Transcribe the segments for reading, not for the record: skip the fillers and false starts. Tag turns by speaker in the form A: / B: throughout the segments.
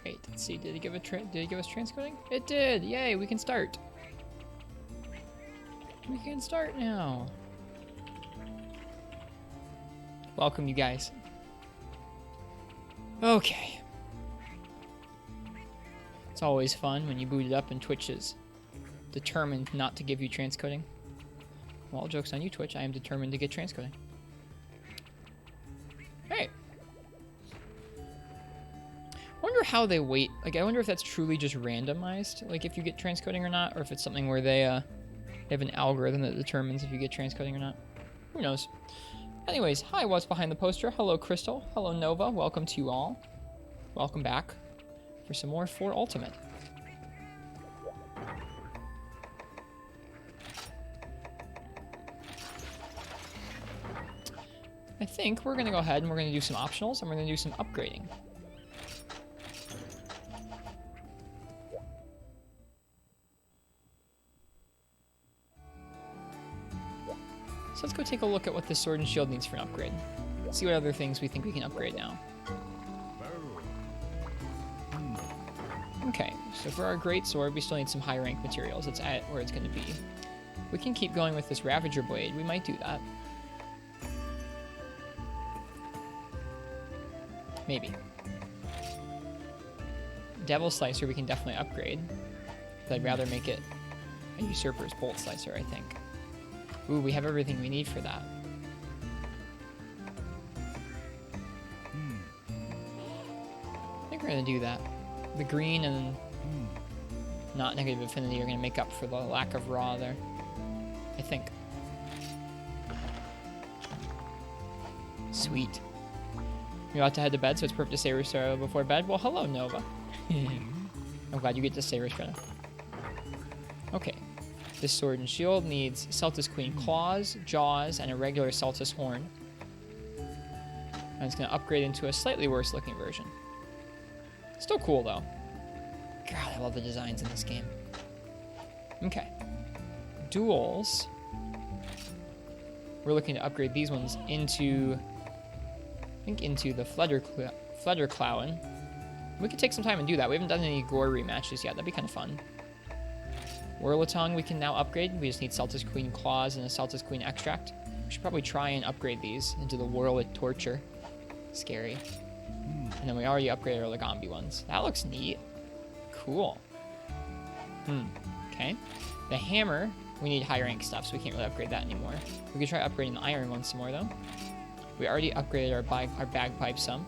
A: Alright, let's see. Did it give us transcoding? It did! Yay, we can start. We can start now. Welcome, you guys. Okay. It's always fun when you boot it up and Twitch is determined not to give you transcoding. Well, all jokes on you, Twitch. I am determined to get transcoding. Hey. I wonder how they wait. Like, I wonder if that's truly just randomized, like if you get transcoding or not, or if it's something where they have an algorithm that determines if you get transcoding or not. Who knows? Anyways, hi, what's behind the poster? Hello, Crystal. Hello, Nova. Welcome to you all. Welcome back for some more 4 Ultimate. I think we're going to go ahead and we're going to do some optionals and we're going to do some upgrading. So let's go take a look at what this sword and shield needs for an upgrade. See what other things we think we can upgrade now. Okay, so for our great sword, we still need some high rank materials. It's at where it's going to be. We can keep going with this Ravager blade. We might do that. Maybe. Devil Slicer we can definitely upgrade. But I'd rather make it a Usurper's Bolt Slicer, I think. Ooh, we have everything we need for that. I think we're going to do that. The green and not negative affinity are going to make up for the lack of raw there. I think. Sweet. You're about to head to bed, so it's perfect to say Ristretto before bed. Well, hello, Nova. I'm glad you get to say Ristretto. Okay. This sword and shield needs Celtis Queen claws, jaws, and a regular Celtis horn. And it's going to upgrade into a slightly worse looking version. Still cool, though. God, I love the designs in this game. Okay. Duels. We're looking to upgrade these ones into... I think into the Flutterclown. We could take some time and do that. We haven't done any Gore rematches yet. That'd be kind of fun. Whirlitongue we can now upgrade. We just need Celtis Queen Claws and a Celtis Queen Extract. We should probably try and upgrade these into the Whirlwind Torture. Scary. And then we already upgraded our Legambi ones. That looks neat. Cool. Okay. The hammer, we need high rank stuff, so we can't really upgrade that anymore. We could try upgrading the iron one some more, though. We already upgraded our bagpipe some.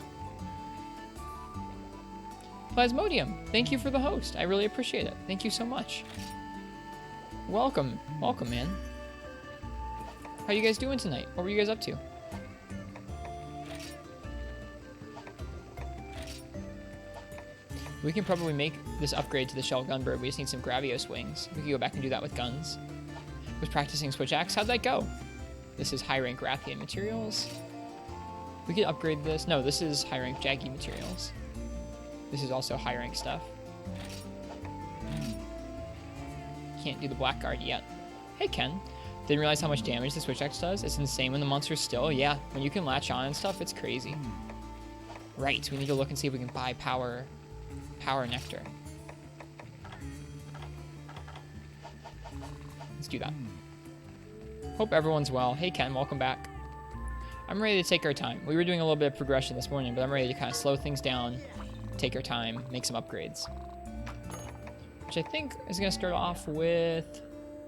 A: Plasmodium, thank you for the host. I really appreciate it. Thank you so much. Welcome. Welcome, man. How you guys doing tonight? What were you guys up to? We can probably make this upgrade to the Shell Gunbird. We just need some Gravios wings. We can go back and do that with guns. Was practicing Switch Axe. How'd that go? This is high rank Rathian materials. We could upgrade this. No, this is high rank Jaggy materials. This is also high rank stuff. Can't do the Blackguard yet. Hey, Ken. Didn't realize how much damage the Switch Axe does. It's insane when the monster's still. Yeah, when you can latch on and stuff, it's crazy. Right, we need to look and see if we can buy Power Nectar. Let's do that. Hope everyone's well. Hey, Ken, welcome back. I'm ready to take our time. We were doing a little bit of progression this morning, but I'm ready to kind of slow things down, take our time, make some upgrades. Which I think is going to start off with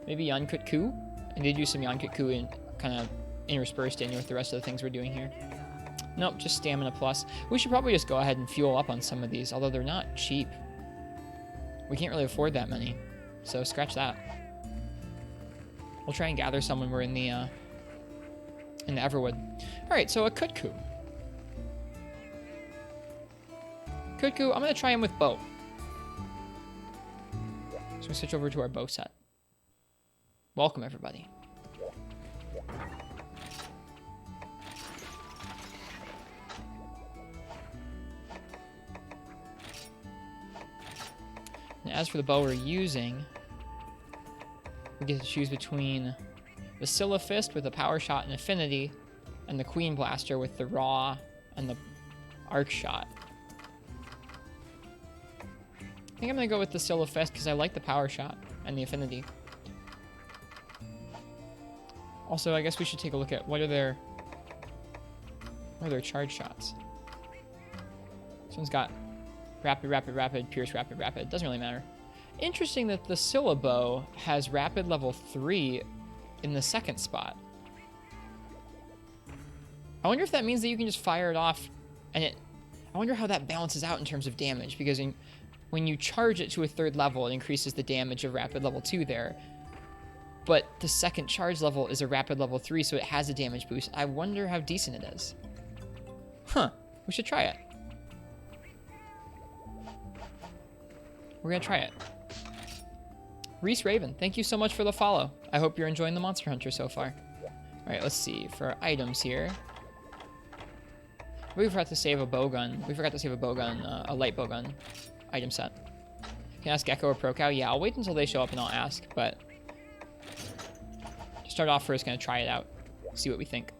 A: maybe Yankut Ku. I did use some Yankut Ku and kind of interspersed in with the rest of the things we're doing here. Nope, just stamina plus. We should probably just go ahead and fuel up on some of these, although they're not cheap. We can't really afford that many, so scratch that. We'll try and gather some when we're in the Everwood. All right, so a Kutku. Kutku, I'm going to try him with bow. So we switch over to our bow set. Welcome, everybody. And as for the bow we're using, we get to choose between the Scylla Fist with the Power Shot and Affinity, and the Queen Blaster with the Raw and the Arc Shot. I think I'm going to go with the Scylla Fist because I like the power shot and the affinity. Also, I guess we should take a look at what are their charge shots. This one's got rapid, rapid, rapid, pierce, rapid, rapid. Doesn't really matter. Interesting that the Scylla bow has rapid level 3 in the second spot. I wonder if that means that you can just fire it off and I wonder how that balances out in terms of damage, because when you charge it to a third level, it increases the damage of rapid level 2 there. But the second charge level is a rapid level 3, so it has a damage boost. I wonder how decent it is. Huh. We should try it. We're going to try it. Reese Raven, thank you so much for the follow. I hope you're enjoying the Monster Hunter so far. Alright, let's see. For items here. We forgot to save a bowgun. We forgot to save a bowgun, a light bowgun item set. Can I ask Gecko or ProCow? Yeah, I'll wait until they show up and I'll ask, but to start off first, gonna try it out. See what we think.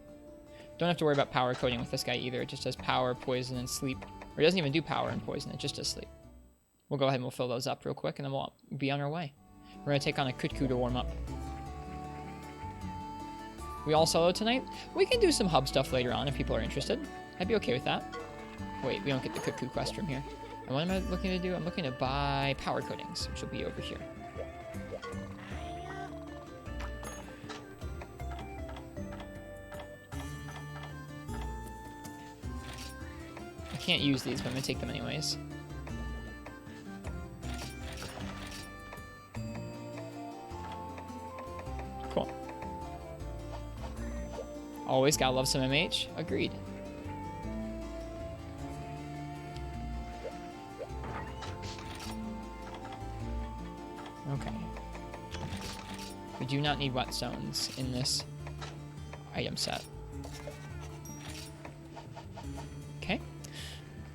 A: Don't have to worry about power coding with this guy either. It just does power, poison, and sleep. Or it doesn't even do power and poison, it just does sleep. We'll go ahead and we'll fill those up real quick and then we'll be on our way. We're gonna take on a Kutku to warm up. We all solo tonight? We can do some hub stuff later on if people are interested. I'd be okay with that. Wait, we don't get the Kutku quest from here. And what am I looking to do? I'm looking to buy power coatings, which will be over here. I can't use these, but I'm gonna take them anyways. Cool. Always gotta love some MH. Agreed. Okay. We do not need whetstones in this item set. Okay.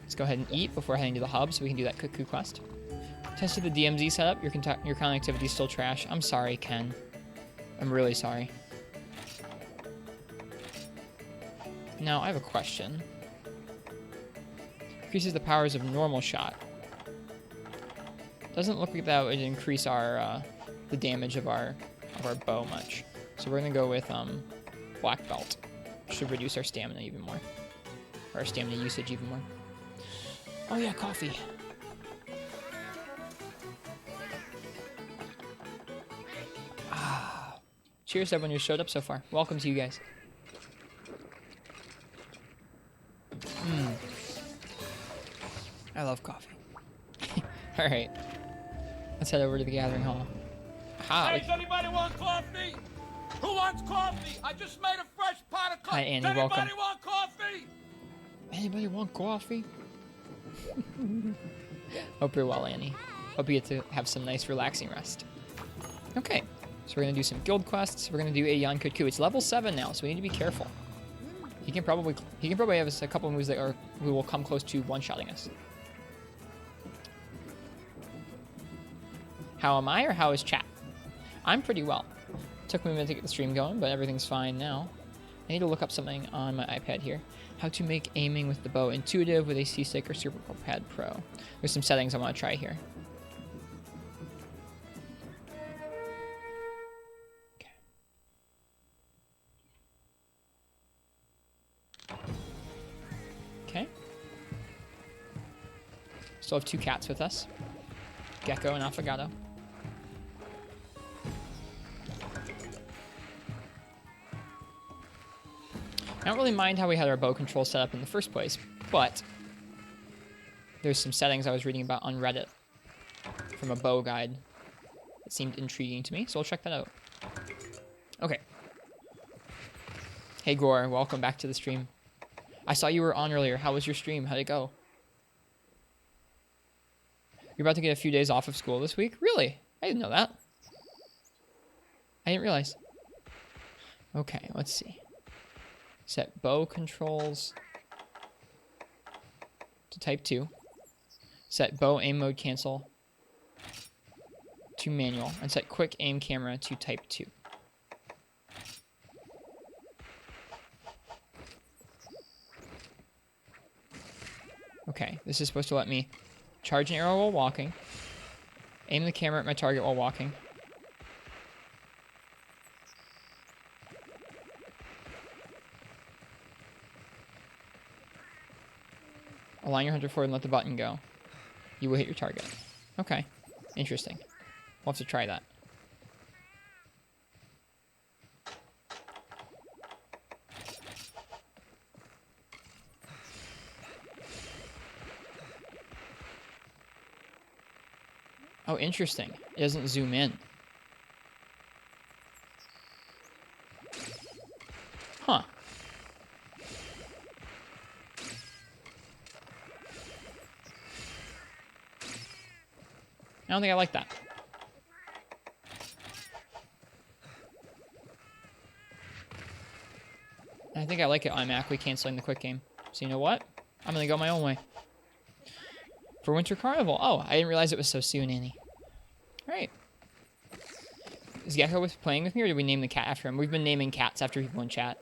A: Let's go ahead and eat before heading to the hub so we can do that Kutku quest. Tested the DMZ setup. Your connectivity is still trash. I'm sorry, Ken. I'm really sorry. Now, I have a question. Increases the powers of normal shot. Doesn't look like that would increase our the damage of our bow much. So we're gonna go with black belt. Should reduce our stamina even more, or our stamina usage even more. Oh yeah, coffee. Ah, cheers to everyone who showed up so far. Welcome to you guys. I love coffee. All right. Let's head over to the gathering hall. Aha,
B: hey, does anybody want coffee? Who wants coffee? I just made a fresh pot of coffee.
A: Hi, Annie,
B: does
A: welcome.
B: Anybody want coffee?
A: Anybody want coffee? Hope you're well, Annie. Hope you get to have some nice relaxing rest. Okay, so we're gonna do some guild quests. We're gonna do a Yan Kutku. It's level 7 now, so we need to be careful. He can probably have us a couple of moves that are who will come close to one-shotting us. How am I, or how is chat? I'm pretty well. Took me a minute to get the stream going, but everything's fine now. I need to look up something on my iPad here. How to make aiming with the bow intuitive with a C-Stick or Super Pad Pro. There's some settings I want to try here. Okay. Still have 2 cats with us. Gecko and Affogato. I don't really mind how we had our bow control set up in the first place, but there's some settings I was reading about on Reddit from a bow guide that seemed intriguing to me, so we'll check that out. Okay. Hey Gore, welcome back to the stream. I saw you were on earlier. How was your stream? How'd it go? You're about to get a few days off of school this week? Really? I didn't know that. I didn't realize. Okay, let's see. Set bow controls to type 2. Set bow aim mode cancel to manual. And set quick aim camera to type 2. Okay, this is supposed to let me charge an arrow while walking, Aim the camera at my target while walking. Align your hunter forward and let the button go. You will hit your target. Okay. Interesting. We'll have to try that. Oh, interesting. It doesn't zoom in. Huh. I don't think I like that. I think I like it automatically canceling the quick game. So you know what? I'm going to go my own way. For Winter Carnival. Oh, I didn't realize it was so soon, Annie. Alright. Is Gecko playing with me, or did we name the cat after him? We've been naming cats after people in chat.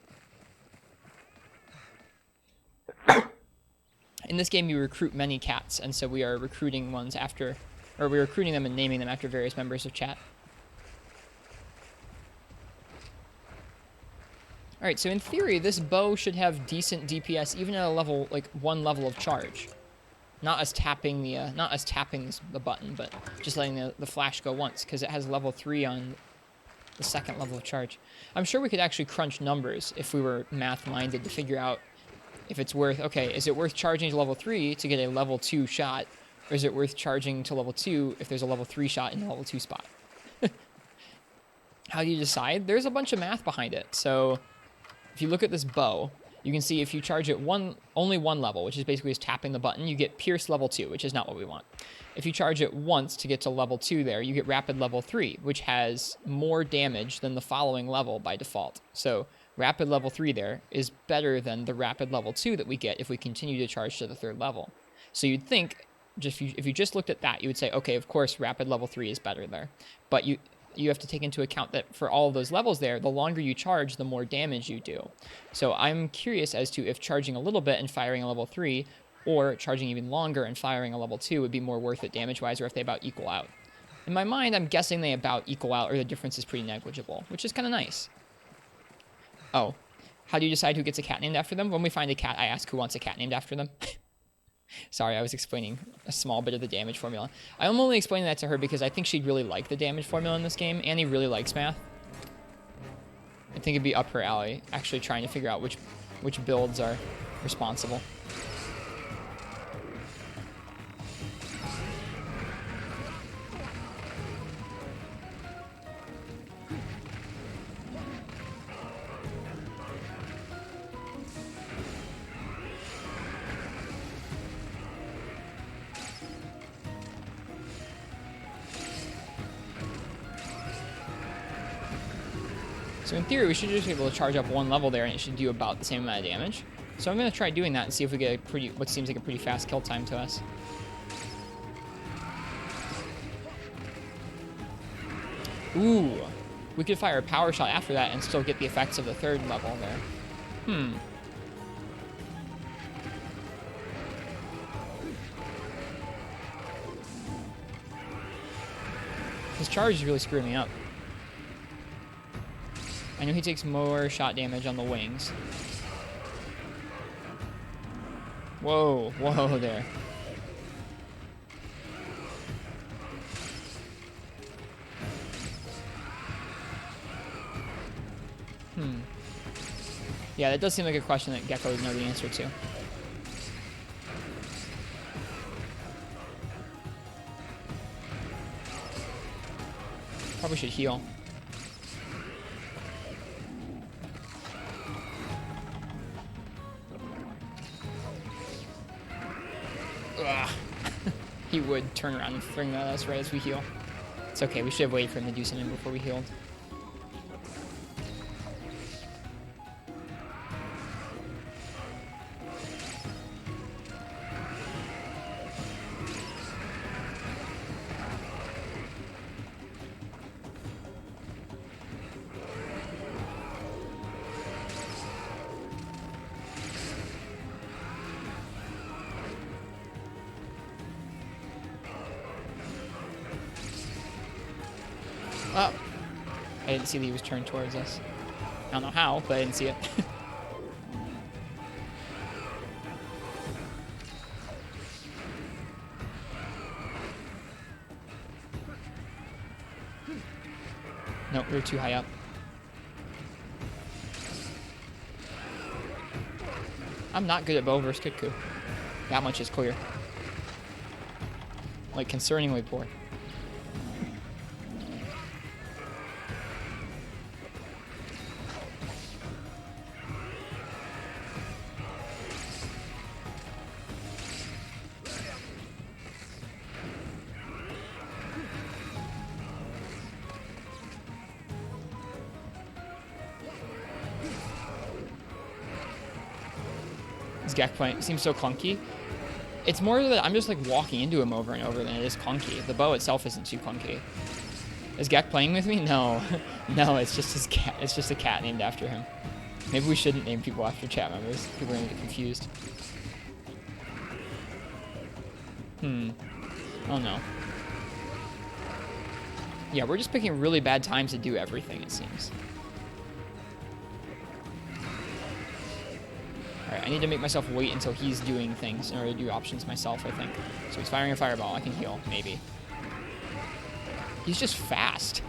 A: In this game, you recruit many cats, and so we are recruiting ones after... Or we're recruiting them and naming them after various members of chat. Alright, so in theory, this bow should have decent DPS even at a level, like, 1 level of charge. Not us tapping the button, but just letting the flash go once, because it has level 3 on the second level of charge. I'm sure we could actually crunch numbers if we were math-minded to figure out if it's worth, okay, is it worth charging to level 3 to get a level 2 shot, or is it worth charging to level 2 if there's a level 3 shot in the level 2 spot? How do you decide? There's a bunch of math behind it. So if you look at this bow, you can see if you charge it only one level, which is basically just tapping the button, you get Pierce level 2, which is not what we want. If you charge it once to get to level 2 there, you get Rapid level 3, which has more damage than the following level by default. So Rapid level 3 there is better than the Rapid level 2 that we get if we continue to charge to the 3rd level. So you'd think, if you just looked at that, you would say, okay, of course, Rapid level 3 is better there. But you have to take into account that for all of those levels there, the longer you charge, the more damage you do. So I'm curious as to if charging a little bit and firing a level 3, or charging even longer and firing a level 2 would be more worth it damage-wise, or if they about equal out. In my mind, I'm guessing they about equal out, or the difference is pretty negligible, which is kind of nice. Oh, how do you decide who gets a cat named after them? When we find a cat, I ask who wants a cat named after them. Sorry, I was explaining a small bit of the damage formula. I'm only explaining that to her because I think she'd really like the damage formula in this game. Annie really likes math. I think it'd be up her alley, actually trying to figure out which builds are responsible. So in theory, we should just be able to charge up one level there, and it should do about the same amount of damage. So I'm going to try doing that and see if we get what seems like a pretty fast kill time to us. Ooh, we could fire a power shot after that and still get the effects of the 3rd level there. His charge is really screwing me up. I know he takes more shot damage on the wings. Whoa, whoa there. Yeah, that does seem like a question that Gecko would know the answer to. Probably should heal. Ugh. He would turn around and fling that at us right as we heal. It's okay, we should have waited for him to do something before we healed. Oh. I didn't see that he was turned towards us. I don't know how, but I didn't see it. Nope, we were too high up. I'm not good at bow versus Kitku. That much is clear. Like, concerningly poor. This Gek point seems so clunky. It's more that I'm just like walking into him over and over than it is clunky. The bow itself isn't too clunky. Is Gek playing with me? No. No, it's just his cat. It's just a cat named after him. Maybe we shouldn't name people after chat members. People are going to get confused. Oh no. Yeah, we're just picking really bad times to do everything, it seems. Alright, I need to make myself wait until he's doing things in order to do options myself, I think. So he's firing a fireball. I can heal, maybe. He's just fast.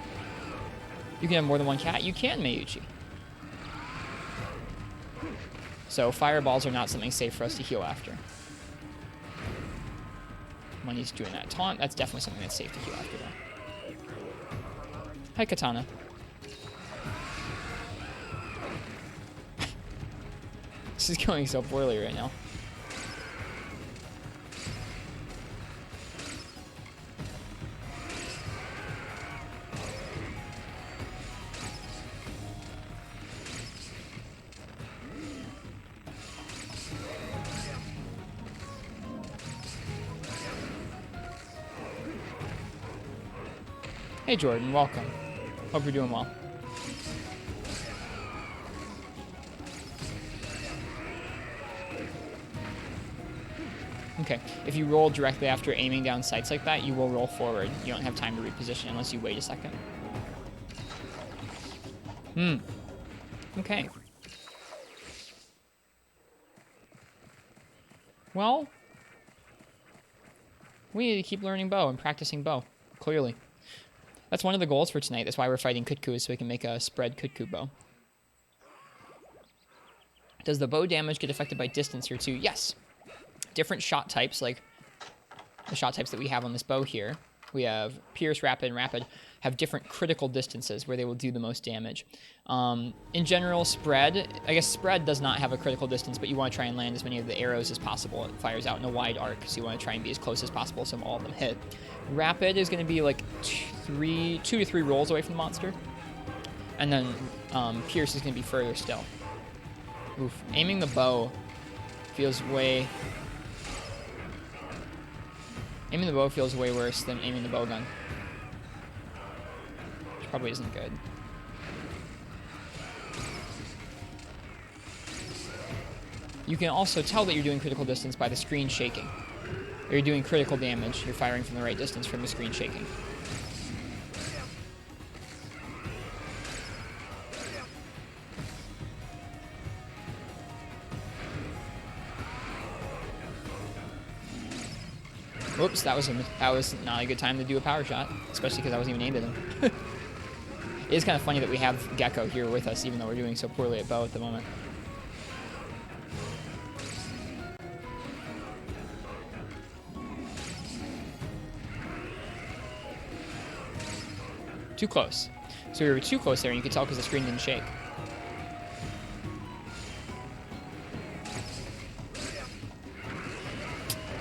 A: You can have more than one cat? You can, Mayuchi. So fireballs are not something safe for us to heal after. When he's doing that taunt, that's definitely something that's safe to heal after, though. Hi, Katana. This is going so poorly right now. Hey Jordan, welcome. Hope you're doing well. Okay, if you roll directly after aiming down sights like that, you will roll forward. You don't have time to reposition unless you wait a second. Okay. Well, we need to keep learning bow and practicing bow, clearly. That's one of the goals for tonight. That's why we're fighting Kitku, is so we can make a spread Kitku bow. Does the bow damage get affected by distance here too? Yes. Different shot types, like the shot types that we have on this bow here, we have Pierce, Rapid, and Rapid, have different critical distances where they will do the most damage. In general, Spread, I guess Spread does not have a critical distance, but you want to try and land as many of the arrows as possible. It fires out in a wide arc, so you want to try and be as close as possible so all of them hit. Rapid is going to be like 2 to 3 rolls away from the monster. And then Pierce is going to be further still. Oof. Aiming the bow feels way... Aiming the bow feels way worse than aiming the bow gun. Which probably isn't good. You can also tell that you're doing critical distance by the screen shaking. Or you're doing critical damage. You're firing from the right distance from the screen shaking. Whoops, that was not a good time to do a power shot, especially because I wasn't even aimed at him. It is kind of funny that we have Gecko here with us, even though we're doing so poorly at bow at the moment. Too close. So we were too close there, and you could tell because the screen didn't shake.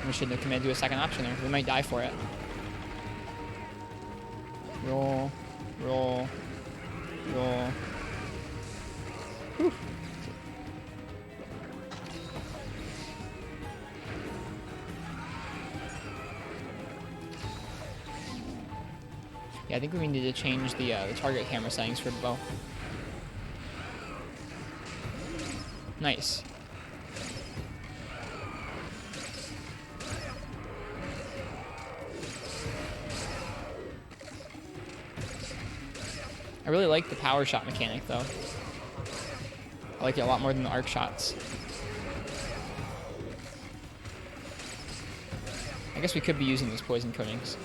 A: We shouldn't have committed to a second option there. We might die for it. Roll. Roll. Roll. Whew. Yeah, I think we need to change the target camera settings for the bow. Nice. I really like the power shot mechanic, though. I like it a lot more than the arc shots. I guess we could be using those poison coatings.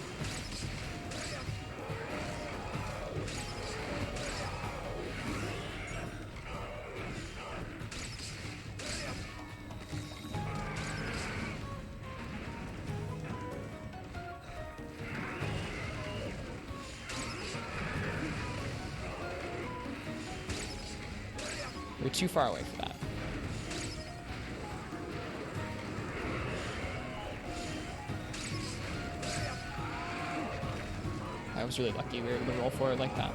A: We're too far away for that. I was really lucky we were able to roll forward like that.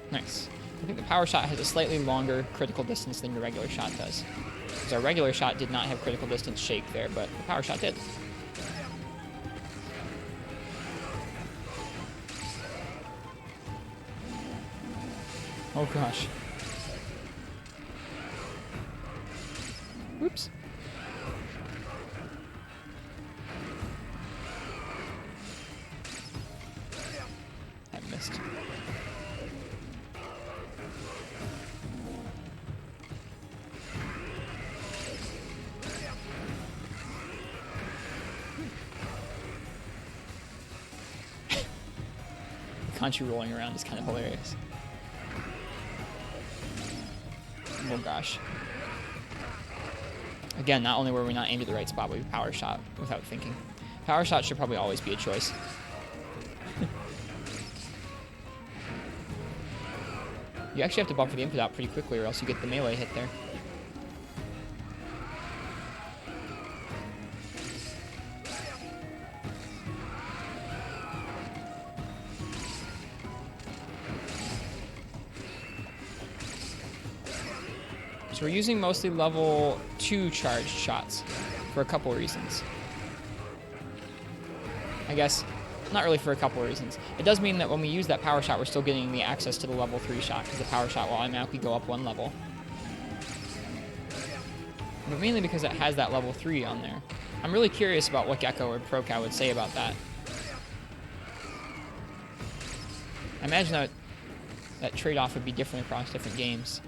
A: Nice. I think the power shot has a slightly longer critical distance than your regular shot does. Because our regular shot did not have critical distance shake there, but the power shot did. Oh gosh. Oops. I missed. Conchu rolling around is kind of hilarious. Oh gosh. Again, not only were we not aimed at the right spot, but we power shot without thinking. Power shot should probably always be a choice. You actually have to buffer the input out pretty quickly or else you get the melee hit there. So we're using mostly level 2 charged shots for a couple of reasons. I guess, not really for a couple of reasons. It does mean that when we use that power shot, we're still getting the access to the level 3 shot, because the power shot will automatically go up 1 level. But mainly because it has that level 3 on there. I'm really curious about what Gecko or ProCow would say about that. I imagine that trade-off would be different across different games.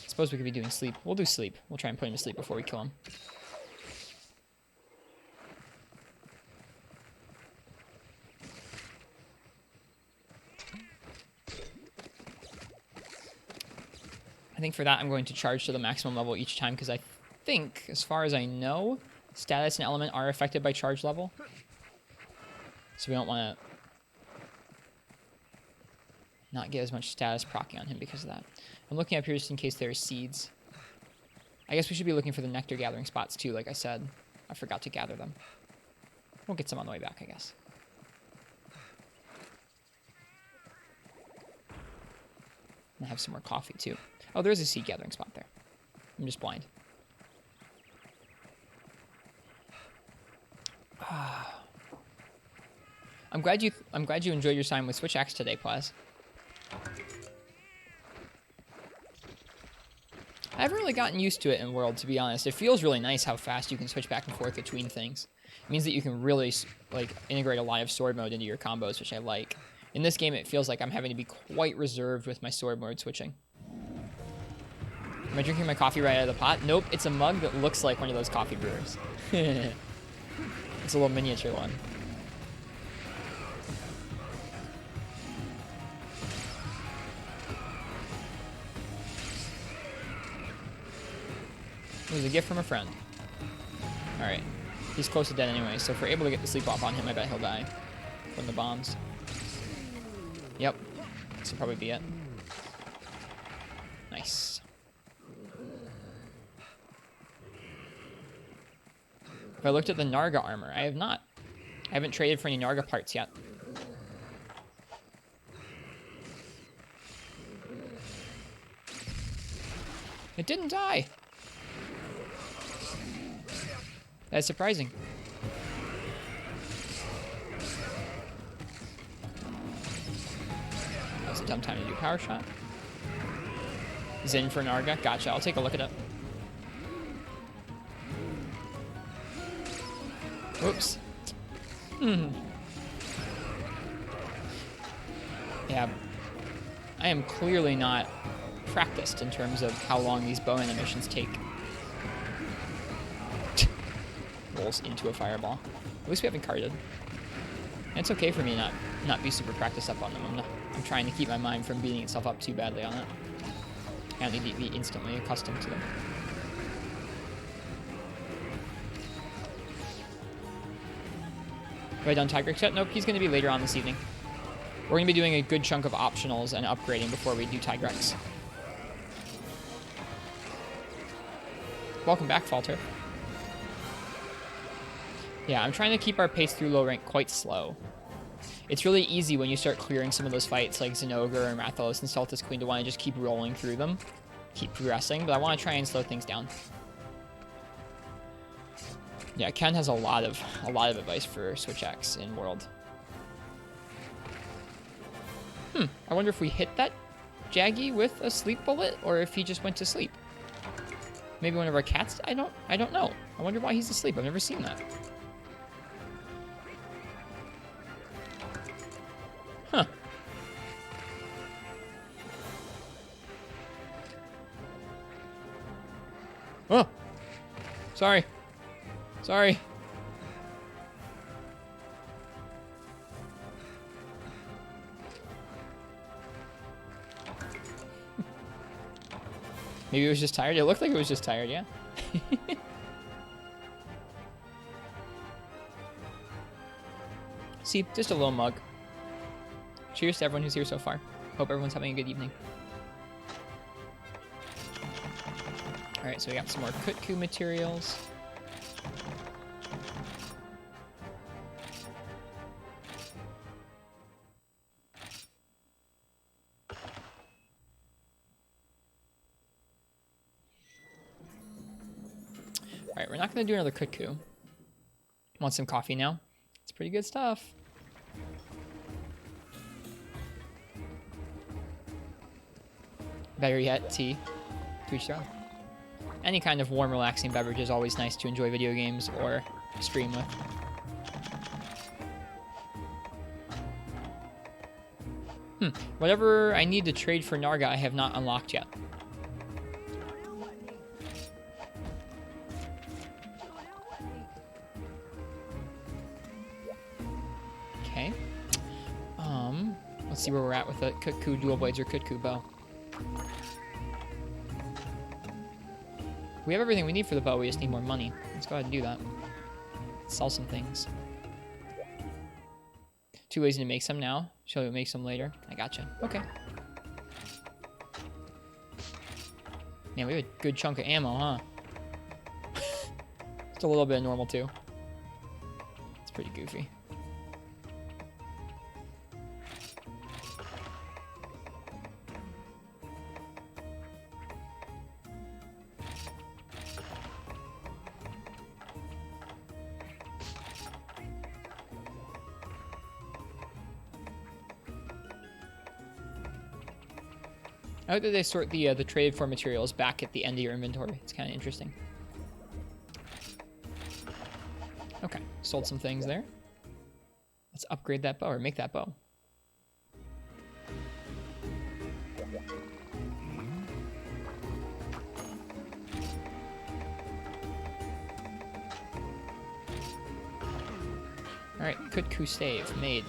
A: Suppose we could be doing sleep. We'll do sleep. We'll try and put him to sleep before we kill him. I think for that I'm going to charge to the maximum level each time because I think, as far as I know, status and element are affected by charge level. So we don't want to not get as much status proccing on him because of that. I'm looking up here just in case there are seeds. I guess we should be looking for the nectar gathering spots too, like I said. I forgot to gather them. We'll get some on the way back, I guess. And have some more coffee too. Oh, there's a seed gathering spot there. I'm just blind. I'm glad you enjoyed your time with Switch Axe today, Plaz. I haven't really gotten used to it in World, to be honest. It feels really nice how fast you can switch back and forth between things. It means that you can really like integrate a lot of sword mode into your combos, which I like. In this game, it feels like I'm having to be quite reserved with my sword mode switching. Am I drinking my coffee right out of the pot? Nope, it's a mug that looks like one of those coffee brewers. It's a little miniature one. It was a gift from a friend. Alright. He's close to dead anyway, so if we're able to get the sleep off on him, I bet he'll die from the bombs. Yep. This will probably be it. Nice. If I looked at the Narga armor, I have not. I haven't traded for any Narga parts yet. It didn't die. That's surprising. That was dumb time to do power shot. Zen for Narga. Gotcha. I'll take a look at it. Whoops. Yeah. I am clearly not practiced in terms of how long these bow animations take. Rolls into a fireball. At least we haven't carded. And it's okay for me not be super practiced up on them. I'm trying to keep my mind from beating itself up too badly on it. I don't need to be instantly accustomed to them. Have I done Tigrex yet? Nope, he's going to be later on this evening. We're going to be doing a good chunk of optionals and upgrading before we do Tigrex. Welcome back, Falter. Yeah, I'm trying to keep our pace through low rank quite slow. It's really easy when you start clearing some of those fights like Zenogre and Rathalos and Saltus Queen to want to just keep rolling through them. Keep progressing, but I want to try and slow things down. Yeah, Ken has a lot of advice for Switch X in World. I wonder if we hit that Jaggy with a sleep bullet or if he just went to sleep. Maybe one of our cats? I don't know. I wonder why he's asleep. I've never seen that. Huh. Oh. Sorry. Sorry. Maybe it was just tired. It looked like it was just tired, yeah. See, just a little mug. Cheers to everyone who's here so far. Hope everyone's having a good evening. Alright, so we got some more Kutku materials. Alright, we're not going to do another Kutku. Want some coffee now? It's pretty good stuff. Better yet, tea. To each their own. Any kind of warm, relaxing beverage is always nice to enjoy video games or stream with. Whatever I need to trade for Narga, I have not unlocked yet. Okay. Let's see where we're at with the Kutku dual blades or Kutku bow. We have everything we need for the bow, we just need more money. Let's go ahead and do that. Sell some things. Too lazy to make some now. Shall we make some later? I gotcha. Okay. Man, we have a good chunk of ammo, huh? Just a little bit of normal, too. It's pretty goofy. I like that they sort the traded for materials back at the end of your inventory. It's kind of interesting. Okay, sold some things there. Let's upgrade that bow, or make that bow. Alright, Kutku stave, made.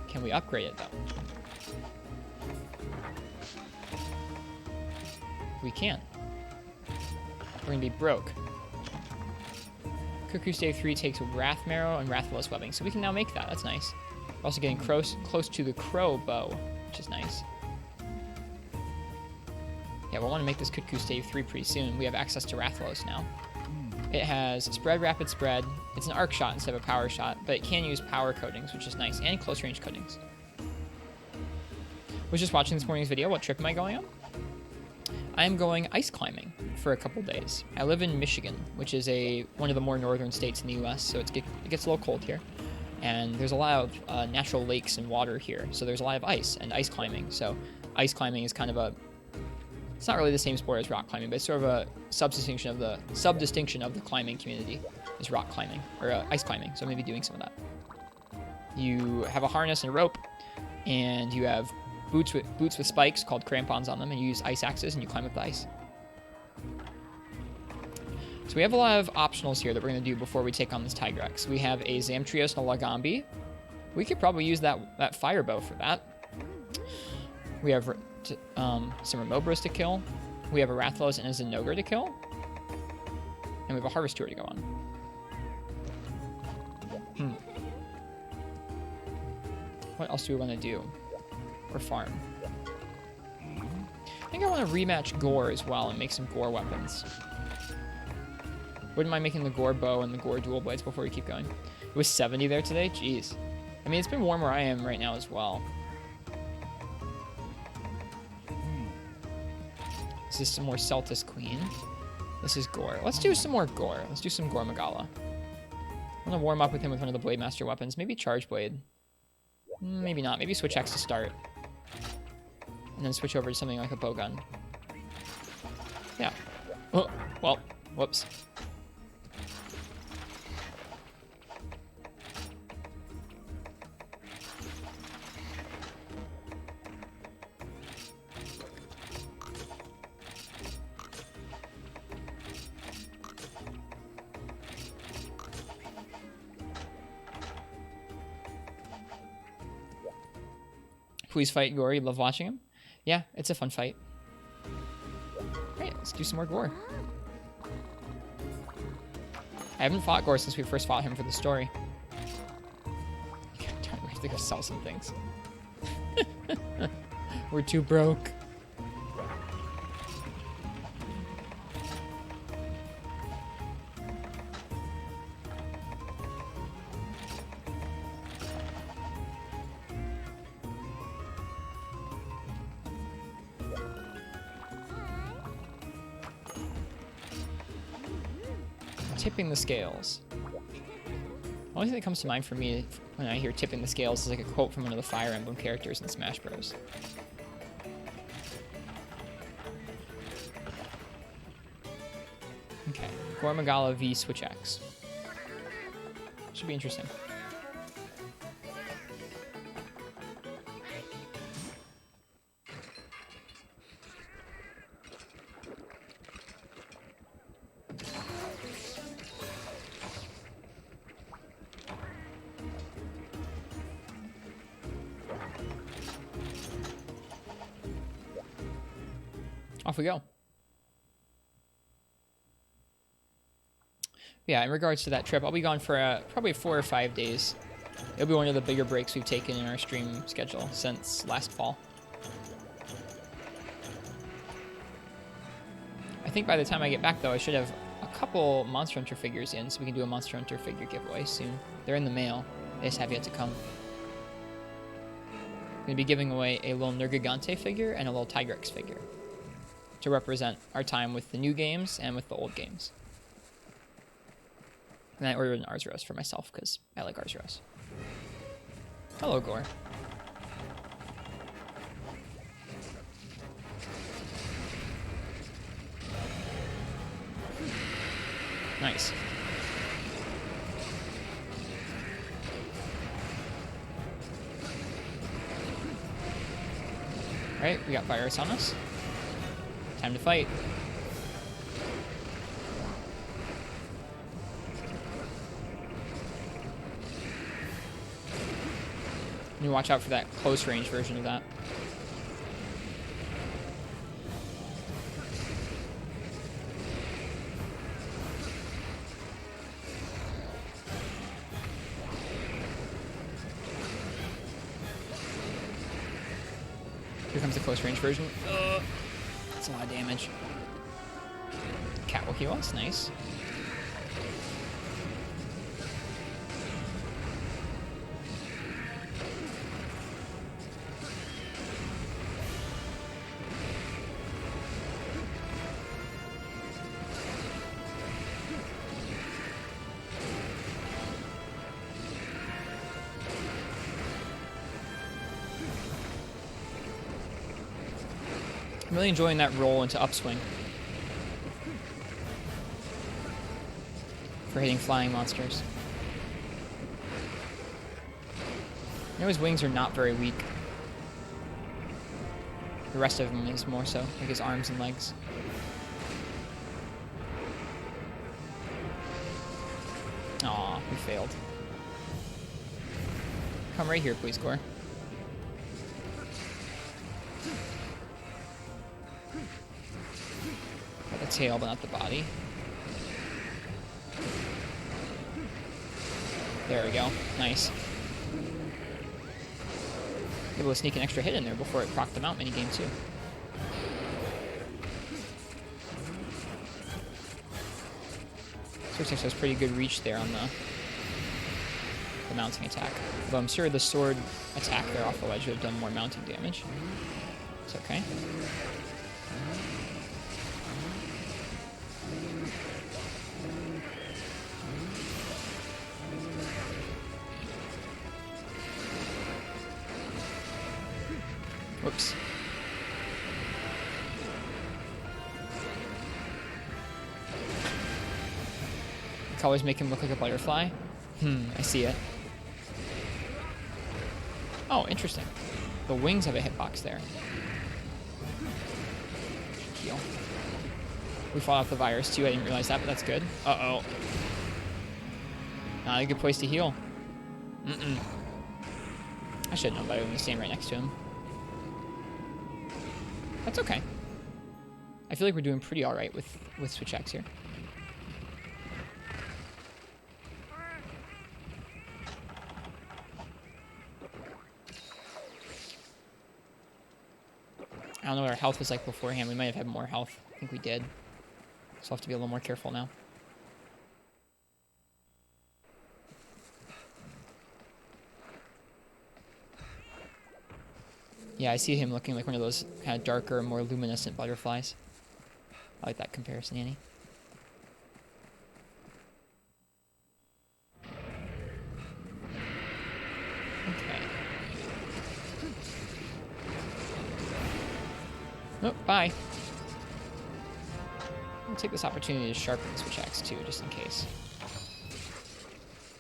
A: Can we upgrade it, though? We can't. We're gonna be broke. Kutku Stave 3 takes Wrath Marrow and Rathalos Webbing, so we can now make that. That's nice. We're also getting close to the Crow bow, which is nice. Yeah, we'll want to make this Kutku Stave 3 pretty soon. We have access to Rathalos now. It has Spread, Rapid Spread. It's an arc shot instead of a power shot, but it can use power coatings, which is nice, and close range coatings. Was just watching this morning's video. What trip am I going on? I'm going ice climbing for a couple days. I live in Michigan, which is one of the more northern states in the U.S., so it gets a little cold here. And there's a lot of natural lakes and water here, so there's a lot of ice and ice climbing. So ice climbing is kind of a, it's not really the same sport as rock climbing, but it's sort of a subdistinction of the climbing community is rock climbing, or ice climbing, so maybe doing some of that. You have a harness and a rope, and you have boots with spikes called crampons on them, and you use ice axes and you climb up the ice. So we have a lot of optionals here that we're going to do before we take on this Tigrex. We have a Zamtrios and a Lagambi. We could probably use that fire bow for that. We have some Remobras to kill. We have a Rathalos and a Zinogre to kill. And we have a Harvest Tour to go on. What else do we want to do? Or farm? I think I want to rematch Gore as well and make some Gore weapons. Wouldn't mind making the Gore bow and the Gore dual blades before we keep going. It was 70 there today? Jeez. I mean, it's been warm where I am right now as well. This is some more Celtis Queen. This is Gore. Let's do some more Gore. Let's do some Gore Magala. I'm going to warm up with him with one of the Blade Master weapons. Maybe Charge Blade. Maybe not. Maybe Switch X to start. And then switch over to something like a bowgun. Yeah. Oh, well, whoops. Please fight Gore. You love watching him? Yeah, it's a fun fight. Alright, let's do some more Gore. I haven't fought Gore since we first fought him for the story. We have to go sell some things. We're too broke. Tipping the scales. The only thing that comes to mind for me when I hear tipping the scales is like a quote from one of the Fire Emblem characters in Smash Bros. Okay, Gore Magala v Switch X. Should be interesting. Off we go. Yeah, in regards to that trip, I'll be gone for probably 4 or 5 days. It'll be one of the bigger breaks we've taken in our stream schedule since last fall. I think by the time I get back, though, I should have a couple Monster Hunter figures in, so we can do a Monster Hunter figure giveaway soon. They're in the mail. They just have yet to come. I'm going to be giving away a little Nergigante figure and a little Tigrex figure to represent our time with the new games and with the old games. And I ordered an Arzuros for myself because I like Arzuros. Hello, Gore. Nice. Alright, we got Virus on us. Time to fight. You watch out for that close range version of that. Here comes the close range version. That's a lot of damage. Cat will heal us. Nice. really enjoying that roll into upswing for hitting flying monsters. You know, his wings are not very weak. The rest of him is more so, like his arms and legs. Aw, we failed. Come right here, please, Gore. Got the tail, but not the body. There we go. Nice. Able to sneak an extra hit in there before it procced them out minigame too. Ristretto has pretty good reach there on the mounting attack. Although I'm sure the sword attack there off the ledge would have done more mounting damage. It's okay. Whoops. Colors make him look like a butterfly. I see it. Oh, interesting. The wings have a hitbox there. Heal. We fought off the virus too. I didn't realize that, but that's good. Uh-oh. Not a good place to heal. I should have known better than to stand right next to him. That's okay. I feel like we're doing pretty alright with switch X here. I don't know what our health was like beforehand. We might have had more health. I think we did. So I'll have to be a little more careful now. Yeah, I see him looking like one of those kind of darker, more luminescent butterflies. I like that comparison, Annie. Okay. Oh, bye. I'll take this opportunity to sharpen the switch axe too, just in case.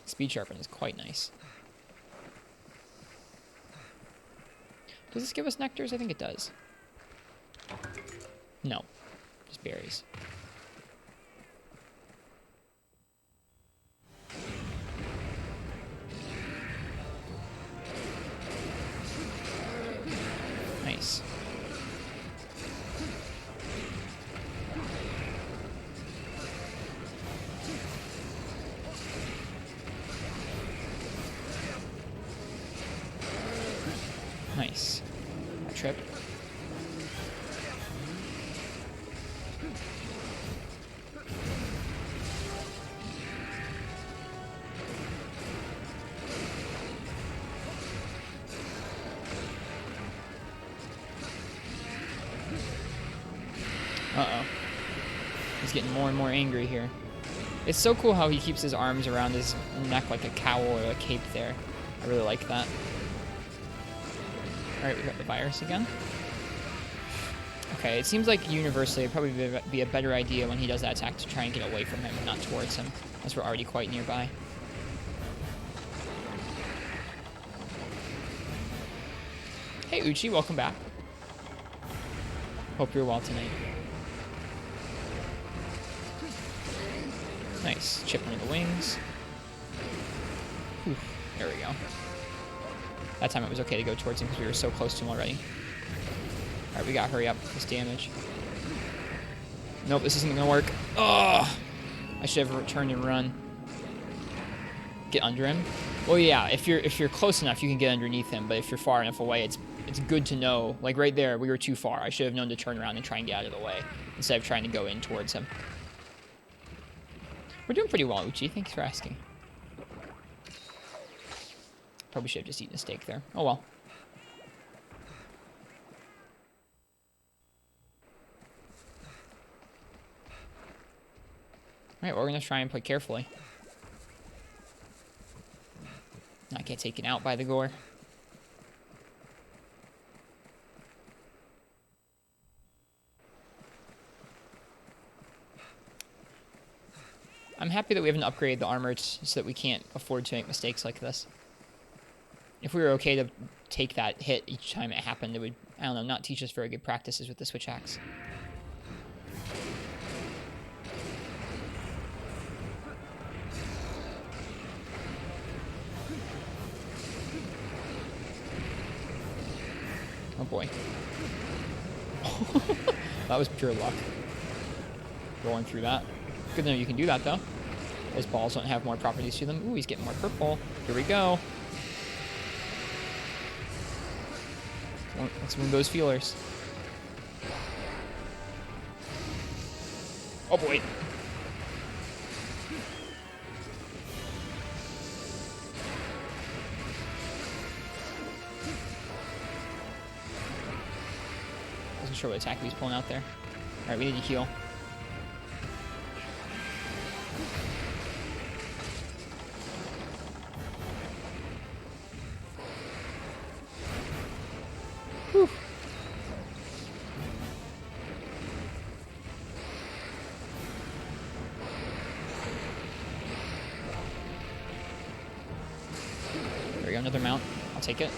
A: Speed sharpen is quite nice. Does this give us nectars? I think it does. No. Just berries. Nice. Nice. That trip. Uh-oh. He's getting more and more angry here. It's so cool how he keeps his arms around his neck like a cowl or a cape there. I really like that. Alright, we got the virus again. Okay, it seems like universally it'd probably be a better idea when he does that attack to try and get away from him and not towards him, as we're already quite nearby. Hey Uchi, welcome back. Hope you're well tonight. Nice. Chip under the wings. Whew, there we go. That time it was okay to go towards him because we were so close to him already. Alright, we gotta hurry up with this damage. Nope, this isn't gonna work. Oh! I should have returned and run. Get under him. Well, yeah, if you're close enough, you can get underneath him, but if you're far enough away, it's good to know. Like right there, we were too far. I should have known to turn around and try and get out of the way instead of trying to go in towards him. We're doing pretty well, Uchi. Thanks for asking. Probably should have just eaten a steak there. Oh well. Alright, well, we're going to try and play carefully. Not get taken out by the gore. I'm happy that we haven't upgraded the armor so that we can't afford to make mistakes like this. If we were okay to take that hit each time it happened, it would, I don't know, not teach us very good practices with the switch axe. Oh boy. That was pure luck. Rolling through that. Good to know you can do that, though. Those balls don't have more properties to them. Ooh, he's getting more purple. Here we go. Let's move those feelers. Oh boy. Wasn't sure what attack he was pulling out there. Alright, we need to heal. Whew. There we go, another mount. I'll take it.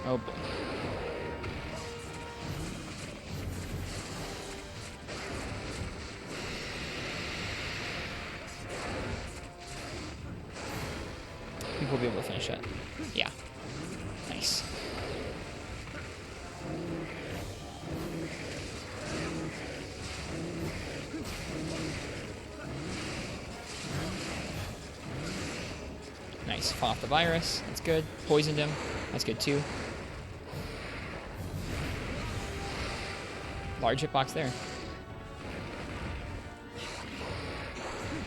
A: Oh boy. I think we'll be able to finish it. Yeah. Nice. Nice. Fought off the virus. That's good. Poisoned him. That's good too. Large hitbox there.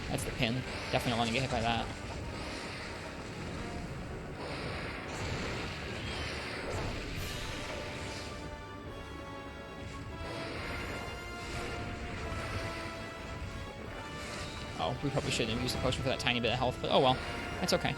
A: That's the pin. Definitely don't want to get hit by that. Oh, we probably shouldn't have used the potion for that tiny bit of health, but oh well. That's okay.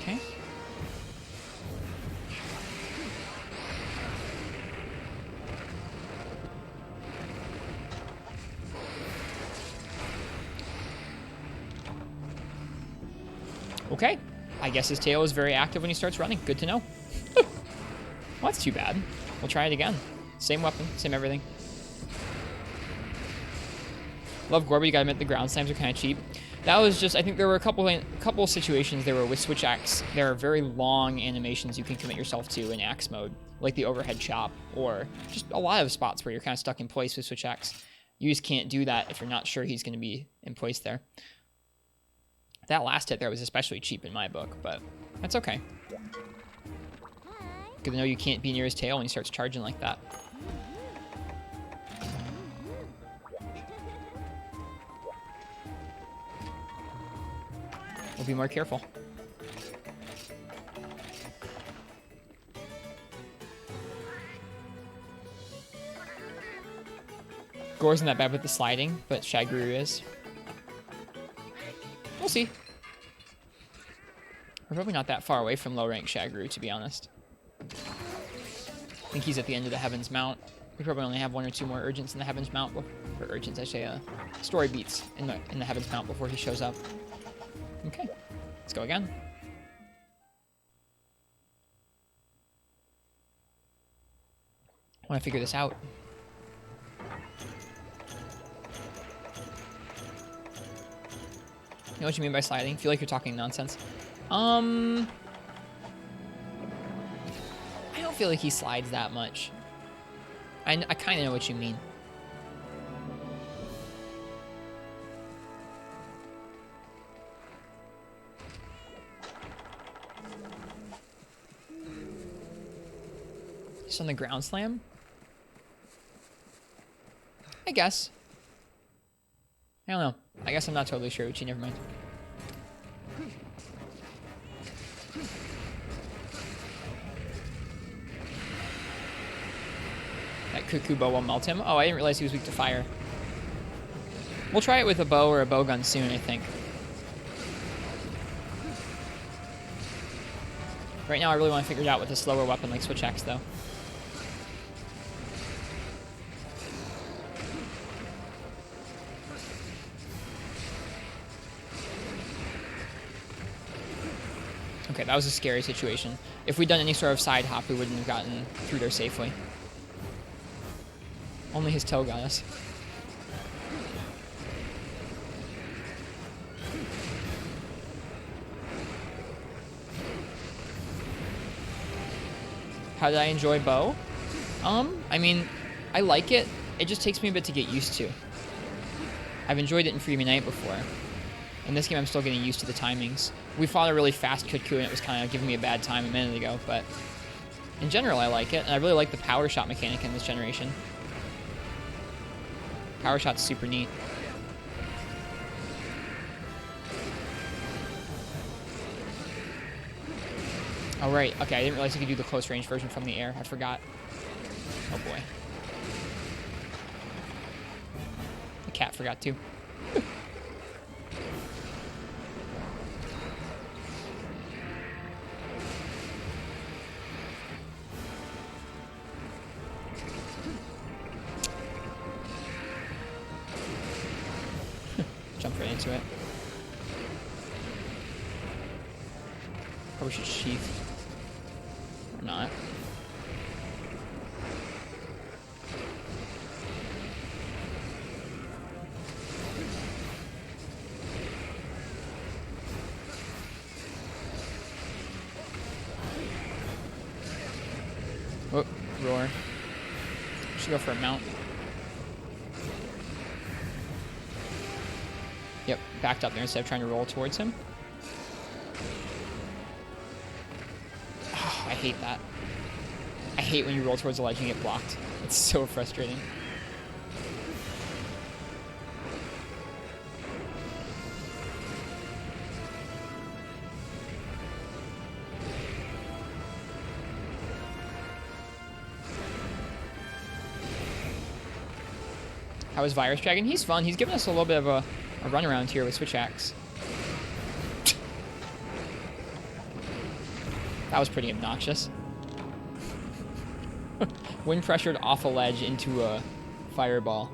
A: Okay. Okay. I guess his tail is very active when he starts running. Good to know. Well, that's too bad. We'll try it again. Same weapon, same everything. Love gore, but you gotta admit the ground slams are kind of cheap. That was just, I think there were a couple situations there where with switch axe, there are very long animations you can commit yourself to in axe mode, like the overhead chop, or just a lot of spots where you're kind of stuck in place with switch axe. You just can't do that if you're not sure he's going to be in place there. That last hit there was especially cheap in my book, but that's okay. Good to know you can't be near his tail when he starts charging like that. We'll be more careful. Gore isn't that bad with the sliding, but Shagru is. We'll see. We're probably not that far away from low-rank Shagru, to be honest. I think he's at the end of the Heaven's Mount. We probably only have one or two more Urgents in the Heaven's Mount, or Urgents, I say, story beats in the Heaven's Mount before he shows up. Okay, let's go again. I want to figure this out. You know what you mean by sliding? Feel like you're talking nonsense. I don't feel like he slides that much. I kind of know what you mean. Just on the ground slam? I guess. I don't know. I guess I'm not totally sure, Uchi. Never mind. That cuckoo bow will melt him. Oh, I didn't realize he was weak to fire. We'll try it with a bow or a bow gun soon, I think. Right now, I really want to figure it out with a slower weapon like Switch Axe, though. Okay, that was a scary situation. If we'd done any sort of side hop, we wouldn't have gotten through there safely. Only his toe got us. How did I enjoy bow? I mean, I like it. It just takes me a bit to get used to. I've enjoyed it in Freebie Night before. In this game, I'm still getting used to the timings. We fought a really fast cuckoo, and it was kind of giving me a bad time a minute ago, but in general, I like it, and I really like the power shot mechanic in this generation. Power shot's super neat. Oh, right. Okay, I didn't realize you could do the close range version from the air. I forgot. Oh, boy. The cat forgot, too. Jump right into it. Probably should sheath. Or not. Oh, roar. Should go for a mount. Yep, backed up there instead of trying to roll towards him. Oh, I hate that. I hate when you roll towards the ledge and you get blocked. It's so frustrating. How is Virus Dragon? He's fun. He's giving us a little bit of a run around here with Switch Axe. That was pretty obnoxious. Wind pressured off a ledge into a fireball.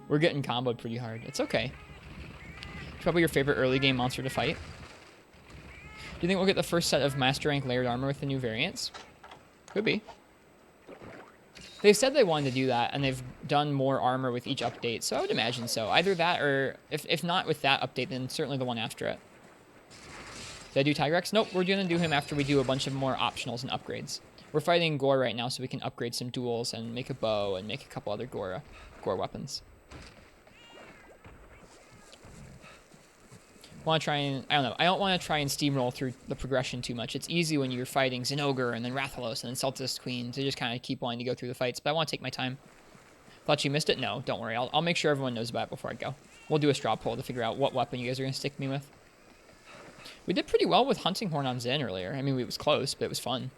A: We're getting comboed pretty hard. It's okay. It's probably your favorite early game monster to fight. Do you think we'll get the first set of Master Rank layered armor with the new variants? Could be. They've said they wanted to do that, and they've done more armor with each update, so I would imagine so. Either that, or if not with that update, then certainly the one after it. Did I do Tigrex? Nope, we're going to do him after we do a bunch of more optionals and upgrades. We're fighting Gore right now, so we can upgrade some duels and make a bow and make a couple other Gore weapons. Want to try and, I don't know, I don't want to try and steamroll through the progression too much. It's easy when you're fighting Zinogre and then Rathalos and then Celtis Queen to just kind of keep wanting to go through the fights, but I want to take my time. Thought you missed it? No, don't worry. I'll make sure everyone knows about it before I go. We'll do a straw poll to figure out what weapon you guys are going to stick me with. We did pretty well with Hunting Horn on Zen earlier. I mean, it was close, but it was fun.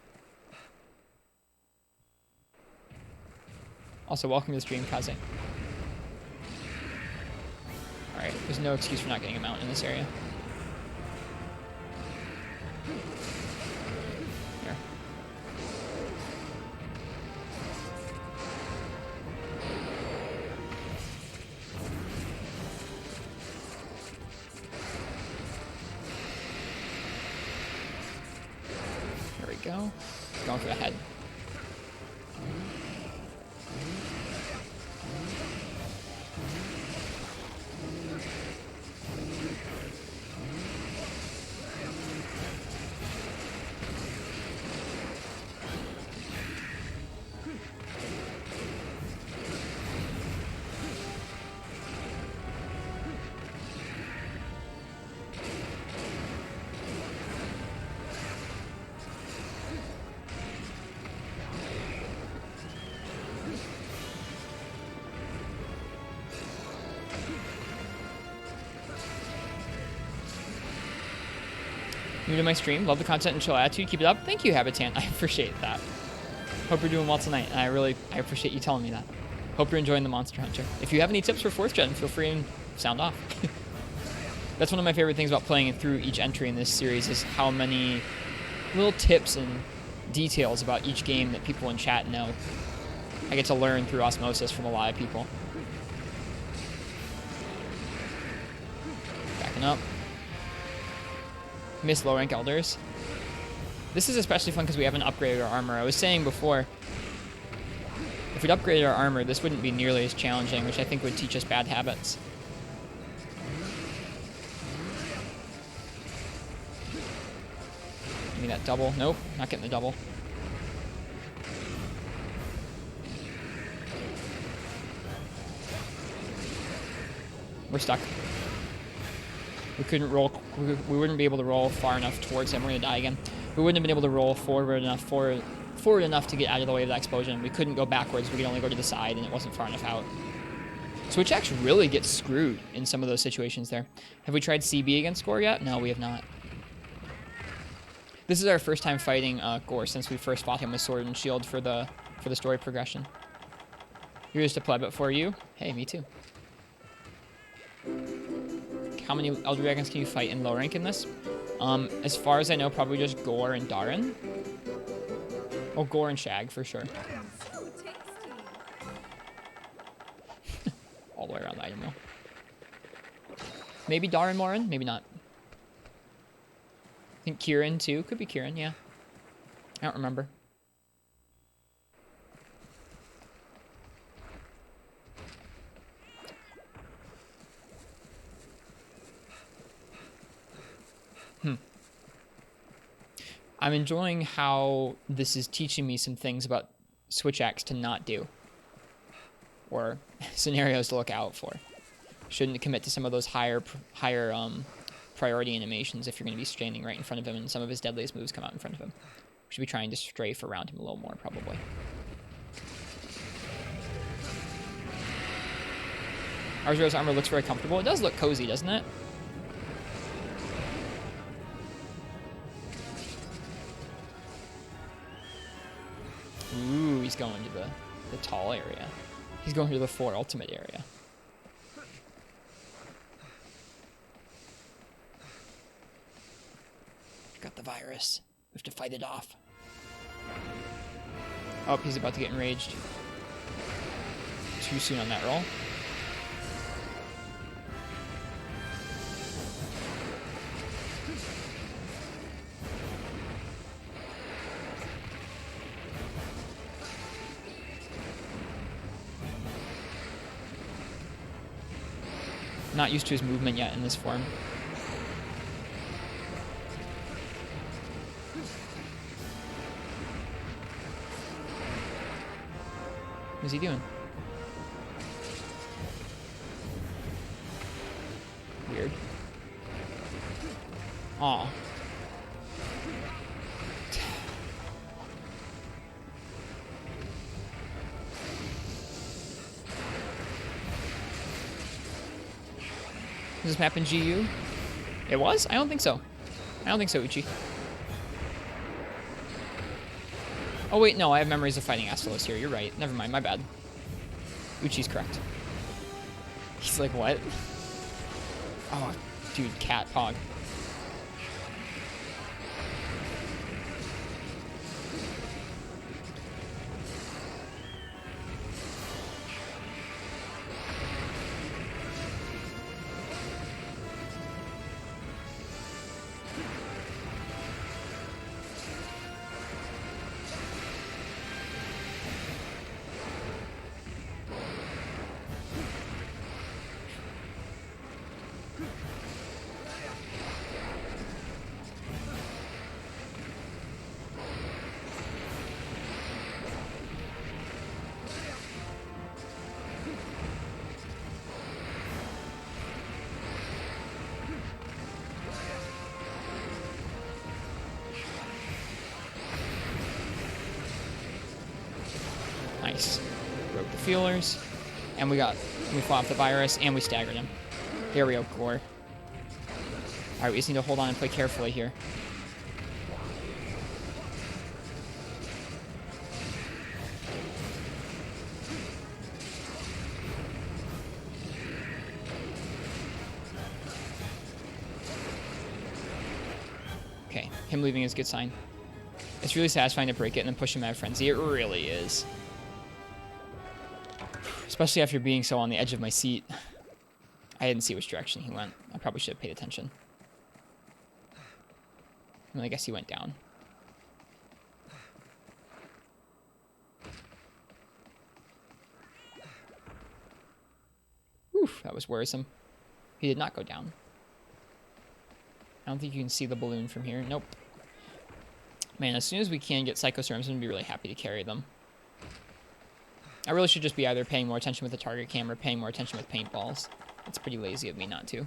A: Also, welcome to the stream, Kaze. Alright, there's no excuse for not getting a mount in this area. Here. There we go. Going for the head. New to my stream. Love the content and chill attitude. Keep it up. Thank you, Habitant. I appreciate that. Hope you're doing well tonight. And I appreciate you telling me that. Hope you're enjoying the Monster Hunter. If you have any tips for 4th gen, feel free and sound off. That's one of my favorite things about playing through each entry in this series is how many little tips and details about each game that people in chat know. I get to learn through osmosis from a lot of people. Backing up. Miss low rank elders. This is especially fun because we haven't upgraded our armor. I was saying before, if we'd upgraded our armor, this wouldn't be nearly as challenging, which I think would teach us bad habits. Give me that double. Nope, not getting the double. We're stuck. We couldn't roll. We wouldn't be able to roll far enough towards him. We're gonna die again. We wouldn't have been able to roll forward enough to get out of the way of that explosion. We couldn't go backwards. We could only go to the side, and it wasn't far enough out. Switch Axe really gets screwed in some of those situations there. Have we tried CB against Gore yet? No, we have not. This is our first time fighting Gore since we first fought him with Sword and Shield for the story progression. You're just a pleb at 4U? Hey, me too. How many Elder Dragons can you fight in low rank in this? As far as I know, probably just Gore and Darin. Oh, Gore and Shag for sure. All the way around the item wheel. Maybe Darin Morin, maybe not. I think Kieran too. Could be Kieran, yeah. I don't remember. I'm enjoying how this is teaching me some things about Switch Axe to not do. Or scenarios to look out for. Shouldn't commit to some of those higher priority animations if you're going to be standing right in front of him and some of his deadliest moves come out in front of him. We should be trying to strafe around him a little more, probably. Arzuro's armor looks very comfortable. It does look cozy, doesn't it? Ooh, he's going to the tall area. He's going to the 4 ultimate area. Got the virus. We have to fight it off. Oh, he's about to get enraged. Too soon on that roll. Not used to his movement yet in this form. What's he doing? Weird. Aw. Does this map in GU? It was? I don't think so. I don't think so, Uchi. Oh wait, no, I have memories of fighting Astalos here. You're right. Never mind, my bad. Uchi's correct. He's like, what? Oh, dude, cat, hog. Nice. Broke the feelers. And we fought off the virus, and we staggered him. Here we go, Gore. Alright, we just need to hold on and play carefully here. Him leaving is a good sign. It's really satisfying to break it and then push him out of frenzy. It really is. Especially after being so on the edge of my seat. I didn't see which direction he went. I probably should have paid attention. I mean, I guess he went down. Oof, that was worrisome. He did not go down. I don't think you can see the balloon from here. Nope. Man, as soon as we can get Psycho Serums, I'm going to be really happy to carry them. I really should just be either paying more attention with the target cam or paying more attention with paintballs. It's pretty lazy of me not to.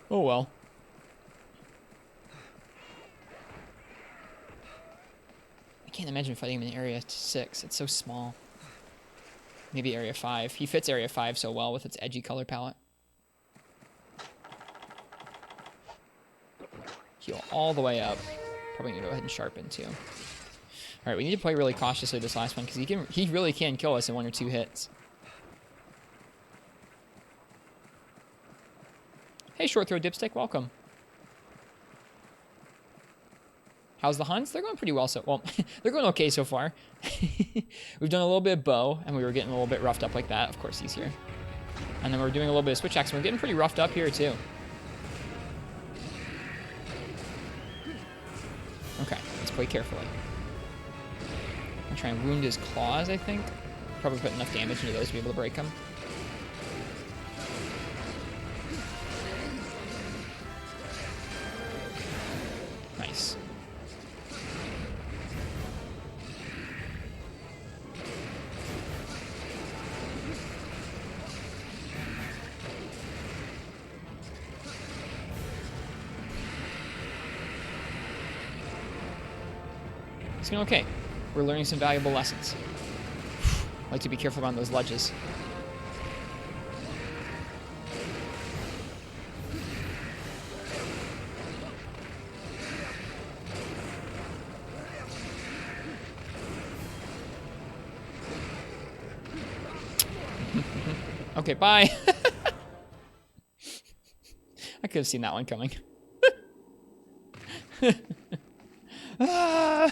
A: Oh well. I can't imagine fighting him in Area 6. It's so small. Maybe Area 5. He fits Area 5 so well with its edgy color palette. Heal all the way up. Probably gonna go ahead and sharpen too. Alright, we need to play really cautiously this last one because he really can kill us in 1 or 2 hits. Hey, Short Throw Dipstick, welcome. How's the hunts? They're going pretty well well, they're going okay so far. We've done a little bit of bow, and we were getting a little bit roughed up like that. Of course, he's here. And then we're doing a little bit of switch axe, and we're getting pretty roughed up here, too. Okay, let's play carefully. I'll try and wound his claws, I think. Probably put enough damage into those to be able to break them. Nice. It's going okay. We're learning some valuable lessons. I like to be careful around those ledges. Okay, bye. I could have seen that one coming. Ah!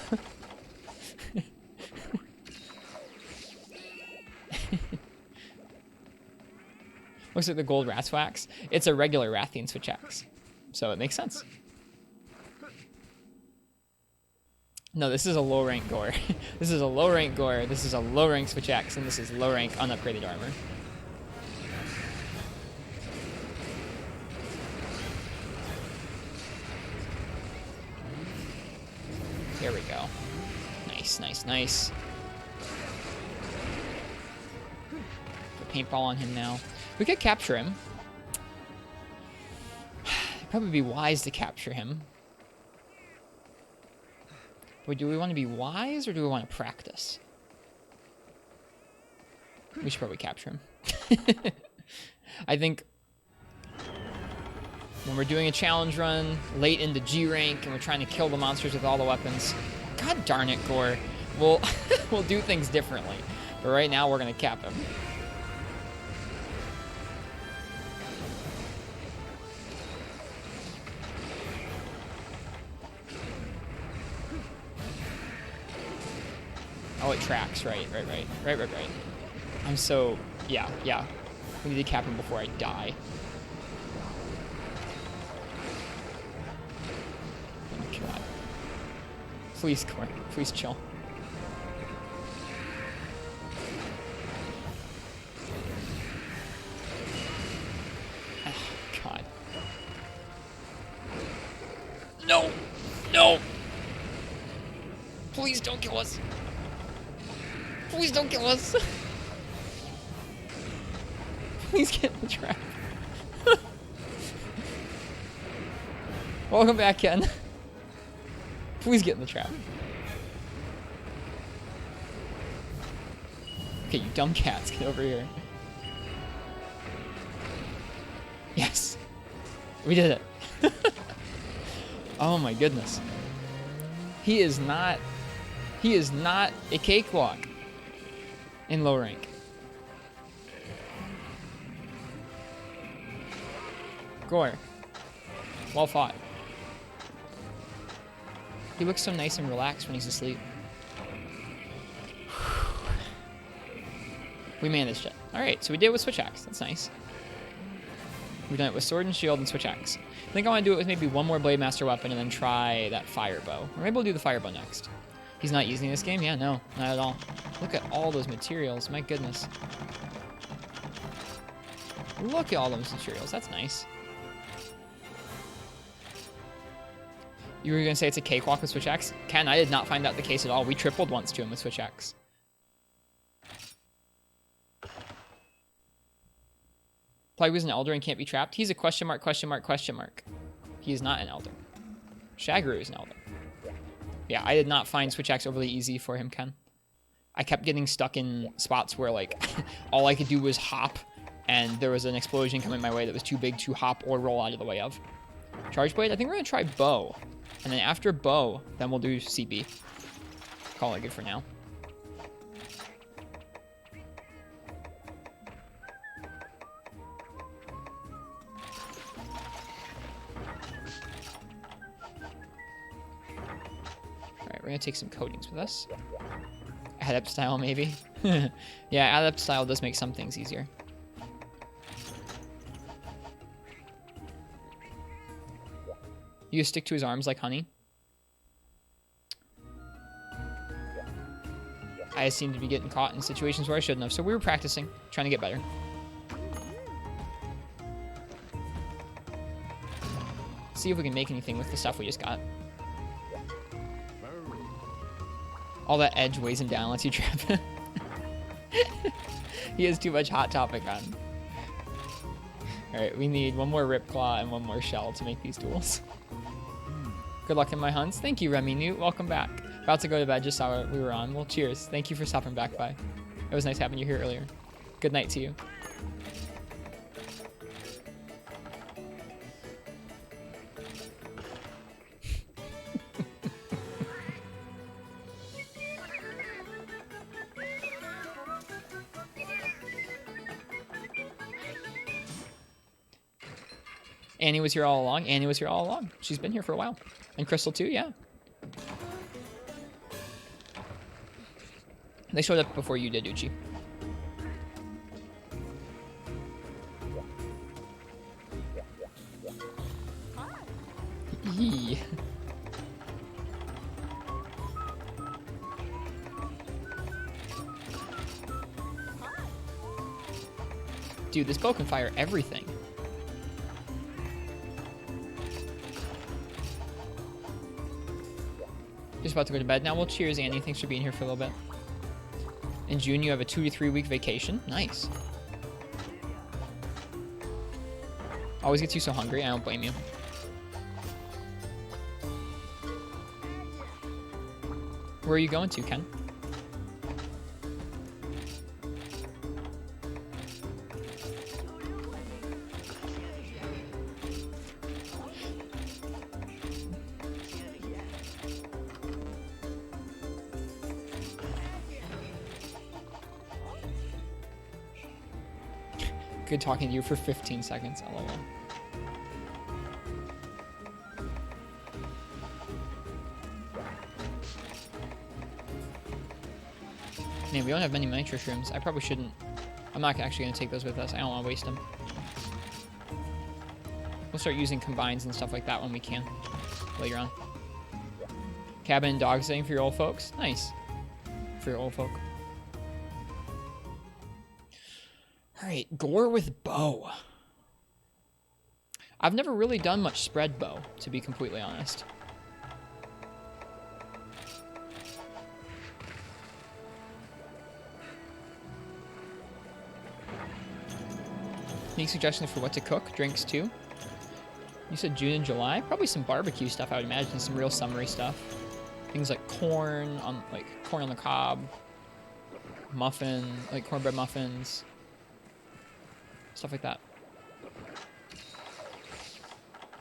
A: Looks like the gold Rat's Wax. It's a regular Rathian switch axe, so it makes sense. No, this is a low rank gore. This is a low rank gore. This is a low rank switch axe, and this is low rank unupgraded armor. Here we go. Nice, nice, nice. Put paintball on him now. We could capture him. It'd probably be wise to capture him. But do we want to be wise or do we want to practice? We should probably capture him. I think when we're doing a challenge run late into G rank and we're trying to kill the monsters with all the weapons, god darn it, Gore, we'll do things differently. But right now we're gonna cap him. Oh, it tracks. Right. I'm so... Yeah. We need to cap him before I die. Oh my god. Please, Corey. Please chill. Oh, god. No! No! Please don't kill us. Please don't kill us. Please get in the trap. Welcome back, Ken. Please get in the trap. Okay, you dumb cats, get over here. Yes. We did it. Oh my goodness. He is not a cakewalk in low rank. Gore, Well fought. He looks so nice and relaxed when he's asleep. We managed it. Alright, so we did it with switch axe. That's nice. We've done it with sword and shield and switch axe. I think I want to do it with maybe one more Blade Master weapon and then try that fire bow. Or maybe we'll do the fire bow next. He's not using this game? Yeah, no, not at all. Look at all those materials. My goodness. Look at all those materials. That's nice. You were going to say it's a cakewalk with switch axe? Ken, I did not find that the case at all. We tripled once to him with switch axe. Plague was an elder and can't be trapped. He's a question mark, question mark, question mark. He is not an elder. Shagru is an elder. Yeah, I did not find switch axe overly easy for him, Ken. I kept getting stuck in spots where, like, all I could do was hop, and there was an explosion coming my way that was too big to hop or roll out of the way of. Charge blade? I think we're going to try bow. And then after bow, then we'll do CB. Call it good for now. Alright, we're going to take some coatings with us. Adept style, maybe? Yeah, adept style does make some things easier. You stick to his arms like honey. I seem to be getting caught in situations where I shouldn't have, so we were practicing, trying to get better. See if we can make anything with the stuff we just got. All that edge weighs him down, lets you trap him. He has too much Hot Topic on. Alright, we need one more Rip Claw and one more Shell to make these tools. Good luck in my hunts. Thank you, Remy Newt. Welcome back. About to go to bed, just saw what we were on. Well, cheers. Thank you for stopping back by. It was nice having you here earlier. Good night to you. Annie was here all along. Annie was here all along. She's been here for a while. And Crystal too, yeah. They showed up before you did, Uchi. Yee. Dude, this bow can fire everything. Just about to go to bed now. Well, cheers, Annie. Thanks for being here for a little bit. In June, you have a 2 to 3 week vacation. Nice. Always gets you so hungry. I don't blame you. Where are you going to, Ken? Good talking to you for 15 seconds. LOL. Man, we don't have many nitro shrooms. I probably shouldn't. I'm not actually going to take those with us. I don't want to waste them. We'll start using combines and stuff like that when we can later on. Cabin and dog sitting for your old folks. Nice. For your old folk. Alright, gore with bow. I've never really done much spread bow, to be completely honest. Any suggestions for what to cook? Drinks too? You said June and July? Probably some barbecue stuff, I would imagine. Some real summery stuff. Things like corn on the cob. Muffin, like cornbread muffins. Stuff like that.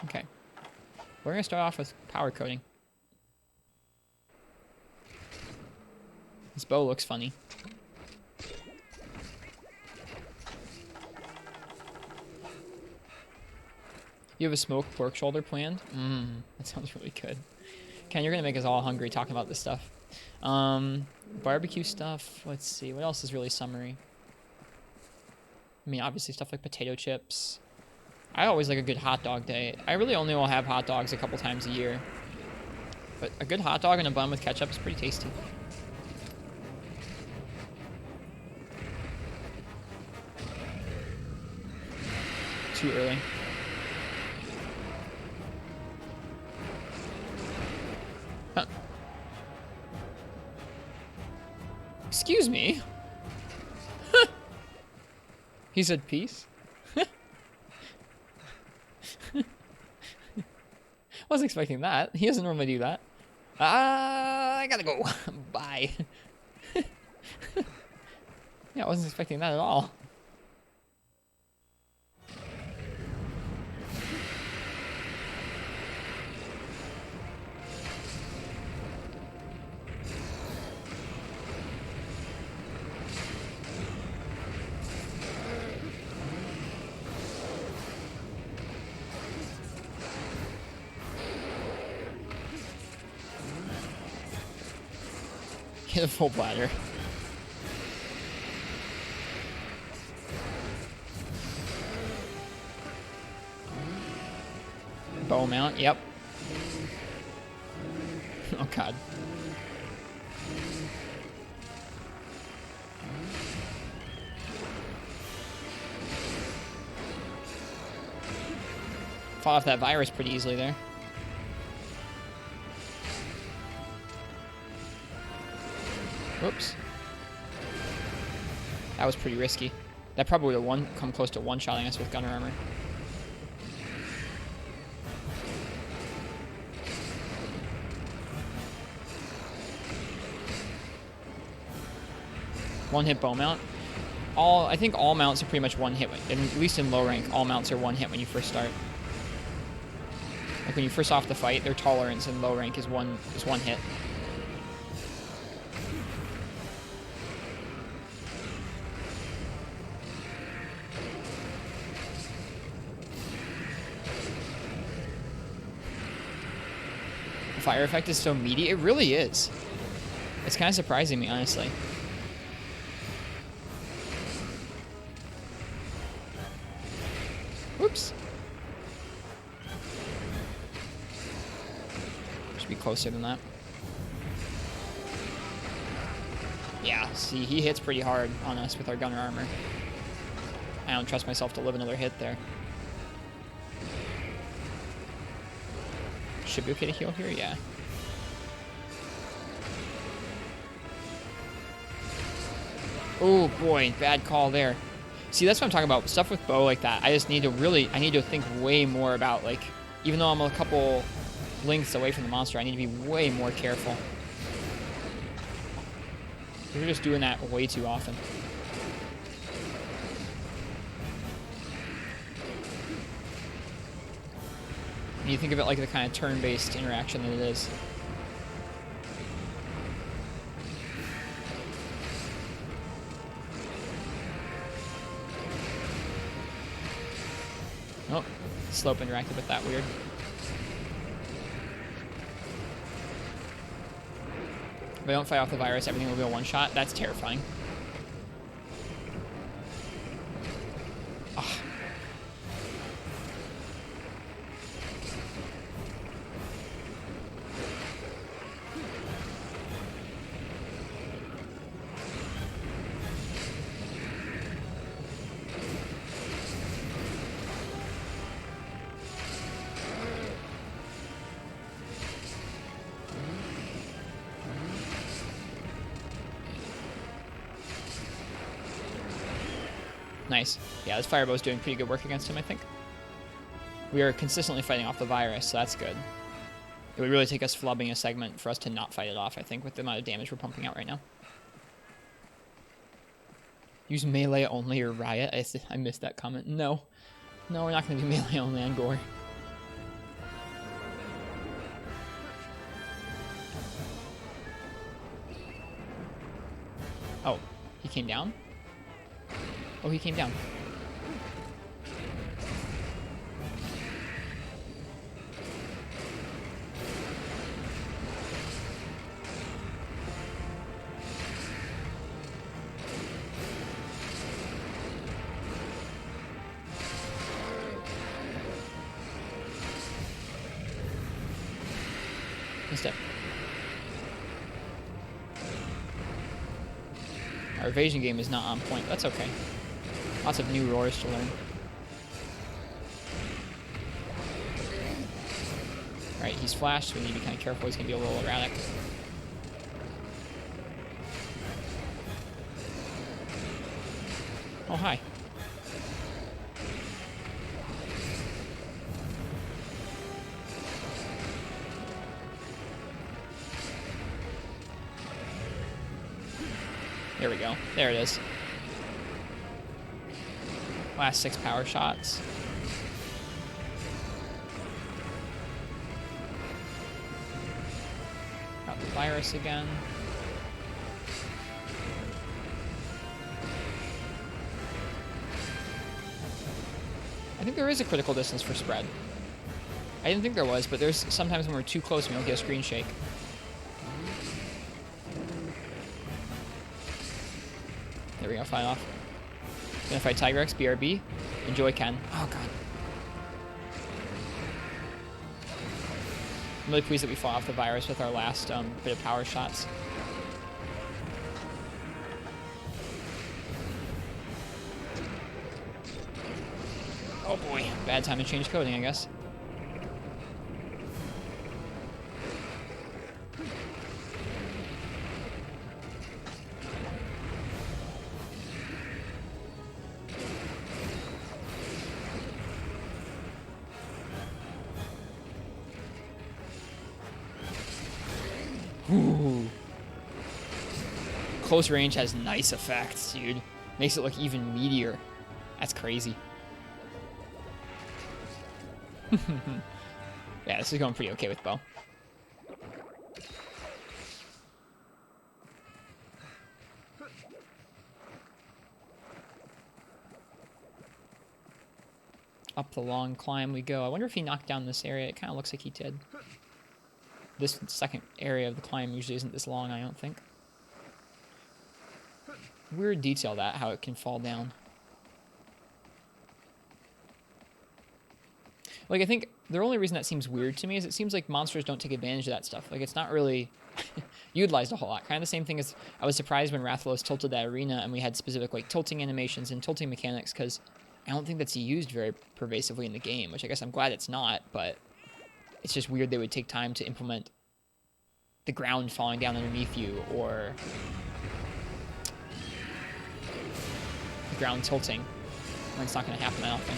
A: Okay. We're going to start off with power coating. This bow looks funny. You have a smoked pork shoulder planned? Mmm, that sounds really good. Ken, you're gonna make us all hungry talking about this stuff. Barbecue stuff. Let's see. What else is really summery? I mean, obviously stuff like potato chips. I always like a good hot dog day. I really only will have hot dogs a couple times a year. But a good hot dog and a bun with ketchup is pretty tasty. Too early. Huh. Excuse me? He said peace? Wasn't expecting that. He doesn't normally do that. I gotta go. Bye. Yeah, I wasn't expecting that at all. Get a full bladder. Bow mount, yep. Oh god. Fought off that virus pretty easily there. Whoops. That was pretty risky. That probably would have come close to one-shotting us with gunner armor. One-hit bow mount. I think all mounts are pretty much one hit. At least in low rank, all mounts are one hit when you first start. Like when you first off the fight, their tolerance in low rank is one hit. Fire effect is so meaty. It really is. It's kind of surprising me, honestly. Whoops. Should be closer than that. Yeah, see, he hits pretty hard on us with our gunner armor. I don't trust myself to live another hit there. Should be okay to heal here, yeah. Oh boy, bad call there. See, that's what I'm talking about. Stuff with bow like that, I need to think way more about, like, even though I'm a couple lengths away from the monster, I need to be way more careful. We're just doing that way too often. And you think of it like the kind of turn-based interaction that it is. Oh, slope interacted with that weird. If I don't fight off the virus, everything will be a one-shot. That's terrifying. Oh. Nice. Yeah, this firebow's doing pretty good work against him, I think. We are consistently fighting off the virus, so that's good. It would really take us flubbing a segment for us to not fight it off, I think, with the amount of damage we're pumping out right now. Use melee only or riot? I missed that comment. No. No, we're not going to do melee only on Gore. Oh, he came down? Oh, he came down. instead. Our evasion game is not on point. That's okay. Lots of new roars to learn. Alright, he's flashed, so we need to be kind of careful. He's going to be a little erratic. Oh, hi. There we go. There it is. Last 6 power shots. Got the virus again. I think there is a critical distance for spread. I didn't think there was, but there's sometimes when we're too close, we don't get a screen shake. There we go, fine off. Gonna fight Tigrex, BRB. Enjoy, Ken. Oh, God. I'm really pleased that we fought off the virus with our last bit of power shots. Oh, boy. Bad time to change coding, I guess. Ooh. Close range has nice effects, dude. Makes it look even meatier. That's crazy. Yeah, this is going pretty okay with bow. Up the long climb we go. I wonder if he knocked down this area. It kind of looks like he did. This second area of the climb usually isn't this long, I don't think. Weird detail that, how it can fall down. Like, I think the only reason that seems weird to me is it seems like monsters don't take advantage of that stuff. Like, it's not really utilized a whole lot. Kind of the same thing as I was surprised when Rathalos tilted that arena and we had specific, like, tilting animations and tilting mechanics, because I don't think that's used very pervasively in the game, which I guess I'm glad it's not, but it's just weird they would take time to implement the ground falling down underneath you or the ground tilting when it's not going to happen that often.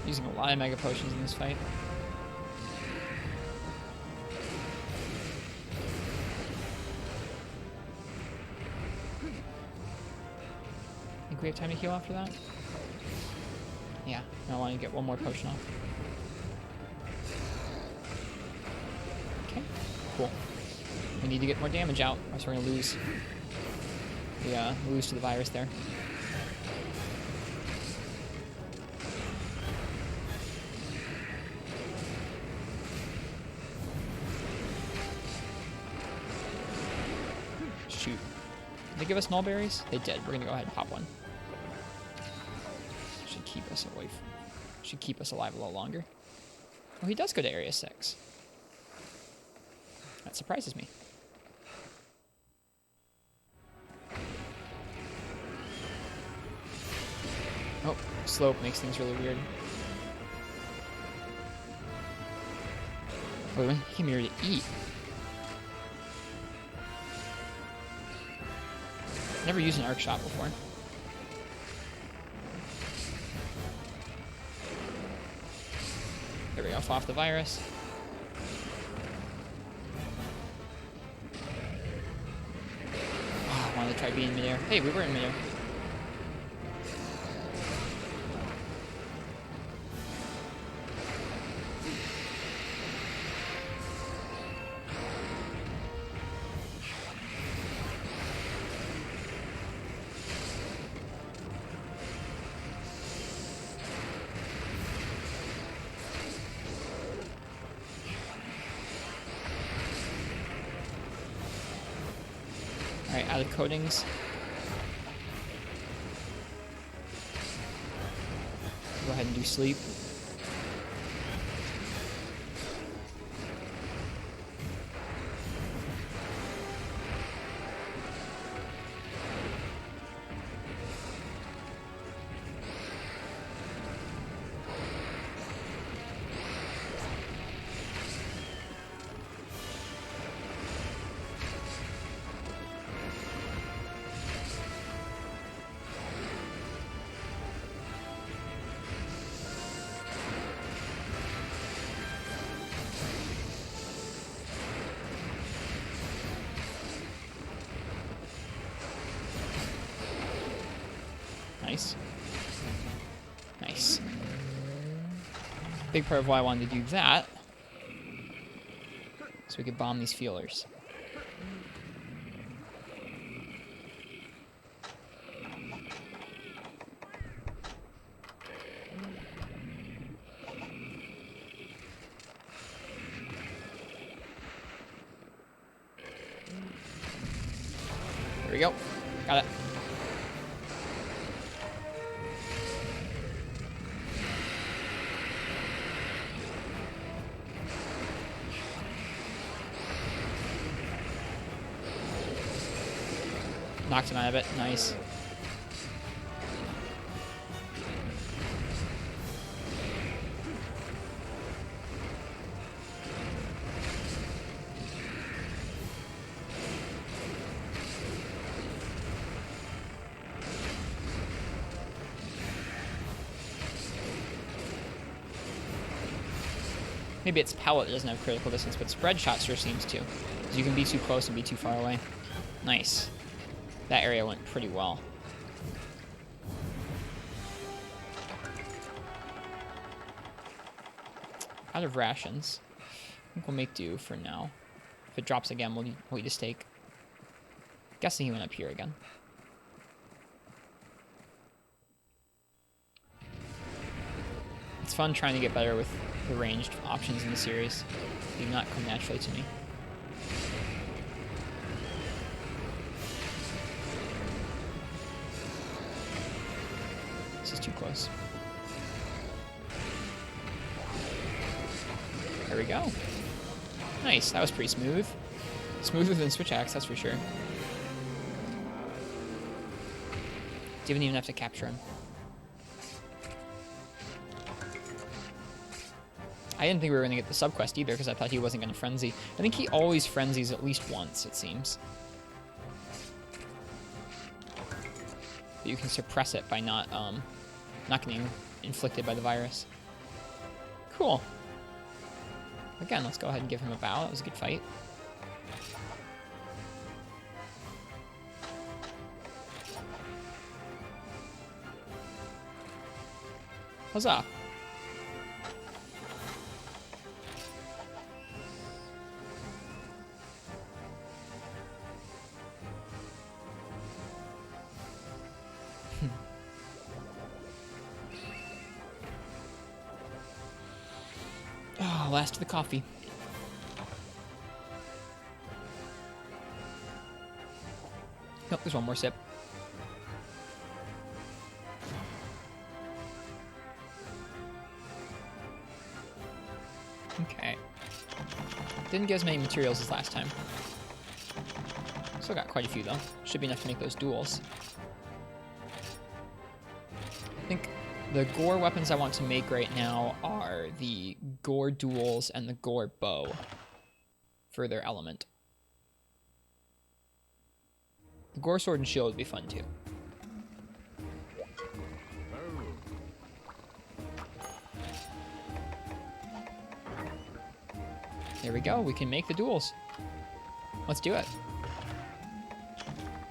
A: Using a lot of mega potions in this fight. Think we have time to heal after that? Yeah, I want to get one more potion off. Okay, cool. We need to get more damage out, or else we're going to lose. We lose to the virus there. Shoot. Did they give us null berries? They did. We're gonna go ahead and pop one. Should keep us away should keep us alive a little longer. Oh, he does go to area 6. That surprises me. Oh, slope makes things really weird. Oh, he came here to eat. Never used an arc shot before. There we go, off the virus. Oh, I wanted to try being midair. Hey, we were in midair. out of coatings. Go ahead and do sleep. Nice. Nice. Big part of why I wanted to do that, so we could bomb these feelers. There we go. Got it. Knocked him out of it. Nice. Maybe it's pellet that doesn't have critical distance, but spread shot sure seems to. Because you can be too close and be too far away. Nice. That area went pretty well. Out of rations. I think we'll make do for now. If it drops again, we'll eat a steak. Guessing he went up here again. It's fun trying to get better with the ranged options in the series. They do not come naturally to me. This is too close. There we go. Nice, that was pretty smooth. Smoother than Switch Axe, that's for sure. Didn't even have to capture him. I didn't think we were going to get the subquest either, because I thought he wasn't going to frenzy. I think he always frenzies at least once, it seems. But you can suppress it by not getting inflicted by the virus. Cool. Again, let's go ahead and give him a bow. That was a good fight. Huzzah. Oh, last of the coffee. Nope, there's one more sip. Okay. Didn't get as many materials as last time. Still got quite a few though. Should be enough to make those duels. I think the gore weapons I want to make right now are the gore duels and the gore bow for their element. The gore sword and shield would be fun too. There we go, we can make the duels. Let's do it.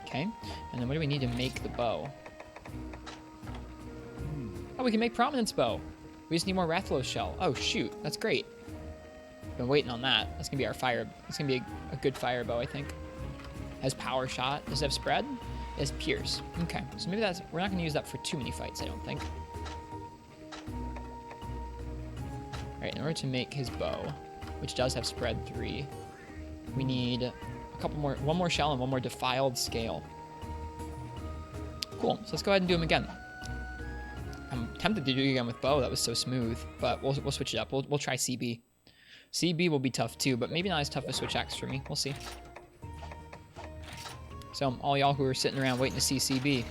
A: Okay, and then what do we need to make the bow? Oh, we can make Prominence Bow. We just need more Rathalos shell. Oh, shoot. That's great. Been waiting on that. That's going to be our fire. It's going to be a good fire bow, I think. Has power shot. Does it have spread? It has pierce. Okay. So maybe that's... We're not going to use that for too many fights, I don't think. Alright, in order to make his bow, which does have spread 3, we need a one more shell and one more defiled scale. Cool. So let's go ahead and do them again. I'm tempted to do it again with bow. That was so smooth, but we'll switch it up. We'll try CB. CB will be tough too, but maybe not as tough as switch axe for me. We'll see. So all y'all who are sitting around waiting to see CB,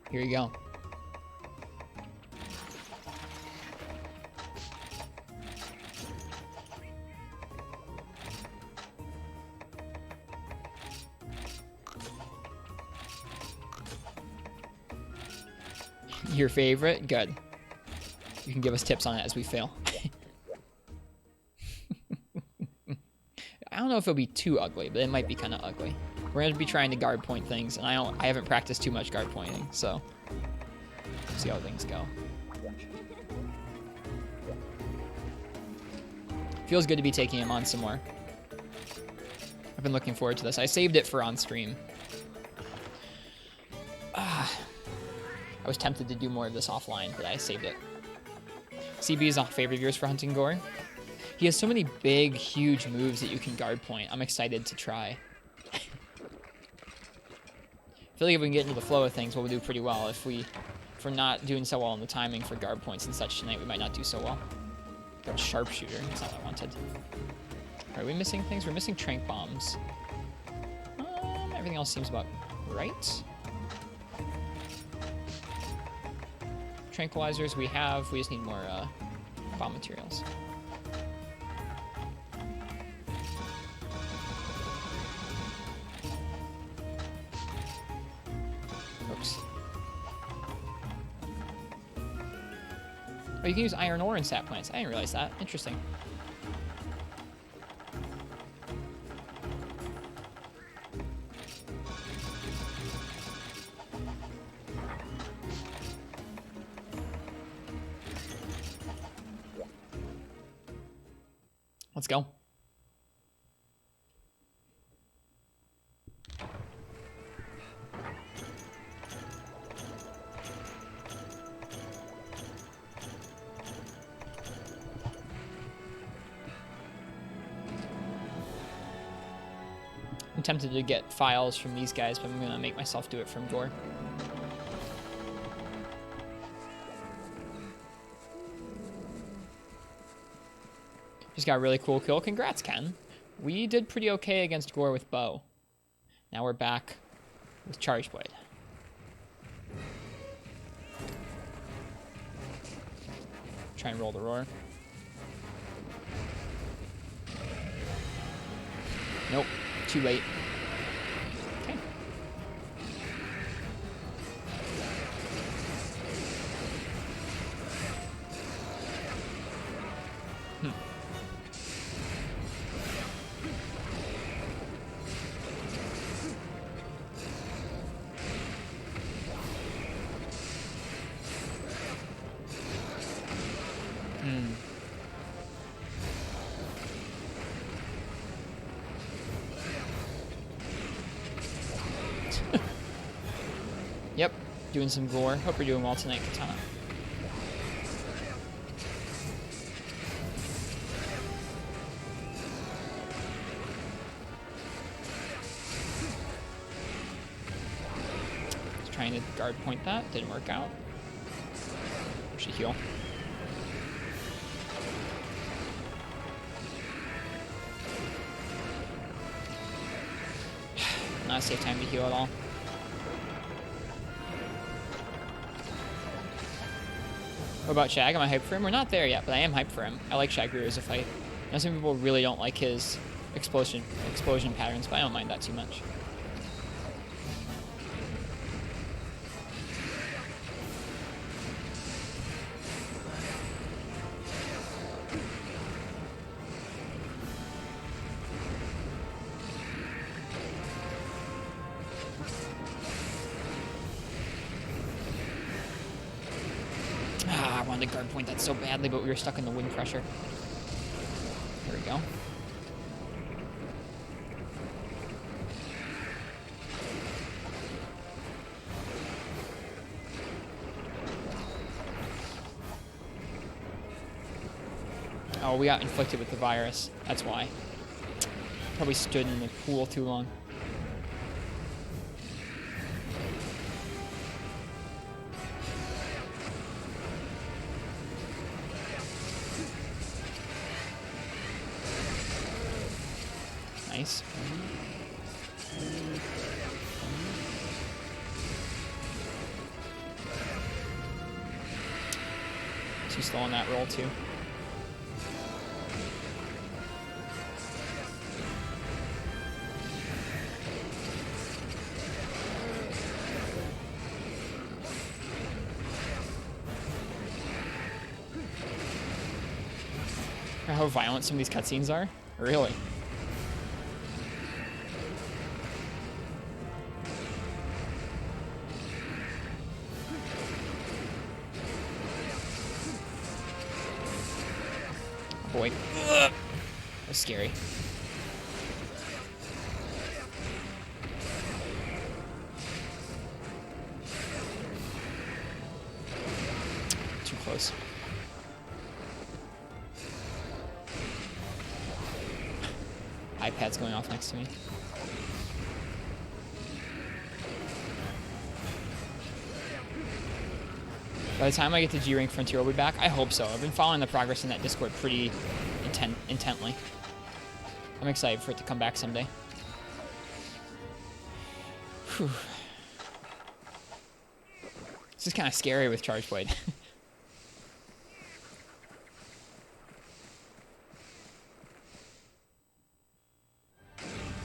A: here you go. Your favorite? Good. You can give us tips on it as we fail. I don't know if it'll be too ugly, but it might be kind of ugly. We're going to be trying to guard point things, and I haven't practiced too much guard pointing, so we'll see how things go. Feels good to be taking him on some more. I've been looking forward to this. I saved it for on stream. I was tempted to do more of this offline, but I saved it. CB is a favorite of yours for hunting gore. He has so many big, huge moves that you can guard point. I'm excited to try. I feel like if we can get into the flow of things, we'll do pretty well. If we're not doing so well in the timing for guard points and such tonight, we might not do so well. Got a sharpshooter. That's not what I wanted. Are we missing things? We're missing tranq bombs. Everything else seems about right. Tranquilizers we have. We just need more bomb materials. Oops. Oh, you can use iron ore in sap plants. I didn't realize that. Interesting. Let's go. I'm tempted to get files from these guys, but I'm going to make myself do it from Gore. Just got a really cool kill. Congrats, Ken. We did pretty okay against Gore with bow. Now we're back with Charge Blade. Try and roll the roar. Nope. Too late. Okay. Yep, doing some gore. Hope you're doing well tonight, Katana. Just trying to guard point that. Didn't work out. We should heal. Not a safe time to heal at all. What about Shag? Am I hyped for him? We're not there yet, but I am hyped for him. I like Shagru as a fight. I know some people really don't like his explosion patterns, but I don't mind that too much. I wanted to guard point that so badly, but we were stuck in the wind pressure. There we go. Oh, we got inflicted with the virus. That's why. Probably stood in the pool too long. Nice. Too slow on that roll too. How violent some of these cutscenes are? Really? Oh boy. Ugh. That's scary. Too close. iPad's going off next to me. By the time I get to G-Rank Frontier, I'll be back. I hope so. I've been following the progress in that Discord pretty intently. I'm excited for it to come back someday. Whew. This is kind of scary with Charge Blade.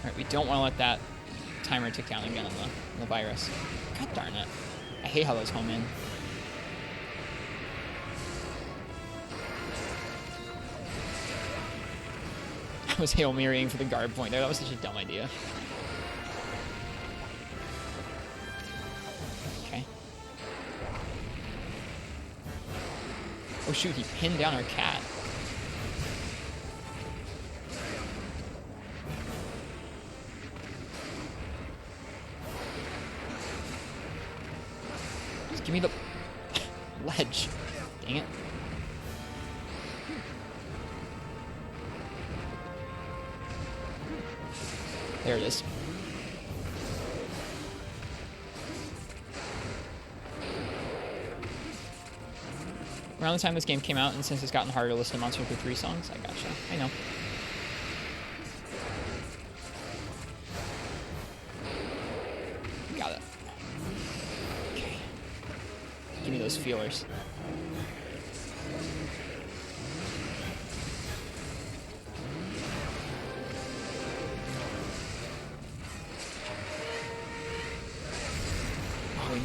A: Alright, we don't want to let that timer tick down again on the virus. God darn it. I hate how those home in. I was Hail Marying for the guard point there. That was such a dumb idea. Okay. Oh shoot, he pinned down our cat. Just give me the ledge. Dang it. There it is. Around the time this game came out, and since it's gotten harder to listen to Monster Hunter 3 songs, I gotcha. I know. Got it. Okay. Give me those feelers.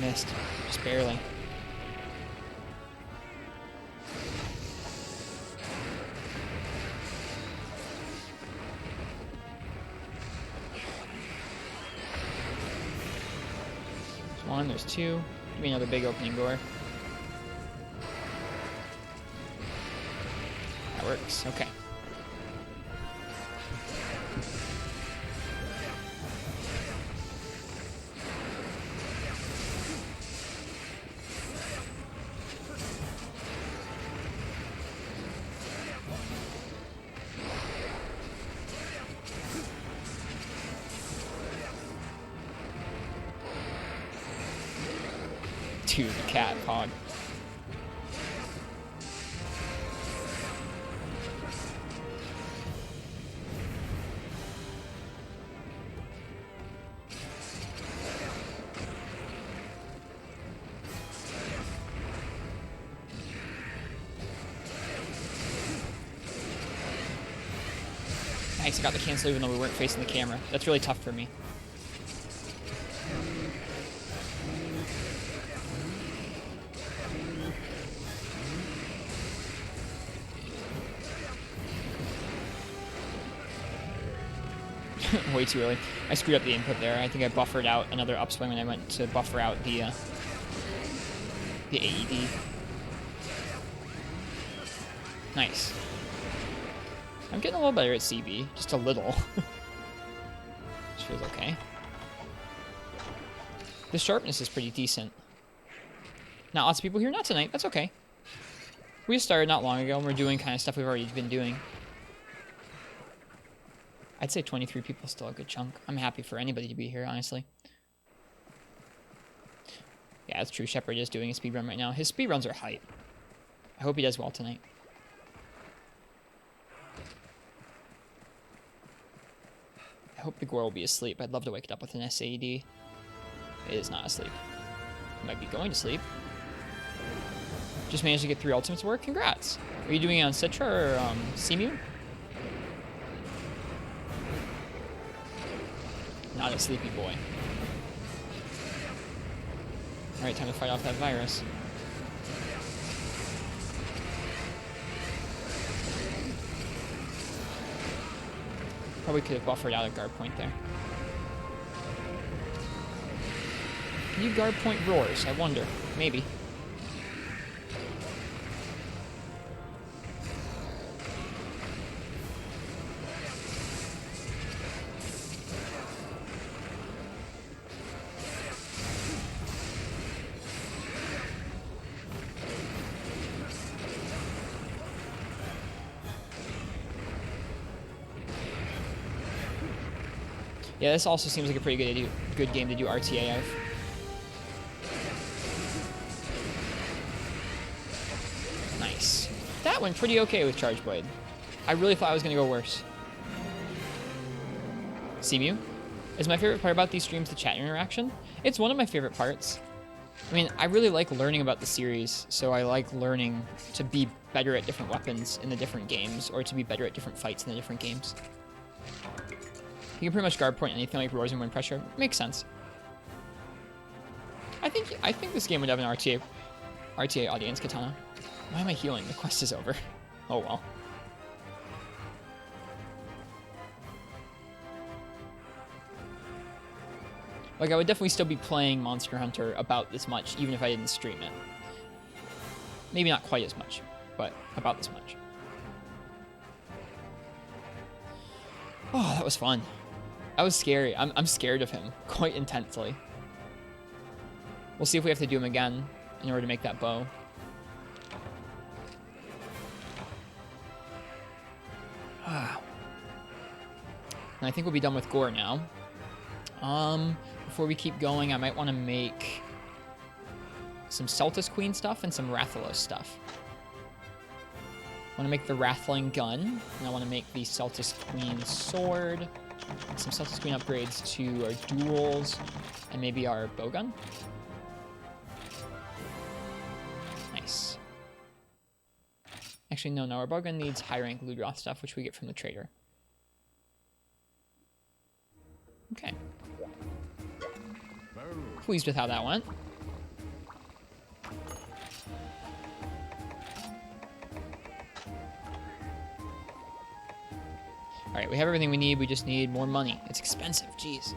A: Missed. Just barely. There's one, there's two. Give me another big opening door. That works. Okay. Dude, the cat hog. Nice, I got the cancel even though we weren't facing the camera. That's really tough for me. Way too early. I screwed up the input there. I think I buffered out another upswing when I went to buffer out the AED. Nice. I'm getting a little better at CB, just a little. Which feels okay. The sharpness is pretty decent. Not lots of people here, not tonight, that's okay. We started not long ago and we're doing kind of stuff we've already been doing. I'd say 23 people is still a good chunk. I'm happy for anybody to be here, honestly. Yeah, that's true. Shepard is doing a speedrun right now. His speedruns are hype. I hope he does well tonight. I hope the Gore will be asleep. I'd love to wake it up with an SAD. It is not asleep. It might be going to sleep. Just managed to get 3 ultimates work. Congrats. Are you doing it on Citra or Seamew? Not a sleepy boy. Alright, time to fight off that virus. Probably could have buffered out a guard point there. Can you guard point roars? I wonder. Maybe. Yeah, this also seems like a pretty good game to do RTA of. Nice. That went pretty okay with Charge Blade. I really thought I was going to go worse. Seamew? Is my favorite part about these streams the chat interaction? It's one of my favorite parts. I mean, I really like learning about the series, so I like learning to be better at different weapons in the different games, or to be better at different fights in the different games. You can pretty much guard point anything like roars and wind pressure. Makes sense. I think this game would have an RTA audience, Katana. Why am I healing? The quest is over. Oh well. Like, I would definitely still be playing Monster Hunter about this much, even if I didn't stream it. Maybe not quite as much, but about this much. Oh, that was fun. That was scary. I'm scared of him quite intensely. We'll see if we have to do him again in order to make that bow. And I think we'll be done with Gore now. Before we keep going, I might want to make some Celtis Queen stuff and some Rathalos stuff. I want to make the Wrathling gun, and I want to make the Celtis Queen sword, and some Celtis Queen upgrades to our duels, and maybe our bowgun. Nice. Actually, no, our bowgun needs high rank Ludroth stuff, which we get from the trader. Okay. Pleased with how that went. Alright, we have everything we need. We just need more money. It's expensive. Jeez.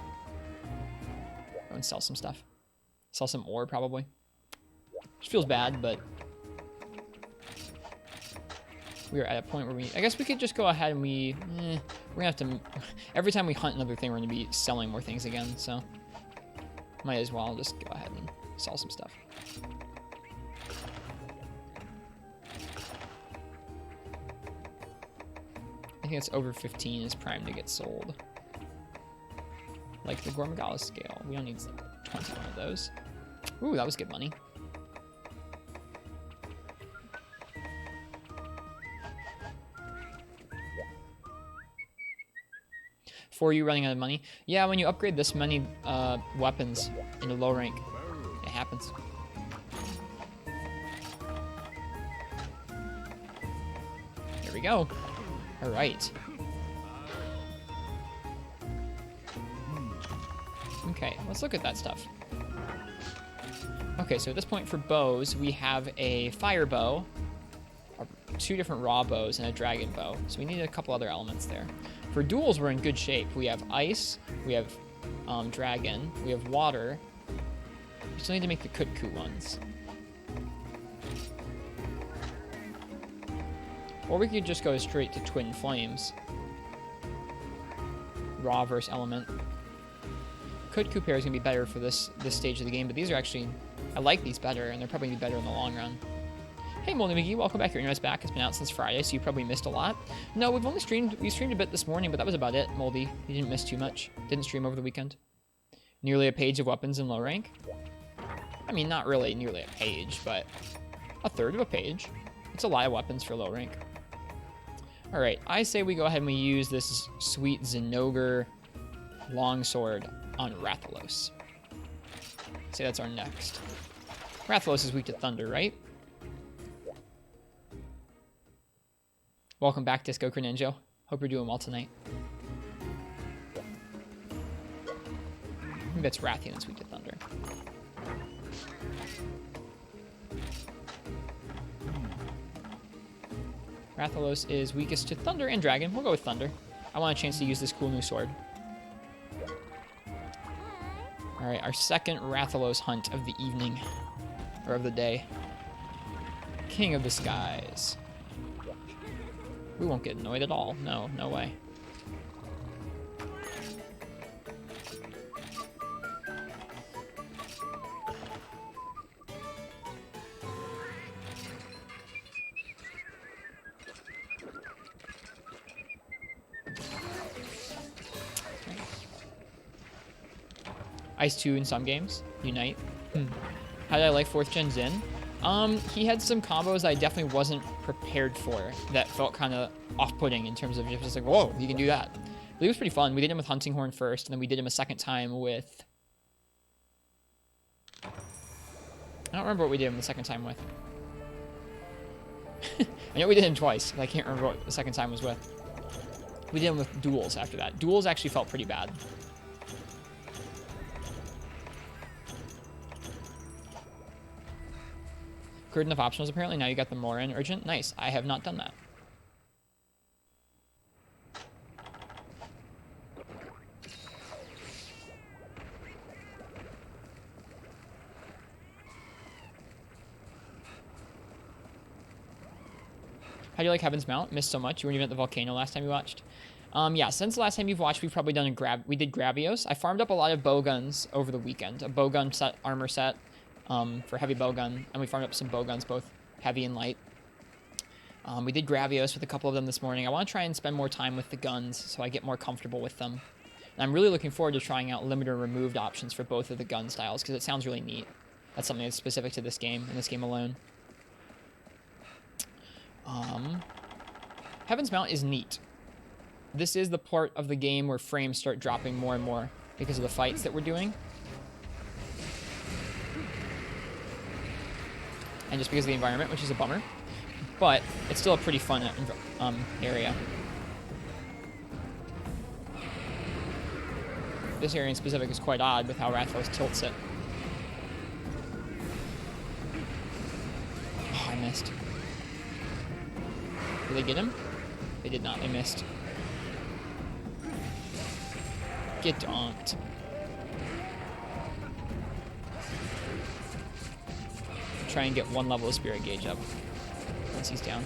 A: Go and sell some stuff. Sell some ore, probably. Which feels bad, but we are at a point where I guess we could just go ahead and we're gonna have to, every time we hunt another thing, we're gonna be selling more things again, so might as well just go ahead and sell some stuff. I think it's over 15 is prime to get sold. Like the Gormagala scale. We don't need 21 of those. Ooh, that was good money. For you running out of money? Yeah, when you upgrade this many weapons into low rank, it happens. Here we go. All right. Okay, let's look at that stuff. Okay, so at this point for bows, we have a fire bow, 2 different raw bows, and a dragon bow. So we need a couple other elements there. For duels, we're in good shape. We have ice, we have dragon, we have water. We still need to make the Kutku ones. Or we could just go straight to Twin Flames. Raw versus element. Kutku pair is going to be better for this stage of the game, but these are actually, I like these better, and they're probably going to be better in the long run. Hey, Moldy McGee, welcome back. Your internet's back. It's been out since Friday, so you probably missed a lot. No, we streamed a bit this morning, but that was about it, Moldy. You didn't miss too much. Didn't stream over the weekend. Nearly a page of weapons in low rank. I mean, not really nearly a page, but a third of a page. It's a lot of weapons for low rank. All right, I say we go ahead and we use this sweet Zinogre longsword on Rathalos. Say that's our next. Rathalos is weak to thunder, right? Welcome back, Disco Greninja. Hope you're doing well tonight. I think that's Rathian that's weak to thunder. Rathalos is weakest to thunder and dragon. We'll go with thunder. I want a chance to use this cool new sword. All right, our second Rathalos hunt of the evening, or of the day. King of the Skies. We won't get annoyed at all. No, no way. Ice 2 in some games. Unite. How did I like 4th Gen Zin? He had some combos I definitely wasn't prepared for that felt kind of off-putting in terms of just like, whoa, you can do that. But it was pretty fun. We did him with Hunting Horn first, and then we did him a second time with... I don't remember what we did him the second time with. I know we did him twice, but I can't remember what the second time was with. We did him with duels after that. Duels actually felt pretty bad. Good enough optionals apparently. Now you got the Morin Urgent. Nice. I have not done that. How do you like Heaven's Mount? Missed so much. You weren't even at the volcano last time you watched. Yeah, since the last time you've watched, we've probably done we did Gravios. I farmed up a lot of bowguns over the weekend. A bowgun set, armor set. For heavy bowgun, and we farmed up some bowguns, both heavy and light. We did Gravios with a couple of them this morning. I want to try and spend more time with the guns so I get more comfortable with them. And I'm really looking forward to trying out limiter removed options for both of the gun styles because it sounds really neat. That's something that's specific to this game, and this game alone. Heaven's Mount is neat. This is the part of the game where frames start dropping more and more because of the fights that we're doing. And just because of the environment, which is a bummer. But it's still a pretty fun area. This area in specific is quite odd with how Rathalos tilts it. Oh, I missed. Did they get him? They did not. They missed. Get donked. Try and get one level of spirit gauge up once he's down.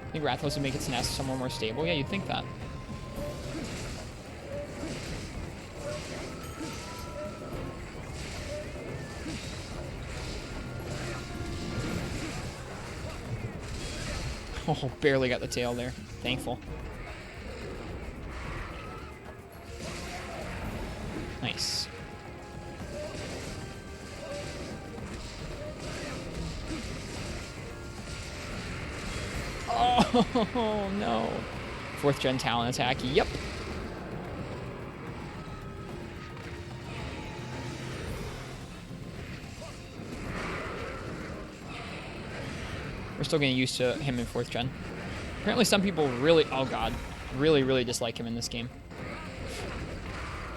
A: I think Rathalos would make its nest somewhere more stable. Yeah, you'd think that. Oh, barely got the tail there. Thankful. Nice. Oh, no. 4th Gen Talon attack. Yep. We're still getting used to him in 4th Gen. Apparently some people really, oh god, really dislike him in this game.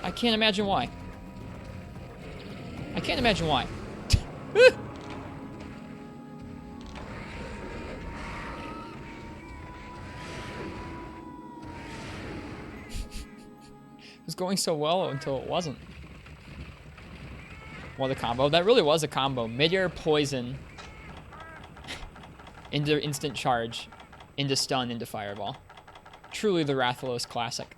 A: I can't imagine why. I can't imagine why. It was going so well until it wasn't. Well, the combo. That really was a combo. Mid-air poison into instant charge, into stun, into fireball. Truly the Rathalos classic.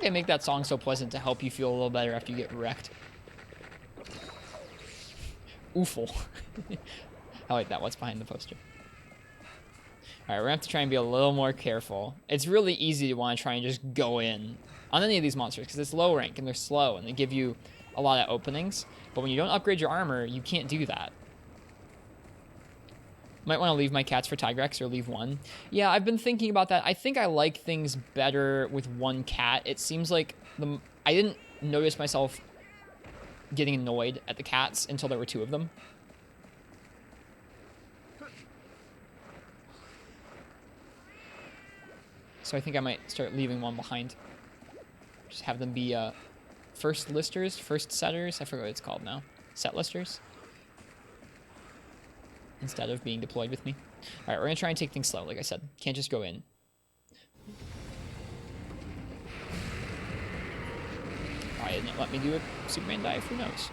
A: they make that song so pleasant to help you feel a little better after you get wrecked. Oofle. I like that. What's behind the poster? All right, we're gonna have to try and be a little more careful. It's really easy to want to try and just go in on any of these monsters because it's low rank and they're slow and they give you a lot of openings. But when you don't upgrade your armor, you can't do that. Might want to leave my cats for Tigrex or leave one. Yeah, I've been thinking about that. I think I like things better with one cat. It seems like I didn't notice myself getting annoyed at the cats until there were 2 of them. So I think I might start leaving one behind. Just have them be first listers, first setters. I forget what it's called now. Set listers. Instead of being deployed with me. All right, we're going to try and take things slow, like I said. Can't just go in. Why didn't it let me do a Superman dive? Who knows?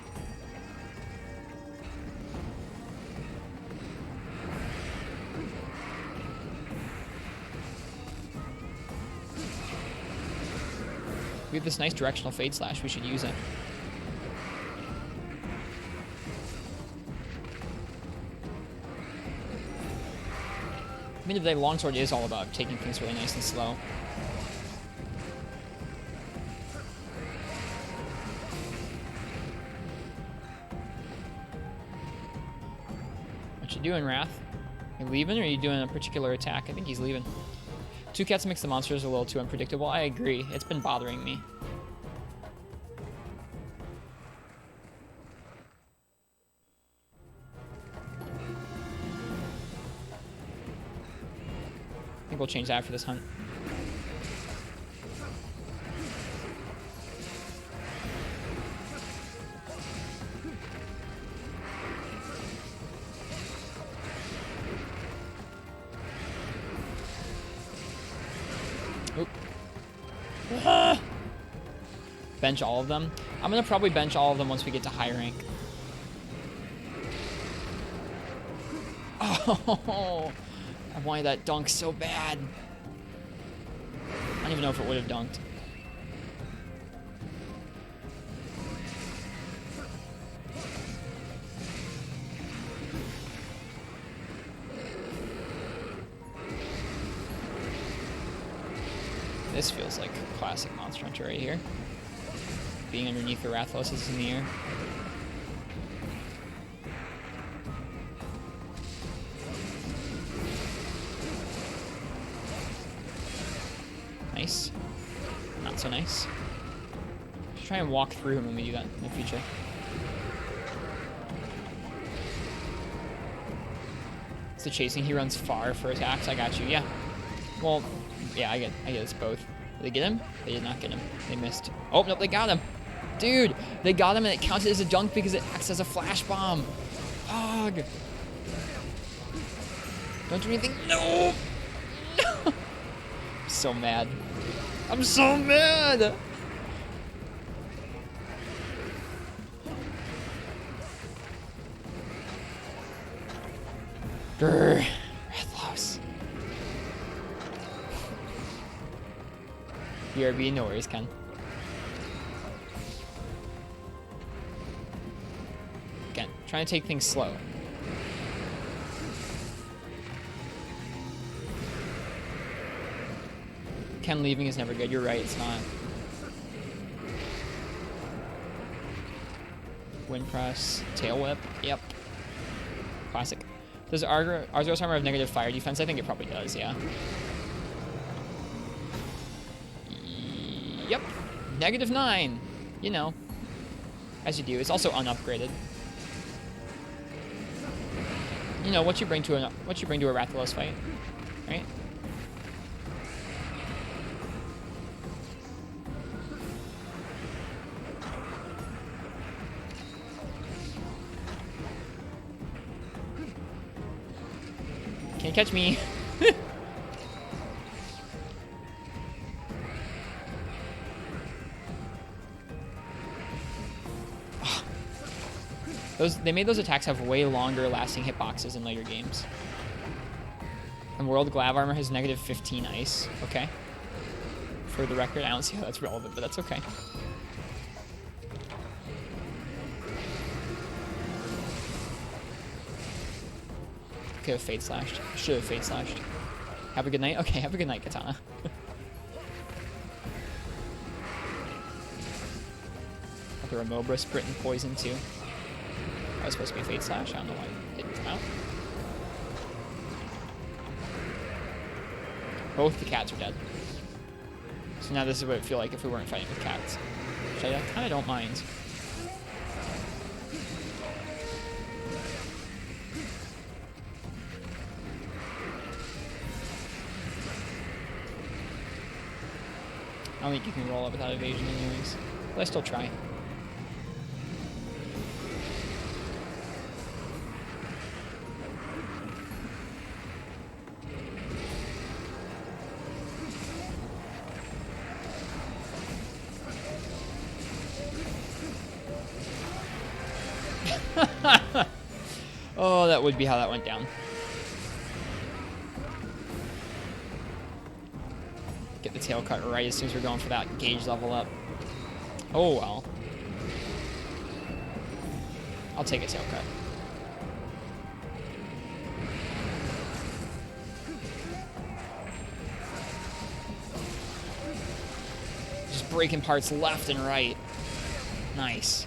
A: We have this nice directional fade slash. We should use it. At the end of the day, longsword is all about taking things really nice and slow. What you doing, Wrath? You leaving, or are you doing a particular attack? I think he's leaving. 2 cats makes the monsters a little too unpredictable. I agree. It's been bothering me. I think we'll change that after this hunt. Oop. Ah! Bench all of them. I'm gonna probably bench all of them once we get to high rank. Oh, I wanted that dunk so bad. I don't even know if it would have dunked. This feels like classic Monster Hunter right here. Being underneath the Rathloses in the air. Nice. Not so nice. Should try and walk through him when we do that in the future. It's the chasing. He runs far for attacks. I got you. Yeah. Well, yeah, I get it's both. Did they get him? They did not get him. They missed. Oh, nope, they got him. Dude, they got him and it counted as a dunk because it acts as a flash bomb. Pog. Don't do anything. No! No! I'm so mad. I'm so mad! Grrr. Rathlos. BRB, no worries, Ken. Again, trying to take things slow. Ken leaving is never good. You're right, it's not. Wind press, tail whip. Yep. Classic. Does Arzuros armor have negative fire defense? I think it probably does, yeah. Yep. -9. You know. As you do. It's also unupgraded. You know what you bring to a Rathalos fight, right? Can't catch me. They made those attacks have way longer lasting hitboxes in later games. And World Glav Armor has -15 ice. Okay. For the record, I don't see how that's relevant, but that's okay. Could have fade slashed. Should have fade slashed. Have a good night. Okay, have a good night, Katana. I'll throw a Mobra, Sprit, and Poison too. That was supposed to be a fade slash. I don't know why it didn't come out. Both the cats are dead. So now this is what it would feel like if we weren't fighting with cats. Which I kind of don't mind. I don't think you can roll up without evasion anyways. But I still try. Oh, that would be how that went down. Get the tail cut right as soon as we're going for that gauge level up. Oh, well. I'll take a tail cut. Just breaking parts left and right. Nice.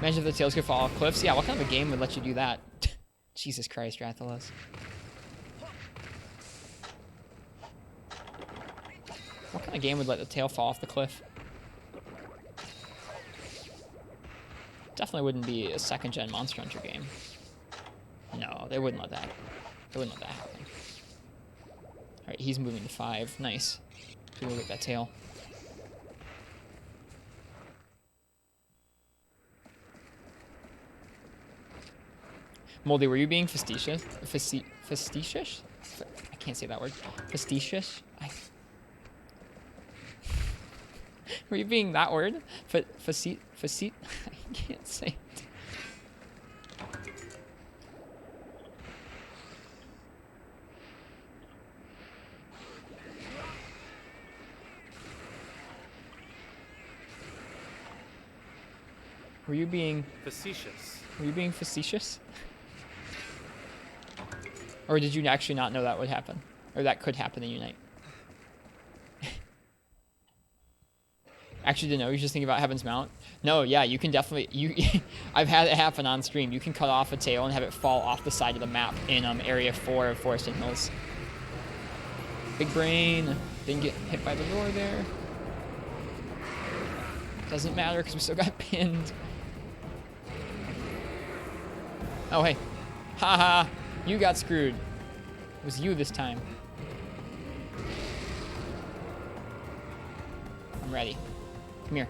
A: Imagine if the tails could fall off cliffs. Yeah, what kind of a game would let you do that? Jesus Christ, Rathalos. What kind of game would let the tail fall off the cliff? Definitely wouldn't be a second-gen Monster Hunter game. No, they wouldn't let that. They wouldn't let that happen. Alright, he's moving to 5. Nice. So we'll get that tail. Moldy, were you being facetious? Facetious? I can't say that word. Facetious? Were you being that word? Facet? I can't say it. Were you being
C: facetious?
A: Were you being facetious? Or did you actually not know that would happen? Or that could happen in Unite? Actually didn't know. You just thinking about Heaven's Mount? No, yeah, you can definitely... I've had it happen on stream. You can cut off a tail and have it fall off the side of the map in Area 4 of Forest and Hills. Big brain. Didn't get hit by the roar there. Doesn't matter because we still got pinned. Oh, hey. Haha. You got screwed. It was you this time. I'm ready. Come here.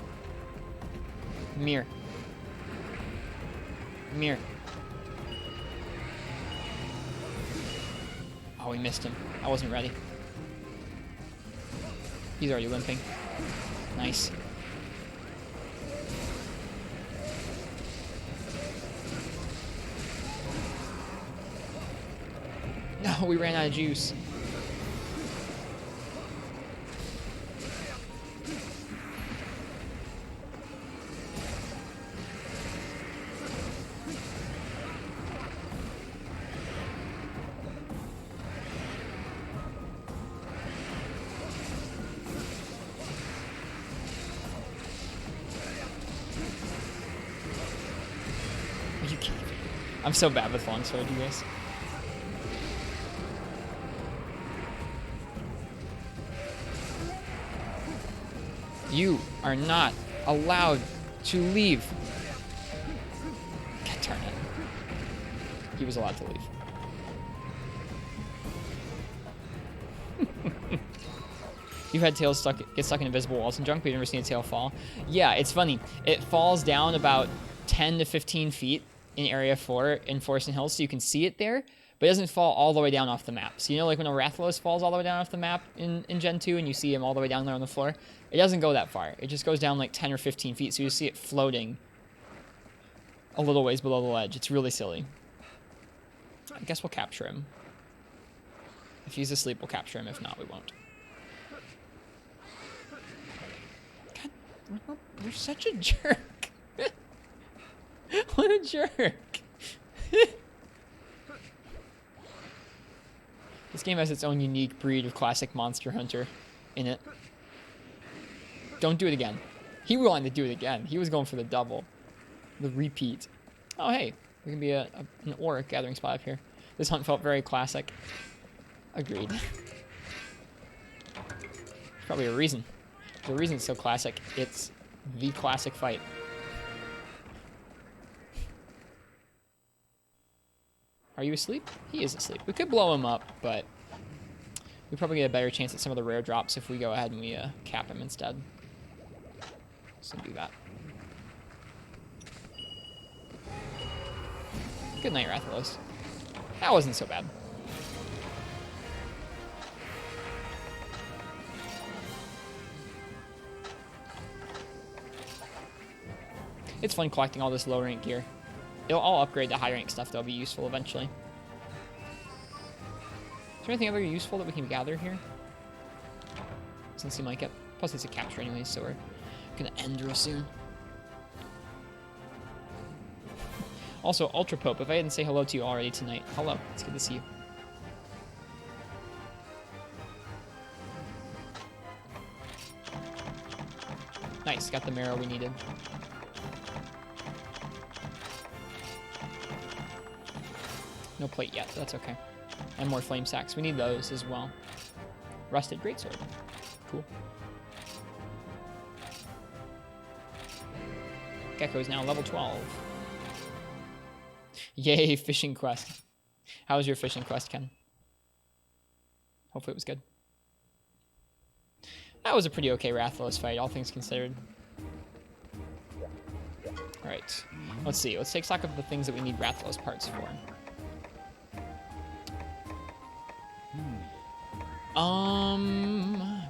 A: Come here. Come here. Oh, we missed him. I wasn't ready. He's already limping. Nice. No, we ran out of juice. Are you kidding me? I'm so bad with longsword, you guys. You are not allowed to leave. God darn it. He was allowed to leave. You've had tails get stuck in invisible walls and junk, but you've never seen a tail fall. Yeah, it's funny. It falls down about 10 to 15 feet in Area 4 in Forest and Hills, so you can see it there, but it doesn't fall all the way down off the map. So you know like when a Rathalos falls all the way down off the map in Gen 2 and you see him all the way down there on the floor? It doesn't go that far. It just goes down like 10 or 15 feet, so you see it floating a little ways below the ledge. It's really silly. I guess we'll capture him. If he's asleep, we'll capture him. If not, we won't. You're such a jerk. What a jerk. This game has its own unique breed of classic monster hunter in it. Don't do it again. He wanted to do it again. He was going for the double. The repeat. Oh, hey. There can be an auric gathering spot up here. This hunt felt very classic. Agreed. There's probably a reason. The reason it's so classic, it's the classic fight. Are you asleep? He is asleep. We could blow him up, but we probably get a better chance at some of the rare drops if we go ahead and we cap him instead. So do that. Good night, Rathalos. That wasn't so bad. It's fun collecting all this low rank gear. It'll all upgrade to high rank stuff that'll be useful eventually. Is there anything other useful that we can gather here? Doesn't seem like it. Plus it's a capture anyways, so we're gonna end real soon. Also, Ultra Pope, if I didn't say hello to you already tonight, hello. It's good to see you. Nice, got the marrow we needed. No plate yet, that's okay. And more flame sacks. We need those as well. Rusted greatsword. Cool. Gecko is now level 12. Yay, fishing quest. How was your fishing quest, Ken? Hopefully it was good. That was a pretty okay Rathalos fight, all things considered. Alright. Let's see. Let's take stock of the things that we need Rathalos parts for.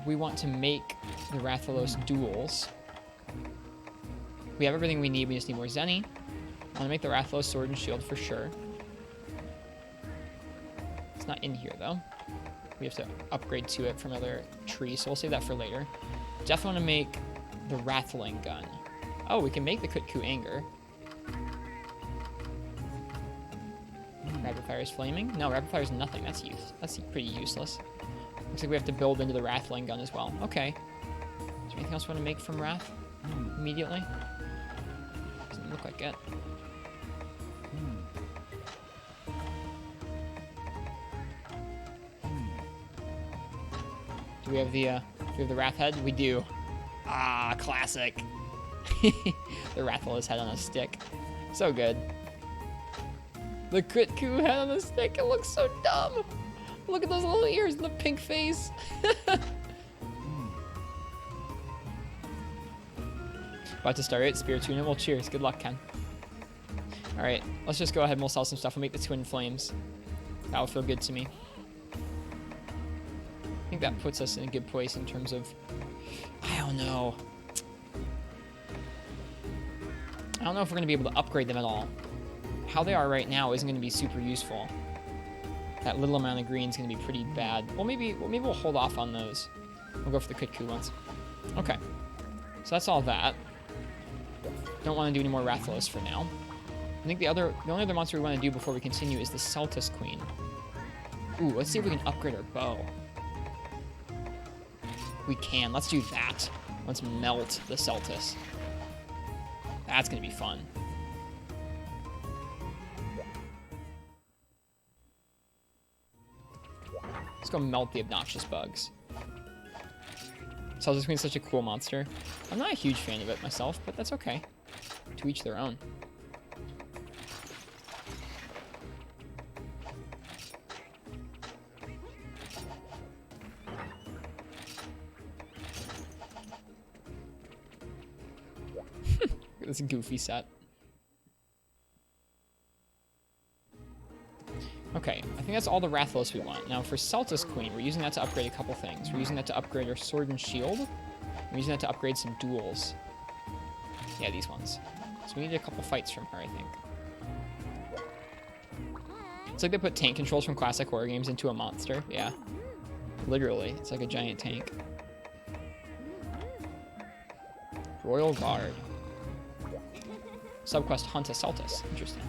A: We want to make the Rathalos duels. We have everything we need, we just need more Zenny. I want to make the Rathalos sword and shield for sure. It's not in here though. We have to upgrade to it from another tree, so we'll save that for later. Definitely want to make the Rattling gun. Oh, we can make the Kutku Anger. Rapid Fire is flaming? No, Rapid Fire is nothing. That's pretty useless. Looks like we have to build into the Rattling gun as well. Okay. Is there anything else we want to make from Wrath immediately? Doesn't look like it. Do we have the Wrath head? We do. Ah, classic. The Rathalos head on a stick. So good. The Kutku head on a stick. It looks so dumb. Look at those little ears and the pink face. About to start it. Spirituna. Well, cheers. Good luck, Ken. Alright, let's just go ahead and we'll sell some stuff. We'll make the Twin Flames. That will feel good to me. I think that puts us in a good place in terms of... I don't know. I don't know if we're going to be able to upgrade them at all. How they are right now isn't going to be super useful. That little amount of green is going to be pretty bad. Well, maybe we'll hold off on those. We'll go for the Kutku ones. Okay. So that's all that. Don't want to do any more Rathalos for now. I think the only other monster we want to do before we continue is the Celtis Queen. Ooh, let's see if we can upgrade our bow. We can. Let's do that. Let's melt the Celtis. That's going to be fun. Let's go melt the obnoxious bugs. Celtis Queen's such a cool monster. I'm not a huge fan of it myself, but that's okay. To each their own. This goofy set. Okay, I think that's all the Rathalos we want. Now for Celtis Queen, we're using that to upgrade a couple things. We're using that to upgrade our sword and shield. We're using that to upgrade some duels. Yeah, these ones. So we need a couple fights from her, I think. It's like they put tank controls from classic horror games into a monster. Yeah. Literally, it's like a giant tank. Royal Guard. Subquest Hunt a Saltus. Interesting.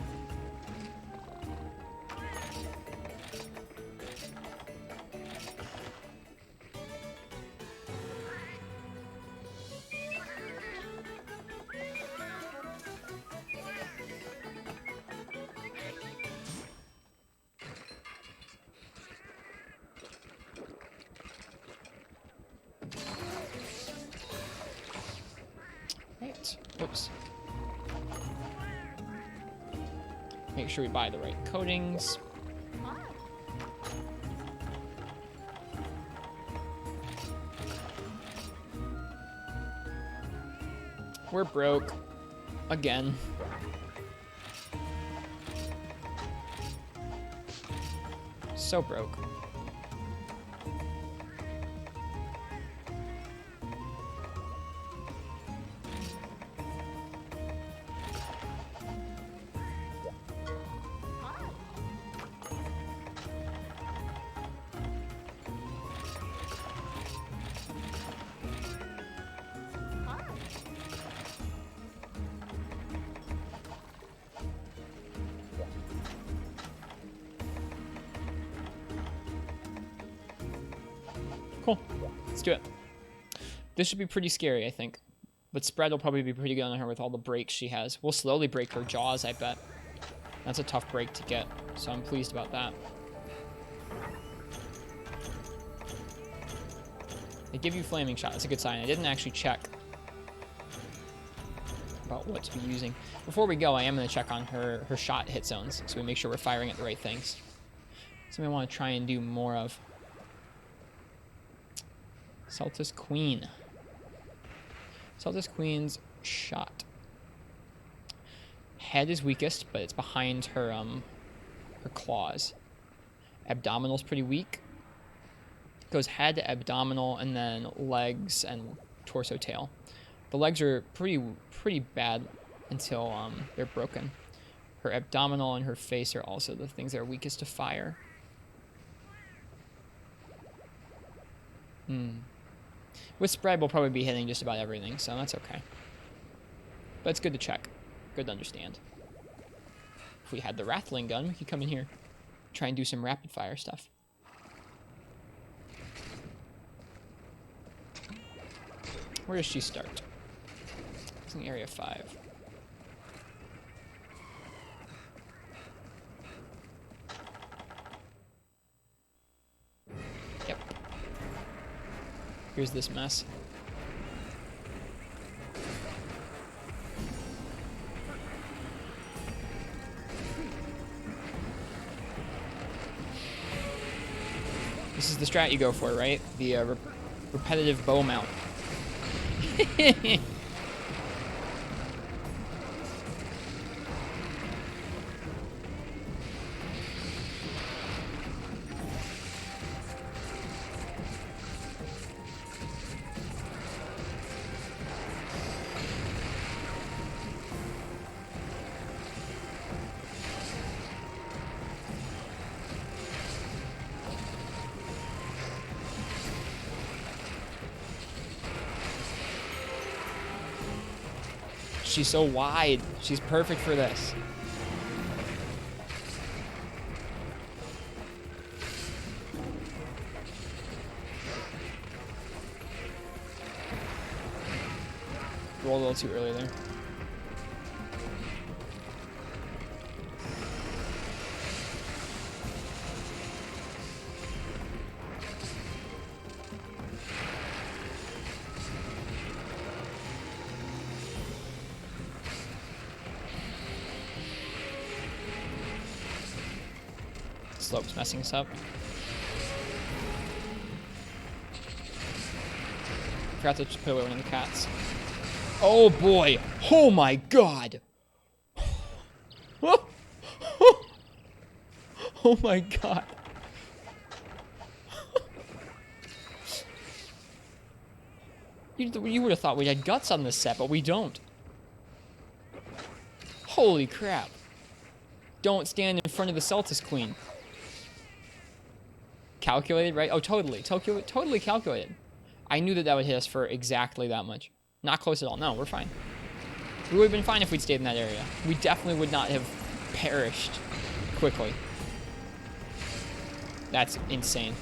A: Right. Oops. Make sure we buy the right coatings. We're broke. Again. So broke. Cool. Let's do it. This should be pretty scary, I think. But Spread will probably be pretty good on her with all the breaks she has. We'll slowly break her jaws, I bet. That's a tough break to get, so I'm pleased about that. They give you Flaming Shot. That's a good sign. I didn't actually check about what to be using. Before we go, I am going to check on her shot hit zones, so we make sure we're firing at the right things. Something I want to try and do more of. Saltus Queen. Saltus Queen's shot. Head is weakest, but it's behind her her claws. Abdominal's pretty weak. Goes head, abdominal, and then legs and torso tail. The legs are pretty bad until they're broken. Her abdominal and her face are also the things that are weakest to fire. With Spread, we'll probably be hitting just about everything, so that's okay. But it's good to check. Good to understand. If we had the Rattling gun, we could come in here, try and do some rapid fire stuff. Where does she start? It's in Area 5. Yep. Here's this mess. This is the strat you go for, right? The repetitive bow mount. She's so wide. She's perfect for this. Rolled a little too early there. Slope's messing us up. Forgot to put away one of the cats. Oh boy! Oh my god! Oh my god! You would have thought we had guts on this set, but we don't. Holy crap! Don't stand in front of the Saltus Queen. Calculated, right? Oh, totally. Totally calculated. I knew that would hit us for exactly that much. Not close at all. No, we're fine. We would have been fine if we'd stayed in that area. We definitely would not have perished quickly. That's insane.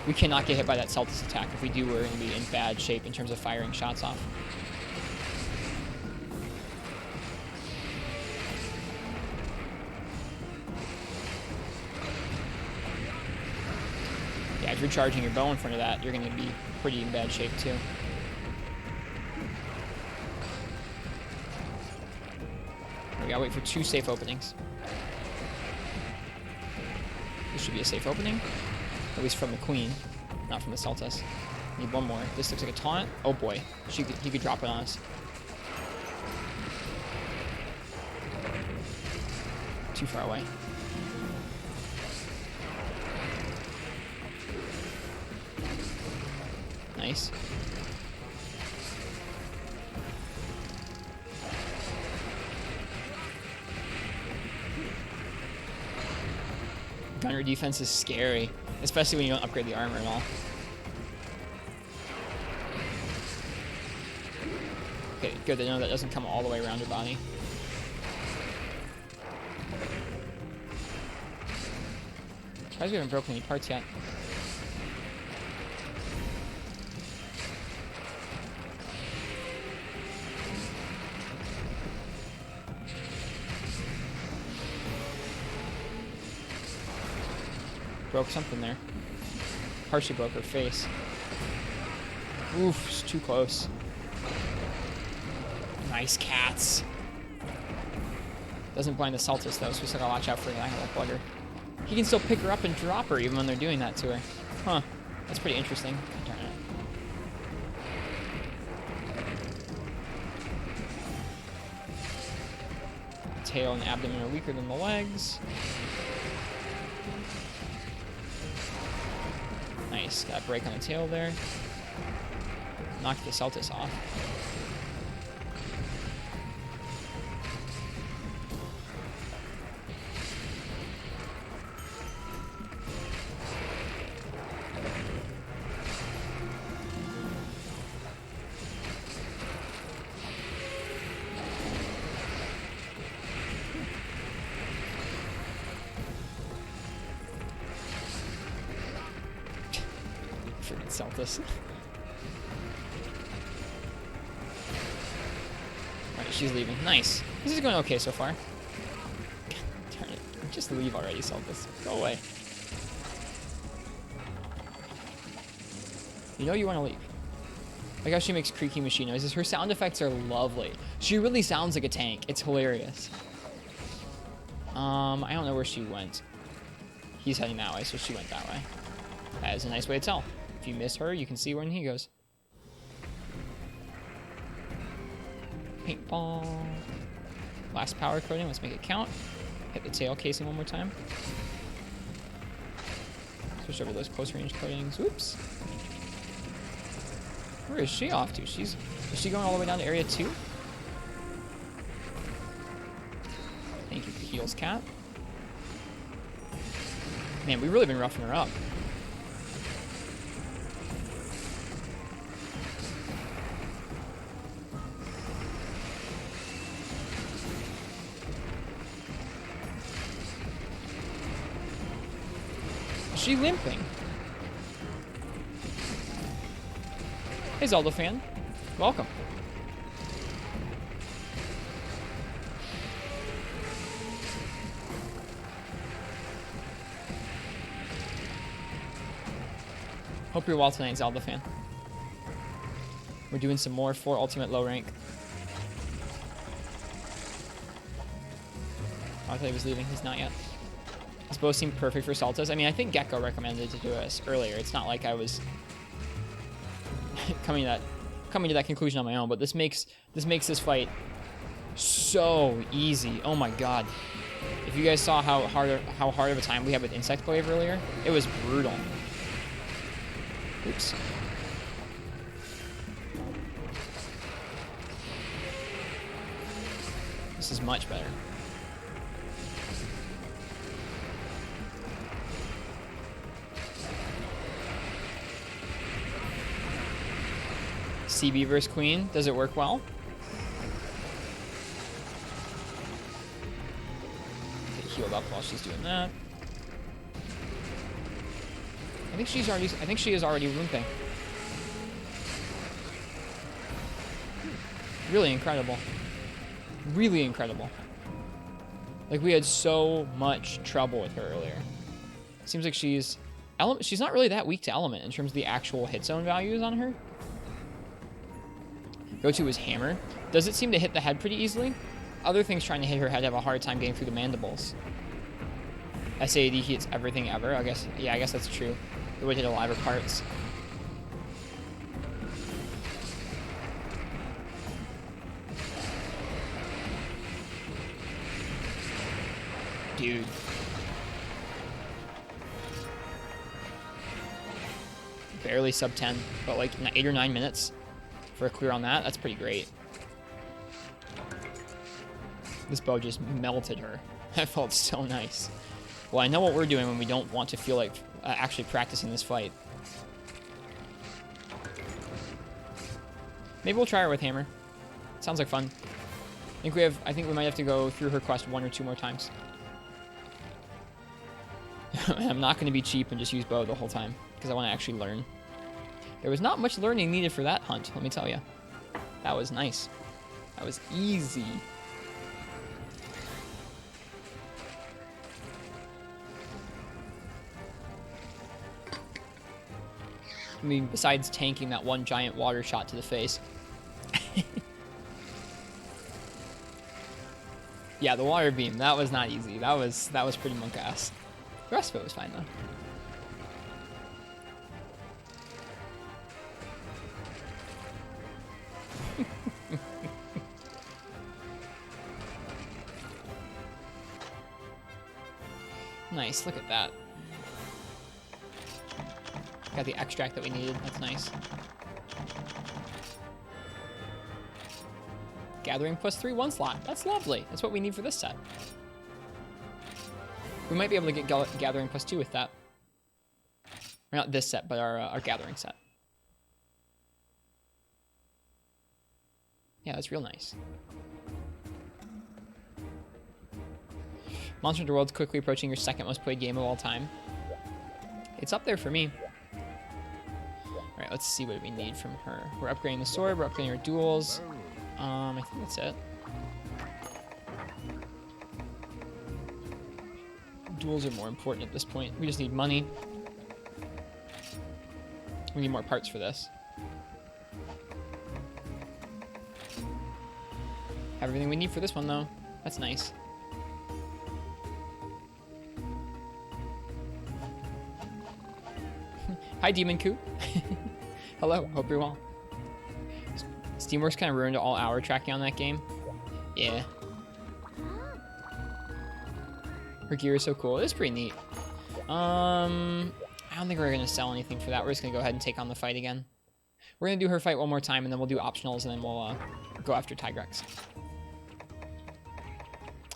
A: We cannot get hit by that Celtis attack. If we do, we're going to be in bad shape in terms of firing shots off. Yeah, if you're charging your bow in front of that, you're going to be pretty in bad shape too. We gotta wait for 2 safe openings. This should be a safe opening. At least from the queen, not from the Celtis. Need one more. This looks like a taunt. Oh boy, he could drop it on us. Too far away. Nice. Gunner defense is scary, especially when you don't upgrade the armor at all. Okay, good to know that doesn't come all the way around your body. Surprised we haven't broken any parts yet. Broke something there. Partially broke her face. Oof, it's too close. Nice cats. Doesn't blind the Celtis though, so we still gotta watch out for that little bugger. He can still pick her up and drop her even when they're doing that to her. Huh. That's pretty interesting. Darn it. Tail and abdomen are weaker than the legs. Nice. Got a break on the tail there. Knocked the Celtis off. Freaking Celtis. Alright, she's leaving. Nice. This is going okay so far. Darn it. Just leave already, Celtis. Go away. You know you want to leave. Like how she makes creaky machine noises. Her sound effects are lovely. She really sounds like a tank. It's hilarious. I don't know where she went. He's heading that way, so she went that way. That is a nice way to tell. If you miss her, you can see when he goes. Paintball. Last power coating. Let's make it count. Hit the tail casing one more time. Switch over those close range coatings. Oops. Where is she off to? Is she going all the way down to area 2? Thank you for heals, cat. Man, we've really been roughing her up. Is she limping? Hey, Zelda fan. Welcome. Hope you're well tonight, Zelda fan. We're doing some more for Ultimate Low Rank. I thought he was leaving. He's not yet. This bow seemed perfect for Celtis. I mean, I think Gecko recommended to do us earlier. It's not like I was coming to that conclusion on my own, but this makes this fight so easy. Oh my god. If you guys saw how hard of a time we had with Insect Glaive earlier, it was brutal. Oops. This is much better. CB versus Queen. Does it work well? Get healed up while she's doing that. I think she is already rooping. Really incredible. Really incredible. Like, we had so much trouble with her earlier. Seems like she's not really that weak to element in terms of the actual hit zone values on her. Go-to is hammer. Does it seem to hit the head pretty easily? Other things trying to hit her head have a hard time getting through the mandibles. SAD hits everything ever. I guess that's true. It would hit a lot of parts. Dude. Barely sub 10, but like 8 or 9 minutes for a clear on that. That's pretty great. This bow just melted her. That felt so nice. Well, I know what we're doing when we don't want to feel like actually practicing this fight. Maybe we'll try her with hammer. Sounds like fun. I think we might have to go through her quest 1 or 2 more times. I'm not going to be cheap and just use bow the whole time, because I want to actually learn. There was not much learning needed for that hunt, let me tell you. That was nice. That was easy. I mean, besides tanking that one giant water shot to the face. Yeah, the water beam, that was not easy. That was pretty monk-ass. The rest of it was fine, though. Nice, look at that. Got the extract that we needed, that's nice. Gathering +3 1 slot, that's lovely. That's what we need for this set. We might be able to get Gathering +2 with that. Or not this set, but our Gathering set. Yeah, that's real nice. Monster Hunter World's quickly approaching your second most played game of all time. It's up there for me. Alright, let's see what we need from her. We're upgrading the sword, we're upgrading our duels. I think that's it. Duels are more important at this point. We just need money. We need more parts for this. Have everything we need for this one, though. That's nice. Hi, Demon Coo. Hello, hope you're well. Steamworks kind of ruined all hour tracking on that game. Yeah. Her gear is so cool. It's pretty neat. I don't think we're going to sell anything for that. We're just going to go ahead and take on the fight again. We're going to do her fight one more time, and then we'll do optionals, and then we'll go after Tigrex.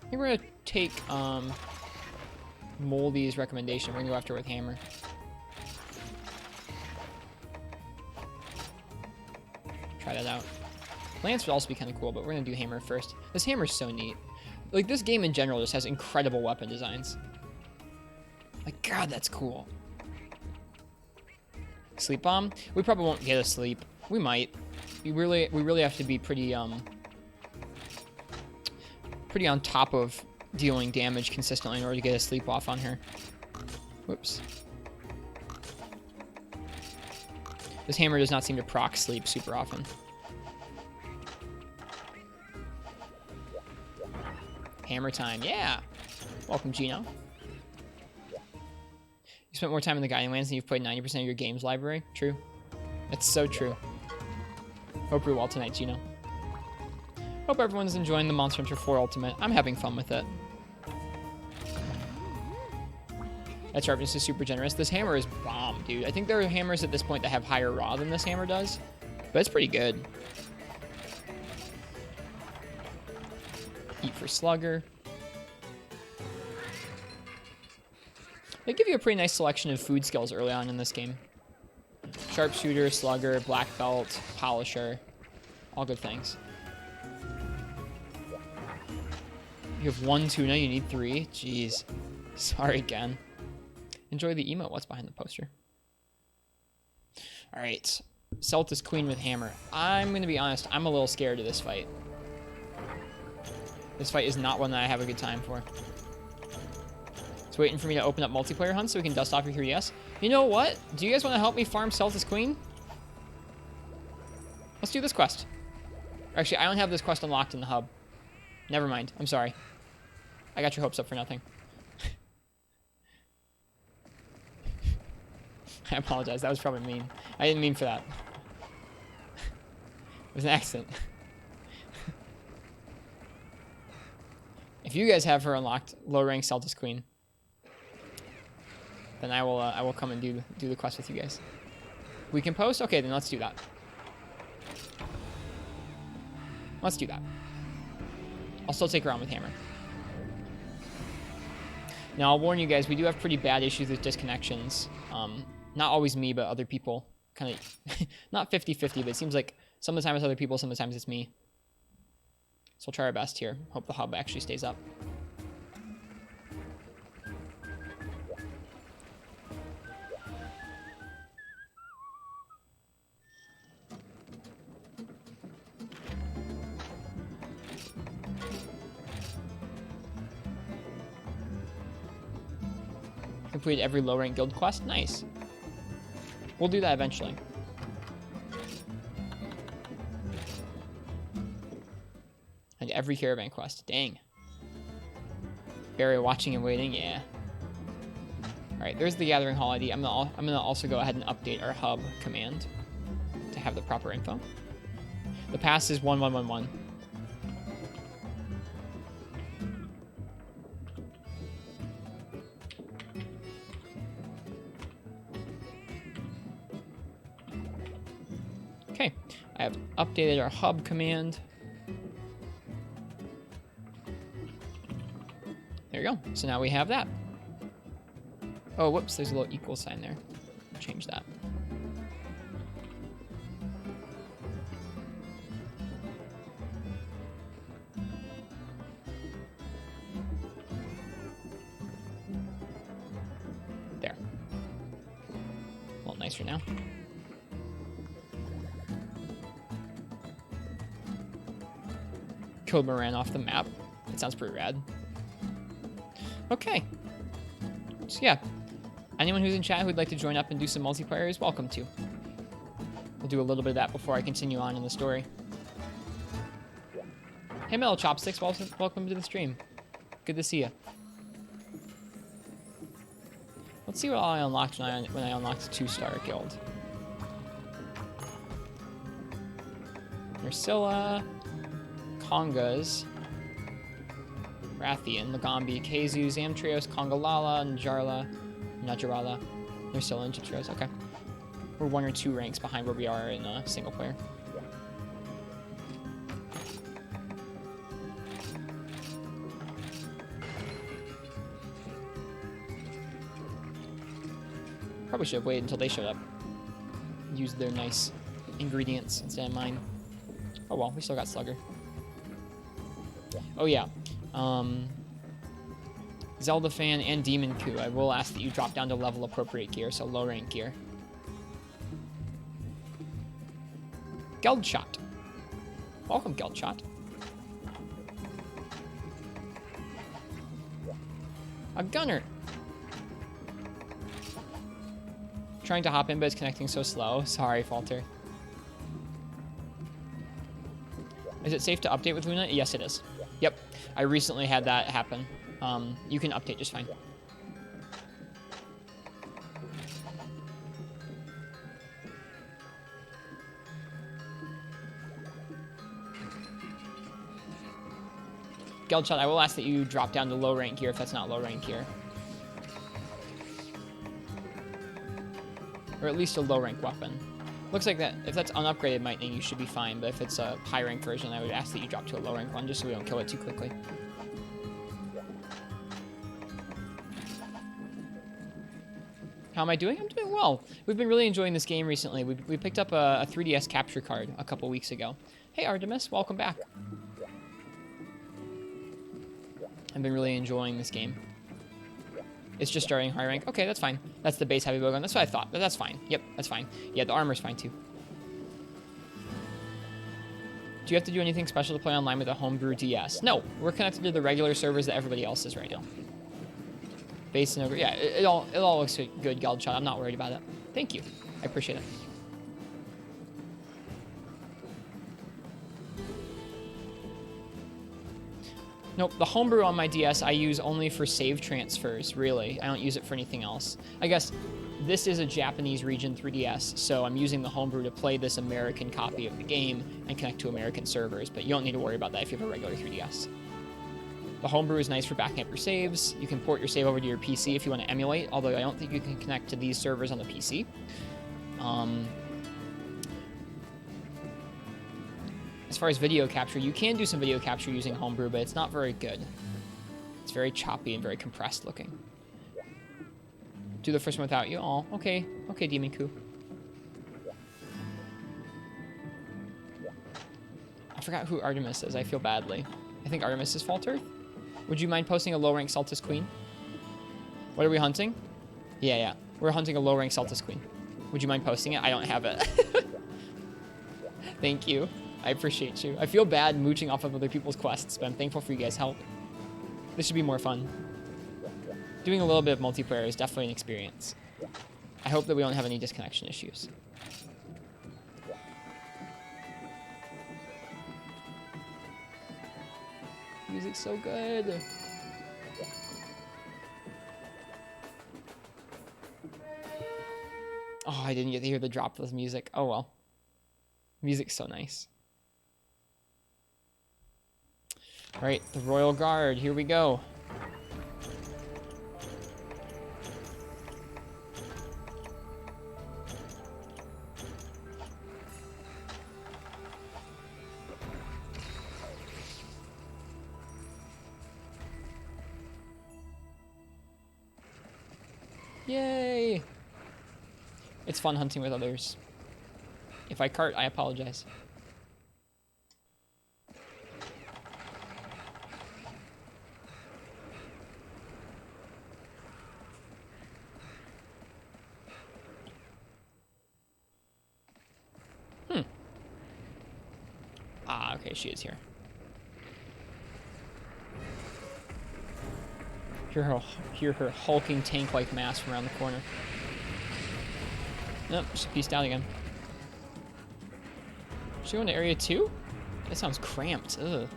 A: I think we're going to take Moldy's recommendation. We're going to go after her with Hammer. Try that out. Lance would also be kind of cool, but we're going to do Hammer first. This Hammer is so neat. Like, this game in general just has incredible weapon designs. Like, God, that's cool. Sleep Bomb? We probably won't get a sleep. We might. We really have to be pretty on top of dealing damage consistently in order to get a sleep off on her. Whoops. This Hammer does not seem to proc sleep super often. Hammer time, yeah! Welcome, Gino. You spent more time in the Guiding Lands than you've played 90% of your games library? True. That's so true. Hope you're well tonight, Gino. Hope everyone's enjoying the Monster Hunter 4 Ultimate. I'm having fun with it. That sharpness is super generous. This hammer is bomb, dude. I think there are hammers at this point that have higher raw than this hammer does, but it's pretty good. Eat for Slugger. They give you a pretty nice selection of food skills early on in this game. Sharpshooter, slugger, black belt, polisher. All good things. You have 1 tuna, you need 3. Jeez. Sorry, Ken. Enjoy the emote. What's behind the poster? Alright. Celtis Queen with hammer. I'm going to be honest, I'm a little scared of this fight. This fight is not one that I have a good time for. It's waiting for me to open up multiplayer hunts so we can dust off your 3DS. You know what? Do you guys want to help me farm Celtis Queen? Let's do this quest. Actually, I don't have this quest unlocked in the hub. Never mind. I'm sorry. I got your hopes up for nothing. I apologize. That was probably mean. I didn't mean for that. It was an accident. If you guys have her unlocked, low rank Celtis Queen, then I will come and do the quest with you guys. We can post? Okay, then let's do that. Let's do that. I'll still take her on with hammer. Now, I'll warn you guys, we do have pretty bad issues with disconnections. Not always me, but other people. Kind of, not 50-50, but it seems like some of the time it's other people, some of the times it's me. So we'll try our best here. Hope the hub actually stays up. Completed every low rank guild quest. Nice. We'll do that eventually. And every caravan quest. Dang. Barry watching and waiting. Yeah. All right. There's the gathering hall ID. I'm gonna also go ahead and update our hub command to have the proper info. The pass is 1111. Okay, I have updated our hub command. There you go. So now we have that. Oh, whoops, there's a little equal sign there. Change that. There. A little nicer now. Killed Moran off the map. That sounds pretty rad. Okay. So yeah, anyone who's in chat who'd like to join up and do some multiplayer is welcome to. We'll do a little bit of that before I continue on in the story. Hey Metal Chopsticks, welcome to the stream. Good to see you. Let's see what I unlocked when I unlocked the 2-star guild. Ursula, Kongas, Rathian, Lagambi, Kazu, Zamtrios, Kongalala, Najarala. They're still in Jitros. Okay. We're 1 or 2 ranks behind where we are in single player. Probably should have waited until they showed up. Used their nice ingredients instead of mine. Oh well, we still got Slugger. Oh yeah. Zelda fan and Demon Coup, I will ask that you drop down to level appropriate gear, so low rank gear. Geldshot. Welcome, Geldshot. A gunner. Trying to hop in, but it's connecting so slow. Sorry, Falter. Is it safe to update with Luna? Yes, it is. Yep. I recently had that happen. You can update just fine. Geldshot, I will ask that you drop down to low rank gear if that's not low rank gear. Or at least a low rank weapon. Looks like that if that's unupgraded lightning, you should be fine, but if it's a high rank version, I would ask that you drop to a low rank one just so we don't kill it too quickly. How am I doing? I'm doing well. We've been really enjoying this game recently. We picked up a 3DS capture card a couple weeks ago. Hey, Artemis, welcome back. I've been really enjoying this game. It's just starting high rank. Okay, that's fine. That's the base heavy bowgun. That's what I thought. But that's fine. Yep, that's fine. Yeah, the armor's fine too. Do you have to do anything special to play online with a homebrew DS? No, we're connected to the regular servers that everybody else is right now. Base and over. Yeah, it all looks good, Galdshot. I'm not worried about it. Thank you. I appreciate it. Nope, the homebrew on my DS I use only for save transfers, really. I don't use it for anything else. I guess this is a Japanese region 3DS, so I'm using the homebrew to play this American copy of the game and connect to American servers, but you don't need to worry about that if you have a regular 3DS. The homebrew is nice for backing up your saves. You can port your save over to your PC if you want to emulate, although I don't think you can connect to these servers on the PC. As far as video capture, you can do some video capture using homebrew, but it's not very good. It's very choppy and very compressed looking. Do the first one without you? Oh, okay. Okay, Demon Coup. I forgot who Artemis is. I feel badly. I think Artemis is Falter. Would you mind posting a low-rank Celtis Queen? What are we hunting? Yeah. We're hunting a low-rank Celtis Queen. Would you mind posting it? I don't have it. Thank you. I appreciate you. I feel bad mooching off of other people's quests, but I'm thankful for you guys' help. This should be more fun. Doing a little bit of multiplayer is definitely an experience. I hope that we don't have any disconnection issues. Music's so good. Oh, I didn't get to hear the drop of this music. Oh well. Music's so nice. All right, the Royal Guard, here we go. Yay! It's fun hunting with others. If I cart, I apologize. Ah, okay, she is here. Hear her hulking tank-like mass from around the corner. Nope, she pieced out again. Should we go into area 2? That sounds cramped. Ugh.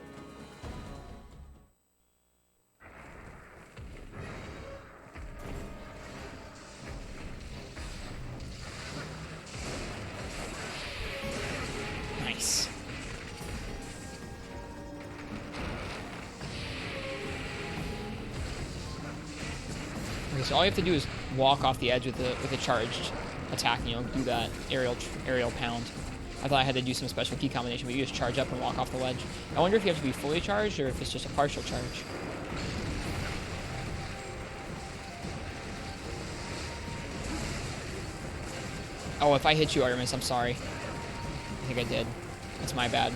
A: Nice. Okay, so all you have to do is walk off the edge with a charged attack, and you'll do that aerial pound. I thought I had to do some special key combination, but you just charge up and walk off the ledge. I wonder if you have to be fully charged or if it's just a partial charge. Oh, if I hit you, Artemis, I'm sorry. I think I did. That's my bad.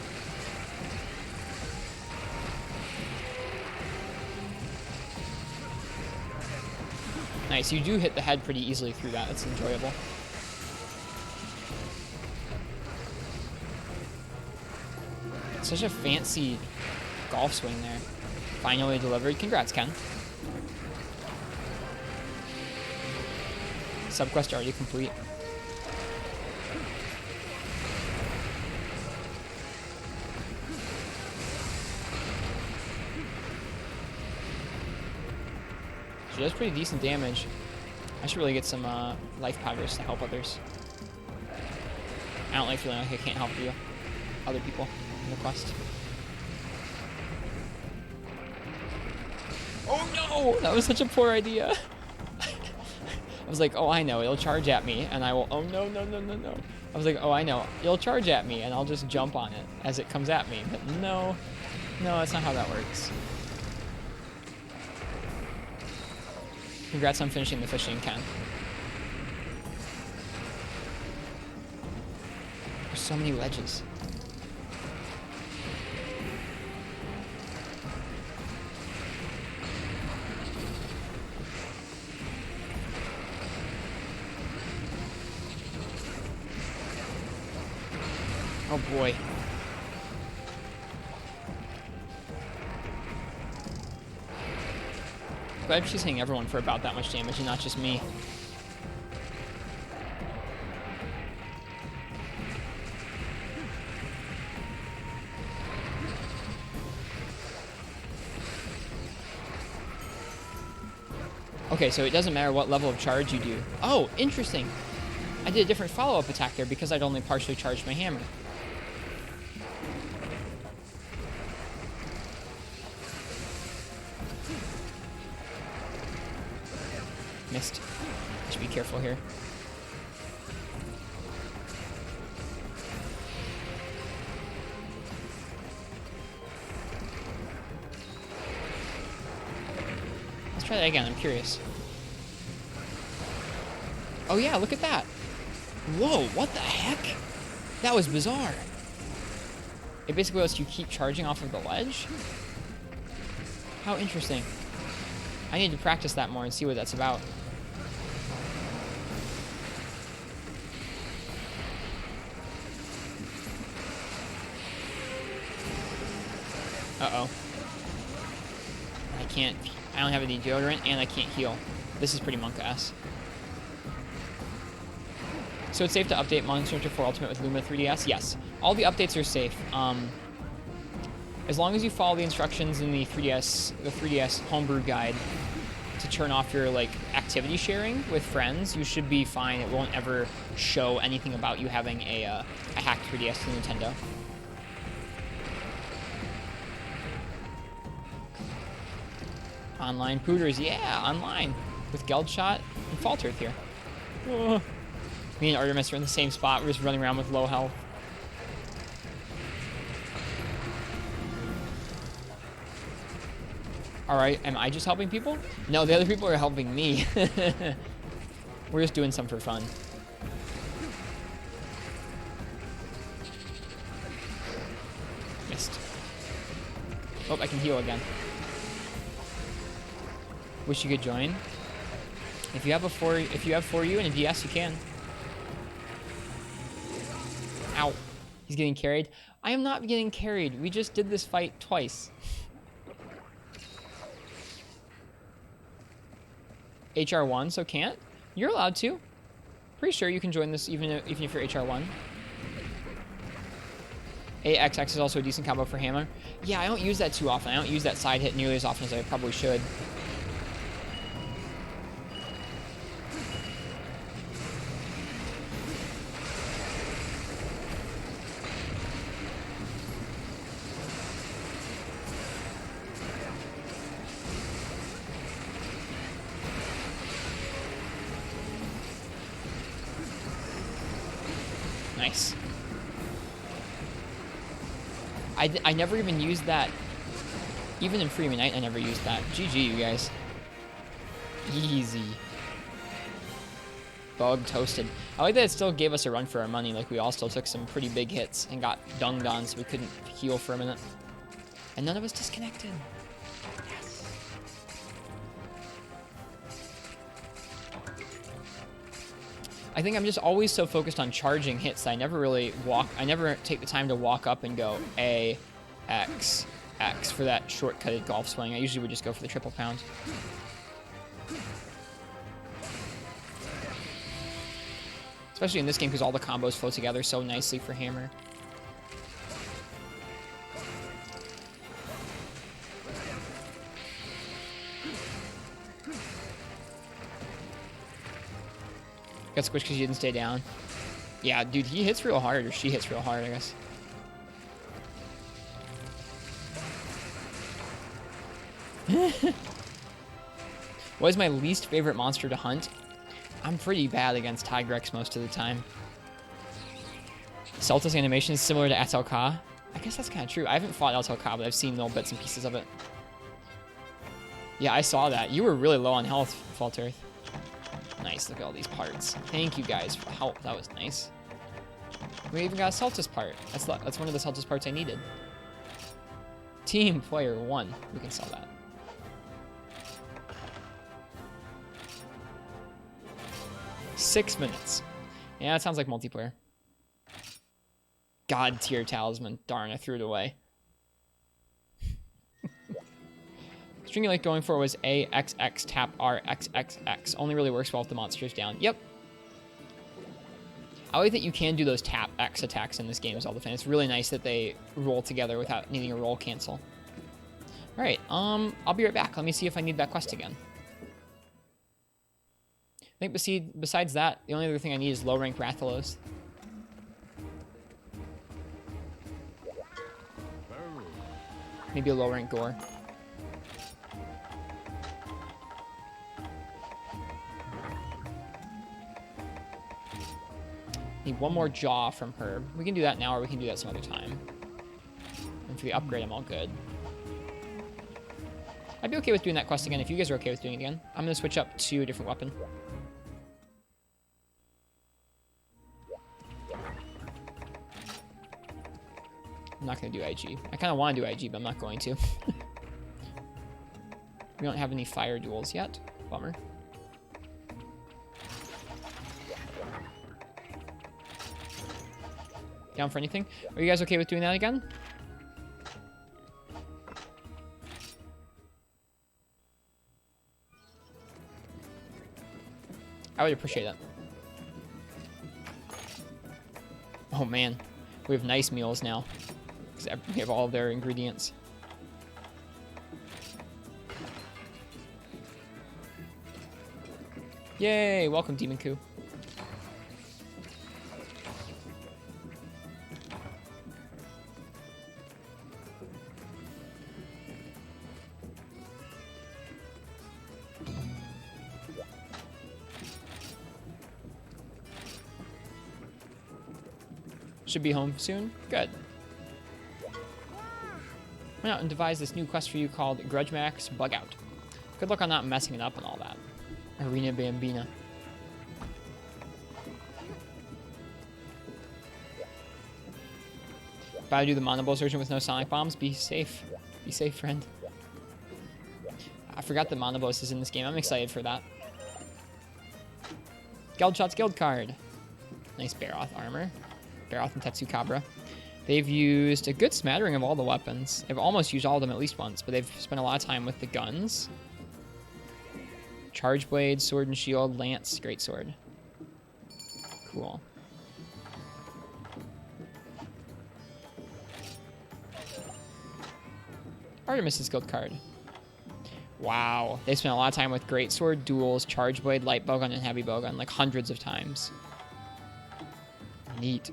A: Nice, you do hit the head pretty easily through that. That's enjoyable. Such a fancy golf swing there. Finally delivered. Congrats, Ken. Subquest already complete. She does pretty decent damage. I should really get some life powders to help others. I don't like feeling like I can't help you. Other people in the quest. Oh no! That was such a poor idea. I was like, oh, I know, it'll charge at me, and I will. Oh no, no, no, no, no. I was like, oh, I know, it'll charge at me, and I'll just jump on it as it comes at me. But no, that's not how that works. Congrats on finishing the fishing, Ken. so many ledges. Oh boy. Glad she's hitting everyone for about that much damage and not just me. Okay, so it doesn't matter what level of charge you do. Oh, interesting. I did a different follow-up attack there because I'd only partially charged my hammer. Missed. Just be careful here. Let's try that again, I'm curious. Oh yeah, look at that. Whoa, what the heck? That was bizarre. It basically lets you keep charging off of the ledge? How interesting. I need to practice that more and see what that's about. Uh-oh. I don't have any deodorant, and I can't heal. This is pretty monk-ass. So it's safe to update Monster Hunter 4 Ultimate with Luma 3DS? Yes. All the updates are safe. As long as you follow the instructions in the 3DS homebrew guide to turn off your, like, activity sharing with friends, you should be fine. It won't ever show anything about you having a hacked 3DS to Nintendo. Online Pooters, yeah, online. With Geldshot and Faltered here. Whoa. Me and Artemis are in the same spot. We're just running around with low health. Alright, am I just helping people? No, the other people are helping me. We're just doing some for fun. Missed. Oh, I can heal again. Wish you could join. If you have 4U and a DS, you can. Ow. He's getting carried. I am not getting carried. We just did this fight twice. HR1, so can't? You're allowed to. Pretty sure you can join this even if you're HR1. AXX is also a decent combo for hammer. Yeah, I don't use that too often. I don't use that side hit nearly as often as I probably should. Nice. I never even used that. Even in Freeman Night, I never used that. GG, you guys. Easy. Bug toasted. I like that it still gave us a run for our money. Like, we all still took some pretty big hits and got dunged on, so we couldn't heal for a minute. And none of us disconnected. Yes. I think I'm just always so focused on charging hits that I never take the time to walk up and go A, X, X for that shortcutted golf swing. I usually would just go for the triple pound. Especially in this game because all the combos flow together so nicely for hammer. Got squished because you didn't stay down. Yeah, dude, he hits real hard, or she hits real hard, I guess. What is my least favorite monster to hunt? I'm pretty bad against Tigrex most of the time. Celta's animation is similar to Atalka. I guess that's kind of true. I haven't fought Atalka, but I've seen little bits and pieces of it. Yeah, I saw that. You were really low on health, Faltered. Nice, look at all these parts. Thank you guys for the help. That was nice. We even got a Celtis part. That's one of the Celtis parts I needed. Team player 1. We can sell that. Six minutes. Yeah, that sounds like multiplayer. God tier talisman. Darn, I threw it away. String you like going for was AXX tap RXXX. Only really works well if the monster's down. Yep. I like that you can do those tap X attacks in this game as all the fans. It's really nice that they roll together without needing a roll cancel. Alright, I'll be right back. Let me see if I need that quest again. I think besides that, the only other thing I need is low rank Rathalos. Maybe a low rank Gore. Need one more jaw from her. We can do that now or we can do that some other time. And for the upgrade, I'm all good. I'd be okay with doing that quest again if you guys are okay with doing it again. I'm going to switch up to a different weapon. I'm not going to do IG. I kind of want to do IG, but I'm not going to. We don't have any fire duels yet. Bummer. Down for anything? Are you guys okay with doing that again? I would appreciate that. Oh man, we have nice meals now. Because we have all their ingredients. Yay, welcome Demon Coup. Should be home soon. Good. Went out and devised this new quest for you called Grudge Max Bug Out. Good luck on not messing it up and all that. Arena Bambina. If I do the Monobolt version with no Sonic Bombs, be safe. Be safe, friend. I forgot that Monobos is in this game. I'm excited for that. Geldshot's Guild card. Nice Baroth armor. Baroth and Tetsukabra. They've used a good smattering of all the weapons. They've almost used all of them at least once, but they've spent a lot of time with the guns. Charge Blade, Sword and Shield, Lance, Greatsword. Cool. Artemis's Guild card. Wow. They spent a lot of time with Greatsword, Duels, Charge Blade, Light Bowgun, and Heavy Bowgun, like hundreds of times. Neat.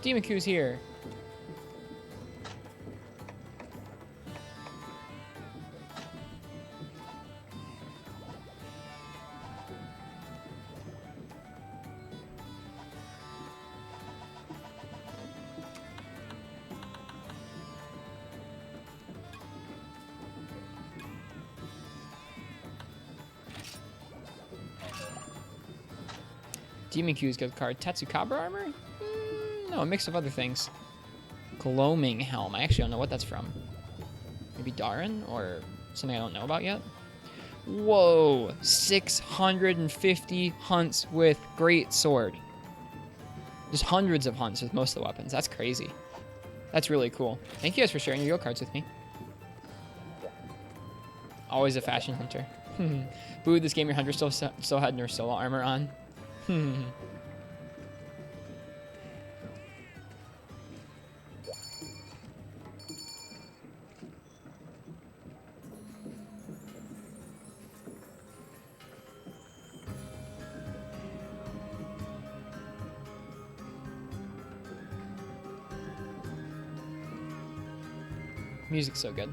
A: Demon Q's here. Demon Q's good card. Tetsukabra armor? No, a mix of other things. Gloaming Helm. I actually don't know what that's from. Maybe Darin? Or something I don't know about yet? Whoa! 650 hunts with Greatsword. There's hundreds of hunts with most of the weapons. That's crazy. That's really cool. Thank you guys for sharing your guild cards with me. Always a fashion hunter. Boo, this game your hunter still had your solo armor on. Music's so good.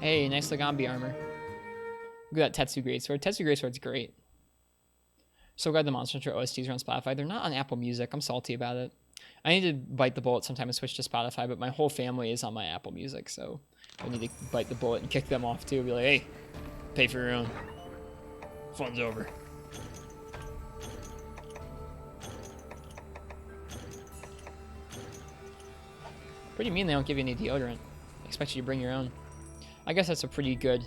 A: Hey, nice Lagambi armor. Look at that Tetsu Greatsword. Tetsu Greatsword's great. So glad the Monster Hunter OSTs are on Spotify. They're not on Apple Music. I'm salty about it. I need to bite the bullet sometime and switch to Spotify, but my whole family is on my Apple Music, so I need to bite the bullet and kick them off too. Be like, hey, pay for your own. Fun's over. Pretty mean they don't give you any deodorant. They expect you to bring your own. I guess that's a pretty good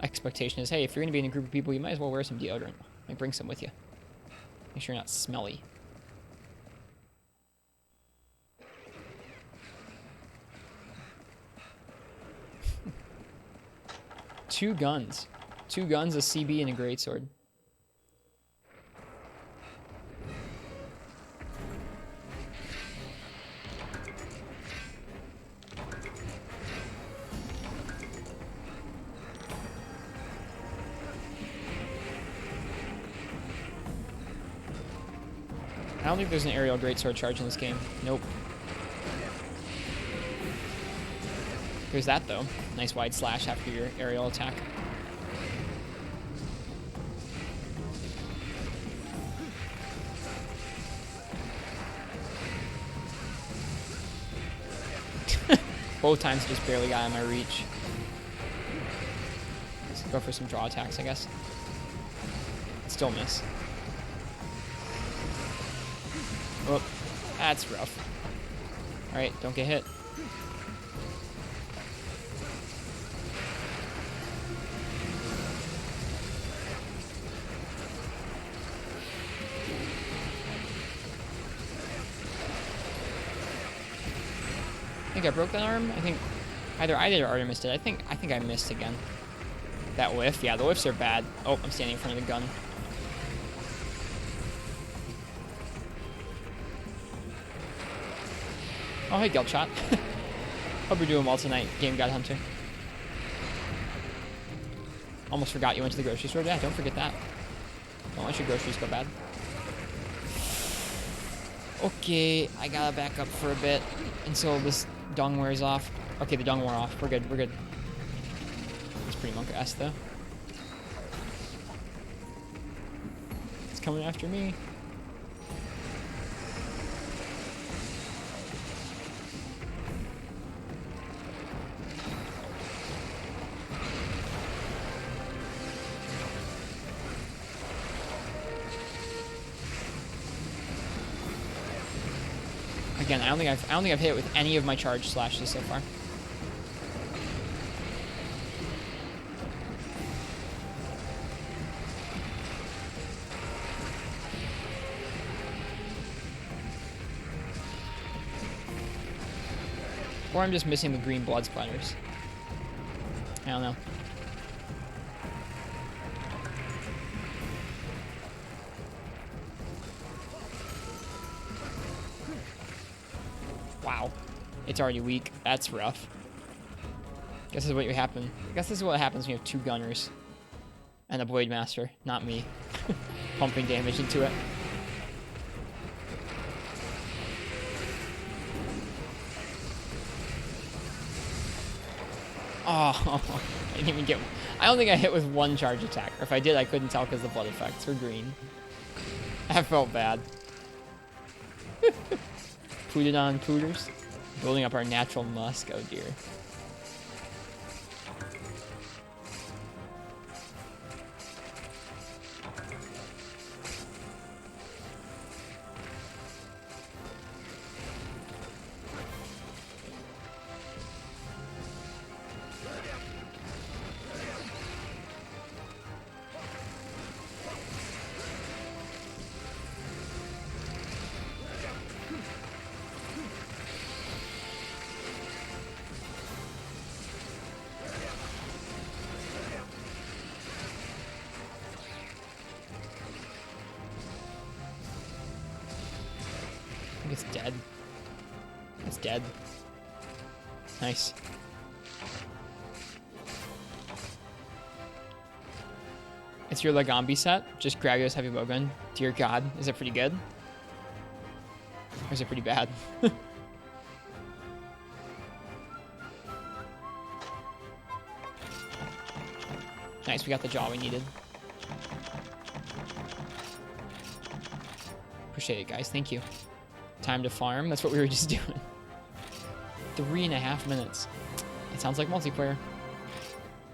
A: expectation is, hey, if you're going to be in a group of people, you might as well wear some deodorant. Like, bring some with you. Make sure you're not smelly. Two guns. Two guns, a CB, and a greatsword. I don't think there's an aerial greatsword charge in this game. Nope. There's that, though. Nice wide slash after your aerial attack. Both times just barely got in my reach. Let's go for some draw attacks, I guess. Still miss. Oh, that's rough. Alright, don't get hit. I think I broke that arm. I think either I did or Artemis did. I think I missed again. That whiff, yeah, the whiffs are bad. Oh, I'm standing in front of the gun. Oh, hey, Geltshot. Hope you're doing well tonight, Game God Hunter. Almost forgot you went to the grocery store. Yeah, don't forget that. Don't let your groceries go bad. Okay, I gotta back up for a bit until this dung wears off. Okay, the dung wore off. We're good, we're good. It's pretty monk-esque, though. It's coming after me. Again, I don't think I've hit it with any of my charge slashes so far. Or I'm just missing the green blood splatters. I don't know. Wow. It's already weak. That's rough. Guess this is what happen. Guess this is what happens when you have two gunners. And a Blade Master. Not me. Pumping damage into it. Oh, I didn't even get... I don't think I hit with one charge attack. Or if I did, I couldn't tell because the blood effects were green. That felt bad. Put it on pooters. Building up our natural musk. Oh dear. I think it's dead. It's dead. Nice. It's your Lagambi set. Just grab this heavy bowgun. Dear God, is it pretty good? Or is it pretty bad? Nice, we got the jaw we needed. Appreciate it, guys. Thank you. Time to farm. That's what we were just doing. 3.5 minutes. It sounds like multiplayer.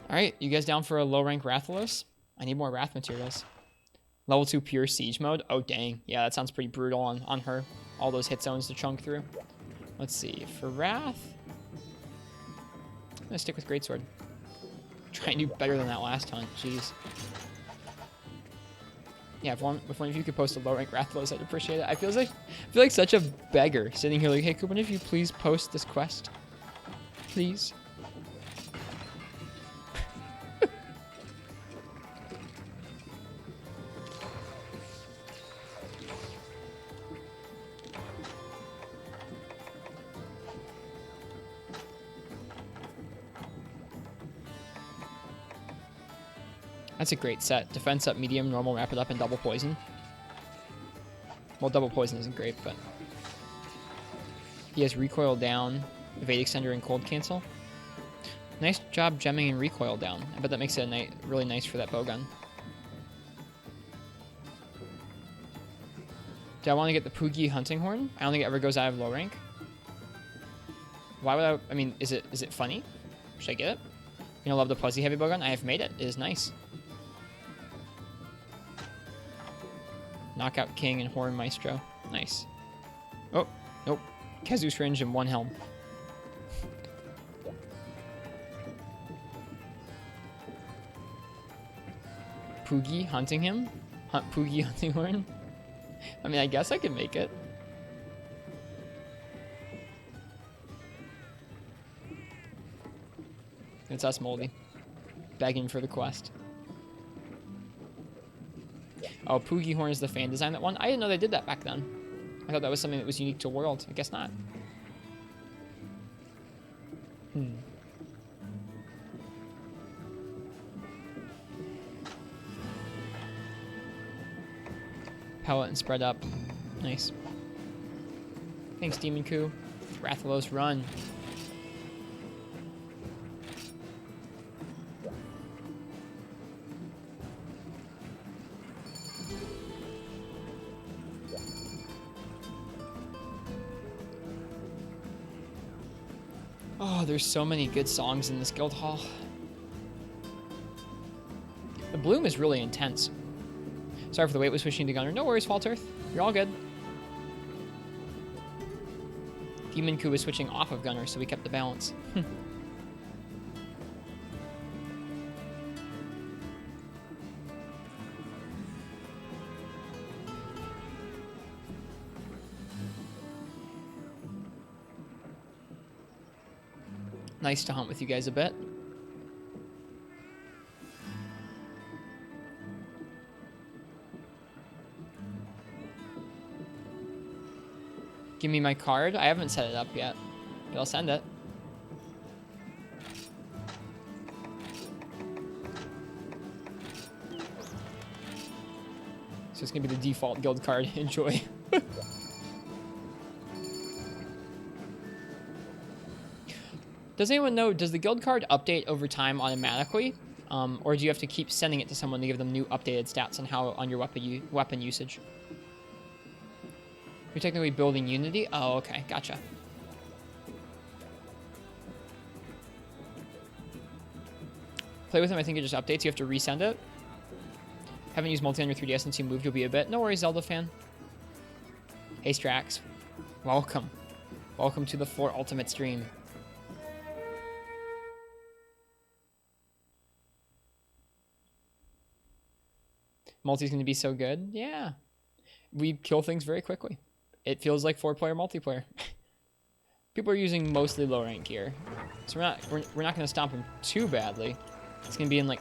A: Alright, you guys down for a low rank Rathalos? I need more Wrath materials. Level 2 pure siege mode? Oh, dang. Yeah, that sounds pretty brutal on her. All those hit zones to chunk through. Let's see. For Wrath, I'm going to stick with Greatsword. Try and do better than that last hunt. Jeez. Yeah, if one of you could post a low rank Rathalos, I'd appreciate it. I feel like such a beggar sitting here like, hey, could one of you please post this quest? Please. That's a great set. Defense up, medium, normal, rapid up, and double poison. Well, double poison isn't great, but... He has recoil down, evade extender, and cold cancel. Nice job gemming and recoil down. I bet that makes it really nice for that bowgun. Do I want to get the Poogie hunting horn? I don't think it ever goes out of low rank. Why would I mean, is it funny? Should I get it? You know, love the Fuzzy Heavy Bowgun? I have made it. It is nice. Knockout King and Horn Maestro. Nice. Oh, nope. Kazu's Fringe and one helm. Poogie hunting him? Poogie hunting horn? I mean, I guess I could make it. It's us, Moldy. Begging for the quest. Oh, Poogie Horn is the fan design that one? I didn't know they did that back then. I thought that was something that was unique to World. I guess not. Pellet and spread up. Nice. Thanks, Demon Coup. Rathalos, run. Oh, there's so many good songs in this guild hall. The bloom is really intense. Sorry for the wait, was switching to Gunner. No worries, Fault Earth. You're all good. Demon Coup was switching off of Gunner, so we kept the balance. Nice to hunt with you guys a bit. Give me my card. I haven't set it up yet, but I'll send it. So it's gonna be the default guild card. Enjoy. Does anyone know, does the guild card update over time automatically? Or do you have to keep sending it to someone to give them new updated stats on your weapon usage? You're technically building Unity? Oh, okay. Gotcha. Play with them, I think it just updates. You have to resend it. Haven't used multi on your 3DS since you moved. You'll be a bit. No worries, Zelda fan. Hey, Strax. Welcome. Welcome to the 4 Ultimate stream. Multi's going to be so good. Yeah. We kill things very quickly. It feels like 4-player multiplayer. People are using mostly low rank gear. So we're not going to stomp them too badly. It's going to be in like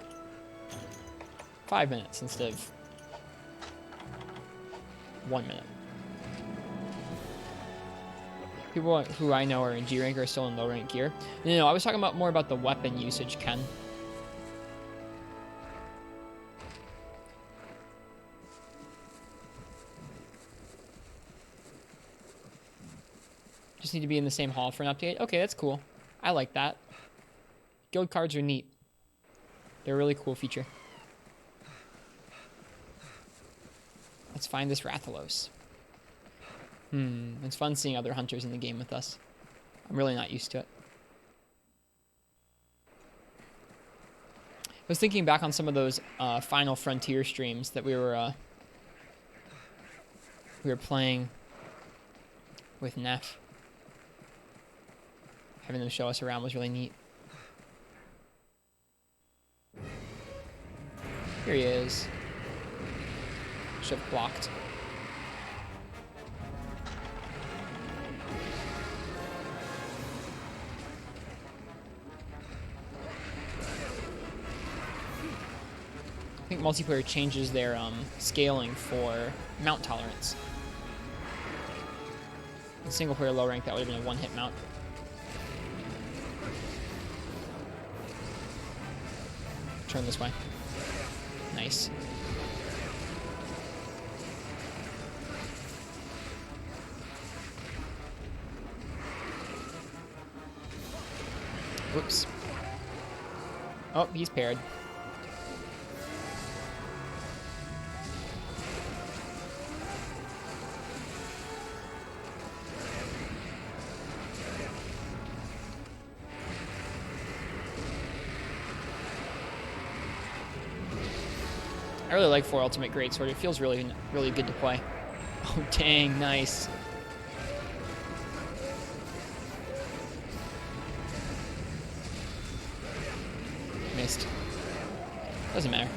A: 5 minutes instead of 1 minute. People who I know are in G rank are still in low rank gear. No, I was talking more about the weapon usage, Ken. Just need to be in the same hall for an update. Okay, that's cool. I like that. Guild cards are neat. They're a really cool feature. Let's find this Rathalos. It's fun seeing other hunters in the game with us. I'm really not used to it. I was thinking back on some of those Final Frontier streams that we were playing with Neff. Having them show us around was really neat. Here he is. Should have blocked. I think multiplayer changes their scaling for mount tolerance. In single player low rank, that would have been a one-hit mount. Turn this way. Nice. Whoops. Oh, he's paired. I really like 4 Ultimate Greatsword. It feels really, really good to play. Oh, dang, nice. Missed. Doesn't matter.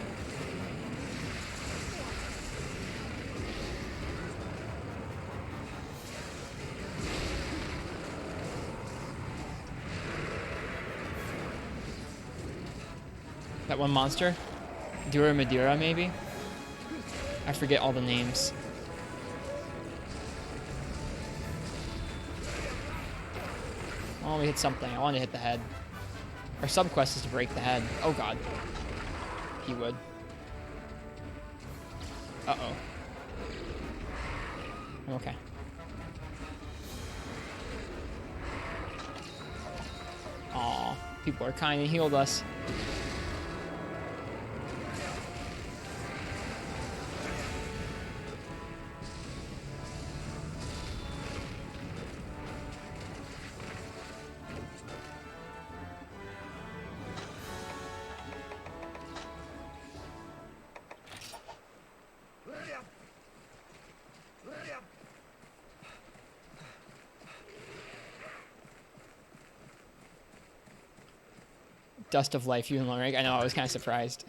A: That one monster? Dura Madeira, maybe? I forget all the names. Oh, we hit something. I wanted to hit the head. Our sub-quest is to break the head. Oh, God. He would. Uh-oh. Okay. Aw, people are kind and healed us. Dust of Life, you and Lorenk. I know, I was kind of surprised.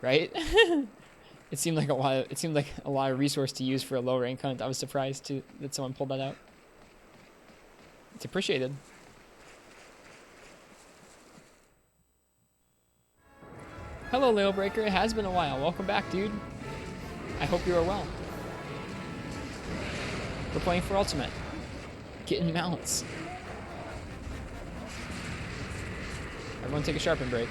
A: Right? It seemed like a lot of resource to use for a low rank hunt. I was surprised that someone pulled that out. It's appreciated. Hello, Lailbreaker. It has been a while. Welcome back, dude. I hope you are well. We're playing for Ultimate. Getting mounts. Everyone take a sharpen break.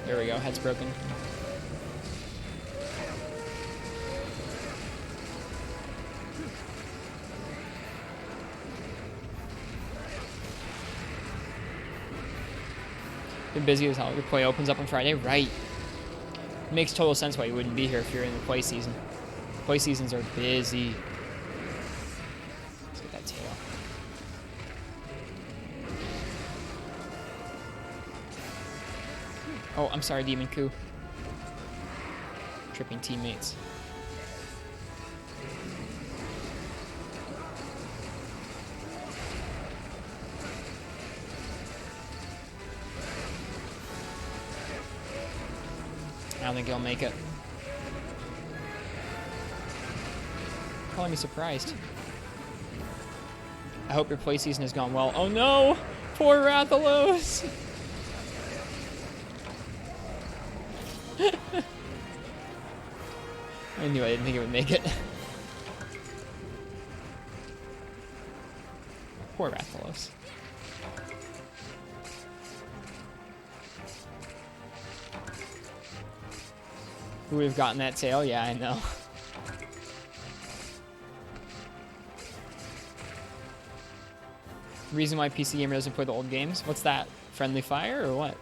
A: There we go, head's broken. Been busy as hell. Your play opens up on Friday, right? It makes total sense why you wouldn't be here if you're in the play season. Play seasons are busy. Let's get that tail. Oh, I'm sorry, Demon Coup. Tripping teammates. I don't think he'll make it. Calling me surprised. I hope your play season has gone well. Oh no! Poor Rathalos! I knew I didn't think it would make it. Poor Rathalos. Who would have gotten that tail? Yeah, I know. Reason why PC Gamer doesn't play the old games? What's that? Friendly Fire or what?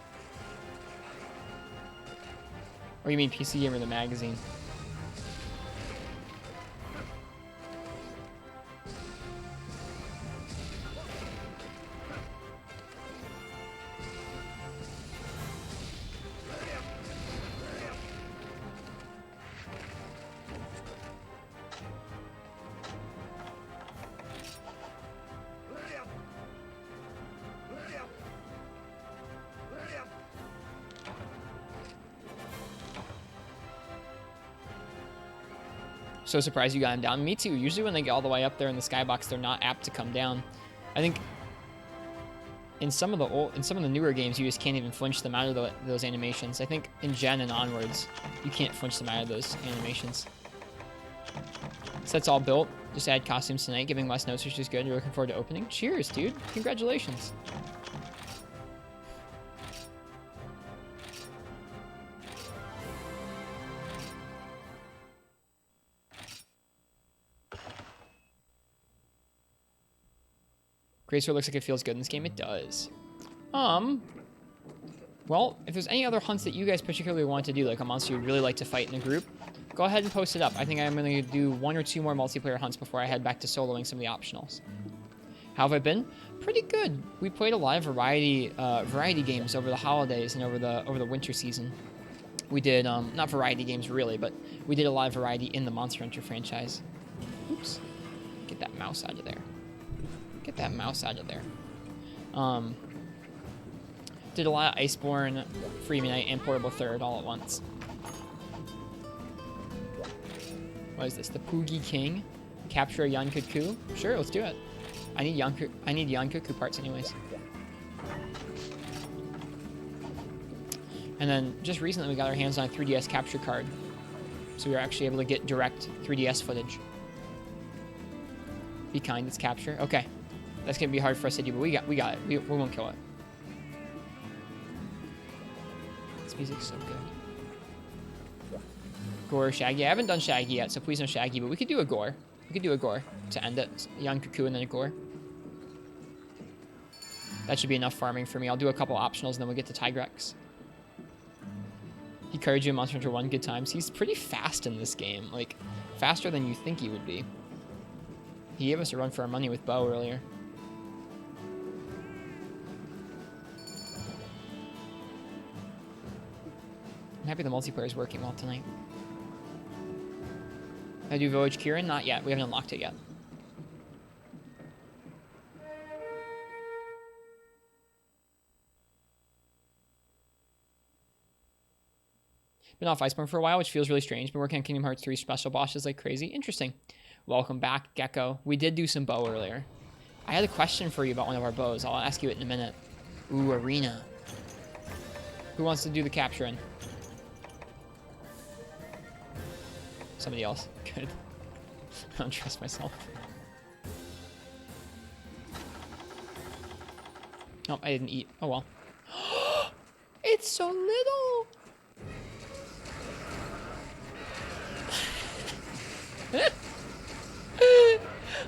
A: Or you mean PC Gamer the magazine? So surprised you got him down. Me too. Usually when they get all the way up there in the skybox, they're not apt to come down. I think in some of the newer games, you just can't even flinch them out of those animations. I think in Gen and onwards, you can't flinch them out of those animations. Set's all built. Just add costumes tonight, giving less notes, which is good. You're looking forward to opening. Cheers, dude. Congratulations. Gracer looks like it feels good in this game. It does. Well, if there's any other hunts that you guys particularly want to do, like a monster you'd really like to fight in a group, go ahead and post it up. I think I'm going to do 1 or 2 more multiplayer hunts before I head back to soloing some of the optionals. How have I been? Pretty good. We played a lot of variety games over the holidays and over the winter season. We did, not variety games really, but we did a lot of variety in the Monster Hunter franchise. Oops. Get that mouse out of there. Get that mouse out of there. Did a lot of Iceborne, Free Midnight, and Portable Third all at once. What is this? The Poogie King? Capture a Yankuku? Sure, let's do it. I need Yankuku parts anyways. And then just recently we got our hands on a 3DS capture card. So we were actually able to get direct 3DS footage. Be kind, it's capture. Okay. That's gonna be hard for us to do, but we got it. We won't kill it. This music's so good. Gore, Shaggy. I haven't done Shaggy yet, so please no Shaggy, but we could do a Gore. We could do a Gore to end it. Yankuku and then a Gore. That should be enough farming for me. I'll do a couple optionals and then we'll get to Tigrex. Hikaruju in Monster Hunter 1, good times. He's pretty fast in this game. Like, faster than you think he would be. He gave us a run for our money with Bo earlier. I'm happy the multiplayer is working well tonight. I do Village Kirin? Not yet. We haven't unlocked it yet. Been off Iceborne for a while, which feels really strange. Been working on Kingdom Hearts 3 special bosses like crazy. Interesting. Welcome back, Gecko. We did do some bow earlier. I had a question for you about one of our bows. I'll ask you it in a minute. Ooh, Arena. Who wants to do the capturing? Somebody else. Good. I don't trust myself. Oh, I didn't eat. Oh well. It's so little!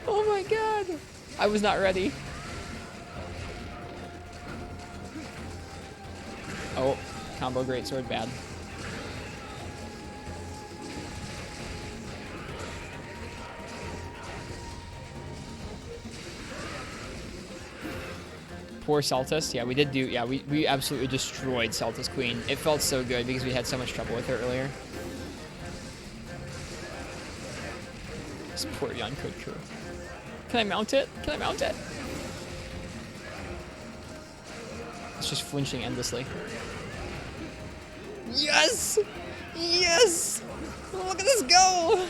A: Oh my god! I was not ready. Oh, combo greatsword bad. Poor Celtis. Yeah, we did do... Yeah, we absolutely destroyed Celtis Queen. It felt so good because we had so much trouble with her earlier. This poor Yankuku. Can I mount it? Can I mount it? It's just flinching endlessly. Yes! Yes! Look at this go!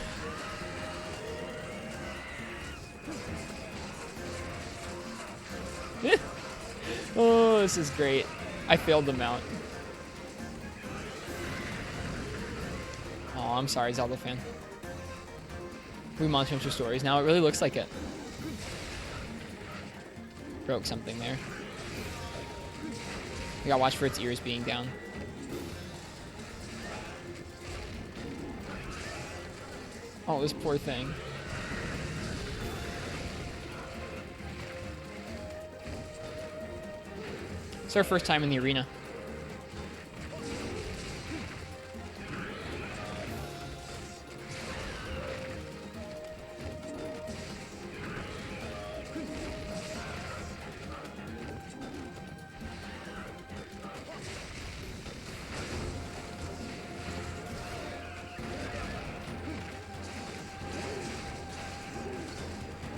A: Oh, this is great. I failed the mount. Oh, I'm sorry, Zelda fan. We Monster Hunter stories. Now it really looks like it. Broke something there. We gotta watch for its ears being down. Oh, this poor thing. It's our first time in the arena.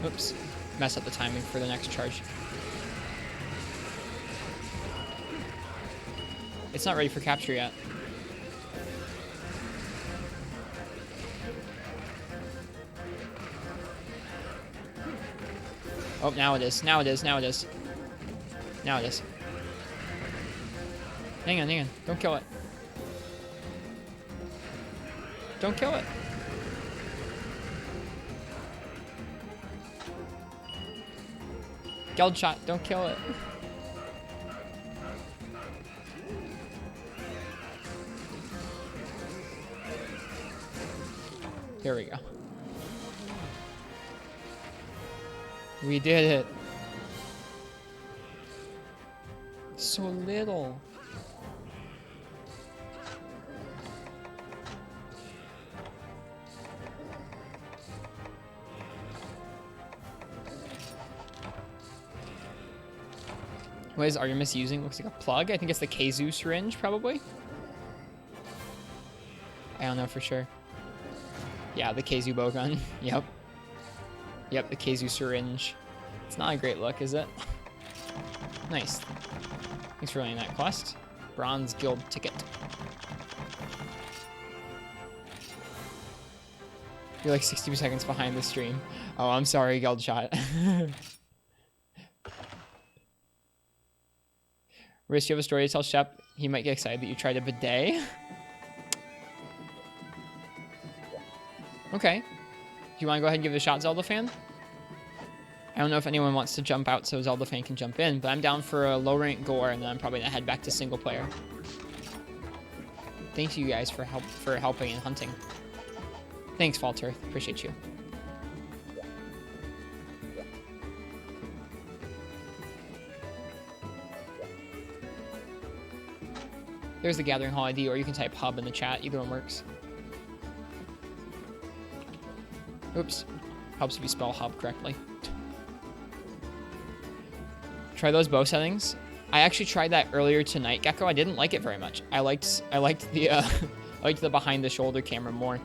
A: Oops. Mess up the timing for the next charge. It's not ready for capture yet. Oh, now it is. Now it is. Now it is. Now it is. Hang on, hang on. Don't kill it. Don't kill it. Geld shot. Don't kill it. Here we go. We did it. So little. What is Artemis using? Looks like a plug. I think it's the Keizu syringe, probably. I don't know for sure. Yeah, the Keizu bowgun. Yep. Yep, the Keizu syringe. It's not a great look, is it? Nice. Thanks for running that quest. Bronze Guild ticket. You're like 60 seconds behind the stream. Oh, I'm sorry, Guild shot. Riz, you have a story to tell Shep? He might get excited that you tried a bidet. Okay. Do you want to go ahead and give it a shot, Zelda fan? I don't know if anyone wants to jump out so Zelda fan can jump in, but I'm down for a low rank gore, and then I'm probably gonna head back to single player. Thank you guys for helping and hunting. Thanks, Falter. Appreciate you. There's the Gathering Hall ID, or you can type hub in the chat. Either one works. Oops. Helps if you spell hub correctly. Try those bow settings. I actually tried that earlier tonight, Gecko. I didn't like it very much. I liked the I liked the behind the shoulder camera more.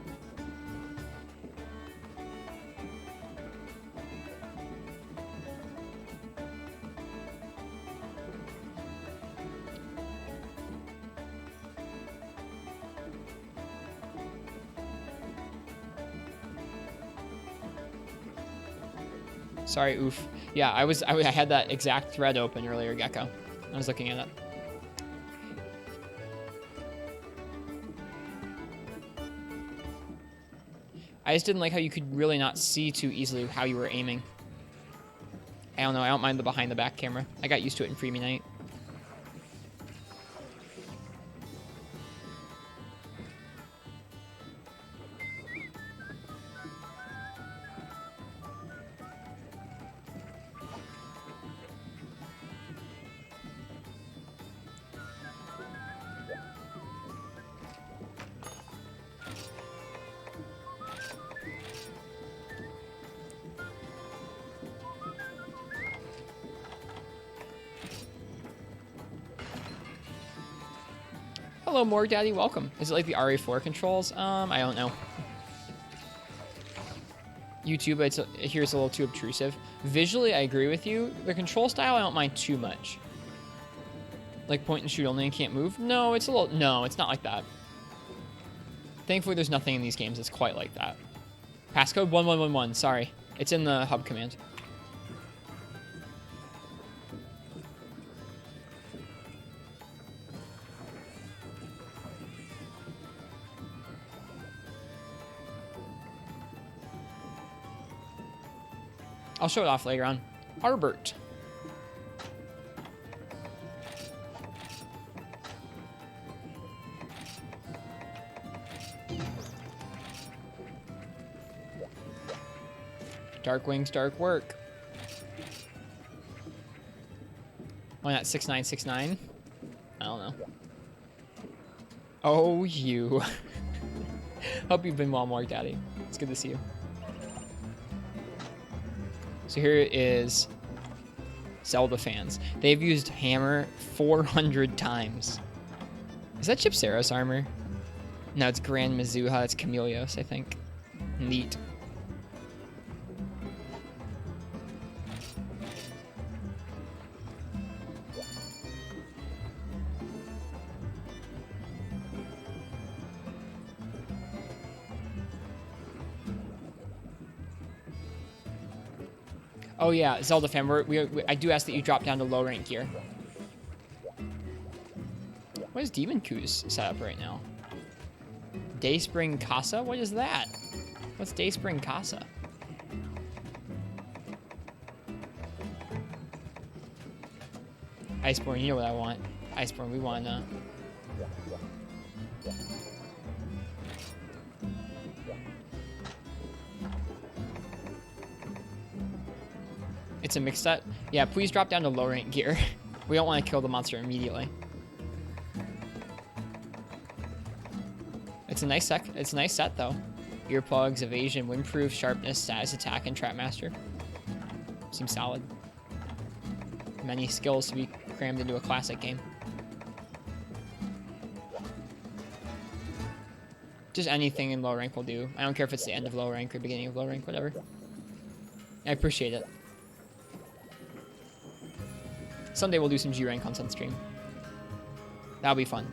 A: Sorry, oof. Yeah, I had that exact thread open earlier, Gecko. I was looking at it. I just didn't like how you could really not see too easily how you were aiming. I don't know, I don't mind the behind the back camera. I got used to it in Freemie Night. Hello, Morg Daddy, welcome. Is it like the RE4 controls? I don't know. YouTube, I hear it's a little too obtrusive. Visually, I agree with you. The control style, I don't mind too much. Like point and shoot only and can't move? No, it's not like that. Thankfully, there's nothing in these games that's quite like that. Passcode 1111, sorry. It's in the hub command. I'll show it off later on. Arbert. Darkwing's dark work. Why not 6969? I don't know. Oh, you. Hope you've been well, Mark Daddy. It's good to see you. So here is Zelda fans. They've used hammer 400 times. Is that Chip Saros armor? No, it's Grand Mizuha. That's Chameleos, I think. Neat. Oh yeah, Zelda fan, I do ask that you drop down to low rank gear. What is Demon Ku's set up right now? Dayspring Casa? What is that? What's Dayspring Casa? Iceborne, you know what I want. Iceborne, we want It's a mixed set? Yeah, please drop down to low rank gear. We don't want to kill the monster immediately. It's a nice set though. Earplugs, evasion, windproof, sharpness, status attack, and trap master. Seems solid. Many skills to be crammed into a classic game. Just anything in low rank will do. I don't care if it's the end of low rank or beginning of low rank, whatever. I appreciate it. Someday we'll do some G rank on some stream. That'll be fun.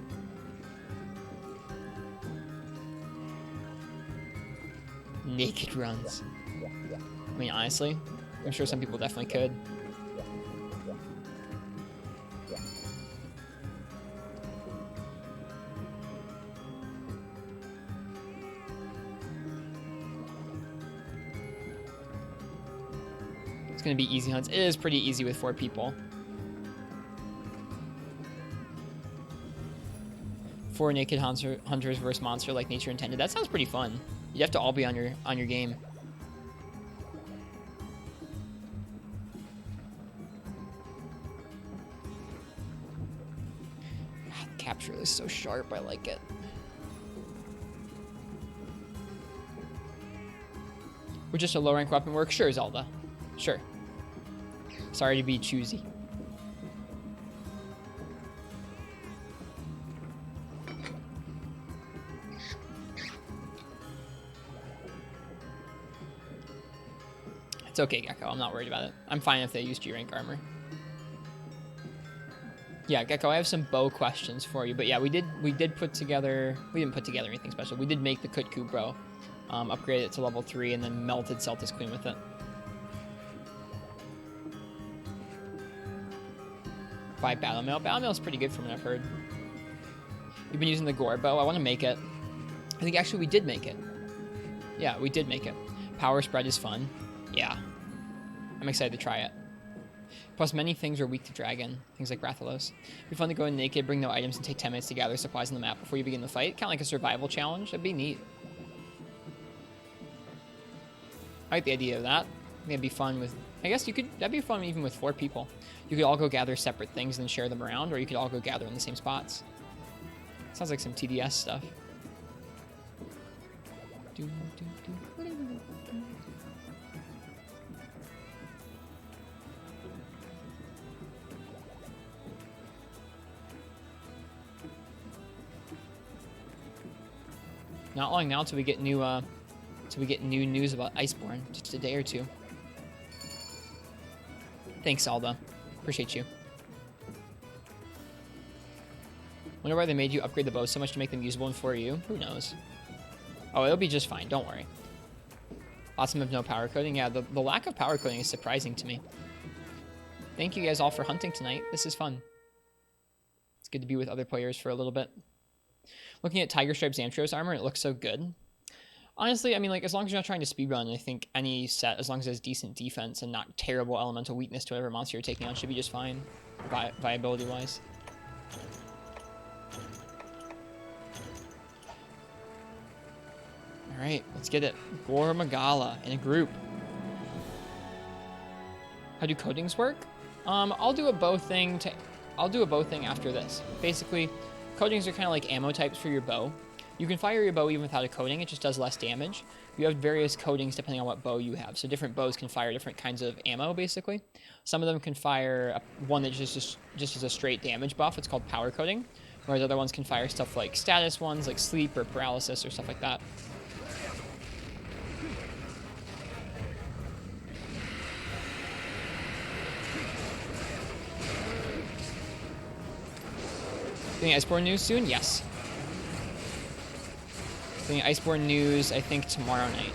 A: Naked runs. I mean, honestly, I'm sure some people definitely could. It's gonna be easy hunts. It is pretty easy with 4 people. 4 naked hunters versus monster like nature intended. That sounds pretty fun. You have to all be on your game. God, the capture is so sharp. I like it. Would just a low rank weapon work? Sure, Zelda. Sure. Sorry to be choosy. It's okay, Gecko. I'm not worried about it. I'm fine if they use G-rank armor. Yeah, Gecko, I have some bow questions for you. But yeah, we did put together... We didn't put together anything special. We did make the Kutku bow. Upgrade it to level 3 and then melted Celtis Queen with it. Buy Battle Mail. Battle Mail is pretty good from what I've heard. You've been using the Gore bow. I want to make it. I think actually we did make it. Yeah, we did make it. Power spread is fun. Yeah. I'm excited to try it. Plus, many things are weak to dragon. Things like Rathalos. It'd be fun to go in naked, bring no items, and take 10 minutes to gather supplies on the map before you begin the fight. Kind of like a survival challenge. That'd be neat. I like the idea of that. I think it'd be fun with... I guess you could... That'd be fun even with 4 people. You could all go gather separate things and then share them around, or you could all go gather in the same spots. Sounds like some TDS stuff. Not long now till we get new news about Iceborne. Just a day or 2. Thanks, Alda. Appreciate you. Wonder why they made you upgrade the bows so much to make them usable in 4U. Who knows? Oh, it'll be just fine. Don't worry. Lots of them have no power coding. Yeah, the lack of power coding is surprising to me. Thank you guys all for hunting tonight. This is fun. It's good to be with other players for a little bit. Looking at Tiger Stripe Xantros armor, it looks so good. Honestly, I mean, like, as long as you're not trying to speedrun, I think any set, as long as it has decent defense and not terrible elemental weakness to whatever monster you're taking on, should be just fine, viability-wise. Alright, let's get it. Gore Magala in a group. How do coatings work? I'll do a bow thing after this. Basically, coatings are kind of like ammo types for your bow. You can fire your bow even without a coating, it just does less damage. You have various coatings depending on what bow you have. So different bows can fire different kinds of ammo, basically. Some of them can fire one that just is a straight damage buff. It's called power coating. Whereas other ones can fire stuff like status ones, like sleep or paralysis or stuff like that. Getting Iceborne news soon? Yes. Getting Iceborne news, I think, tomorrow night.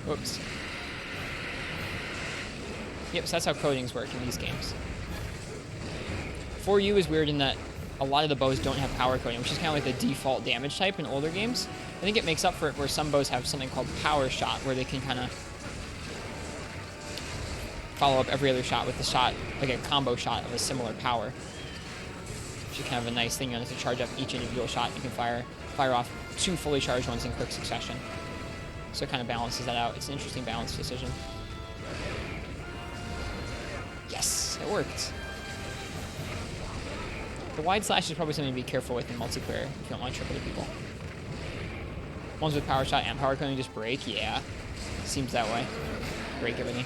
A: Whoops. Yep, so that's how coatings work in these games. 4U is weird in that a lot of the bows don't have power coating, which is kind of like the default damage type in older games. I think it makes up for it where some bows have something called power shot, where they can kind of follow up every other shot with a shot, like a combo shot of a similar power. Which is kind of a nice thing. You don't have to charge up each individual shot. You can fire off 2 fully charged ones in quick succession. So it kind of balances that out. It's an interesting balance decision. Yes, it worked. The wide slash is probably something to be careful with in multiplayer if you don't want to trip other people. Ones with power shot and power coating just break? Yeah. Seems that way. Break everything.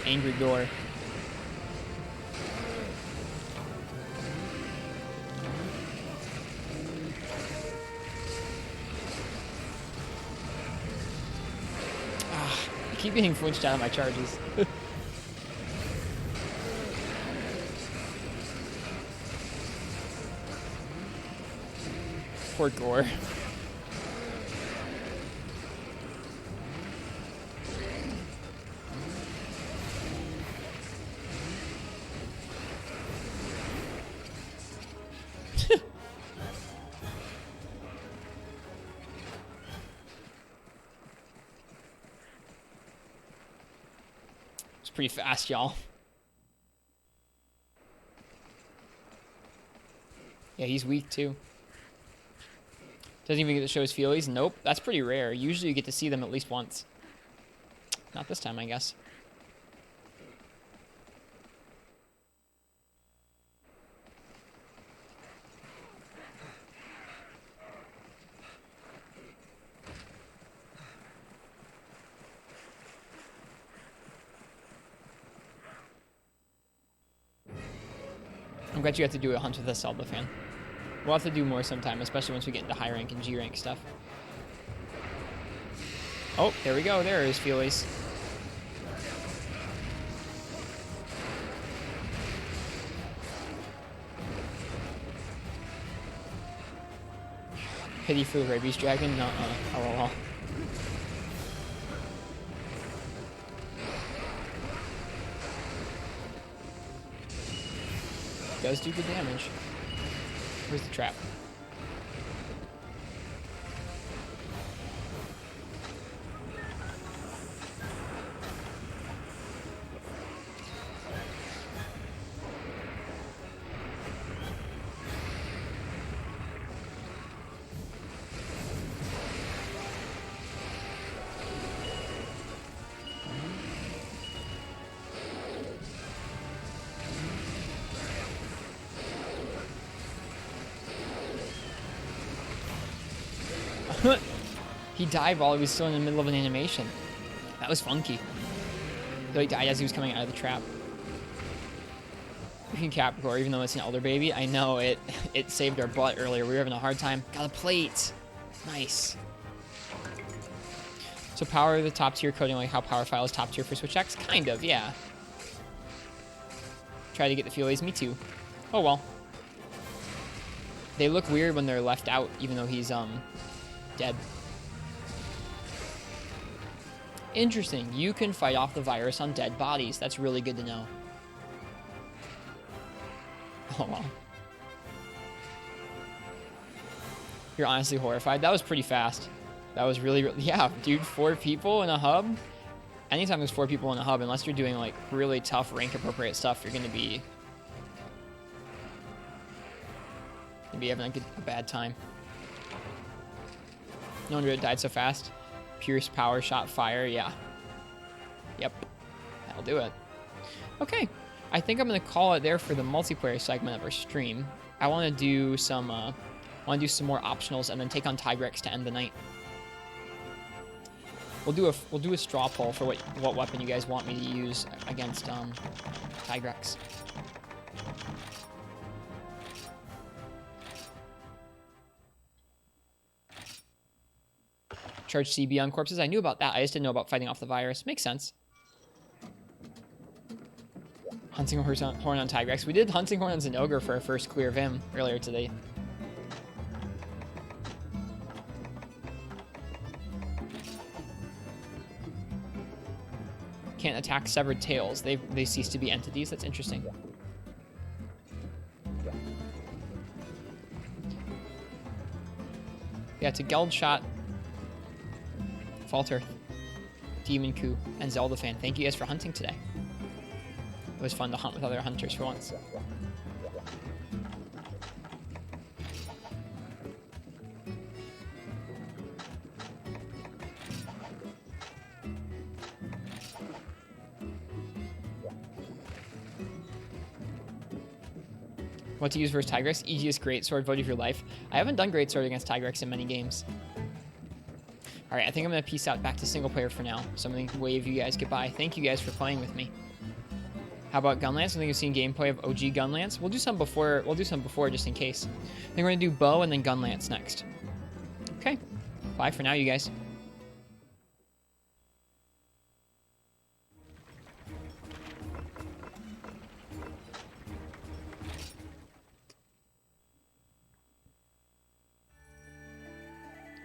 A: Angry door. I keep getting flinched out of my charges. Poor Gore. It's pretty fast, y'all. Yeah, he's weak too. Doesn't even get to show his feelies? Nope, that's pretty rare. Usually you get to see them at least once. Not this time, I guess. I'm glad you got to do a hunt with a Zelda fan. We'll have to do more sometime, especially once we get into high rank and G rank stuff. Oh, there we go. There are his feelies. Pity for the rabies dragon? Nuh-uh. LOL. Does do good damage. Where's the trap? He died while he was still in the middle of an animation. That was funky. He died as he was coming out of the trap. We can cap Gore even though it's an elder baby. I know, it saved our butt earlier. We were having a hard time. Got a plate. Nice. So power the top tier coding like how power file is top tier for Switch X? Kind of, yeah. Try to get the feelies. Me too. Oh well. They look weird when they're left out even though he's dead. Interesting. You can fight off the virus on dead bodies. That's really good to know. Oh, wow. You're honestly horrified. That was pretty fast. That was really, yeah, dude, 4 people in a hub. Anytime there's 4 people in a hub, unless you're doing like really tough rank appropriate stuff, you're gonna be having like a bad time. No wonder it died so fast. Pierce, power, shot, fire, yeah. Yep, that'll do it. Okay, I think I'm gonna call it there for the multiplayer segment of our stream. I want to do some more optionals and then take on Tigrex to end the night. We'll do a straw poll for what weapon you guys want me to use against Tigrex. Charge CB on corpses. I knew about that. I just didn't know about fighting off the virus. Makes sense. Hunting Horn on Tigrex. We did Hunting Horn on Zinogre for our first clear of him earlier today. Can't attack severed tails. They cease to be entities. That's interesting. Yeah, to Geld Shot, Falter, Demon Coup, and Zelda Fan. Thank you guys for hunting today. It was fun to hunt with other hunters for once. What to use versus Tigrex? Easiest greatsword, vote of your life. I haven't done greatsword against Tigrex in many games. All right, I think I'm gonna peace out back to single player for now. So I'm gonna wave you guys goodbye. Thank you guys for playing with me. How about Gunlance? I think you've seen gameplay of OG Gunlance. We'll do some before. We'll do some before just in case. I think we're gonna do bow and then Gunlance next. Okay. Bye for now, you guys.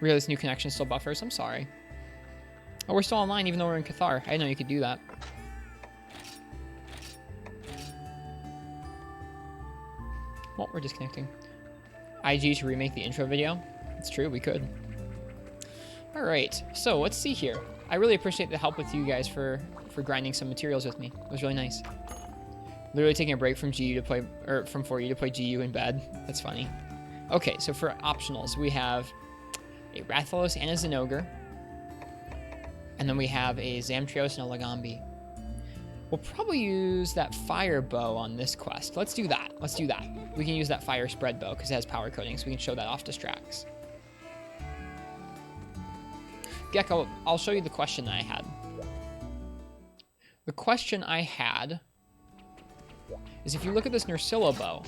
A: Really, this new connection still buffers? I'm sorry. Oh, we're still online even though we're in Cathar. I didn't know you could do that. Well, we're disconnecting. IG to remake the intro video. It's true, we could. All right, so let's see here. I really appreciate the help with you guys for grinding some materials with me. It was really nice. Literally taking a break from GU to play, or from 4U to play GU in bed. That's funny. Okay, so for optionals, we have a Rathalos and a Zinogre. And then we have a Zamtrios and a Lagambi. We'll probably use that fire bow on this quest. Let's do that. Let's do that. We can use that fire spread bow because it has power coating, so we can show that off to Strax. Gecko, I'll show you the question that I had. The question I had is if you look at this Nursilla bow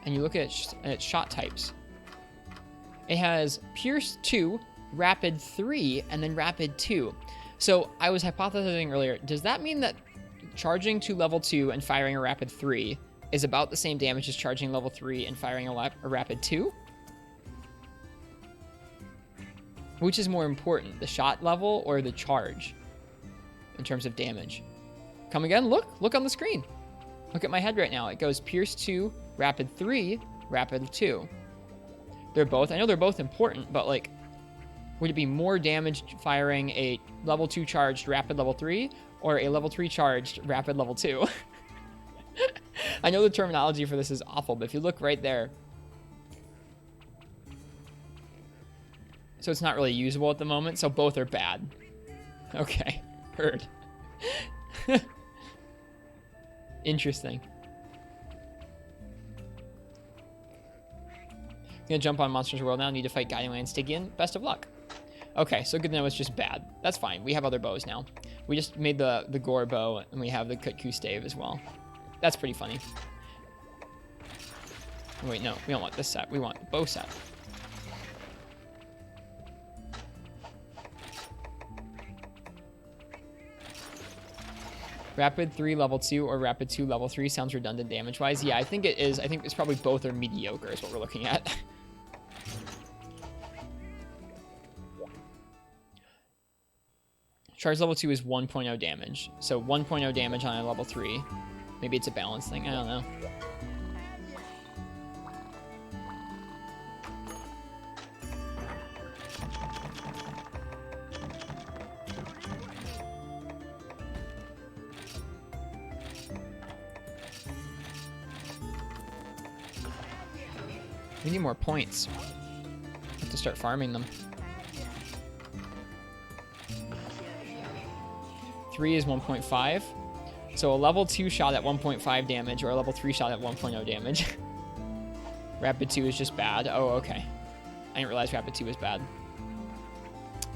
A: and you look at its shot types, it has Pierce 2, Rapid 3, and then Rapid 2. So I was hypothesizing earlier, does that mean that charging to level 2 and firing a Rapid 3 is about the same damage as charging level 3 and firing a Rapid 2? Which is more important, the shot level or the charge in terms of damage? Come again? Look on the screen. Look at my head right now. It goes Pierce 2, Rapid 3, Rapid 2. They're both, I know they're both important, but like, would it be more damage firing a level 2 charged Rapid level 3 or a level 3 charged Rapid level 2? I know the terminology for this is awful, but if you look right there, so it's not really usable at the moment, so both are bad. Okay, heard. Interesting. Gonna jump on Monsters World now. Need to fight Guiding Lion Stygian. Best of luck. Okay, so good to know it's just bad. That's fine. We have other bows now. We just made the Gore bow, and we have the Kutku stave as well. That's pretty funny. Wait, no. We don't want this set. We want the bow set. Rapid 3 level 2 or Rapid 2 level 3 sounds redundant damage-wise. Yeah, I think it is. I think it's probably both are mediocre is what we're looking at. Charge level 2 is 1.0 damage. So 1.0 damage on a level 3. Maybe it's a balance thing. I don't know. We need more points. Have to start farming them. 3 is 1.5. So a level 2 shot at 1.5 damage or a level 3 shot at 1.0 damage. Rapid 2 is just bad. Oh, okay. I didn't realize Rapid 2 was bad.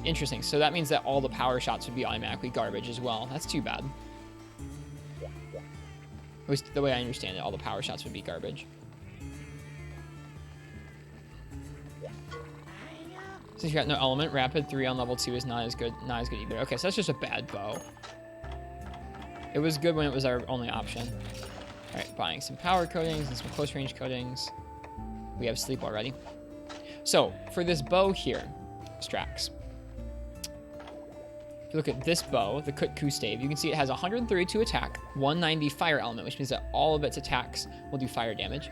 A: Interesting. So that means that all the power shots would be automatically garbage as well. That's too bad. At least the way I understand it, all the power shots would be garbage. Since you got no element, Rapid 3 on level 2 is not as good either. Okay, so that's just a bad bow. It was good when it was our only option. Alright, buying some power coatings and some close range coatings. We have sleep already. So, for this bow here, Strax. If you look at this bow, the Kutku stave, you can see it has 132 attack, 190 fire element, which means that all of its attacks will do fire damage.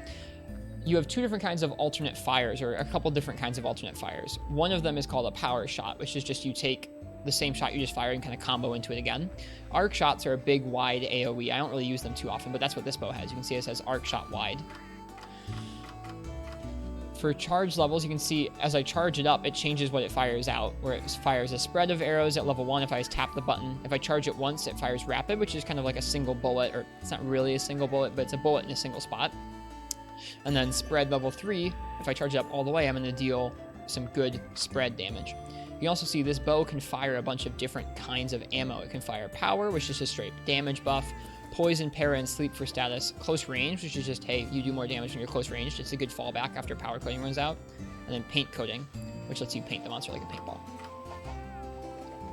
A: You have two different kinds of alternate fires, or a couple different kinds of alternate fires. One of them is called a power shot, which is just you take the same shot you just fired and kind of combo into it again. Arc shots are a big, wide AoE. I don't really use them too often, but that's what this bow has. You can see it says arc shot wide. For charge levels, you can see as I charge it up, it changes what it fires out, where it fires a spread of arrows at level 1 if I just tap the button. If I charge it once, it fires rapid, which is kind of like a single bullet, or it's not really a single bullet, but it's a bullet in a single spot. And then spread level 3, if I charge it up all the way, I'm going to deal some good spread damage. You can also see this bow can fire a bunch of different kinds of ammo. It can fire power, which is just a straight damage buff, poison, para, and sleep for status, close range, which is just, hey, you do more damage when you're close range. It's a good fallback after power coating runs out. And then paint coating, which lets you paint the monster like a paintball.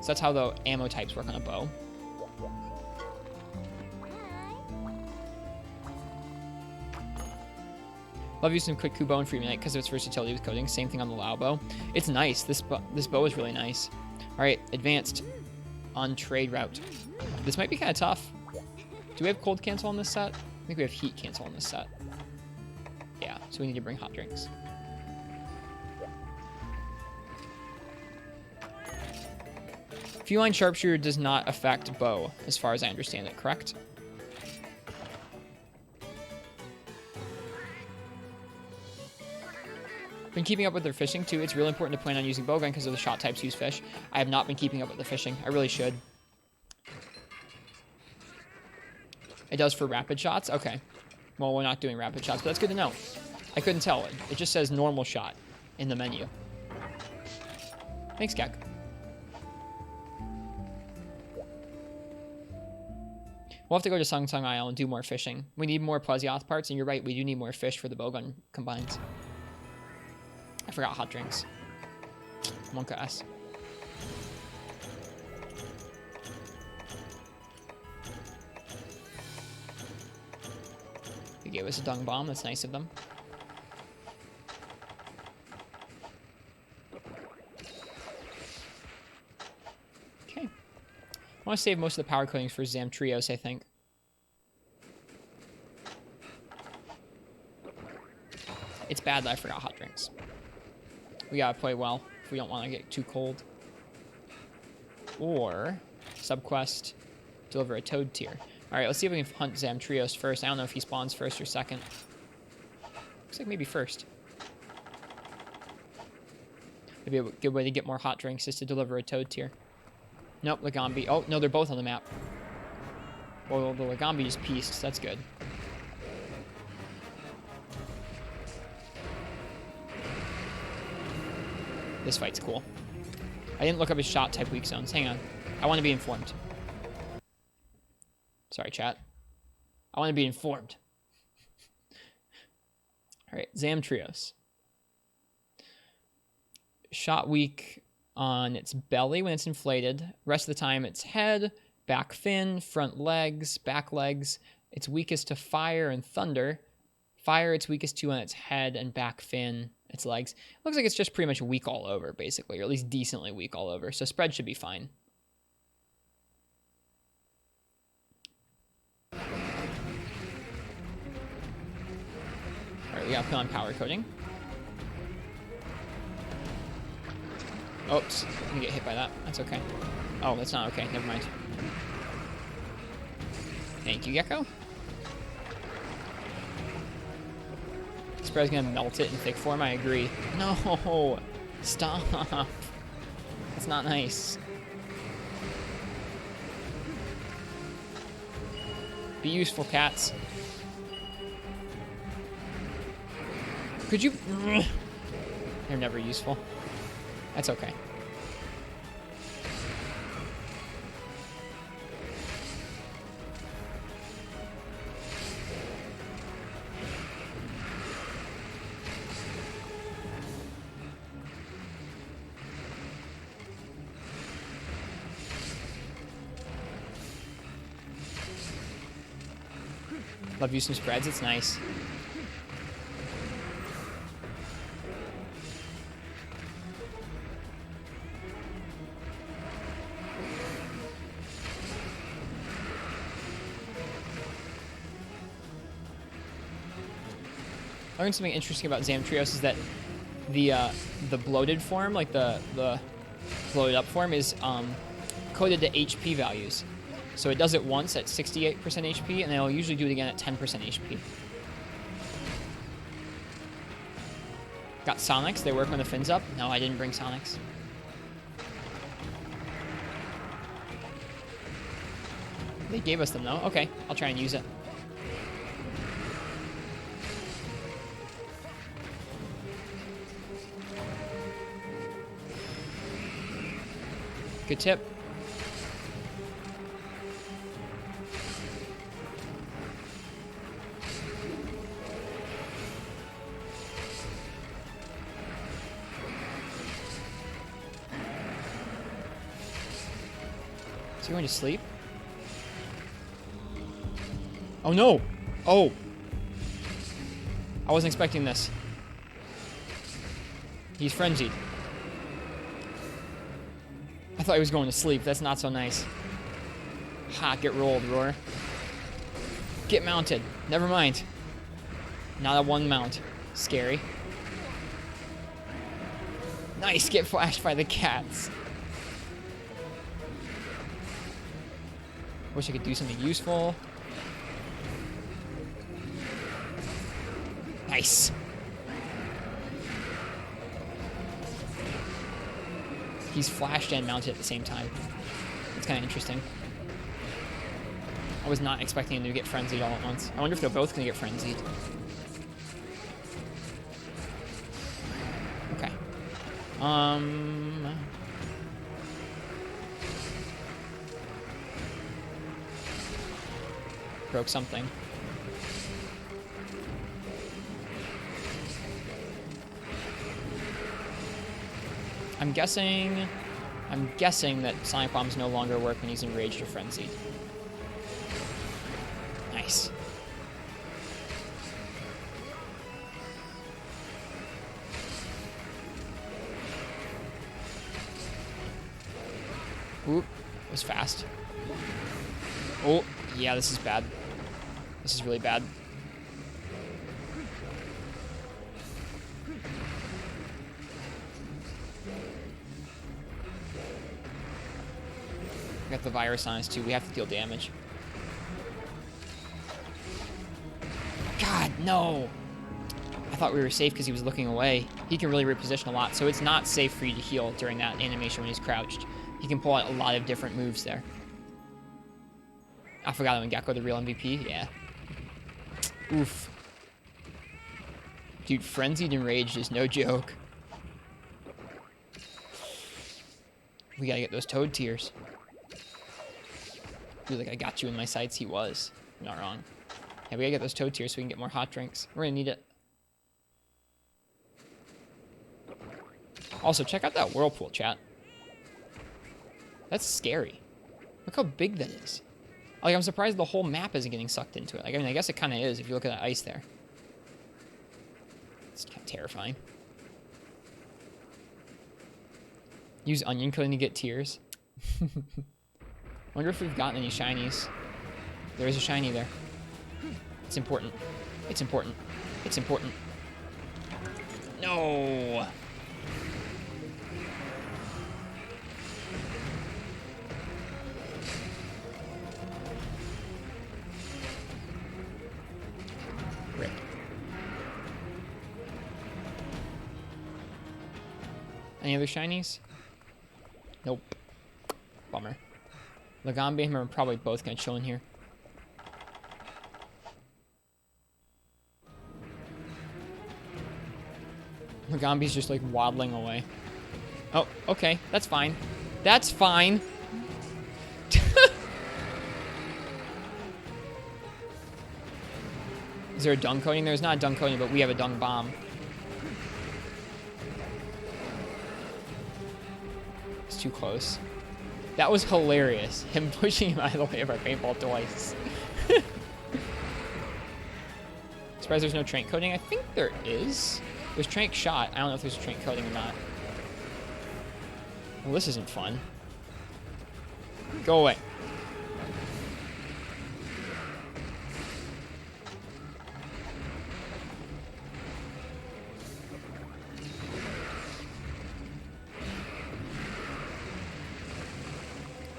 A: So that's how the ammo types work on a bow. Love using Kutku bow and Free Knight because of its versatility with coating. Same thing on the Lao bow. It's nice. This bow is really nice. All right, advanced on trade route. This might be kind of tough. Do we have cold cancel on this set? I think we have heat cancel on this set. Yeah, so we need to bring hot drinks. Feline Sharpshooter does not affect bow, as far as I understand it, correct? Been keeping up with their fishing too. It's really important to plan on using bowgun because of the shot types use fish. I have not been keeping up with the fishing. I really should. It does for rapid shots? Okay. Well, we're not doing rapid shots, but that's good to know. I couldn't tell. It just says normal shot in the menu. Thanks, Gek. We'll have to go to Sung Sung Isle and do more fishing. We need more Plesioth parts, and you're right, we do need more fish for the bowgun combines. I forgot hot drinks. Monka S. They gave us a dung bomb. That's nice of them. Okay. I want to save most of the power coatings for Zamtrios, I think. It's bad that I forgot hot drinks. We gotta play well if we don't want to get too cold. Or subquest, deliver a toad tier. Alright, let's see if we can hunt Zamtrios first. I don't know if he spawns first or second. Looks like maybe first. Maybe a good way to get more hot drinks is to deliver a toad tier. Nope, Lagambi. Oh, no, they're both on the map. Well, the Lagambi just pieced. That's good. This fight's cool. I didn't look up his shot type weak zones. Hang on. I want to be informed. Sorry, chat. I want to be informed. Alright, Zamtrios. Shot weak on its belly when it's inflated. Rest of the time, its head, back fin, front legs, back legs. It's weakest to fire and thunder. Fire, it's weakest to on its head and back fin, its legs. Looks like it's just pretty much weak all over, basically, or at least decently weak all over. So spread should be fine. Alright, we gotta put on power coating. Oops. I'm gonna get hit by that. That's okay. Oh, that's not okay. Never mind. Thank you, Gecko. Spread's gonna melt it in thick form. I agree. No! Stop! That's not nice. Be useful, cats. Could you... They're never useful. That's okay. Love you some spreads. It's nice. I learned something interesting about Zamtrios is that the bloated form, like the bloated up form, is coded to HP values. So it does it once at 68% HP, and then it'll usually do it again at 10% HP. Got Sonics. They work when the fin's up. No, I didn't bring Sonics. They gave us them, though. Okay, I'll try and use it. Good tip. Is he going to sleep? Oh no! Oh! I wasn't expecting this. He's frenzied. I thought he was going to sleep. That's not so nice. Ha, get rolled, Roar. Get mounted. Never mind. Not a one mount. Scary. Nice, get flashed by the cats. Wish I could do something useful. Nice. He's flashed and mounted at the same time. It's kind of interesting. I was not expecting him to get frenzied all at once. I wonder if they're both going to get frenzied. Okay. Broke something. I'm guessing that Sonic Bombs no longer work when he's enraged or frenzied. Nice. Oop, it was fast. Oh, yeah, this is bad. This is really bad. We got the virus on us too. We have to deal damage. God, no! I thought we were safe because he was looking away. He can really reposition a lot, so it's not safe for you to heal during that animation when he's crouched. He can pull out a lot of different moves there. I forgot him, Gecko, the real MVP. Yeah. Oof. Dude, frenzied and raged is no joke. We gotta get those toad tears. Dude, like I got you in my sights. He was. I'm not wrong. Yeah, we gotta get those toad tears so we can get more hot drinks. We're gonna need it. Also, check out that whirlpool, chat. That's scary. Look how big that is. Like, I'm surprised the whole map isn't getting sucked into it. Like, I mean, I guess it kind of is if you look at that ice there. It's kind of terrifying. Use onion coating to get tears. Wonder if we've gotten any shinies. There is a shiny there. It's important. It's important. It's important. No! Any other shinies? Nope. Bummer. Lagambi and him are probably both gonna chill in here. Lagambi's just like waddling away. Oh, okay. That's fine. That's fine. Is there a dung coating? There's not a dung coating, but we have a dung bomb. It's too close. That was hilarious. Him pushing him out of the way of our paintball twice. Surprised there's no trank coating. I think there is. There's trank shot. I don't know if there's a trank coating or not. Well, this isn't fun. Go away.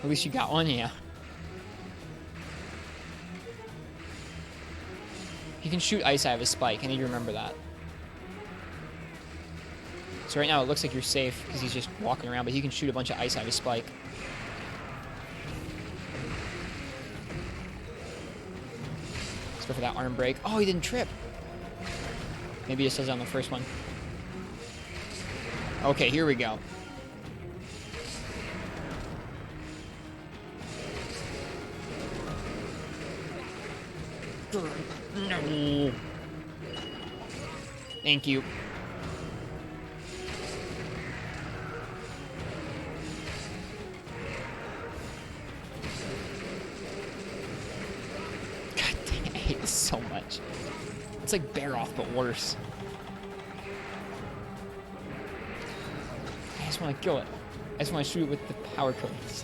A: At least you got one, yeah. He can shoot ice out of his spike. I need to remember that. So right now it looks like you're safe because he's just walking around, but he can shoot a bunch of ice out of his spike. Let's go for that arm break. Oh, he didn't trip. Maybe he just does it on the first one. Okay, here we go. No. Thank you. God dang it, I hate this so much. It's like Bear Off, but worse. I just want to kill it. I just want to shoot it with the power codes.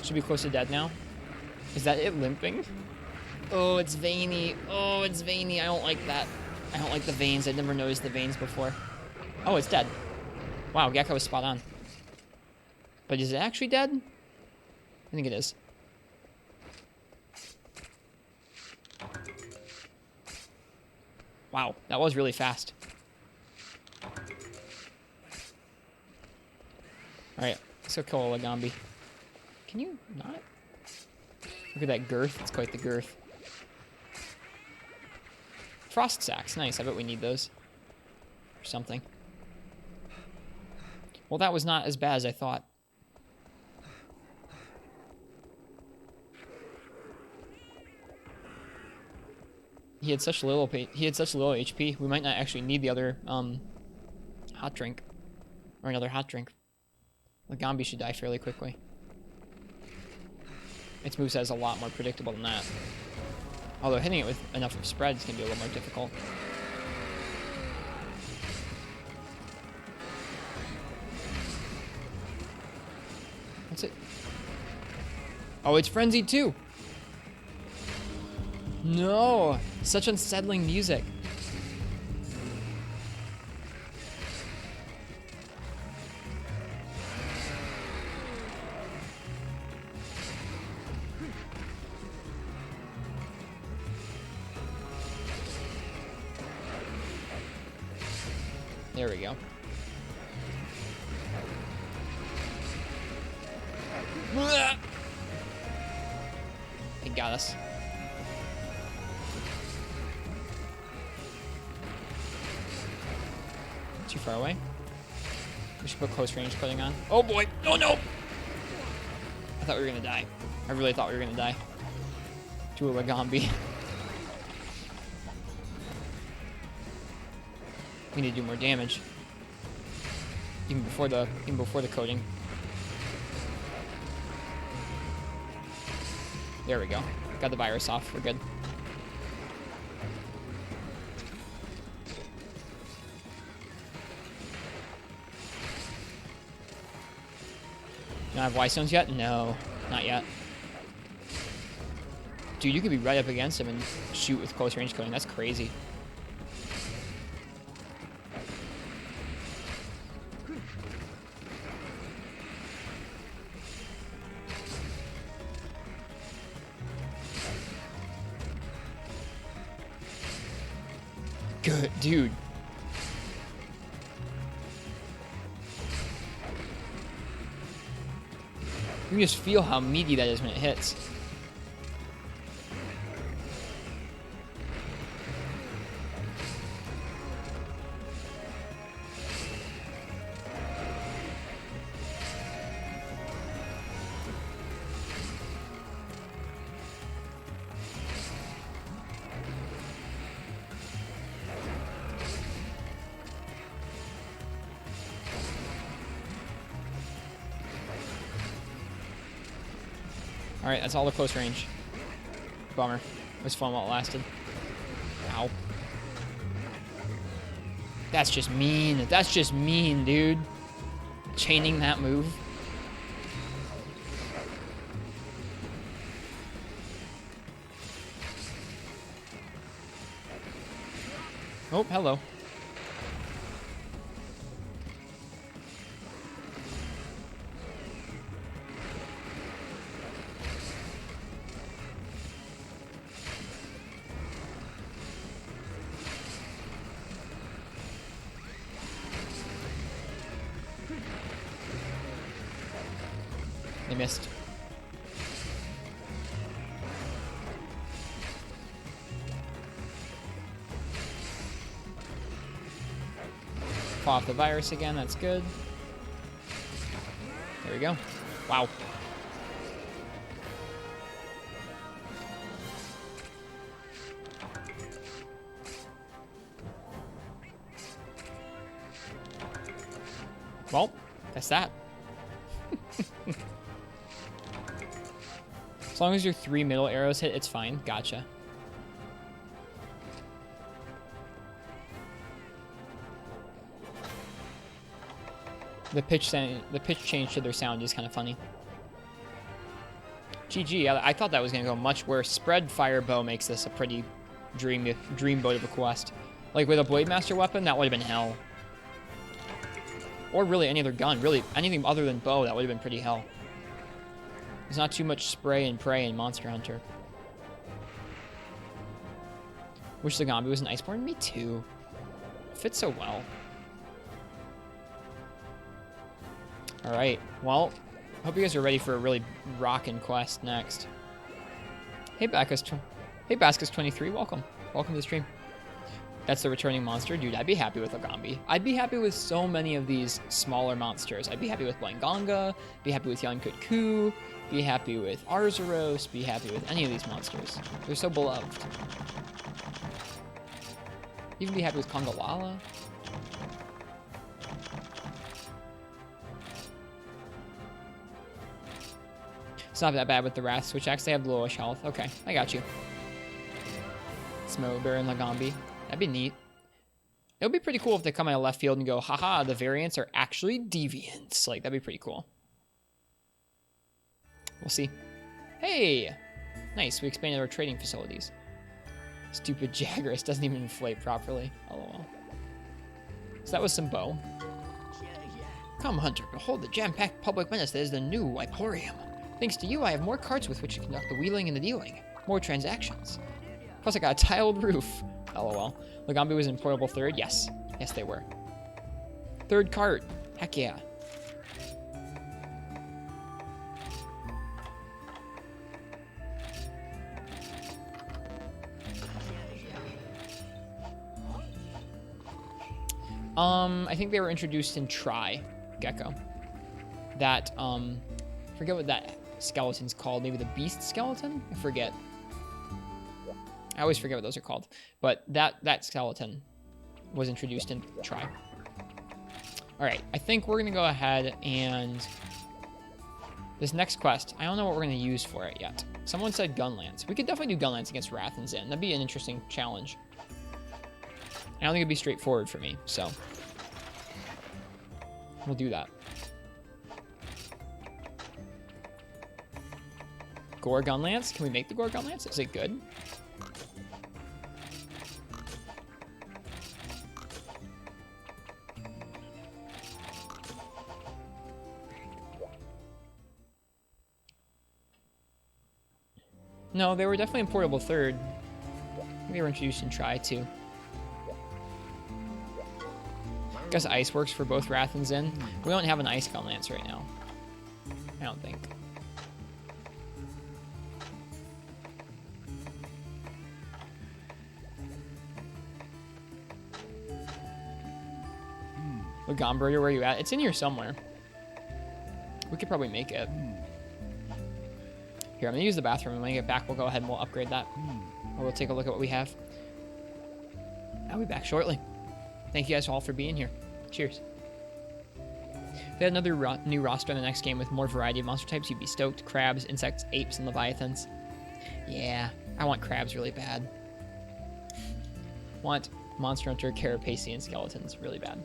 A: Should be close to dead now. Is that it limping? Oh, it's veiny. Oh, it's veiny. I don't like that. I don't like the veins. I'd never noticed the veins before. Oh, it's dead. Wow, Gecko was spot on. But is it actually dead? I think it is. Wow, that was really fast. Alright, let's go kill a Lagambi. Can you not? Look at that girth. It's quite the girth. Frost sacks. Nice. I bet we need those. Or something. Well, that was not as bad as I thought. He had such little HP. We might not actually need the other hot drink. Or another hot drink. Lagambi should die fairly quickly. Its moveset is a lot more predictable than that. Although hitting it with enough of spreads can be a little more difficult. What's it? Oh, it's frenzied too! No! Such unsettling music. There we go. It got us. Too far away. We should put close range cutting on. Oh boy! Oh no! I thought we were gonna die. I really thought we were gonna die. To a Lagambi. We need to do more damage. Even before the coating. There we go. Got the virus off. We're good. Do I have Y-stones yet? No, not yet. Dude, you could be right up against him and shoot with close range coating. That's crazy. Good, dude. You can just feel how meaty that is when it hits. Alright, that's all the close range. Bummer. It was fun while it lasted. Ow. That's just mean. That's just mean, dude. Chaining that move. Oh, hello. They missed. Fall off the virus again, that's good. There we go. Wow. Well, that's that. As long as your 3 middle arrows hit, it's fine. Gotcha. The pitch change to their sound is kind of funny. GG. I thought that was going to go much worse. Spread fire bow makes this a pretty dream boat of a quest. Like with a Blade Master weapon, that would have been hell. Or really any other gun. Really, anything other than bow, that would have been pretty hell. There's not too much spray and pray in Monster Hunter. Wish Lagambi was an Iceborne? Me too. Fits so well. Alright, well, hope you guys are ready for a really rockin' quest next. Hey, Baskus23, welcome. Welcome to the stream. That's the returning monster. Dude, I'd be happy with Lagambi. I'd be happy with so many of these smaller monsters. I'd be happy with Blanganga, be happy with Yankutku, be happy with Arzuros, be happy with any of these monsters. They're so beloved. Even be happy with Kongalala. It's not that bad with the Wrath Switch Axe. They have the lowest health. Okay, I got you. Smober and Lagambi. That'd be neat. It would be pretty cool if they come out of left field and go, haha, the variants are actually deviants. Like, that'd be pretty cool. We'll see. Hey! Nice, we expanded our trading facilities. Stupid Jagras doesn't even inflate properly. LOL. So that was some bow. Come, Hunter, behold the jam-packed public menace that is the new Wiporium. Thanks to you, I have more carts with which to conduct the wheeling and the dealing. More transactions. Plus, I got a tiled roof. LOL. Lagambi was in portable third? Yes. Yes, they were. Third cart. Heck yeah. I think they were introduced in Tri Gecko. That, forget what that skeleton's called. Maybe the Beast Skeleton? I forget. I always forget what those are called. But that skeleton was introduced in Tri. Alright, I think we're going to go ahead and... This next quest, I don't know what we're going to use for it yet. Someone said Gunlance. We could definitely do Gunlance against Wrath and Zin. That'd be an interesting challenge. I don't think it'd be straightforward for me, so... We'll do that. Gore Gunlance? Can we make the Gore Gunlance? Is it good? No, they were definitely in portable third. They were introduced in Tri too. Guess ice works for both Wrath and Zen. We don't have an ice gun lance right now. I don't think. Lagomberator, where you at? It's in here somewhere. We could probably make it. Here, I'm gonna use the bathroom, and when I get back, we'll go ahead and we'll upgrade that. Or we'll take a look at what we have. I'll be back shortly. Thank you guys all for being here. Cheers. If we had another new roster in the next game with more variety of monster types, you'd be stoked. Crabs, insects, apes, and leviathans. Yeah, I want crabs really bad. Want Monster Hunter, Carapace, skeletons really bad.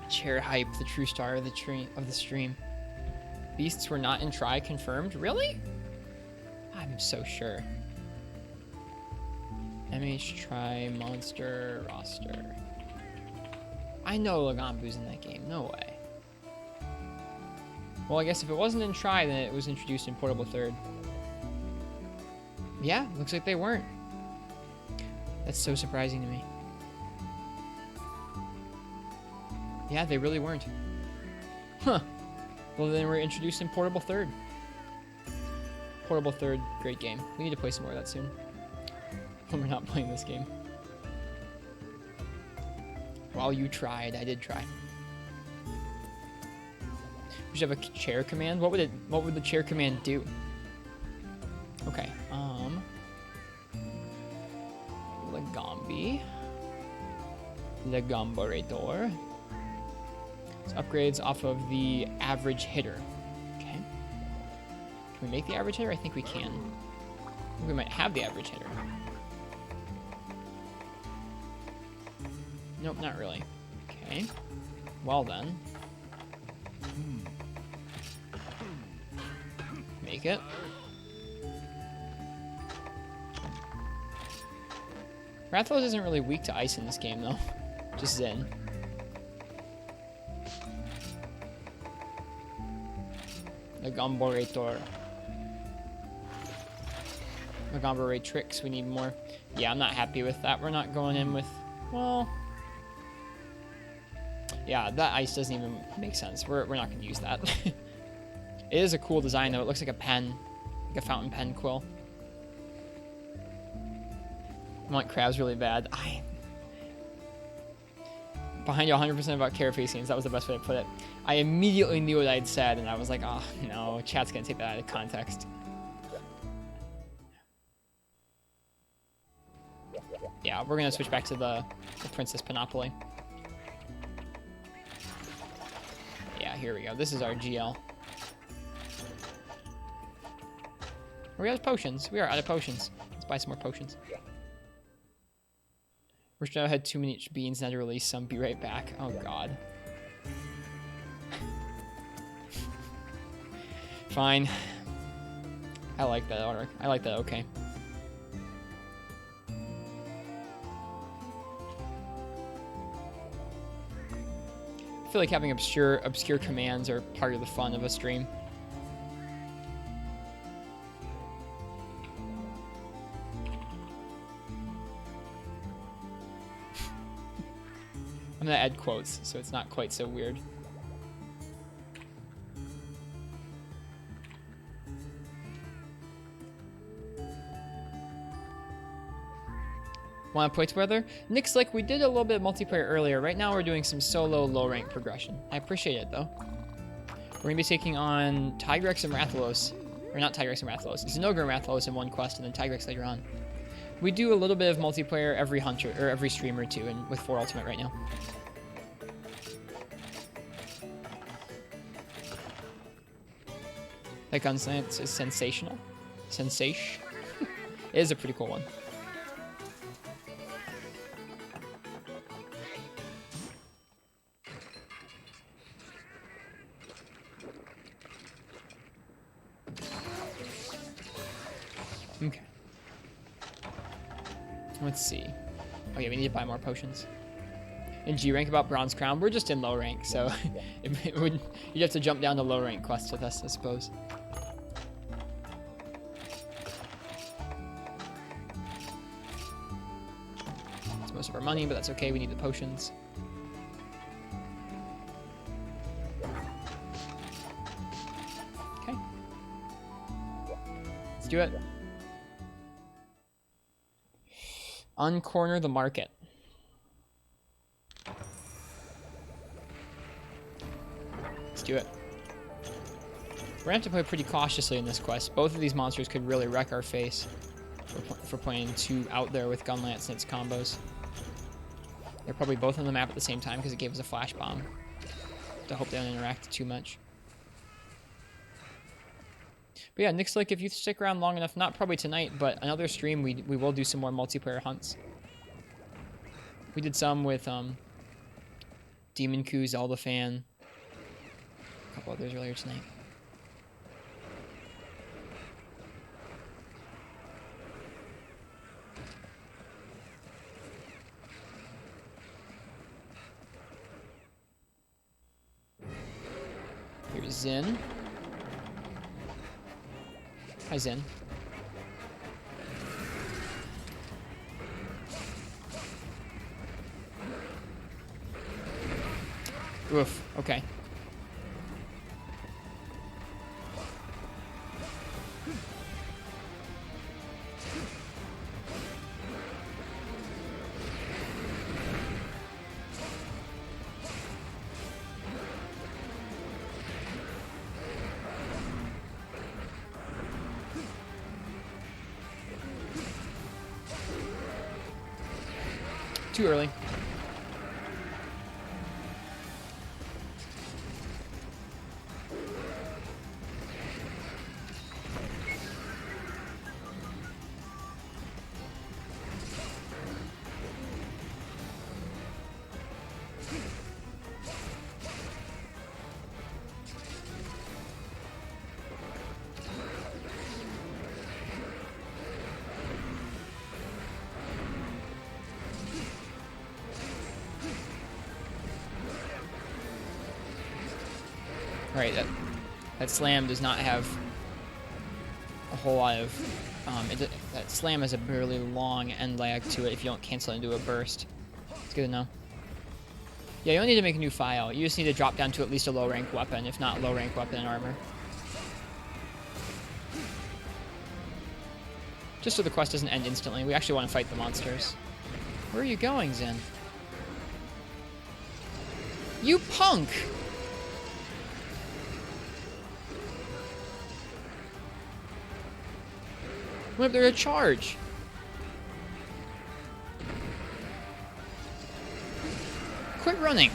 A: Chair hype, the true star of the stream. Beasts were not in try confirmed. Really? I'm so sure. MH try monster roster. I know Lagambu's in that game. No way. Well, I guess if it wasn't in try, then it was introduced in portable third. Yeah, looks like they weren't. That's so surprising to me. Yeah, they really weren't. Huh. Well, then we're introduced in portable third. Portable third, great game. We need to play some more of that soon. When we're not playing this game. Well, you tried. I did try. We should have a chair command. What would the chair command do? Okay. Lagombi. Lagomberator. So upgrades off of the average hitter. Okay. Can we make the average hitter? I think we can. I think we might have the average hitter. Nope, not really. Okay. Well then. Make it. Rathalos isn't really weak to ice in this game though. Just Zen. Lagomberator. Lagomberate tricks, we need more. Yeah, I'm not happy with that. We're not going in with, well... Yeah, that ice doesn't even make sense. We're not going to use that. It is a cool design though. It looks like a pen. Like a fountain pen quill. I want crabs really bad. Behind you 100% about Carapacians. That was the best way to put it. I immediately knew what I'd said, and I was like, oh, no, chat's going to take that out of context. Yeah, we're going to switch back to the Princess Panoply. Yeah, here we go. This is our GL. Are we out of potions? We are out of potions. Let's buy some more potions. Ristretto had too many beans, now to release some. Be right back. Oh, God. Fine. I like that order. I like that, okay. I feel like having obscure commands are part of the fun of a stream. I'm gonna add quotes so it's not quite so weird. Want to play together? Nick's like, we did a little bit of multiplayer earlier. Right now we're doing some solo low rank progression. I appreciate it though. We're going to be taking on Tigrex and Rathalos. Or not Tigrex and Rathalos. Zinogre and Rathalos in one quest and then Tigrex later on. We do a little bit of multiplayer every hunter or every stream or two, and with 4 Ultimate right now. That gun stance is sensational. Sensation. It is a pretty cool one. Okay. Let's see. Oh yeah, we need to buy more potions. In G rank about Bronze Crown, we're just in low rank, so it would, you'd have to jump down to low rank quests with us, I suppose. It's most of our money, but that's okay. We need the potions. Okay. Let's do it. Uncorner the market. Let's do it. We're gonna have to play pretty cautiously in this quest. Both of these monsters could really wreck our face for playing too out there with Gunlance and its combos. They're probably both on the map at the same time because it gave us a flash bomb. To hope they don't interact too much. But yeah, Nick's like, if you stick around long enough, not probably tonight, but another stream, we will do some more multiplayer hunts. We did some with Demon Coup, Zelda Fan, a couple others earlier tonight. Here's Zin. Hi, Zin. Oof, okay. Too early. Right, that slam does not have a whole lot of... that slam has a really long end lag to it if you don't cancel it into a burst. It's good to know. Yeah, you don't need to make a new file. You just need to drop down to at least a low rank weapon, if not low rank weapon and armor. Just so the quest doesn't end instantly. We actually want to fight the monsters. Where are you going, Zen? You punk! Went up there to charge. Quit running.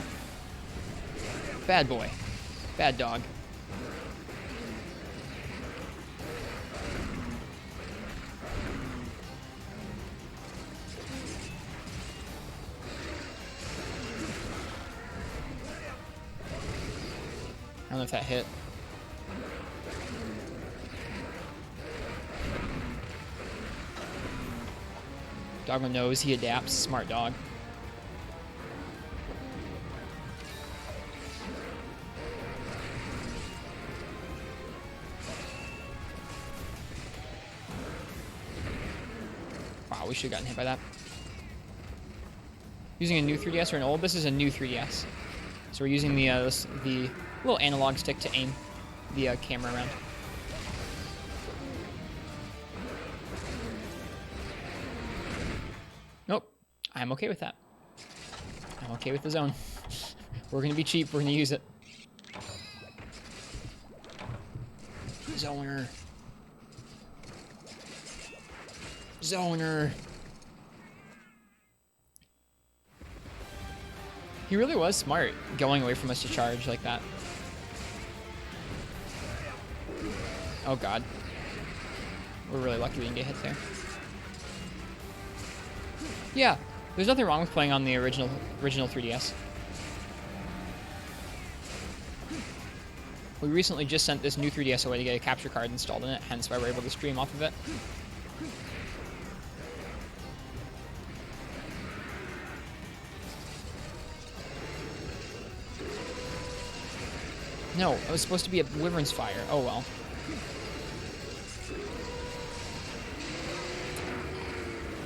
A: Bad boy. Bad dog. I don't know if that hit. Dogma knows, he adapts. Smart dog. we should have gotten hit by that. Using a new 3DS or an old? This is a new 3DS. So we're using the little analog stick to aim the camera around. Nope. I'm okay with that. I'm okay with the zone. We're going to be cheap. We're going to use it. Zoner. Zoner. He really was smart going away from us to charge like that. Oh god. We're really lucky we didn't get hit there. Yeah, there's nothing wrong with playing on the original 3DS. We recently just sent this new 3DS away to get a capture card installed in it, hence why we're able to stream off of it. No, it was supposed to be a Wyvern's Fire. Oh well.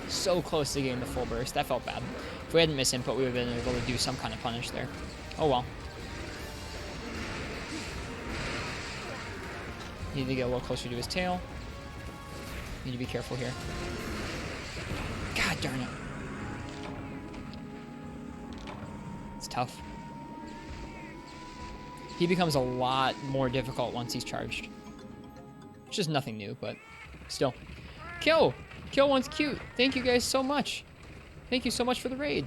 A: So close to getting the full burst. That felt bad. If we hadn't missed input, we would have been able to do some kind of punish there. Oh well. Need to get a little closer to his tail. Need to be careful here. God darn it. It's tough. He becomes a lot more difficult once he's charged. It's just nothing new, but still. Kill! Kill one's cute. Thank you guys so much. Thank you so much for the raid.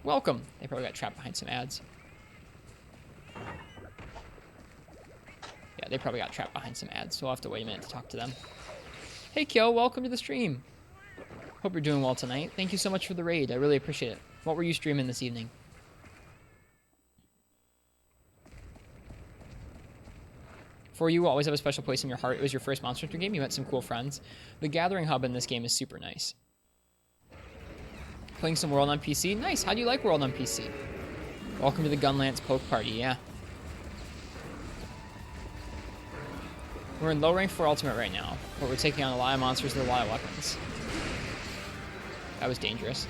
A: Welcome. They probably got trapped behind some ads. Yeah, they probably got trapped behind some ads, so we'll have to wait a minute to talk to them. Hey, Kyo, welcome to the stream. Hope you're doing well tonight. Thank you so much for the raid. I really appreciate it. What were you streaming this evening? For you, always have a special place in your heart. It was your first Monster Hunter game. You met some cool friends. The Gathering Hub in this game is super nice. Playing some World on PC. Nice. How do you like World on PC? Welcome to the Gunlance Poke Party. Yeah. We're in low rank 4 Ultimate right now, but we're taking on a lot of monsters with a lot of weapons. That was dangerous.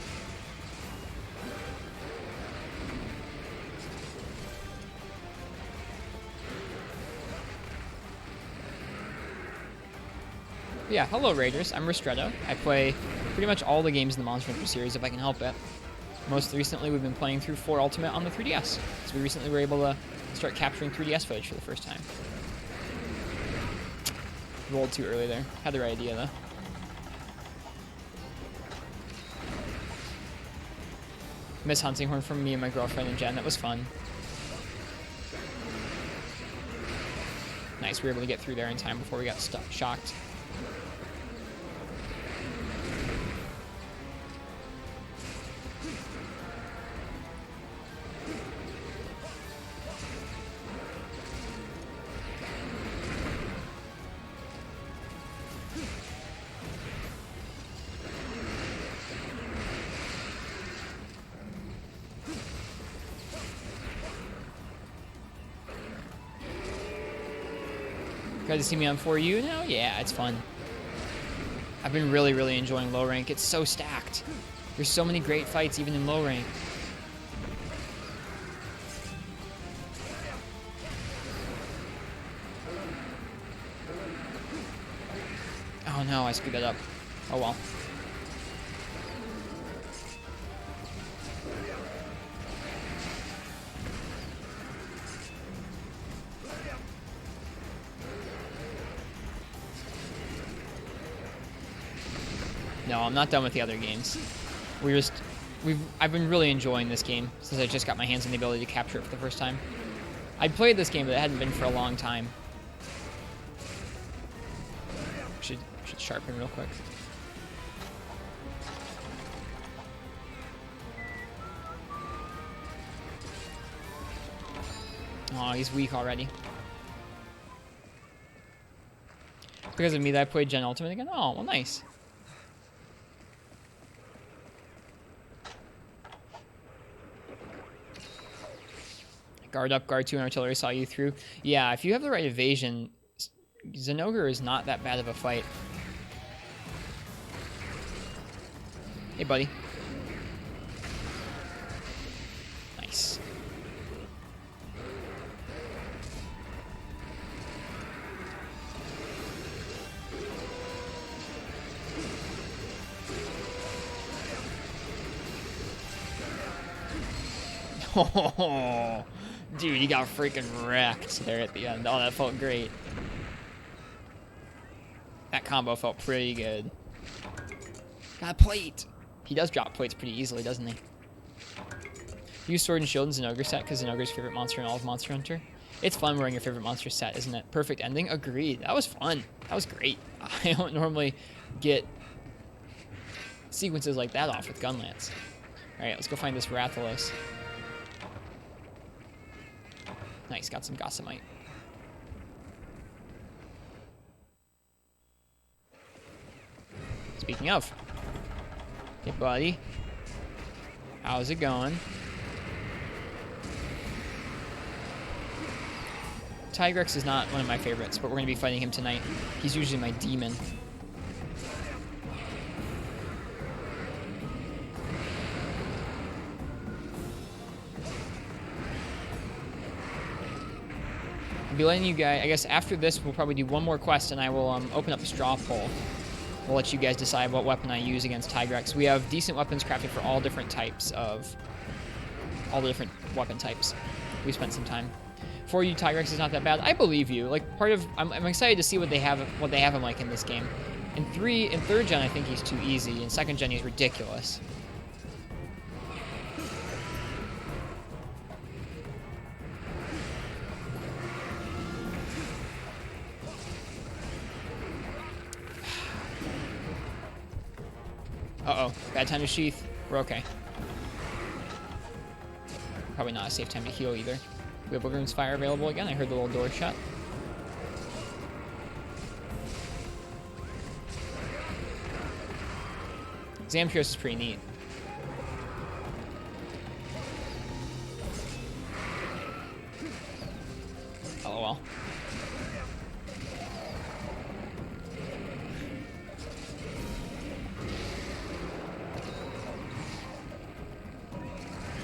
A: Yeah, hello Raiders, I'm Ristretto. I play pretty much all the games in the Monster Hunter series if I can help it. Most recently we've been playing through 4 Ultimate on the 3DS, so we recently were able to start capturing 3DS footage for the first time. Rolled too early there. Had the right idea though. Miss Hunting Horn from me and my girlfriend and Jen, that was fun. Nice, we were able to get through there in time before we got shocked. Glad to see me on 4U now? Yeah, it's fun. I've been really enjoying low rank. It's so stacked. There's so many great fights even in low rank. Oh no, I screwed that up. Oh well. No, I'm not done with the other games. I've been really enjoying this game since I just got my hands on the ability to capture it for the first time. I played this game, but it hadn't been for a long time. Should sharpen real quick. Oh, he's weak already. Because of me that I played Gen Ultimate again? Oh, well, nice. Guard up, guard 2, and artillery saw you through. Yeah, if you have the right evasion, Zinogre is not that bad of a fight. buddy. Nice. Oh, dude, he got freaking wrecked there at the end. Oh, that felt great. That combo felt pretty good. Got a plate. He does drop plates pretty easily, doesn't he? Use Sword and Shield in Zenogre set because Zenogre's favorite monster in all of Monster Hunter. It's fun wearing your favorite monster set, isn't it? Perfect ending. Agreed. That was fun. That was great. I don't normally get sequences like that off with Gunlance. Alright, let's go find this Rathalos. Nice, got some Gossamite. Speaking of. Hey, buddy. How's it going? Tigrex is not one of my favorites, but we're going to be fighting him tonight. He's usually my demon. I'll be letting you guys, I guess after this, we'll probably do one more quest, and I will open up a straw poll. We'll let you guys decide what weapon I use against Tigrex. We have decent weapons crafted for all different types of... all the different weapon types. We spent some time. For you, Tigrex is not that bad. I believe you. Like, part of... I'm excited to see what they have him like in this game. In 3rd gen, I think he's too easy. In 2nd gen, he's ridiculous. Uh-oh. Bad time to sheath. We're okay. Probably not a safe time to heal either. We have Wyvern's Fire available again. I heard the little door shut. Zamtrios is pretty neat. LOL.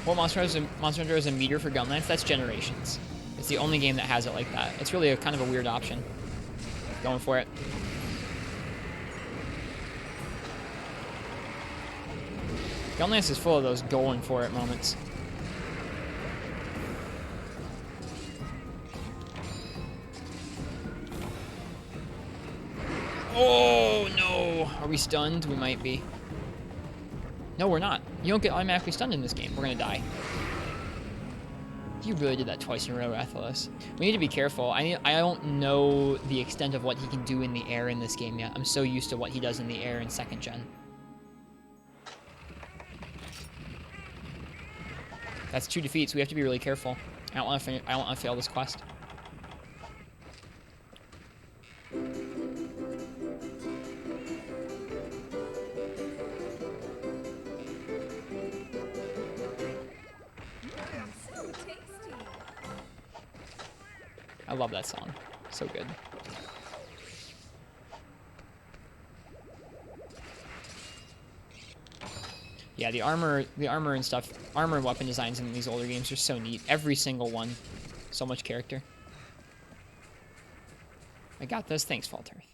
A: Well, Monster Hunter has a meter for Gunlance. That's Generations. It's the only game that has it like that. It's really a kind of a weird option. Going for it. Gunlance is full of those going for it moments. Oh, no. Are we stunned? We might be. No, we're not. You don't get automatically stunned in this game. We're gonna die. You really did that twice in a row, Rathalos. We need to be careful. I don't know the extent of what he can do in the air in this game yet. I'm so used to what he does in the air in 2nd gen. That's 2 defeats. We have to be really careful. I don't want to fail this quest. I love that song. So good. Yeah, the armor and stuff, armor and weapon designs in these older games are so neat. Every single one. So much character. I got this. Thanks, Faltarth.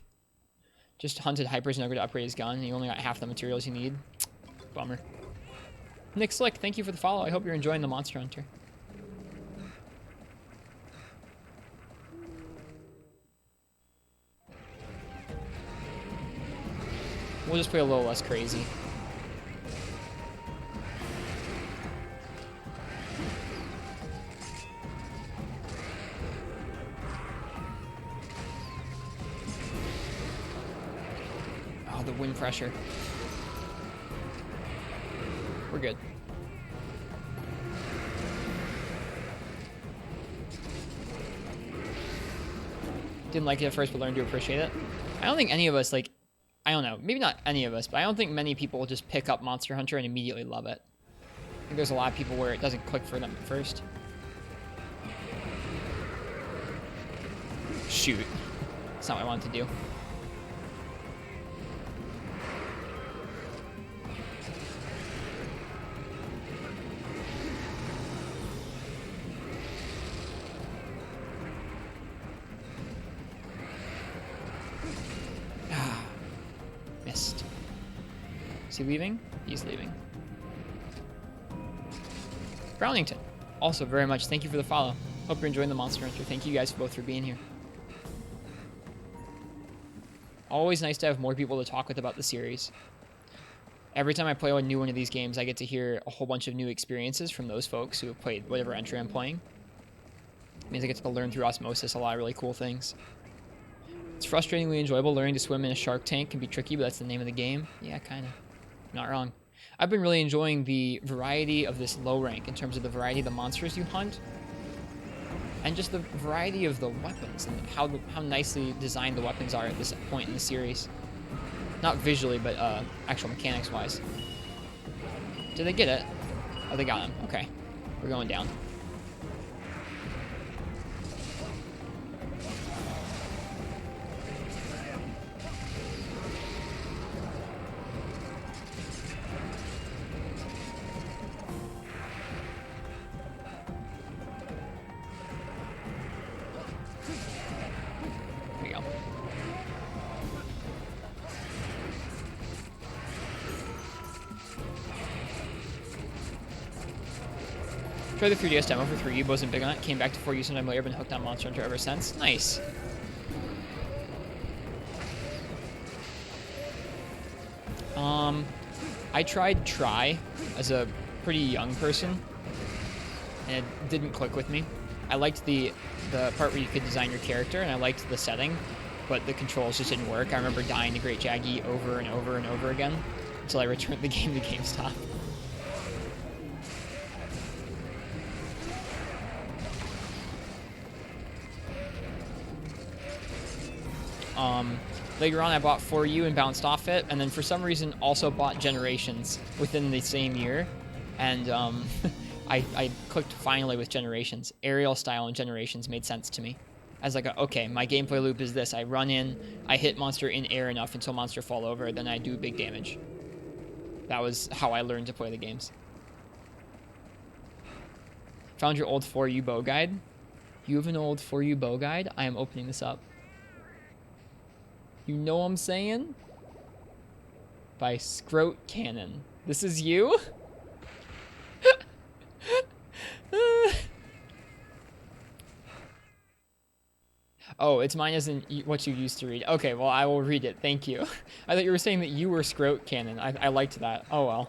A: Just hunted Hyper's Nogre to upgrade his gun, and you only got half the materials you need. Bummer. Nick Slick, thank you for the follow. I hope you're enjoying the Monster Hunter. We'll just play a little less crazy. Oh, the wind pressure. We're good. Didn't like it at first, but learned to appreciate it. I don't think any of us, like, I don't know, maybe not any of us, but I don't think many people will just pick up Monster Hunter and immediately love it. I think there's a lot of people where it doesn't click for them at first. Shoot. That's not what I wanted to do. he leaving? He's leaving. Brownington, also very much thank you for the follow. Hope you're enjoying the Monster Hunter. Thank you guys both for being here. Always nice to have more people to talk with about the series. Every time I play a new one of these games, I get to hear a whole bunch of new experiences from those folks who have played whatever entry I'm playing. It means I get to learn through osmosis a lot of really cool things. It's frustratingly enjoyable. Learning to swim in a shark tank can be tricky, but that's the name of the game. Yeah, kind of. Not wrong. I've been really enjoying the variety of this low rank in terms of the variety of the monsters you hunt, and just the variety of the weapons and how nicely designed the weapons are at this point in the series. Not visually, but actual mechanics-wise. Did they get it? Oh, they got him. Okay. We're going down. There we go. Tried the 3DS demo for 3U, wasn't big on it. Came back to 4U sometime later, been hooked on Monster Hunter ever since. Nice. I tried Try as a pretty young person, and it didn't click with me. I liked the part where you could design your character, and I liked the setting, but the controls just didn't work. I remember dying to Great Jaggy over and over and over again until I returned the game to GameStop. Later on, I bought 4U and bounced off it, and then for some reason also bought Generations within the same year. And I clicked finally with Generations. Aerial style and Generations made sense to me. I was like, okay, my gameplay loop is this. I run in, I hit monster in air enough until monster fall over, then I do big damage. That was how I learned to play the games. Found your old 4U bow guide. You have an old 4U bow guide? I am opening this up. You know what I'm saying? By Scroat Cannon. This is you? Oh, it's mine as in what you used to read. Okay, well, I will read it. Thank you. I thought you were saying that you were Scroat Cannon. I liked that. Oh,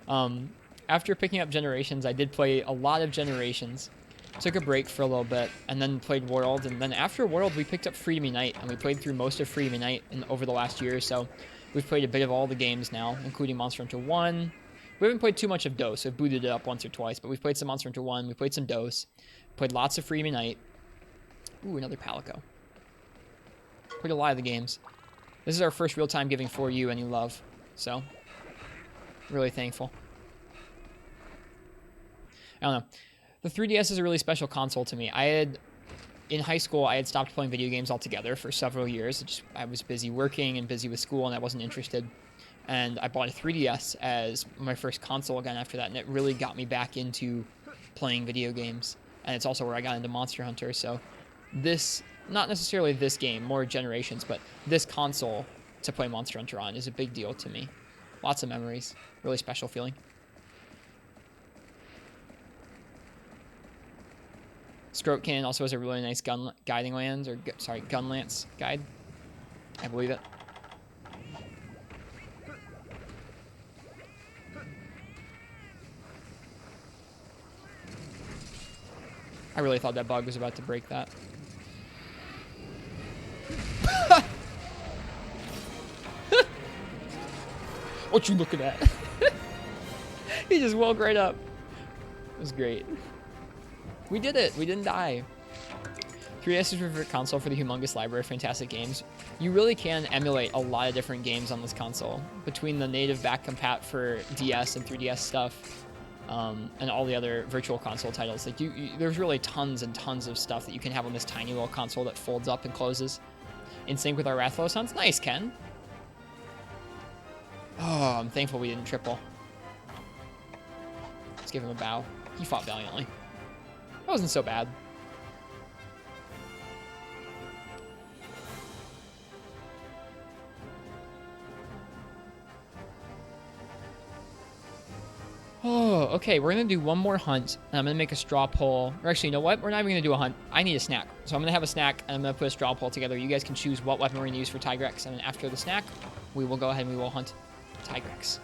A: well. After picking up Generations, I did play a lot of Generations. Took a break for a little bit, and then played World, and then after World, we picked up Freedom Unite, and we played through most of Freedom Unite over the last year or so. We've played a bit of all the games now, including Monster Hunter 1. We haven't played too much of DOS, so I've booted it up once or twice, but we've played some Monster Hunter 1, we played some DOS, played lots of Freedom Unite. Ooh, another Palico. Played a lot of the games. This is our first real time giving 4U any love, so really thankful. I don't know. The 3DS is a really special console to me. In high school, I had stopped playing video games altogether for several years. I was busy working and busy with school, and I wasn't interested. And I bought a 3DS as my first console again after that, and it really got me back into playing video games. And it's also where I got into Monster Hunter, so this, not necessarily this game, more Generations, but this console to play Monster Hunter on is a big deal to me. Lots of memories. Really special feeling. Scroat Cannon also has a really nice gun lance guide. I believe it. I really thought that bug was about to break that. What you looking at? He just woke right up. It was great. We did it. We didn't die. 3DS is your favorite console for the humongous library of fantastic games. You really can emulate a lot of different games on this console. Between the native back compat for DS and 3DS stuff, and all the other virtual console titles, like there's really tons and tons of stuff that you can have on this tiny little console that folds up and closes. In sync with our Rathalos hunts. Nice, Ken. Oh, I'm thankful we didn't triple. Let's give him a bow. He fought valiantly. That wasn't so bad. Oh, okay. We're going to do one more hunt, and I'm going to make a straw poll. Or actually, you know what? We're not even going to do a hunt. I need a snack. So I'm going to have a snack, and I'm going to put a straw poll together. You guys can choose what weapon we're going to use for Tigrex, and then after the snack, we will go ahead and we will hunt Tigrex.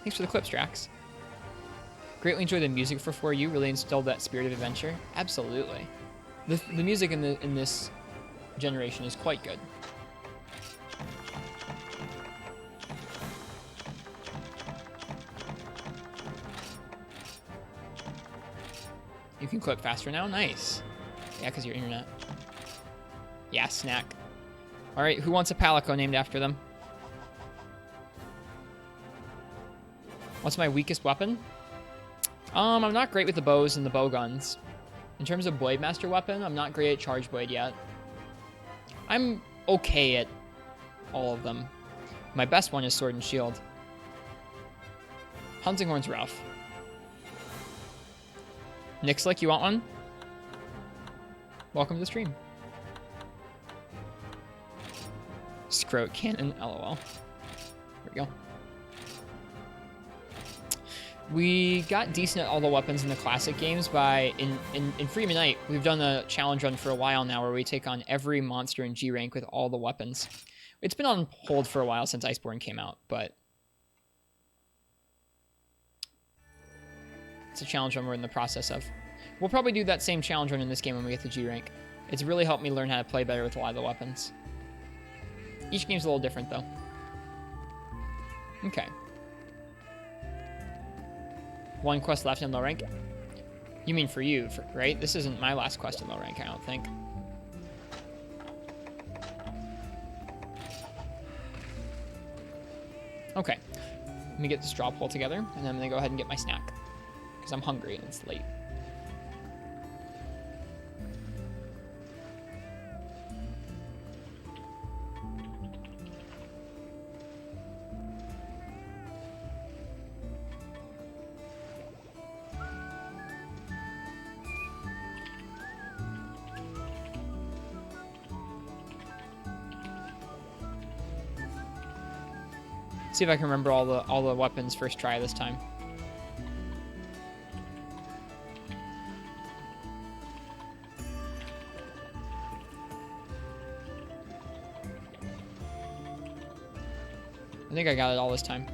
A: Thanks for the clips, Drax. Greatly enjoy the music for 4U. Really instilled that spirit of adventure. Absolutely. The music in this generation is quite good. You can clip faster now? Nice. Yeah, because your internet. Yeah, snack. All right, who wants a Palico named after them? What's my weakest weapon? I'm not great with the bows and the bow guns. In terms of Blade Master weapon, I'm not great at Charge Blade yet. I'm okay at all of them. My best one is Sword and Shield. Hunting Horn's rough. Nixlick, you want one? Welcome to the stream. Scroat Cannon, lol. There we go. We got decent at all the weapons in the classic games by, in Freedom Unite, we've done a challenge run for a while now where we take on every monster in G rank with all the weapons. It's been on hold for a while since Iceborne came out, but it's a challenge run we're in the process of. We'll probably do that same challenge run in this game when we get to G rank. It's really helped me learn how to play better with a lot of the weapons. Each game's a little different though. Okay. One quest left in low rank. You mean for you, right? This isn't my last quest in low rank, I don't think. Okay. Let me get the straw poll together, and then I'm going to go ahead and get my snack. Because I'm hungry and it's late. See if I can remember all the weapons first try this time. I think I got it all this time.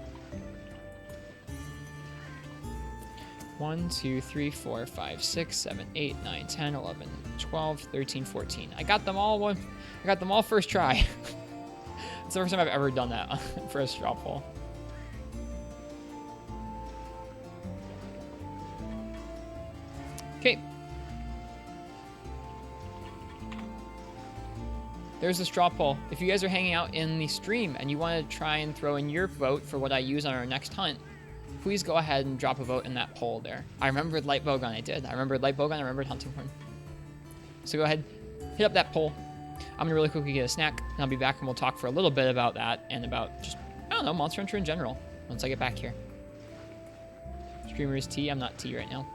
A: 1, 2, 3, 4, 5, 6, 7, 8, 9, 10, 11, 12, 13, 14. I got them all first try. It's the first time I've ever done that for a straw poll. Okay. There's the straw poll. If you guys are hanging out in the stream and you want to try and throw in your vote for what I use on our next hunt, please go ahead and drop a vote in that poll there. I remembered Light Bowgun. I did. I remembered Light Bowgun. I remembered Hunting Horn. So go ahead, hit up that poll. I'm going to really quickly get a snack, and I'll be back, and we'll talk for a little bit about that and about just, I don't know, Monster Hunter in general once I get back here. Streamer is T. I'm not T right now.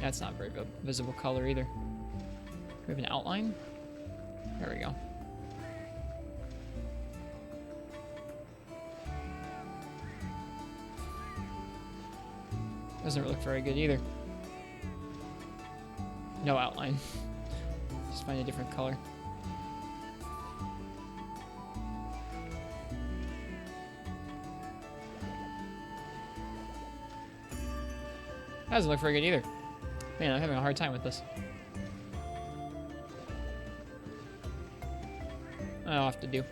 A: That's not a very visible color either. We have an outline. There we go. Doesn't look very good either. No outline. Just find a different color. That doesn't look very good either. Man, I'm having a hard time with this. I'll have to do.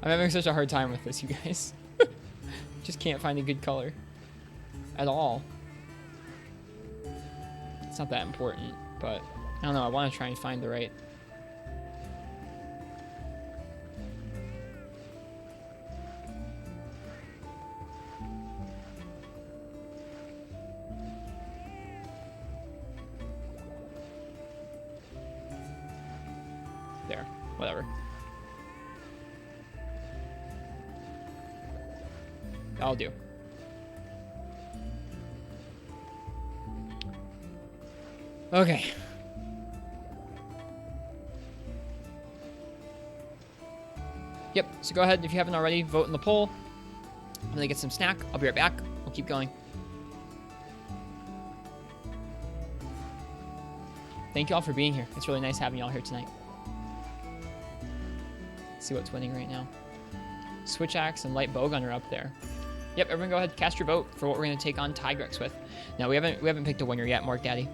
A: I'm having such a hard time with this, you guys. Just can't find a good color. at all. It's not that important, but I don't know. I want to try and find the right. There, whatever. That'll do. Okay. Yep, so go ahead, if you haven't already, vote in the poll. I'm gonna get some snack. I'll be right back. We'll keep going. Thank you all for being here. It's really nice having you all here tonight. Let's see what's winning right now. Switch Axe and Light Bowgun are up there. Yep, everyone go ahead, cast your vote for what we're gonna take on Tigrex with. Now we haven't picked a winner yet, Mark Daddy.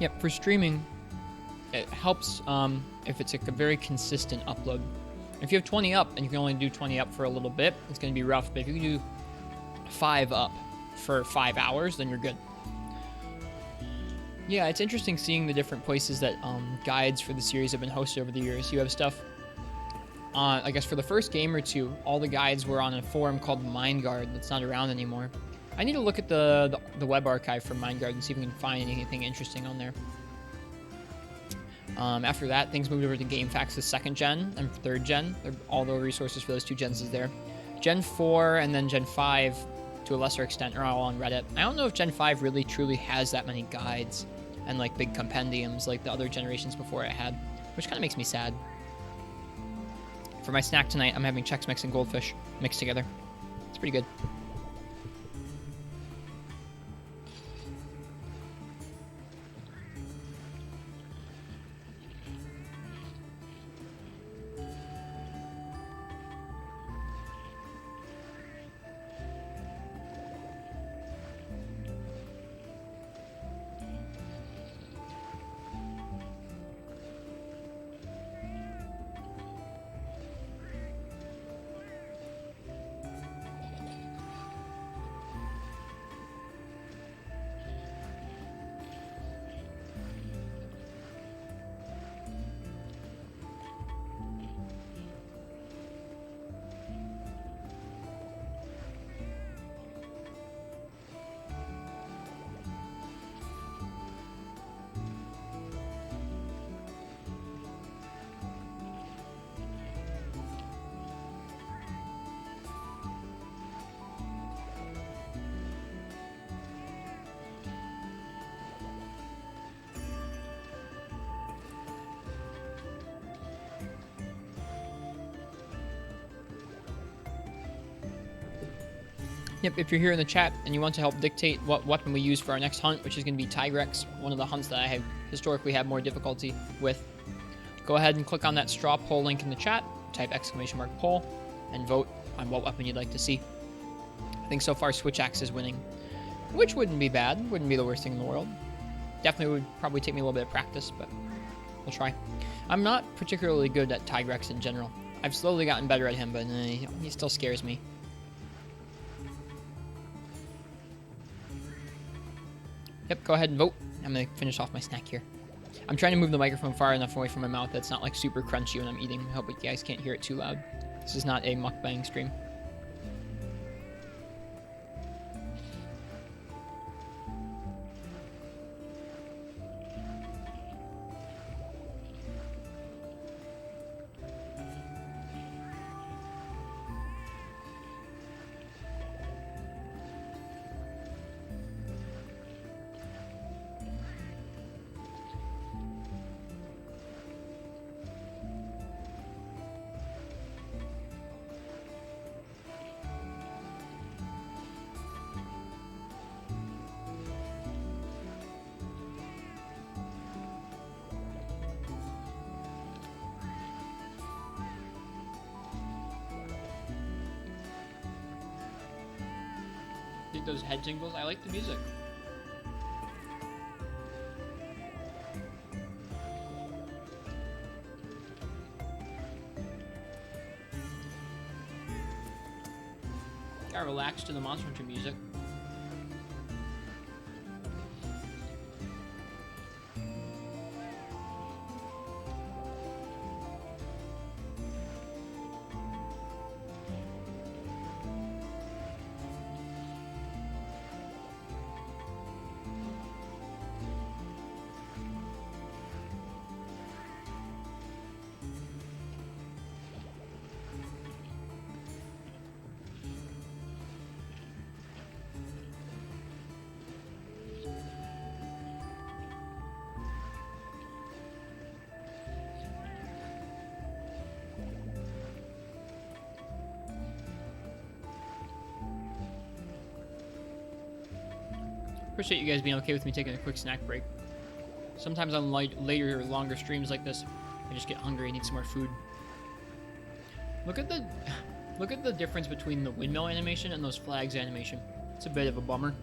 A: Yep, for streaming, it helps if it's like a very consistent upload. If you have 20 up and you can only do 20 up for a little bit, it's going to be rough. But if you can do 5 up for 5 hours, then you're good. Yeah, it's interesting seeing the different places that guides for the series have been hosted over the years. You have stuff, I guess for the first game or two, all the guides were on a forum called MindGuard that's not around anymore. I need to look at the web archive for MindGuard and see if we can find anything interesting on there. After that, things moved over to GameFAQs' 2nd gen and 3rd gen. All the resources for those 2 gens is there. Gen 4 and then Gen 5, to a lesser extent, are all on Reddit. I don't know if Gen 5 really truly has that many guides and like big compendiums like the other generations before it had, which kind of makes me sad. For my snack tonight, I'm having Chex Mix and Goldfish mixed together. It's pretty good. Yep, if you're here in the chat and you want to help dictate what weapon we use for our next hunt, which is going to be Tigrex, one of the hunts that I have historically had more difficulty with, go ahead and click on that straw poll link in the chat, type !poll, and vote on what weapon you'd like to see. I think so far Switch Axe is winning, which wouldn't be bad, wouldn't be the worst thing in the world. Definitely would probably take me a little bit of practice, but we'll try. I'm not particularly good at Tigrex in general. I've slowly gotten better at him, but he still scares me. Yep, go ahead and vote. I'm gonna finish off my snack here. I'm trying to move the microphone far enough away from my mouth that's not like super crunchy when I'm eating. I hope you guys can't hear it too loud. This is not a mukbang stream. Those head jingles. I like the music. Gotta relax to the Monster Hunter music. Appreciate you guys being okay with me taking a quick snack break. Sometimes on later, longer streams like this, I just get hungry and need some more food. Look at the difference between the windmill animation and those flags animation. It's a bit of a bummer.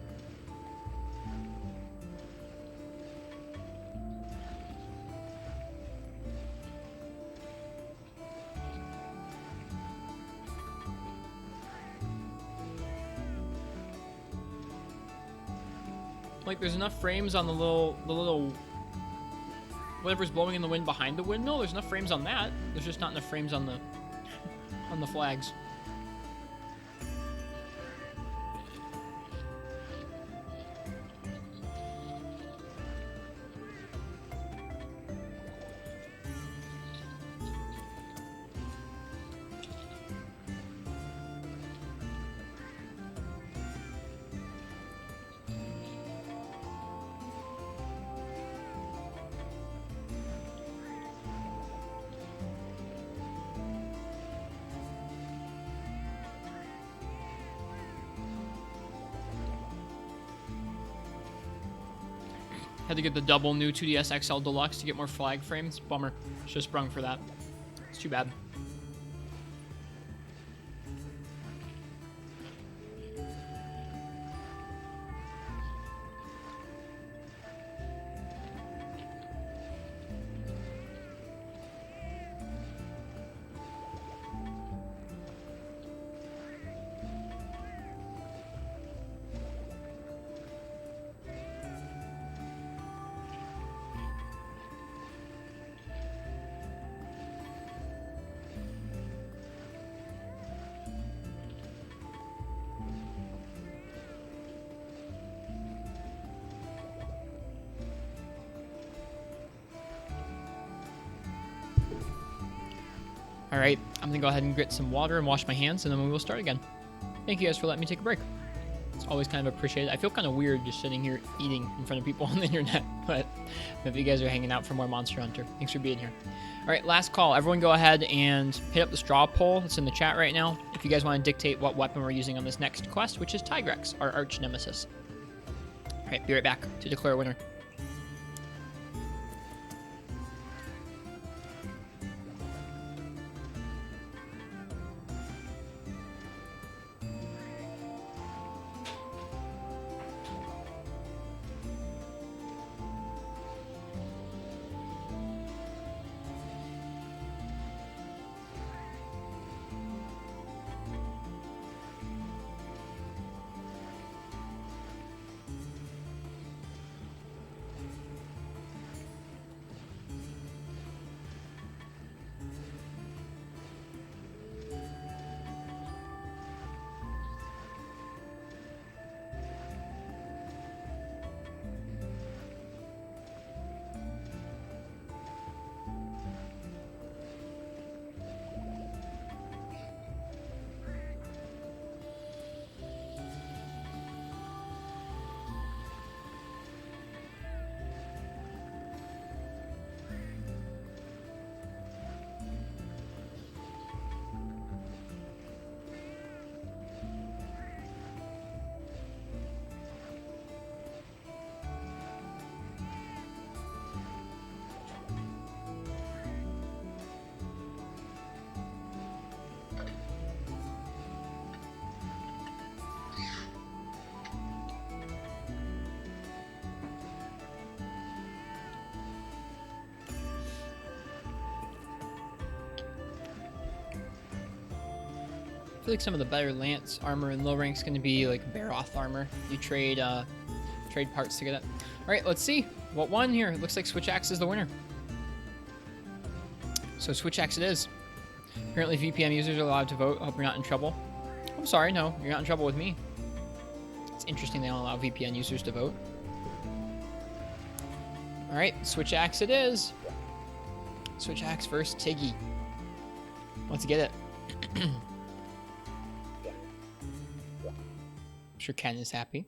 A: Like, there's enough frames on the little whatever's blowing in the wind behind the windmill. There's enough frames on that. There's just not enough frames on the flags. Had to get the double new 2DS XL Deluxe to get more flag frames. Bummer. Should have sprung for that. It's too bad. Alright, I'm gonna go ahead and get some water and wash my hands, and then we will start again. Thank you guys for letting me take a break. It's always kind of appreciated. I feel kind of weird just sitting here eating in front of people on the internet, but if you guys are hanging out for more Monster Hunter, thanks for being here. Alright, last call. Everyone go ahead and hit up the straw poll that's in the chat right now if you guys want to dictate what weapon we're using on this next quest, which is Tigrex, our arch nemesis. Alright, be right back to declare a winner. I feel like some of the better Lance armor in low rank is going to be like Baroth armor. You trade parts to get it. All right, let's see what won here. It looks like Switch Axe is the winner. So Switch Axe it is. Apparently VPN users are allowed to vote. I hope you're not in trouble. I'm sorry, no, you're not in trouble with me. It's interesting they don't allow VPN users to vote. All right, Switch Axe it is. Switch Axe versus Tiggy. Let's get it. I'm sure Ken is happy.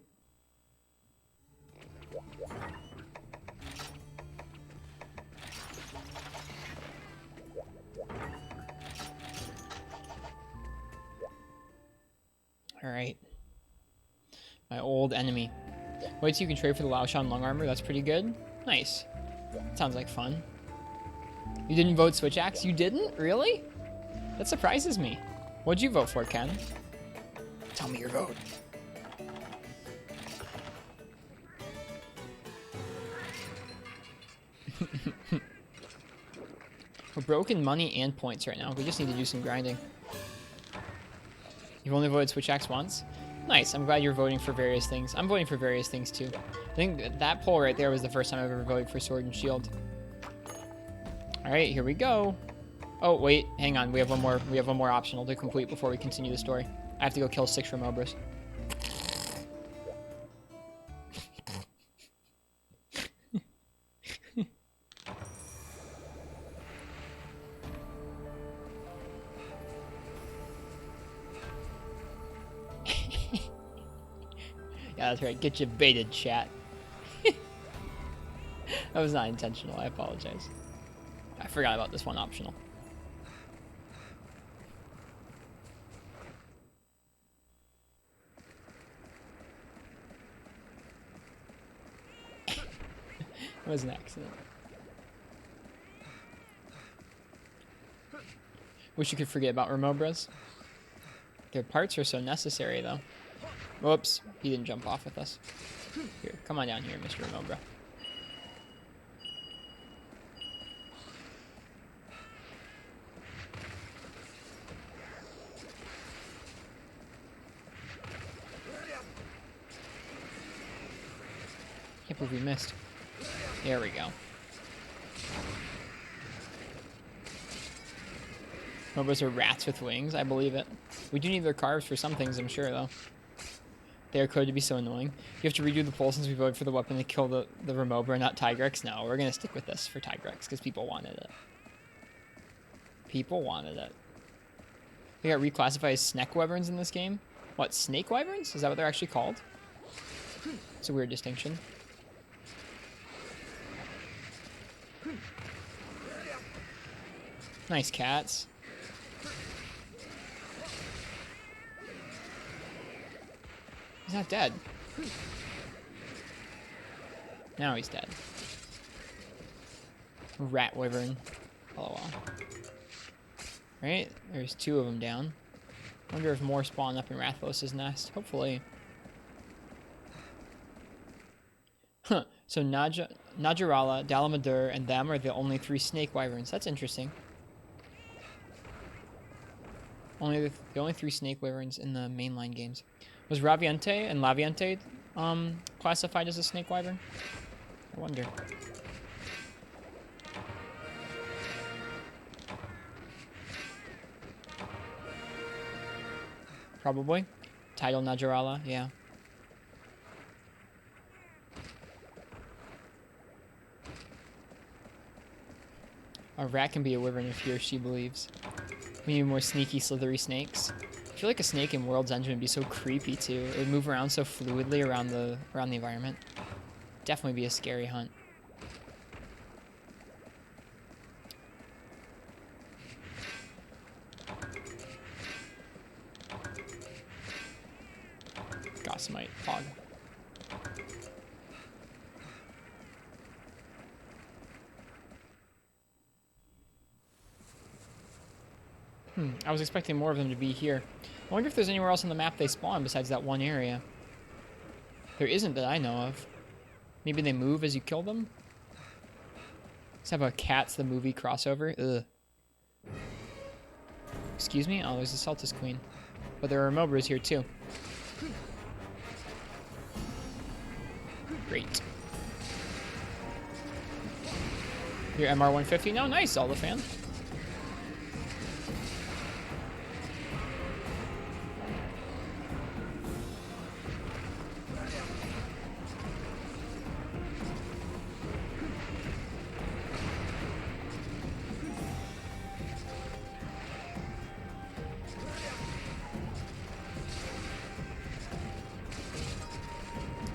A: All right. My old enemy. Wait till you can trade for the Laoshan Lung Armor. That's pretty good. Nice. Sounds like fun. You didn't vote Switch Axe? You didn't? Really? That surprises me. What'd you vote for, Ken? Tell me your vote. We're broken money and points right now. We just need to do some grinding. You've only voted Switch Axe once? Nice. I'm glad you're voting for various things. I'm voting for various things too. I think that poll right there was the first time I've ever voted for Sword and Shield. All right, here we go. Oh, wait, hang on. We have one more optional to complete before we continue the story. I have to go kill 6 Remobras. Yeah, that's right. Get you baited, chat. That was not intentional. I apologize. I forgot about this one optional. It was an accident. Wish you could forget about Remobras. Their parts are so necessary, though. Whoops, he didn't jump off with us. Here, come on down here, Mr. Remobra. Can't believe we missed. There we go. Remobras are rats with wings, I believe it. We do need their carves for some things, I'm sure, though. They are coded to be so annoying. You have to redo the poll since we voted for the weapon to kill the Remobra, not Tigrex. No, we're going to stick with this for Tigrex because people wanted it. People wanted it. They got reclassified as Snake Wyverns in this game. What, Snake Wyverns? Is that what they're actually called? It's a weird distinction. Nice cats. He's not dead. Now he's dead. Rat Wyvern. LOL. Right? There's 2 of them down. Wonder if more spawn up in Rathalos' nest. Hopefully. Huh. So Najarala, Dalamadur, and them are the only 3 Snake Wyverns. That's interesting. The only 3 Snake Wyverns in the mainline games. Was Raviente and Laviente classified as a Snake Wyvern? I wonder. Probably. Tidal Najarala, yeah. A rat can be a wyvern if he or she believes. We need more sneaky, slithery snakes. I feel like a snake in World's End would be so creepy too. It would move around so fluidly around the environment. Definitely be a scary hunt. Gossamite, fog. I was expecting more of them to be here. I wonder if there's anywhere else on the map they spawn besides that one area. There isn't that I know of. Maybe they move as you kill them? Let's have a Cats the Movie crossover. Ugh. Excuse me? Oh, there's a Celtis Queen. But there are Mobras here too. Great. Your MR150? No, nice, Zelda fan.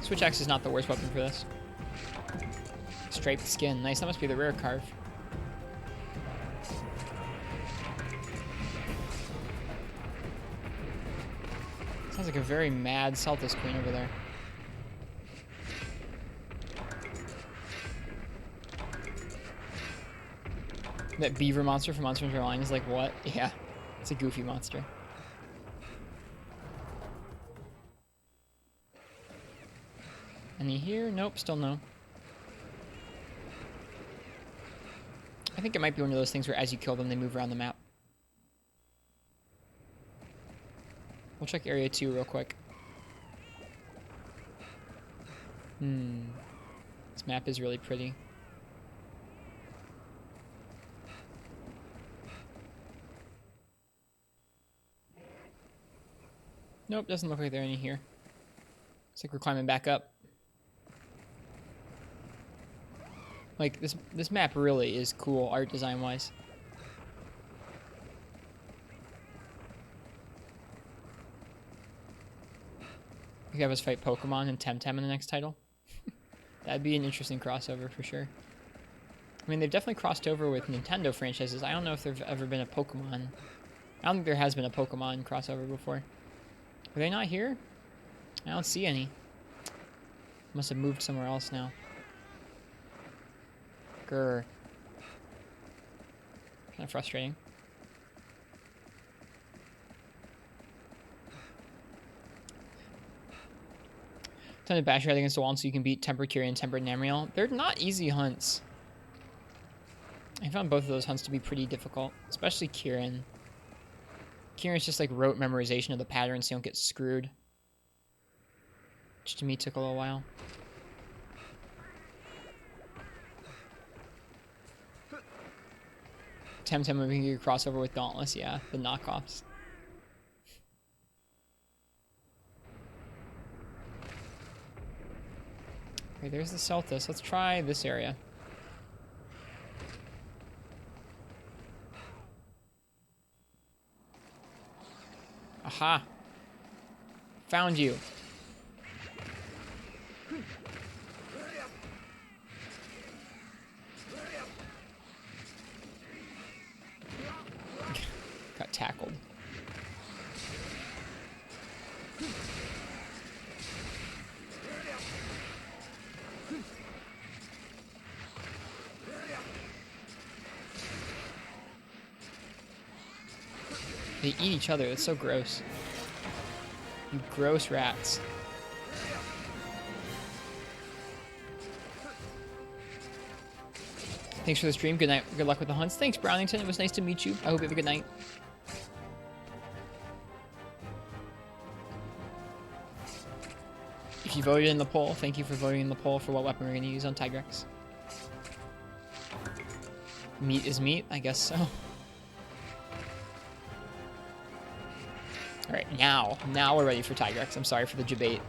A: Switch axe is not the worst weapon for this. Striped skin. Nice, that must be the rare carve. Sounds like a very mad Celtis queen over there. That beaver monster from Monster Hunter Line is like, what? Yeah, it's a goofy monster. Any here? Nope, still no. I think it might be one of those things where as you kill them, they move around the map. We'll check area 2 real quick. This map is really pretty. Nope, doesn't look like there are any here. Looks like we're climbing back up. Like, this map really is cool art design-wise. You could have us fight Pokemon and Temtem in the next title. That'd be an interesting crossover for sure. I mean, they've definitely crossed over with Nintendo franchises. I don't know if there's ever been a Pokemon. I don't think there has been a Pokemon crossover before. Are they not here? I don't see any. Must have moved somewhere else now. Grr. Kind of frustrating. Time to bash your head against the wall so you can beat Tempered Curie and Tempered Namriel. They're not easy hunts. I found both of those hunts to be pretty difficult, especially Kieran. Kieran's just like rote memorization of the patterns so you don't get screwed. Which to me took a little while. Temtem moving your crossover with Dauntless, yeah, the knockoffs. Okay, there's the Celtis. Let's try this area. Aha! Found you. Got tackled. They eat each other. That's so gross. You gross rats. Thanks for the stream. Good night. Good luck with the hunts. Thanks, Brownington. It was nice to meet you. I hope you have a good night. If you voted in the poll, thank you for voting in the poll for what weapon we're going to use on Tigrex. Meat is meat? I guess so. Alright, now we're ready for Tigrex. I'm sorry for the debate.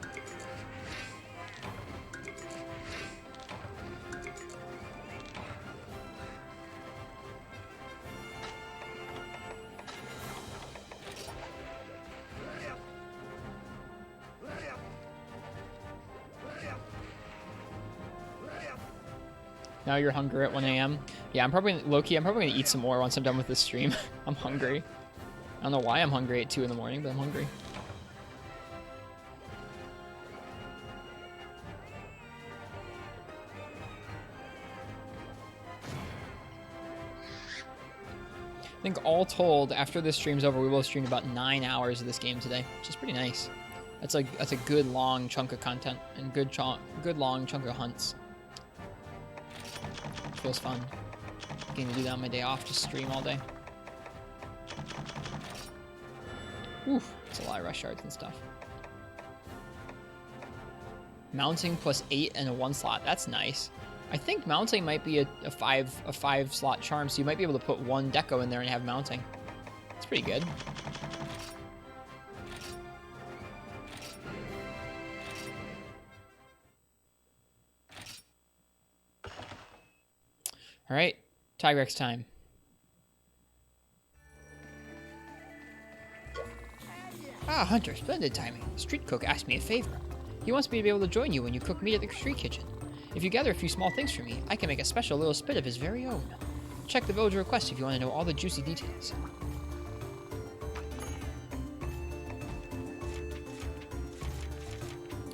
A: Now you're hungry at 1 a.m. Yeah, I'm probably gonna eat some more once I'm done with this stream. I'm hungry. I don't know why I'm hungry at 2 in the morning, but I'm hungry. I think all told, after this stream's over, we will stream about 9 hours of this game today, which is pretty nice. That's a good long chunk of content and good long chunk of hunts. It feels fun. Getting to do that on my day off, just stream all day. Oof, that's a lot of rush shards and stuff. Mounting plus 8 and a 1 slot. That's nice. I think mounting might be a 5 slot charm, so you might be able to put 1 deco in there and have mounting. It's pretty good. All right, Tigrex time. Ah, Hunter, splendid timing. Street Cook asked me a favor. He wants me to be able to join you when you cook meat at the street kitchen. If you gather a few small things for me, I can make a special little spit of his very own. Check the village request if you want to know all the juicy details.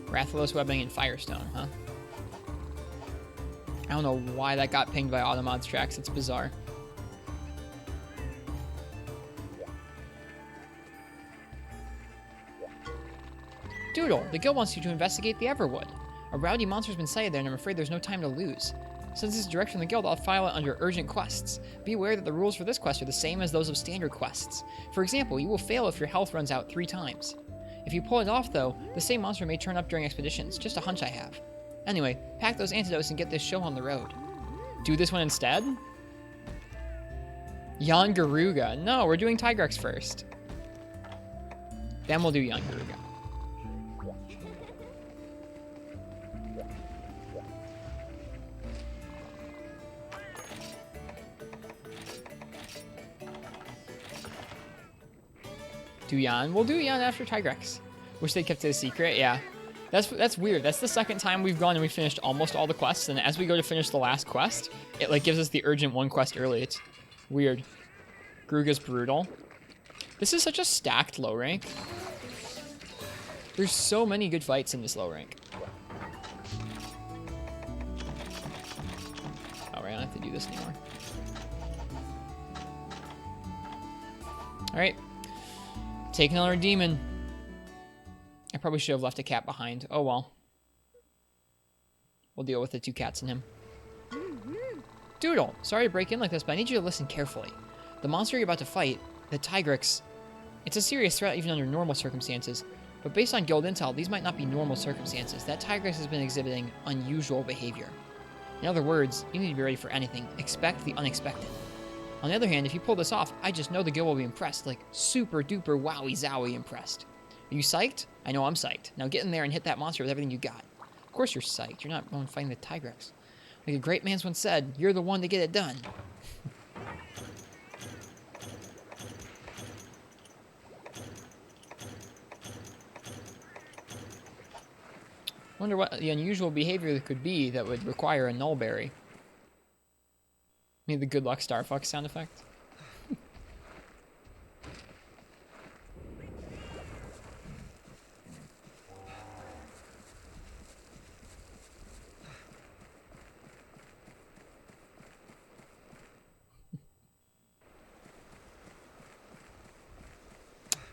A: Rathalos webbing and Firestone, huh? I don't know why that got pinged by Automod's tracks. It's bizarre. Doodle, the guild wants you to investigate the Everwood. A rowdy monster's been sighted there, and I'm afraid there's no time to lose. Since this is direct from the guild, I'll file it under urgent quests. Be aware that the rules for this quest are the same as those of standard quests. For example, you will fail if your health runs out 3 times. If you pull it off, though, the same monster may turn up during expeditions. Just a hunch I have. Anyway, pack those antidotes and get this show on the road. Do this one instead? Jan Garuga. No, we're doing Tigrex first. Then we'll do Jan Garuga. Do Jan? We'll do Jan after Tigrex. Wish they kept it a secret. Yeah. That's weird. That's the second time we've gone and we finished almost all the quests, and as we go to finish the last quest, it like gives us the urgent 1 quest early. It's weird. Garuga's brutal. This is such a stacked low rank. There's so many good fights in this low rank. Oh, right, I don't have to do this anymore. Alright. Take another demon. I probably should have left a cat behind. Oh well. We'll deal with the 2 cats and him. Doodle, sorry to break in like this, but I need you to listen carefully. The monster you're about to fight, the Tigrex, it's a serious threat even under normal circumstances. But based on guild intel, these might not be normal circumstances. That Tigrex has been exhibiting unusual behavior. In other words, you need to be ready for anything. Expect the unexpected. On the other hand, if you pull this off, I just know the guild will be impressed. Like, super duper wowie zowie impressed. Are you psyched? I know I'm psyched. Now get in there and hit that monster with everything you got. Of course you're psyched. You're not going to find the Tigrex. Like a great man once said, you're the one to get it done. Wonder what the unusual behavior could be that would require a nullberry. Maybe the good luck Starfuck sound effect.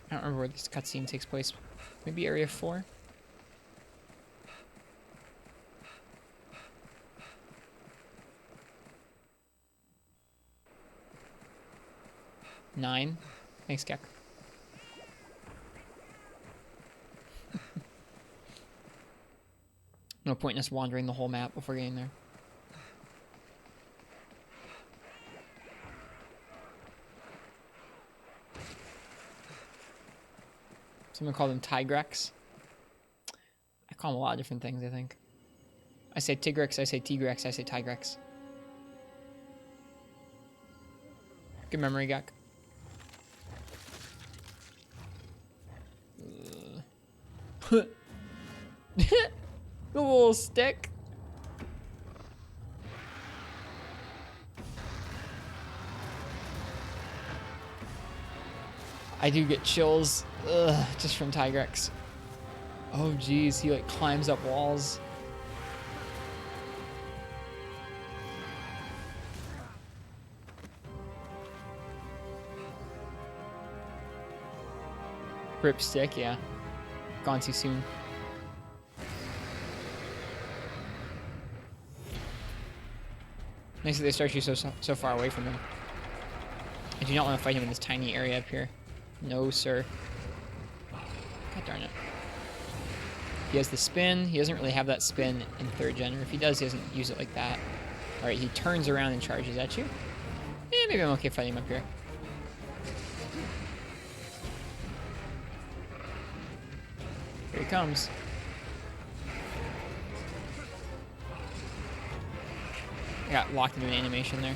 A: I don't remember where this cutscene takes place. Maybe Area 4? Nine. Thanks, Keck. No point in us wandering the whole map before getting there. Someone called them Tigrex. I call them a lot of different things, I think. I say Tigrex, I say Tigrex, I say Tigrex. Good memory, Gak. The little stick. I do get chills, just from Tigrex. Oh geez, he like climbs up walls. Rip stick, yeah. Gone too soon. Nice that they start you so far away from him. I do not want to fight him in this tiny area up here. No, sir. darn it. He has the spin. He doesn't really have that spin in 3rd gen, or if he does, he doesn't use it like that. Alright, he turns around and charges at you. Maybe I'm okay fighting him up here. Here he comes. I got locked into an animation there.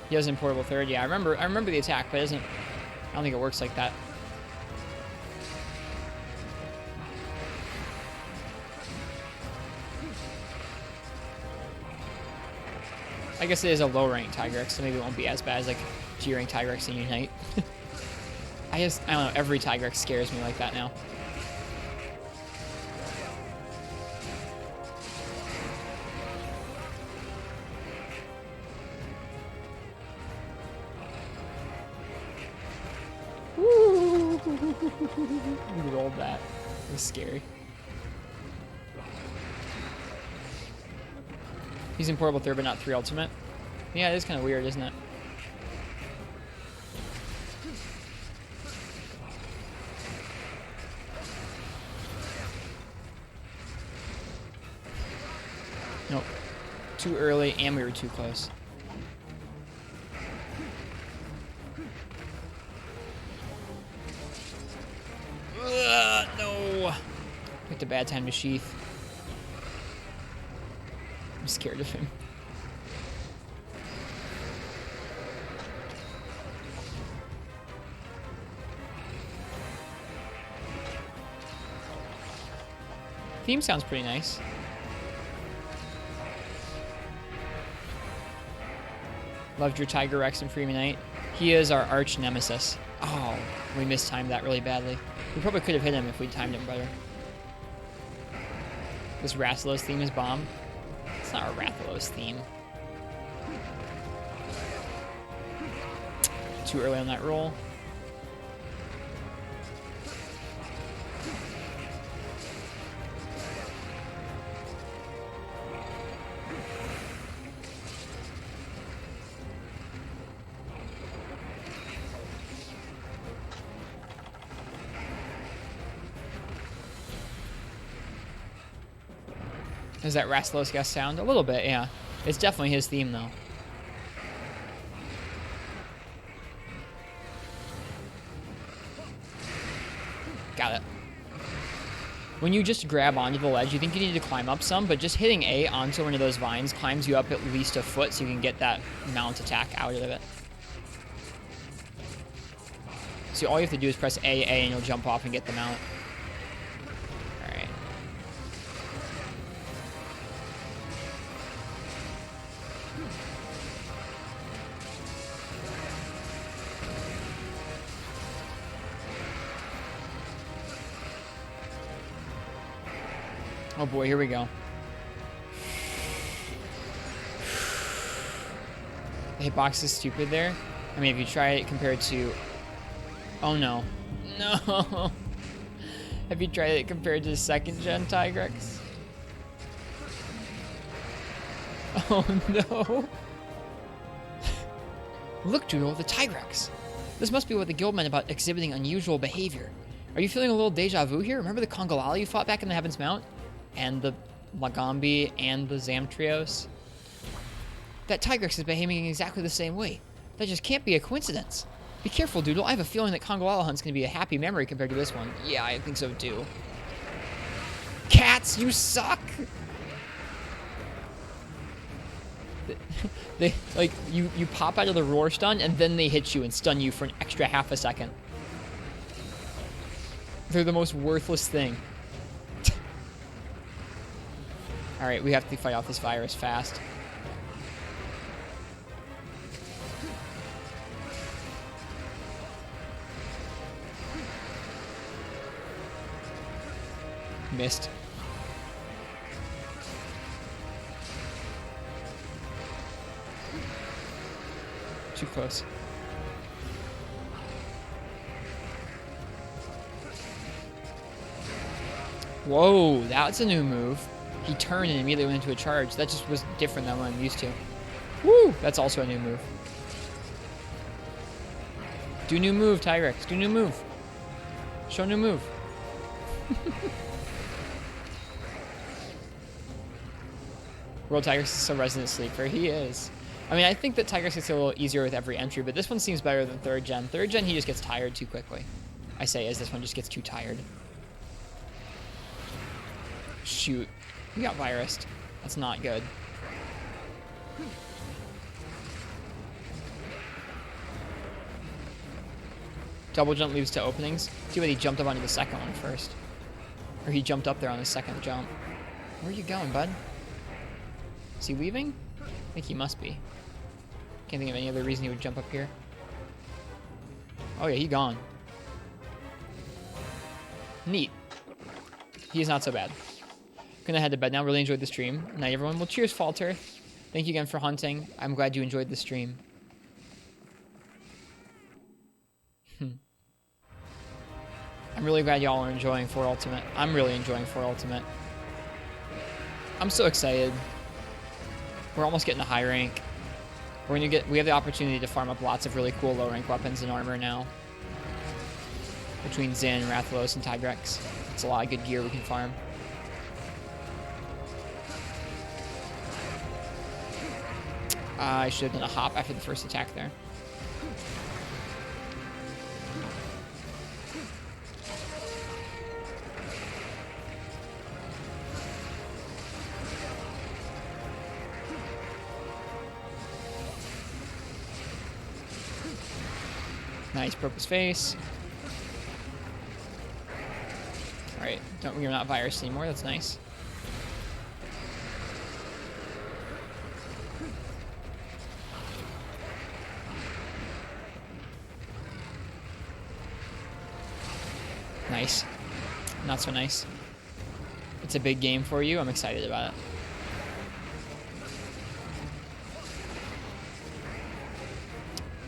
A: He has importable 3rd. Yeah, I remember the attack, but I don't think it works like that. I guess it is a low rank Tigrex, so maybe it won't be as bad as like G rank Tigrex in Unite. I don't know, every Tigrex scares me like that now. Woo! We rolled that. It was scary. He's in portable 3rd, but not 3 ultimate. Yeah, it is kind of weird, isn't it? Nope. Too early, and we were too close. No! Picked a bad time to sheath. I'm scared of him. Theme sounds pretty nice. Loved your Tiger Rex and Freeman Knight. He is our arch nemesis. Oh, we mistimed that really badly. We probably could have hit him if we timed him better. This Rathalos theme is bomb. It's not a Rathalos theme. Too early on that roll. Is that Rathalos guest sound? A little bit, yeah. It's definitely his theme, though. Got it. When you just grab onto the ledge, you think you need to climb up some, but just hitting A onto one of those vines climbs you up at least a foot so you can get that mount attack out of it. So all you have to do is press A, and you'll jump off and get the mount. Alright. Oh boy, here we go. The hitbox is stupid there. I mean, if you try it compared to... Oh no. No! Have you tried it compared to the 2nd gen Tigrex? Oh no! Look, Doodle, the Tigrex! This must be what the guild meant about exhibiting unusual behavior. Are you feeling a little deja vu here? Remember the Kongolala you fought back in the Heaven's Mount? And the Lagambi and the Zamtrios? That Tigrex is behaving exactly the same way. That just can't be a coincidence. Be careful, Doodle. I have a feeling that Kongolala Hunt's gonna be a happy memory compared to this one. Yeah, I think so too. Cats, you suck! They like you pop out of the roar stun and then they hit you and stun you for an extra half a second. They're the most worthless thing. Alright, we have to fight off this virus fast. Missed. Too close. Whoa, that's a new move. He turned and immediately went into a charge. That just was different than what I'm used to. Woo! That's also a new move. Do new move, Tigrex. Do new move. Show new move. World Tigrex is so resident sleeper. He is. I mean, I think that Tigrex gets a little easier with every entry, but this one seems better than 3rd gen. 3rd gen, he just gets tired too quickly. I say as this one just gets too tired. Shoot. We got virused. That's not good. Double jump leads to openings. Too bad he jumped up onto the second one first. Or he jumped up there on the second jump. Where are you going, bud? Is he leaving? I think he must be. Can't think of any other reason he would jump up here. Oh yeah, he gone. Neat. He is not so bad. Gonna head to bed now. Really enjoyed the stream. Night, everyone. Well, cheers, Falter. Thank you again for hunting. I'm glad you enjoyed the stream. I'm really glad y'all are enjoying 4 Ultimate. I'm really enjoying 4 Ultimate. I'm so excited. We're almost getting a high rank. We have the opportunity to farm up lots of really cool low rank weapons and armor now. Between Zin, Rathalos, and Tigrex. It's a lot of good gear we can farm. I should have done a hop after the first attack there. Nice, broke his face. Alright, we're not virus anymore, that's nice. Nice. Not so nice. It's a big game for you, I'm excited about it.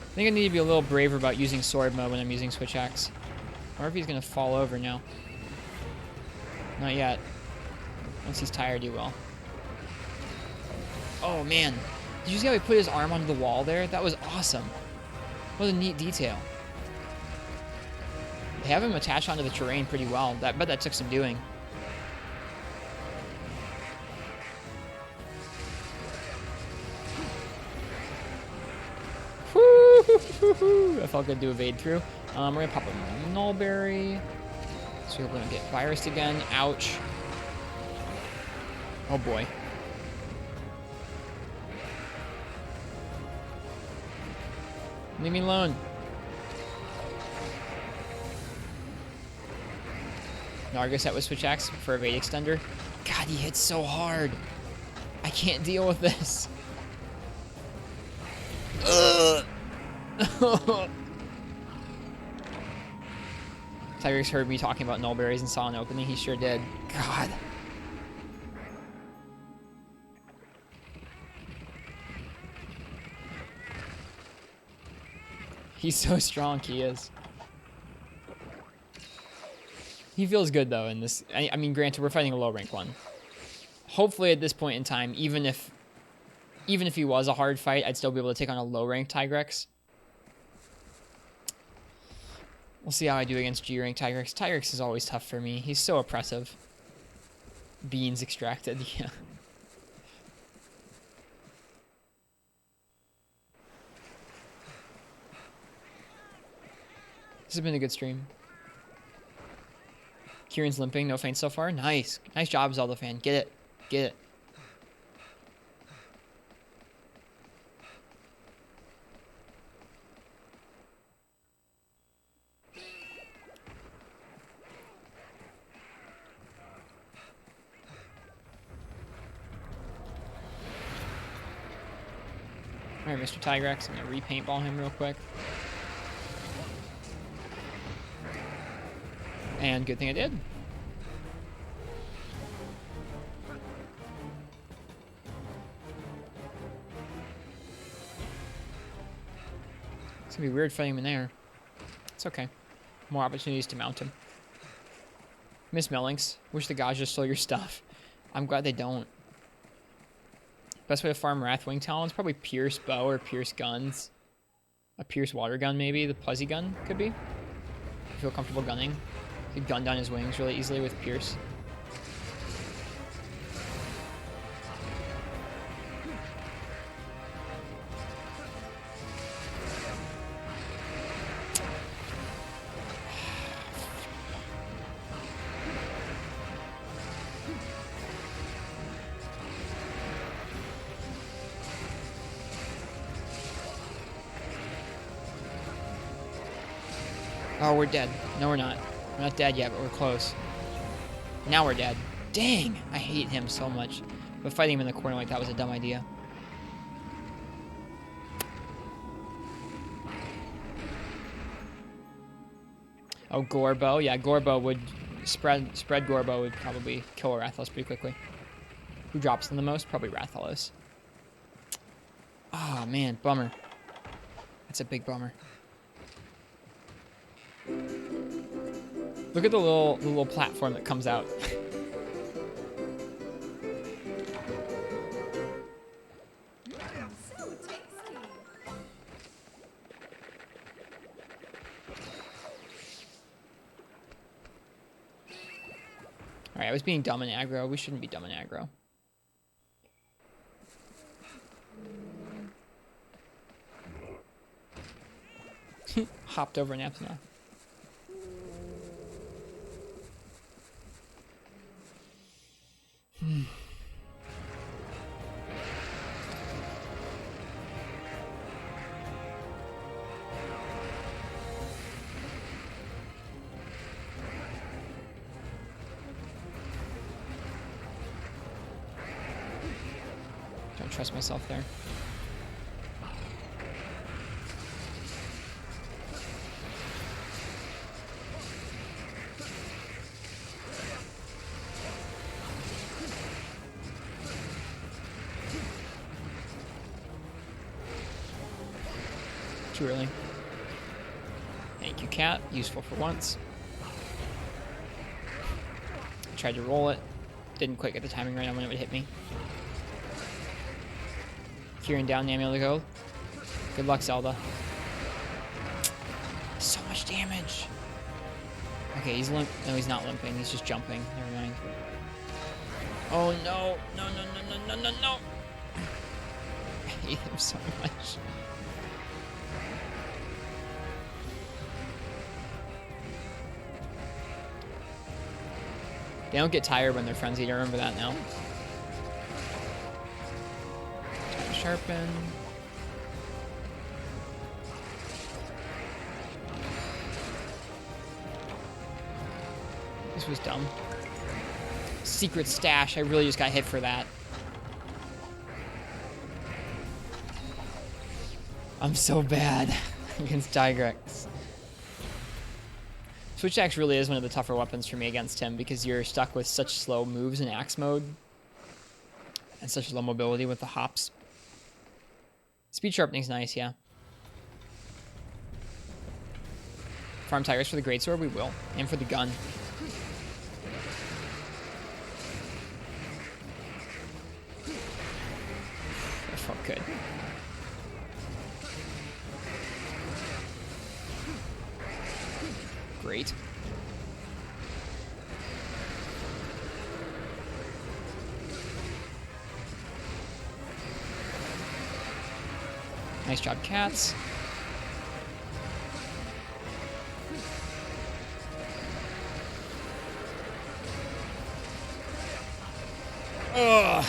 A: I think I need to be a little braver about using sword mode when I'm using switch axe. I wonder if he's gonna fall over now. Not yet. Once he's tired, he will. Oh man, did you see how he put his arm onto the wall there? That was awesome. What a neat detail. They have him attached onto the terrain pretty well. I bet that took some doing. That felt good to evade through. We're gonna pop a Nullberry. So we're gonna get virused again. Ouch. Oh boy. Leave me alone. Nargis that was switch axe for evade extender. God, he hits so hard. I can't deal with this. Ugh. Tigrex heard me talking about nullberries and saw an opening. He sure did. God. He's so strong, he is. He feels good, though, in this. I mean, granted, we're fighting a low-rank one. Hopefully, at this point in time, even if he was a hard fight, I'd still be able to take on a low-rank Tigrex. We'll see how I do against G-rank Tigrex. Tigrex is always tough for me. He's so oppressive. Beans extracted, yeah. This has been a good stream. Kieran's limping, no feint so far. Nice. Nice job, Zelda fan. Get it. Get it. Alright, Mr. Tigrex, I'm gonna repaintball him real quick. And good thing I did. It's gonna be weird fighting him in there. It's okay. More opportunities to mount him. Miss Mellings, wish the gods just stole your stuff. I'm glad they don't. Best way to farm Wrathwing Talons? Probably Pierce Bow or Pierce Guns. A Pierce Water Gun, maybe. The Puzzy Gun could be. If you feel comfortable gunning. Could gun down his wings really easily with Pierce. Oh, we're dead. No, we're not. We're not dead yet, but we're close. Now we're dead. Dang! I hate him so much. But fighting him in the corner like that was a dumb idea. Oh, Gorbo. Yeah, Gorbo would... Spread Gorbo would probably kill Rathalos pretty quickly. Who drops them the most? Probably Rathalos. Oh, man. Bummer. That's a big bummer. Look at the little platform that comes out.
C: So tasty.
A: Alright, I was being dumb in aggro. We shouldn't be dumb in aggro. Hopped over an Apsana. Don't trust myself there. Too early. Thank you, cat. Useful for once. I tried to roll it. Didn't quite get the timing right on when it would hit me. Kieran down, Namiel to go. Good luck, Zelda. So much damage. Okay, he's limp. No, he's not limping. He's just jumping. Never mind. Oh, no. No, no, no, no, no, no, no. I hate him so much. They don't get tired when they're frenzied. I remember that now. Time to sharpen. This was dumb. Secret stash. I really just got hit for that. I'm so bad against Tigrex. Switch axe really is one of the tougher weapons for me against him because you're stuck with such slow moves in axe mode and such low mobility with the hops. Speed sharpening's nice, yeah. Farm Tigers for the greatsword, we will, and for the gun. That felt good. Great. Nice job, cats. Ugh.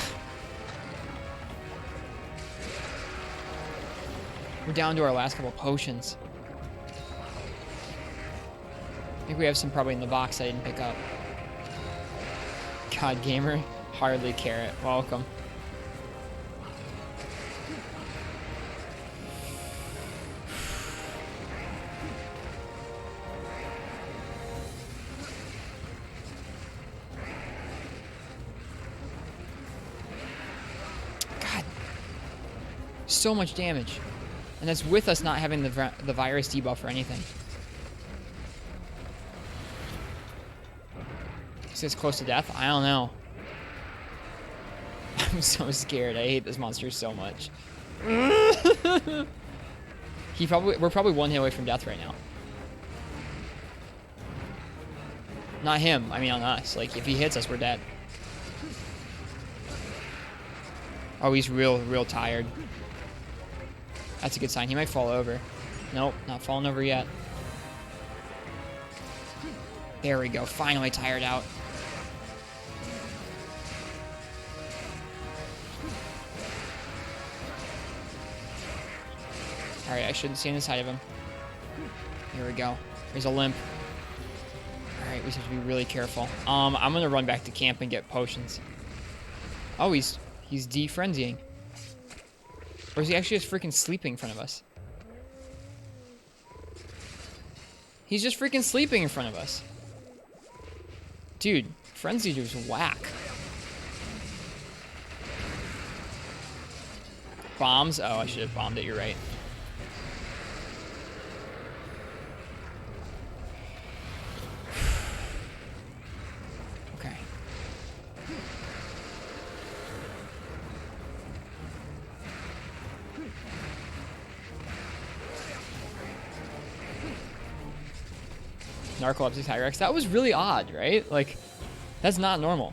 A: We're down to our last couple potions. I think we have some probably in the box I didn't pick up. God, gamer. Hardly carrot. Welcome. God. So much damage. And that's with us not having the virus debuff or anything. Is this close to death? I don't know. I'm so scared. I hate this monster so much. We're probably one hit away from death right now. Not him. I mean on us. Like, if he hits us, we're dead. Oh, he's real tired. That's a good sign. He might fall over. Nope, not falling over yet. There we go. Finally tired out. Alright, I shouldn't stand inside of him. Here we go. There's a limp. Alright, we just have to be really careful. I'm gonna run back to camp and get potions. Oh, he's defrenzying. Or is he actually just freaking sleeping in front of us? He's just freaking sleeping in front of us. Dude, frenzy was whack. Bombs? Oh, I should have bombed it, you're right. Okay. Narcolepsy Tyrex. That was really odd, right? Like, that's not normal.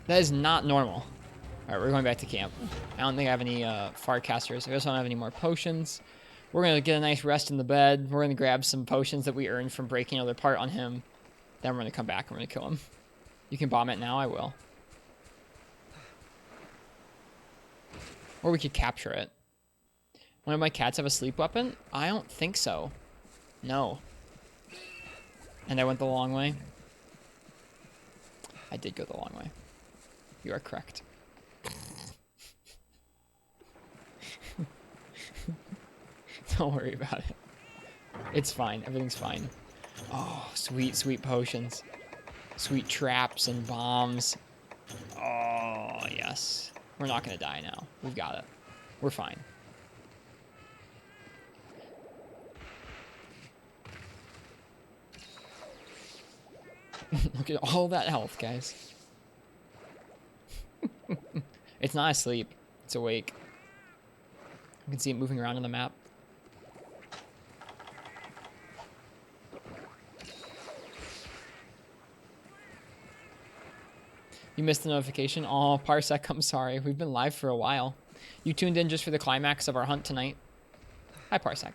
A: That is not normal. Alright, we're going back to camp. I don't think I have any far casters. I also don't have any more potions. We're going to get a nice rest in the bed. We're going to grab some potions that we earned from breaking another part on him. Then we're going to come back and we're going to kill him. You can bomb it now, I will. Or we could capture it. One of my cats have a sleep weapon? I don't think so. No. And I went the long way. I did go the long way. You are correct. Don't worry about it. It's fine. Everything's fine. Oh, sweet, sweet potions. Sweet traps and bombs. Oh, yes. We're not going to die now. We've got it. We're fine. Look at all that health, guys. It's not asleep. It's awake. You can see it moving around on the map. You missed the notification. Oh, Parsec, I'm sorry. We've been live for a while. You tuned in just for the climax of our hunt tonight. Hi, Parsec.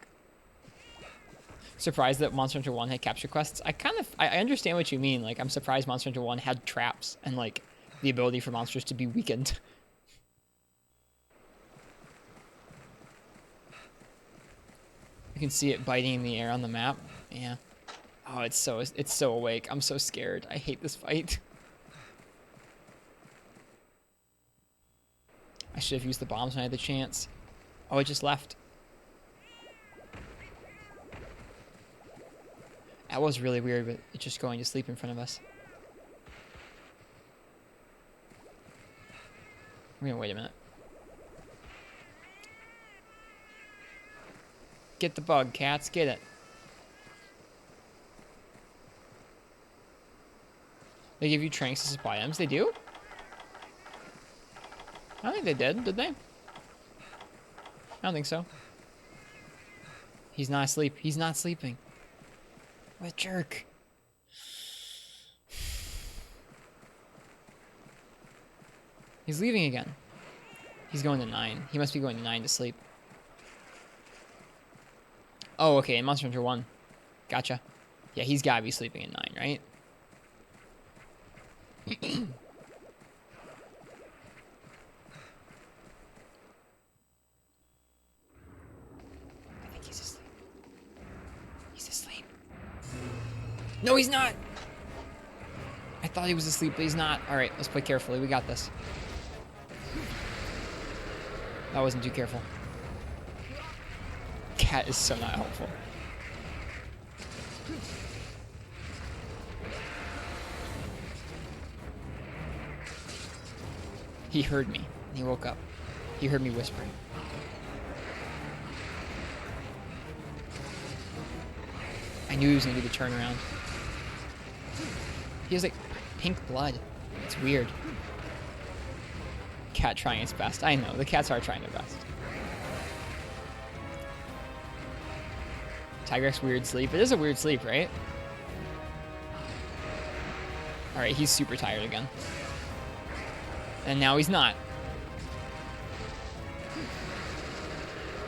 A: Surprised that Monster Hunter 1 had capture quests. I understand what you mean. Like, I'm surprised Monster Hunter 1 had traps and, like, the ability for monsters to be weakened. You can see it biting in the air on the map. Yeah. Oh, it's so awake. I'm so scared. I hate this fight. I should have used the bombs when I had the chance. Oh, it just left. That was really weird, but it's just going to sleep in front of us. We're gonna wait a minute. Get the bug, cats. Get it. They give you tranks to supply items. They do? I don't think they did they? I don't think so. He's not asleep. He's not sleeping. What a jerk. He's leaving again. He's going to 9. He must be going to 9 to sleep. Oh, okay, in Monster Hunter 1. Gotcha. Yeah, he's gotta be sleeping at 9, right? I think he's asleep. He's asleep. No, he's not! I thought he was asleep, but he's not. Alright, let's play carefully. We got this. That wasn't too careful. Cat is so not helpful. He heard me. He woke up. He heard me whispering. I knew he was gonna do the turnaround. He has like pink blood. It's weird. Cat trying its best. I know, the cats are trying their best. Tigrex weird sleep. It is a weird sleep, right? Alright, he's super tired again. And now he's not.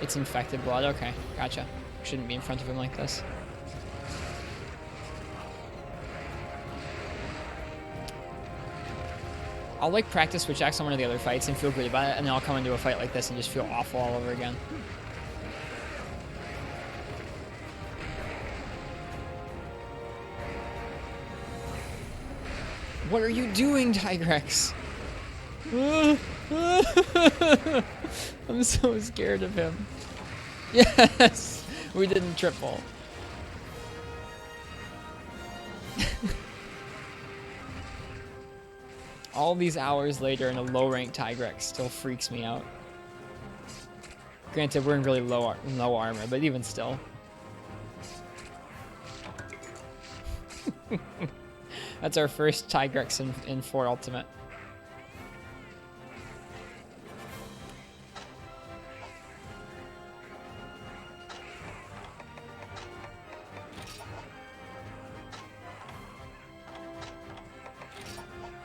A: It's infected blood. Okay, gotcha. Shouldn't be in front of him like this. I'll like practice switch axe on one of the other fights and feel good about it, and then I'll come into a fight like this and just feel awful all over again. What are you doing, Tigrex? I'm so scared of him. Yes! We didn't triple. All these hours later and a low-ranked Tigrex still freaks me out. Granted, we're in really low armor, but even still. That's our first Tigrex in 4 Ultimate.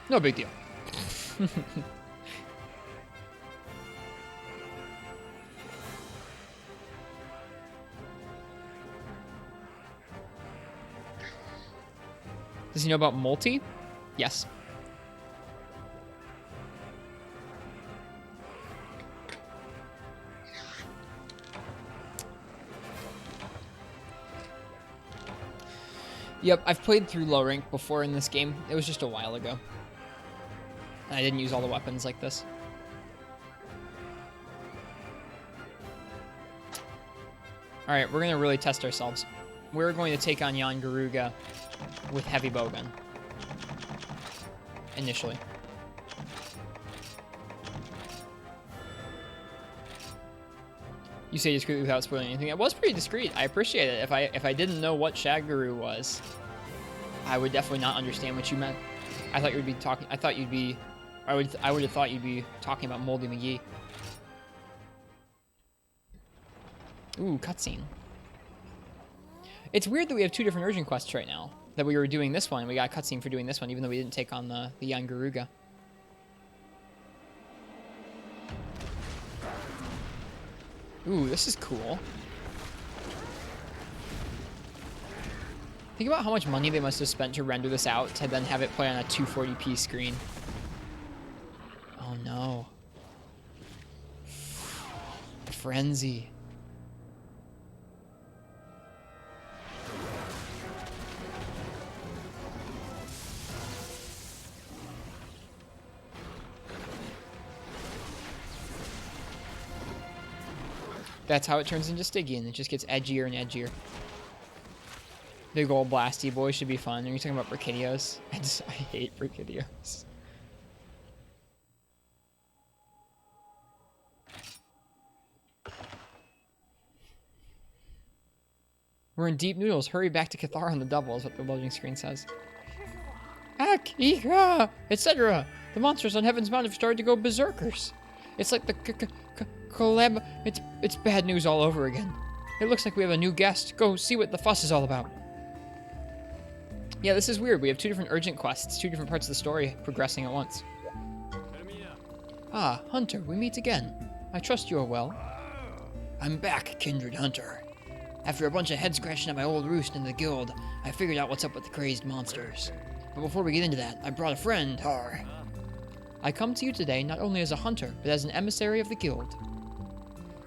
A: No big deal. Does he know about multi? Yes. Yep, I've played through low rank before in this game. It was just a while ago. And I didn't use all the weapons like this. Alright, we're going to really test ourselves. We're going to take on Jan Garuga with heavy bowgun. Initially. You say discreetly without spoiling anything. It was pretty discreet. I appreciate it. If I didn't know what Shaguru was, I would definitely not understand what you meant. I thought you'd be talking. I would have thought you'd be talking about Moldy McGee. Ooh, cutscene. It's weird that we have 2 different urgent quests right now. That we were doing this one, and we got a cutscene for doing this one, even though we didn't take on the young Garuga. Ooh, this is cool. Think about how much money they must have spent to render this out to then have it play on a 240p screen. Oh no. Frenzy. That's how it turns into Stygian. It just gets edgier and edgier. Big old blasty boy should be fun. Are you talking about Brachydios? I hate Brachydios. We're in deep noodles. Hurry back to Cathar on the double is what the loading screen says. Ak, Ika, etc. The monsters on Heaven's Mount have started to go berserkers. It's like the collab. It's bad news all over again. It looks like we have a new guest. Go see what the fuss is all about. Yeah, this is weird. We have 2 different urgent quests, 2 different parts of the story progressing at once. Ah, Hunter, we meet again. I trust you are well. I'm back, kindred Hunter. After a bunch of head scratching at my old roost in the guild, I figured out what's up with the crazed monsters. But before we get into that, I brought a friend, Har. I come to you today not only as a hunter, but as an emissary of the guild.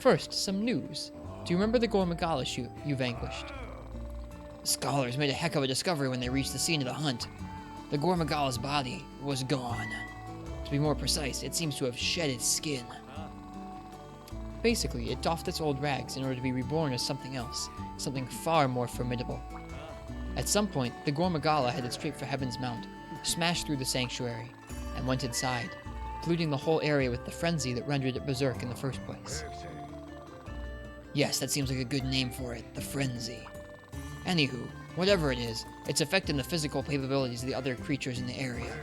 A: First, some news. Do you remember the Gormagala shoot you vanquished? The scholars made a heck of a discovery when they reached the scene of the hunt. The Gormagala's body was gone. To be more precise, it seems to have shed its skin. Basically, it doffed its old rags in order to be reborn as something else, something far more formidable. At some point, the Gormagala headed straight for Heaven's Mount, smashed through the sanctuary, and went inside, polluting the whole area with the frenzy that rendered it berserk in the first place. Yes, that seems like a good name for it, the frenzy. Anywho, whatever it is, it's affecting the physical capabilities of the other creatures in the area.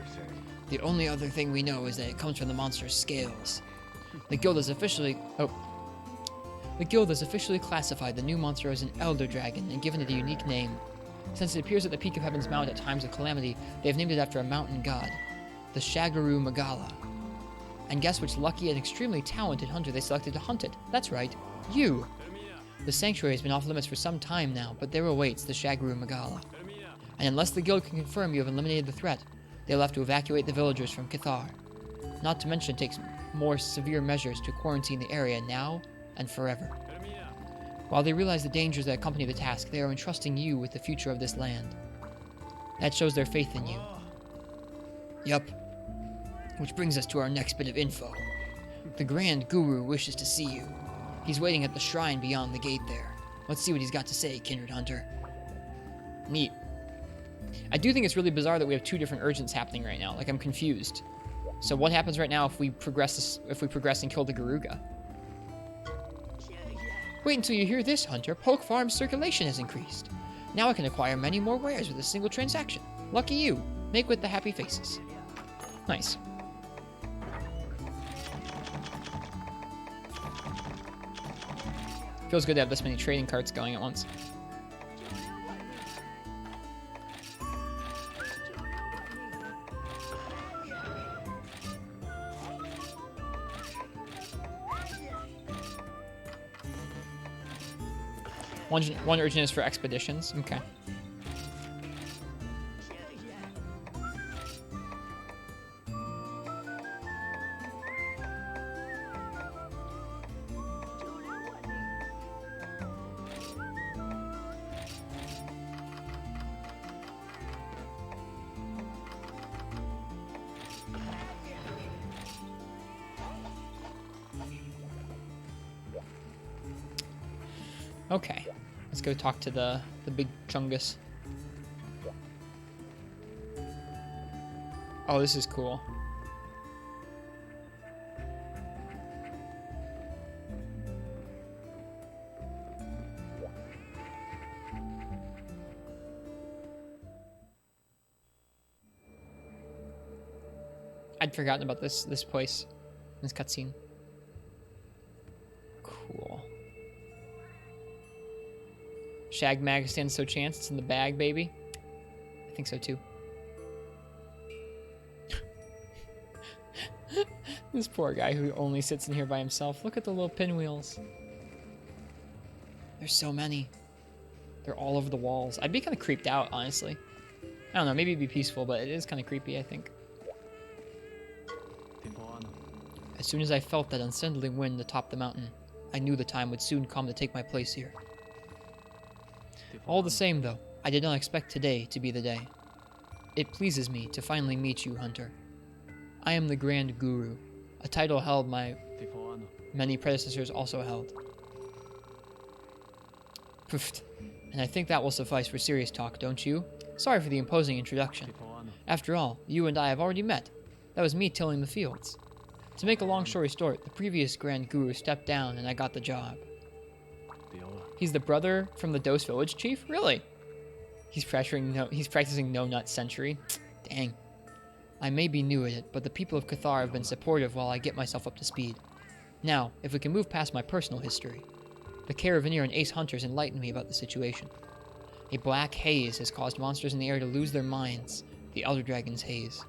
A: The only other thing we know is that it comes from the monster's scales. The guild has officially classified the new monster as an elder dragon and given it a unique name, Since it appears that the peak of Heaven's Mount at times of calamity, they have named it after a mountain god, the Shagaru Magala. And guess which lucky and extremely talented hunter they selected to hunt it? That's right, you! The sanctuary has been off limits for some time now, but there awaits the Shagaru Magala. And unless the guild can confirm you have eliminated the threat, they'll have to evacuate the villagers from Cathar. Not to mention it takes more severe measures to quarantine the area now and forever. While they realize the dangers that accompany the task, they are entrusting you with the future of this land. That shows their faith in you. Yup. Which brings us to our next bit of info. The Grand Guru wishes to see you. He's waiting at the shrine beyond the gate there. Let's see what he's got to say, Kindred Hunter. Neat. I do think it's really bizarre that we have two different urgents happening right now. Like, I'm confused. So what happens right now if we progress and kill the Garuga? Wait until you hear this, Hunter. Poke Farm's circulation has increased. Now I can acquire many more wares with a single transaction. Lucky you. Make with the happy faces. Nice. Feels good to have this many trading carts going at once. One urgent is for expeditions. Okay. Okay. Let's go talk to the big chungus. Oh, this is cool. I'd forgotten about this place, this cutscene. Cool. Shag Mag stands no chance. It's in the bag, baby. I think so too. This poor guy who only sits in here by himself. Look at the little pinwheels. There's so many. They're all over the walls. I'd be kind of creeped out, honestly. I don't know, maybe it'd be peaceful, but it is kind of creepy, I think. As soon as I felt that unsettling wind atop the mountain, I knew the time would soon come to take my place here. All the same, though, I did not expect today to be the day. It pleases me to finally meet you, Hunter. I am the Grand Guru, a title held my many predecessors also held. Pfft. And I think that will suffice for serious talk, don't you? Sorry for the imposing introduction. After all, you and I have already met. That was me tilling the fields. To make a long story short, the previous Grand Guru stepped down and I got the job. He's the brother from the Dose Village chief? Really? He's practicing no nut century. Dang. I may be new at it, but the people of Cathar have been supportive while I get myself up to speed. Now, if we can move past my personal history. The Caravaneer and Ace Hunters enlightened me about the situation. A black haze has caused monsters in the air to lose their minds. The Elder Dragon's haze.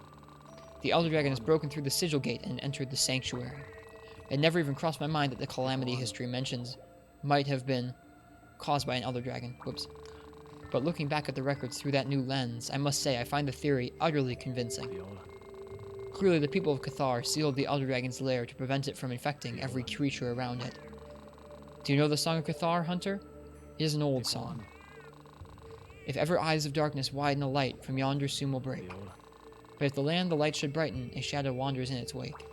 A: The Elder Dragon has broken through the Sigil Gate and entered the Sanctuary. It never even crossed my mind that the calamity history mentions might have been caused by an Elder Dragon. Whoops. But looking back at the records through that new lens, I must say I find the theory utterly convincing. Clearly the people of Cathar sealed the Elder Dragon's lair to prevent it from infecting every creature around it. Do you know the Song of Cathar, Hunter? It is an old song. If ever eyes of darkness widen a light, from yonder soon will break. But if the land the light should brighten, a shadow wanders in its wake.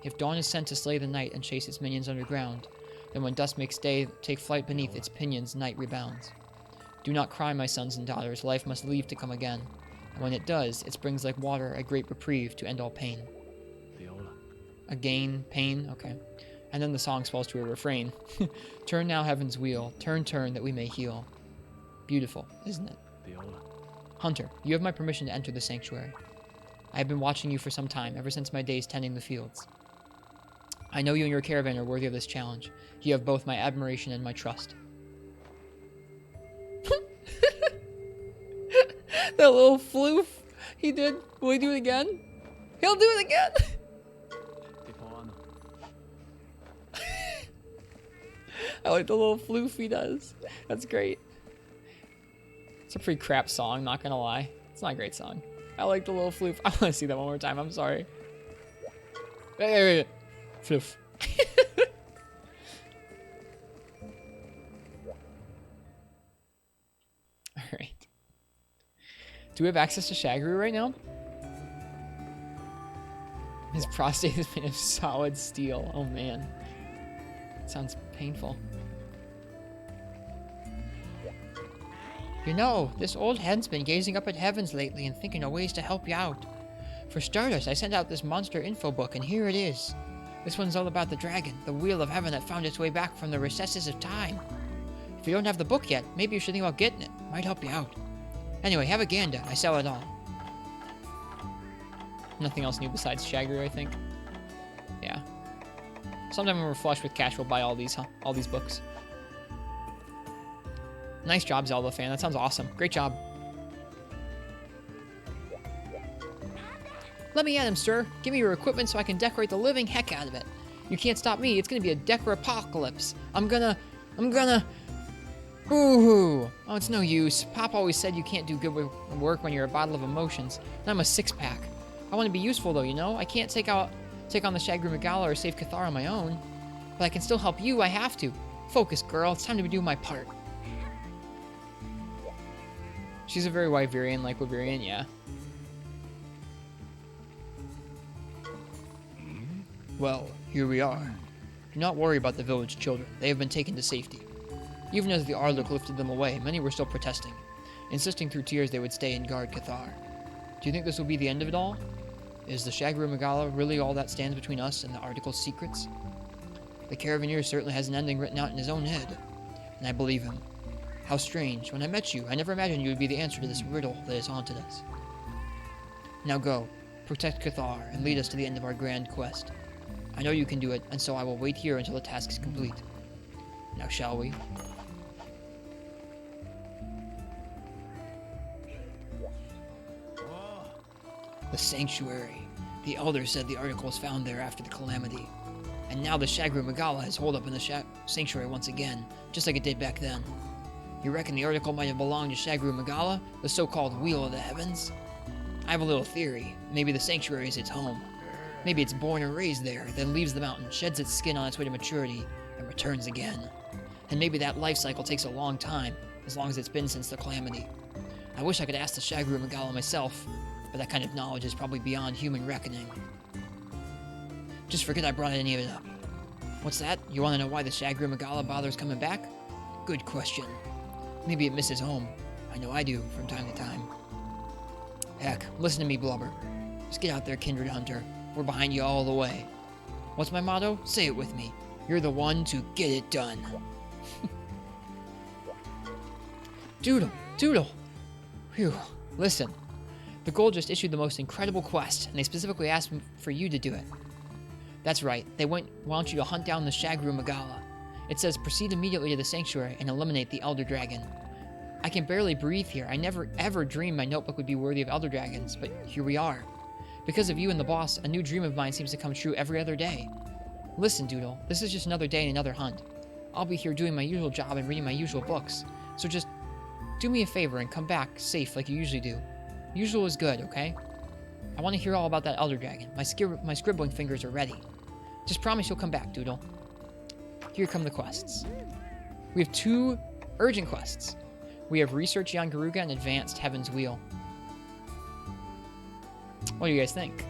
A: If dawn is sent to slay the night and chase its minions underground, then when dusk makes day take flight beneath its pinions, night rebounds. Do not cry, my sons and daughters, life must leave to come again. And when it does, it springs like water, a great reprieve to end all pain. Again, pain? Okay. And then the song swells to a refrain. Turn now heaven's wheel, turn, turn, that we may heal. Beautiful, isn't it? Hunter, you have my permission to enter the sanctuary. I have been watching you for some time, ever since my days tending the fields. I know you and your caravan are worthy of this challenge. You have both my admiration and my trust. That little floof he did. Will he do it again? He'll do it again. I like the little floof he does. That's great. It's a pretty crap song, not gonna lie. It's not a great song. I like the little floof. I want to see that one more time. I'm sorry. Hey, floof. All right. Do we have access to Shagru right now? His prostate is made of solid steel. Oh man. Sounds painful. You know, this old hen's been gazing up at heavens lately and thinking of ways to help you out. For starters, I sent out this monster info book, and here it is. This one's all about the dragon, the wheel of heaven that found its way back from the recesses of time. If you don't have the book yet, maybe you should think about getting it. Might help you out. Anyway, have a gander. I sell it all. Nothing else new besides Shagru, I think. Yeah. Sometime when we're flush with cash, we'll buy all these books. Nice job, Zelda fan. That sounds awesome. Great job. Let me at him, sir. Give me your equipment so I can decorate the living heck out of it. You can't stop me. It's gonna be a decor-apocalypse. I'm gonna... Boo-hoo. Oh, it's no use. Pop always said you can't do good work when you're a bottle of emotions. And I'm a six-pack. I want to be useful, though, you know? I can't take on the Shagru Magala or save Cathar on my own. But I can still help you. I have to. Focus, girl. It's time to do my part. She's a very Wyverian, like Wyverian, yeah. Well, here we are. Do not worry about the village children. They have been taken to safety. Even as the Arluk lifted them away, many were still protesting, insisting through tears they would stay and guard Cathar. Do you think this will be the end of it all? Is the Shagru Magala really all that stands between us and the Article's secrets? The Caravaneer certainly has an ending written out in his own head, and I believe him. How strange. When I met you, I never imagined you would be the answer to this riddle that has haunted us. Now go, protect Cathar, and lead us to the end of our grand quest. I know you can do it, and so I will wait here until the task is complete. Now shall we? The Sanctuary. The Elder said the article was found there after the calamity. And now the Shagru Magala has holed up in the Sanctuary once again, just like it did back then. You reckon the article might have belonged to Shagru Magala, the so-called Wheel of the Heavens? I have a little theory. Maybe the Sanctuary is its home. Maybe it's born and raised there, then leaves the mountain, sheds its skin on its way to maturity, and returns again. And maybe that life cycle takes a long time, as long as it's been since the calamity. I wish I could ask the Shagru Magala myself, but that kind of knowledge is probably beyond human reckoning. Just forget I brought any of it up. What's that? You want to know why the Shagru Magala bothers coming back? Good question. Maybe it misses home. I know I do, from time to time. Heck, listen to me, Blubber. Just get out there, Kindred Hunter. We're behind you all the way. What's my motto? Say it with me. You're the one to get it done. Doodle. Phew. Listen. The Gold just issued the most incredible quest, and they specifically asked for you to do it. That's right. They want you to hunt down the Shagru Magala. It says proceed immediately to the Sanctuary and eliminate the Elder Dragon. I can barely breathe here. I never ever dreamed my notebook would be worthy of Elder Dragons, but here we are. Because of you and the boss, a new dream of mine seems to come true every other day. Listen, Doodle, this is just another day and another hunt. I'll be here doing my usual job and reading my usual books, so just do me a favor and come back safe like you usually do. Usual is good, okay? I want to hear all about that Elder Dragon. My scribbling fingers are ready. Just promise you'll come back, Doodle. Here come the quests. We have 2 urgent quests. We have Research Yangaruga and Advanced Heaven's Wheel. What do you guys think?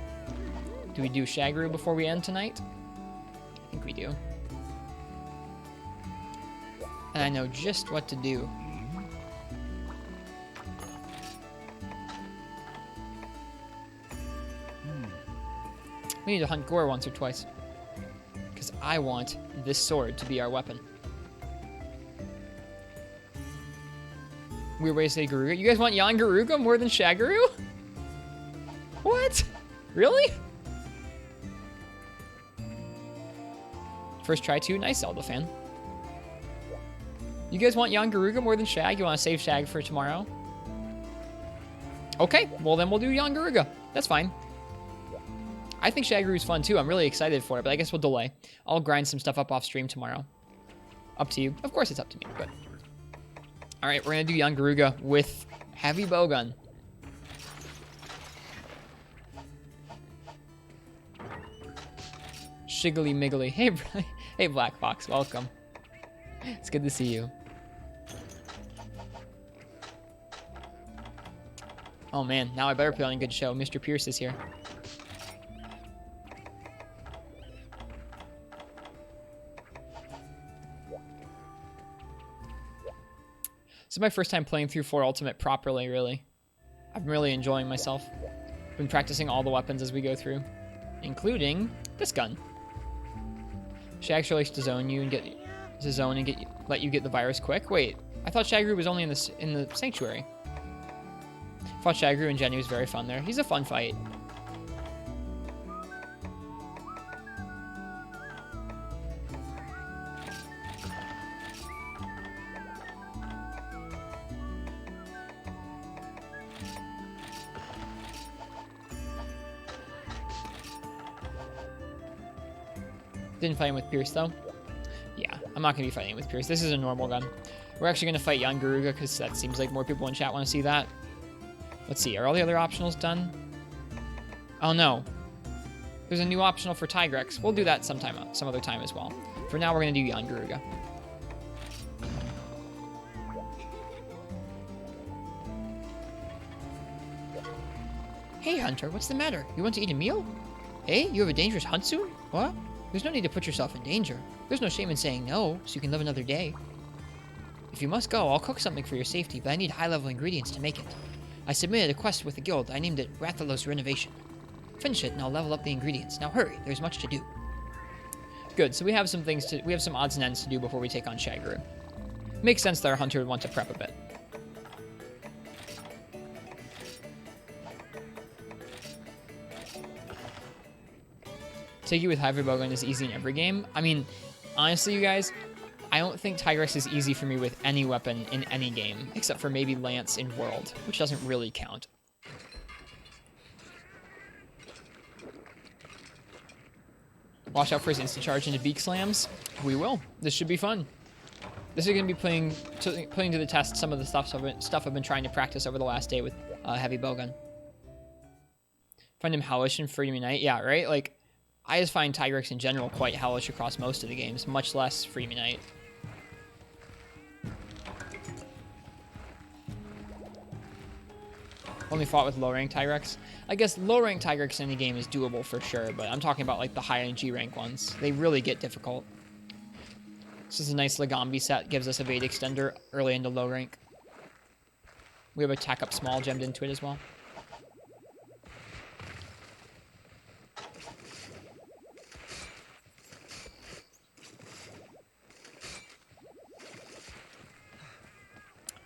A: Do we do Shagru before we end tonight? I think we do. And I know just what to do. We need to hunt Gore once or twice. Because I want this sword to be our weapon. Weird way to say Garuga. You guys want Yangaruga more than Shagru? What? Really? First try too? Nice Zelda fan. You guys want Yangaruga more than Shag? You want to save Shag for tomorrow? Okay, well then we'll do young Garuga. That's fine. I think Shagru's fun too. I'm really excited for it, but I guess we'll delay. I'll grind some stuff up off stream tomorrow. Up to you. Of course it's up to me, but... Alright, we're gonna do young Garuga with heavy bowgun. Shiggly Miggly. Hey, hey Black Fox, welcome. It's good to see you. Oh man, now I better put on a good show. Mr. Pierce is here. This is my first time playing through 4 Ultimate properly, really. I'm really enjoying myself. Been practicing all the weapons as we go through, including this gun. She actually likes to zone you and let you get the virus quick. Wait, I thought Shagru was only in the sanctuary. Fought Shagru and Jenny was very fun there. He's a fun fight. Didn't fight him with Pierce though. Yeah, I'm not gonna be fighting with Pierce. This is a normal gun. We're actually gonna fight young Garuga because that seems like more people in chat want to see that. Let's see, are all the other optionals done? Oh no. There's a new optional for Tigrex. We'll do that some other time as well. For now, we're gonna do young Garuga. Hey Hunter, what's the matter? You want to eat a meal? Hey, you have a dangerous hunt soon? What? There's no need to put yourself in danger. There's no shame in saying no, so you can live another day. If you must go, I'll cook something for your safety, but I need high-level ingredients to make it. I submitted a quest with the guild. I named it Rathalos Renovation. Finish it, and I'll level up the ingredients. Now hurry, there's much to do. Good, so we have some odds and ends to do before we take on Shagru. Makes sense that our hunter would want to prep a bit. Take you with Heavy Bowgun is easy in every game. I mean, honestly, you guys, I don't think Tigrex is easy for me with any weapon in any game, except for maybe Lance in World, which doesn't really count. Watch out for his instant charge into beak slams. We will. This should be fun. This is going to be putting to the test some of the stuff I've been trying to practice over the last day with Heavy Bowgun. Find him hellish in Freedom Unite. Yeah, right? Like, I just find Tigrex in general quite hellish across most of the games, much less Freedom Unite. Only fought with low-rank Tigrex. I guess low-rank Tigrex in the game is doable for sure, but I'm talking about like the high-end G-rank ones. They really get difficult. This is a nice Legambi set, gives us evade extender early into low rank. We have attack up small gemmed into it as well.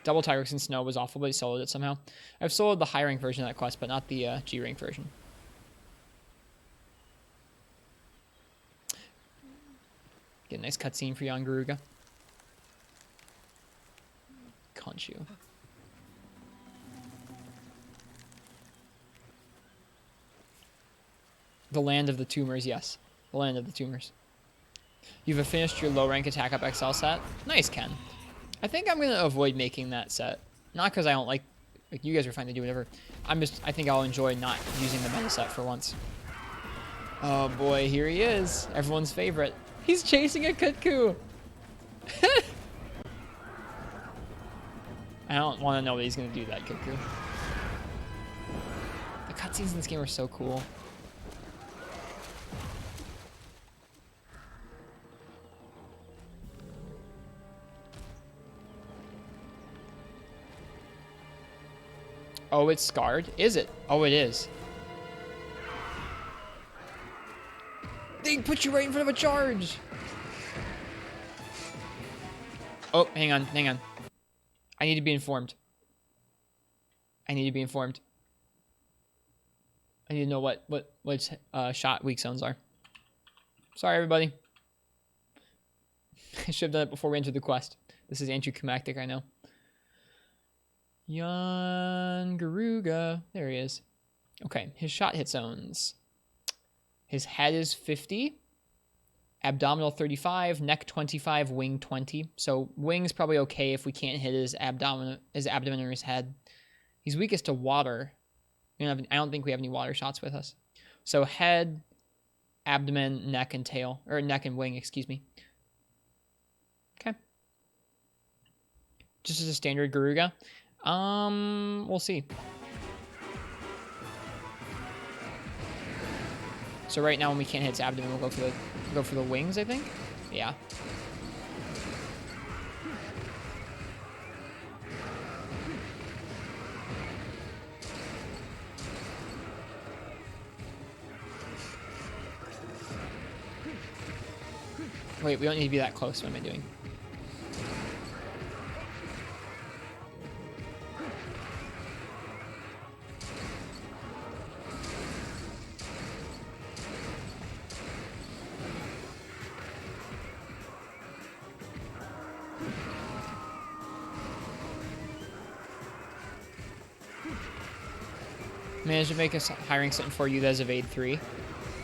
A: Double Tigrex in Snow was awful, but he soloed it somehow. I've soloed the high rank version of that quest, but not the G rank version. Get a nice cutscene for young Garuga. Conchu. The Land of the Tumors, yes. The Land of the Tumors. You've finished your low rank attack up XL set. Nice, Ken. I think I'm gonna avoid making that set. Not because I don't like you guys are fine to do whatever. I think I'll enjoy not using the meta set for once. Oh boy, here he is. Everyone's favorite. He's chasing a Kutku. I don't want to know that he's gonna do that, Kutku. The cutscenes in this game are so cool. Oh, it's scarred? Is it? Oh, it is. They put you right in front of a charge! Oh, hang on, hang on. I need to be informed. I need to be informed. I need to know what shot weak zones are. Sorry, everybody. I should have done it before we entered the quest. This is anticlimactic, I know. Jan Garuga. There he is. Okay, his shot hit zones. His head is 50. Abdominal 35, neck 25, wing 20. So wing's probably okay if we can't hit his abdomen or his head. He's weakest to water. I don't think we have any water shots with us. So head, abdomen, neck, and tail. Or neck and wing, excuse me. Okay. Just as a standard Garuga. We'll see. So right now when we can't hit its abdomen, we'll go for the wings, I think. Yeah. Wait, we don't need to be that close. What am I doing? Managed to make a high rank setting for you that has evade 3. I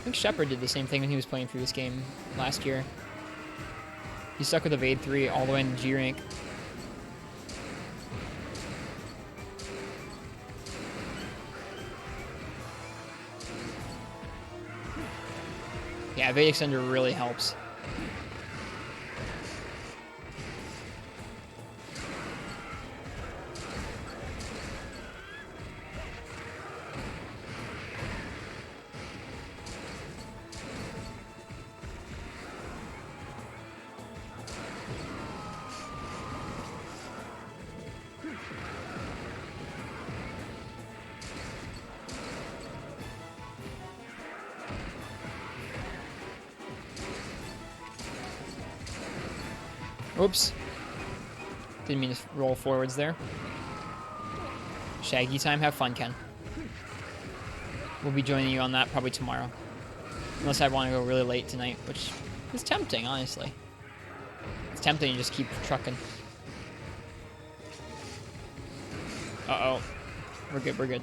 A: think Shepard did the same thing when he was playing through this game last year. He stuck with evade 3 all the way in G rank. Yeah, evade extender really helps. Oops. Didn't mean to roll forwards there. Shaggy time. Have fun, Ken. We'll be joining you on that probably tomorrow. Unless I want to go really late tonight, which is tempting, honestly. It's tempting to just keep trucking. Uh-oh. We're good, we're good.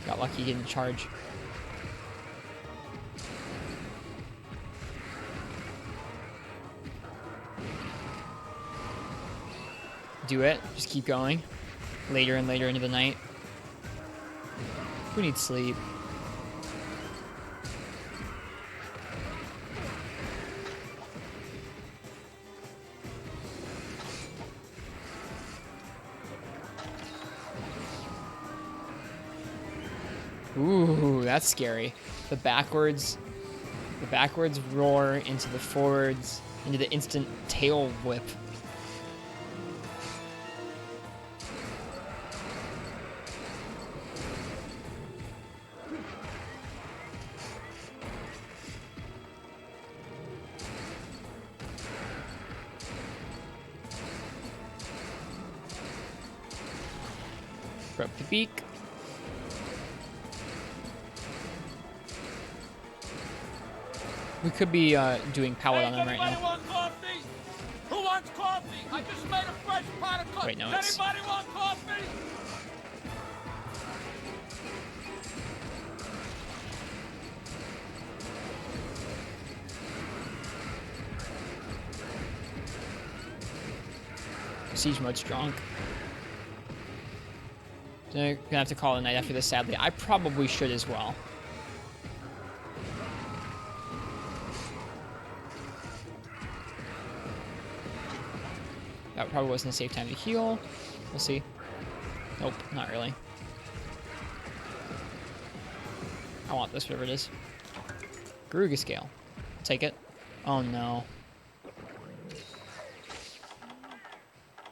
A: Got lucky getting charge. Do it. Just keep going. Later and later into the night. Who needs sleep? Ooh, that's scary. The backwards roar into the forwards, into the instant tail whip. Broke the beak. We could be doing pallet on them right now.
B: Want coffee? Who wants coffee? I just made a fresh pot of coffee.
A: Wait, no,
B: Does anybody want coffee?
A: Siege mode's drunk. So I'm gonna have to call it a night after this, sadly. I probably should as well. That probably wasn't a safe time to heal. We'll see. Nope, not really. I want this, whatever it is. Garuga scale. Take it. Oh no.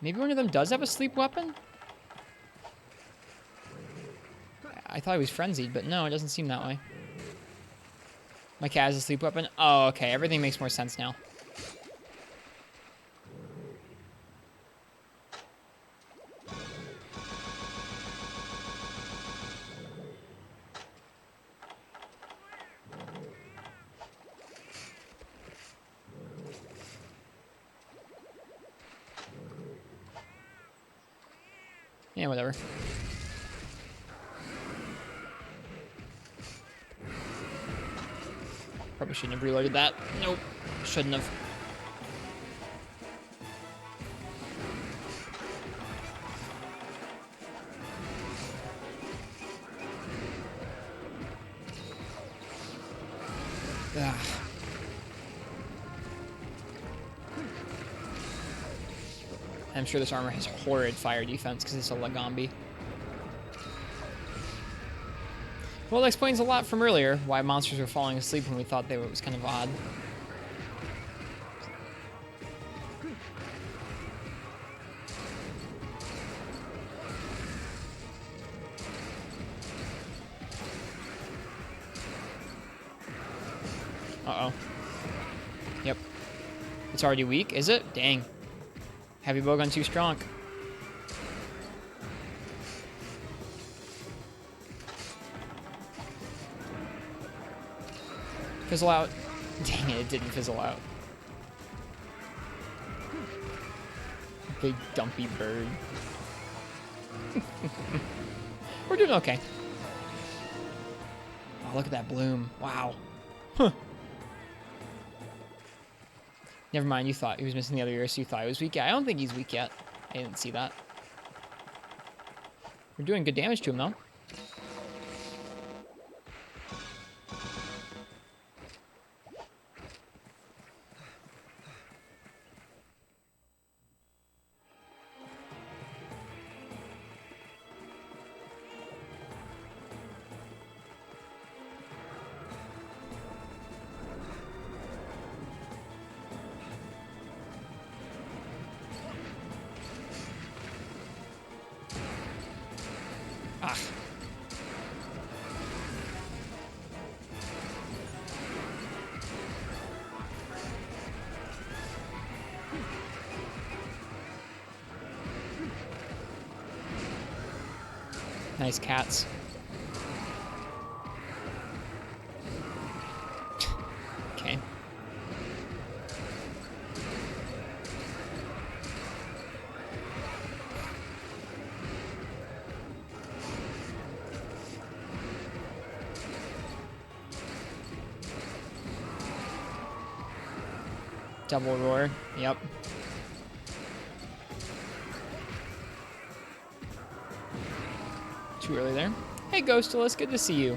A: Maybe one of them does have a sleep weapon? I thought he was frenzied, but no, it doesn't seem that way. My cat has a sleep weapon? Oh, okay. Everything makes more sense now. Yeah, whatever. Probably shouldn't have reloaded that. Nope. Shouldn't have. Ugh. I'm sure this armor has horrid fire defense because it's a Lagambi. Well, that explains a lot from earlier, why monsters were falling asleep when we thought it was kind of odd. Uh-oh. Yep. It's already weak, is it? Dang. Heavy bowgun too strong. Fizzle out. Dang it didn't fizzle out. Big dumpy bird. We're doing okay. Oh, look at that bloom. Wow. Huh. Never mind, you thought he was missing the other ear, so you thought he was weak. Yeah, I don't think he's weak yet. I didn't see that. We're doing good damage to him, though. Ah. Nice cats. Okay. Double roar. Yep. Too early there. Hey, Ghostalus, good to see you.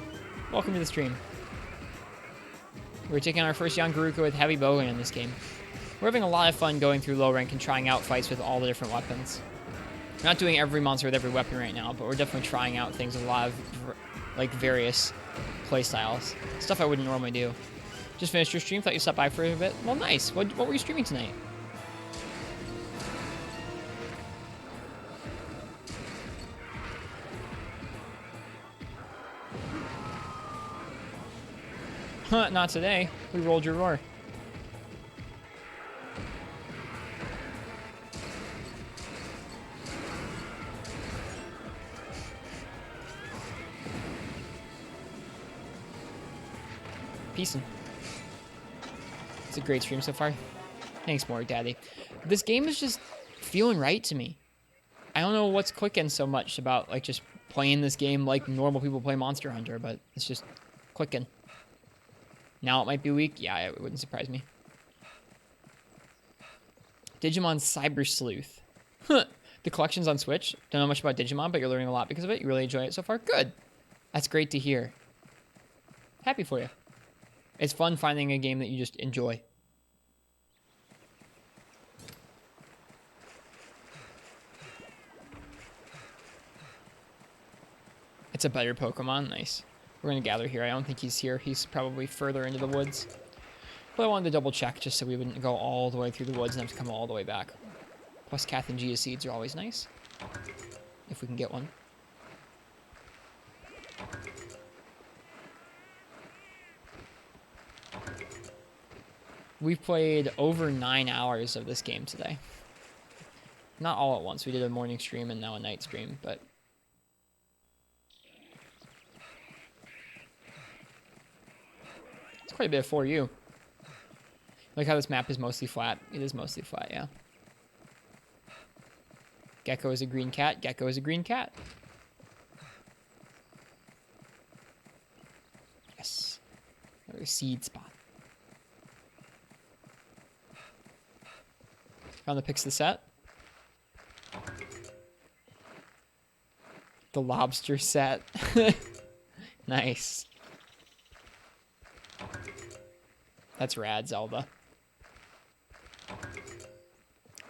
A: Welcome to the stream. We're taking our first young Garuka with heavy bowgun in this game. We're having a lot of fun going through low rank and trying out fights with all the different weapons. We're not doing every monster with every weapon right now, but we're definitely trying out things with a lot of various playstyles. Stuff I wouldn't normally do. Just finished your stream, thought you stopped by for a bit. Well, nice. What were you streaming tonight? Huh, not today. We rolled your roar. Peacin'. It's a great stream so far. Thanks, Morg Daddy. This game is just feeling right to me. I don't know what's clicking so much about just playing this game like normal people play Monster Hunter, but it's just clicking. Now it might be weak. Yeah, it wouldn't surprise me. Digimon Cyber Sleuth. Huh. The collection's on Switch. Don't know much about Digimon, but you're learning a lot because of it. You really enjoy it so far. Good. That's great to hear. Happy for you. It's fun finding a game that you just enjoy. It's a better Pokemon. Nice. We're going to gather here. I don't think he's here. He's probably further into the woods. But I wanted to double check just so we wouldn't go all the way through the woods and have to come all the way back. Plus, Cath and Gia seeds are always nice. If we can get one. We've played over 9 hours of this game today. Not all at once. We did a morning stream and now a night stream, but... It's quite a bit for you. Like how this map is mostly flat. It is mostly flat, yeah. Gecko is a green cat. Gecko is a green cat. Yes. Another seed spot. Found the picks of the set. The lobster set. Nice. That's rad, Zelda.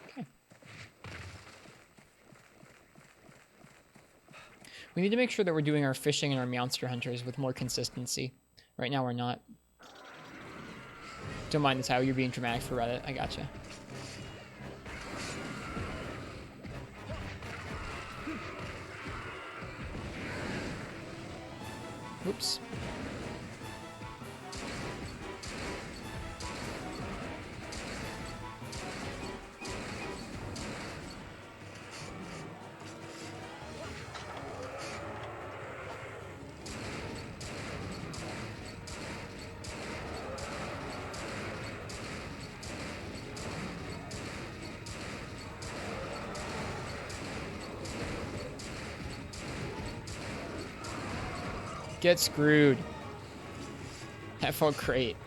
A: Okay. We need to make sure that we're doing our fishing and our monster hunters with more consistency. Right now we're not. Don't mind this, how you're being dramatic for Reddit. I gotcha. Oops. Get screwed. That felt great.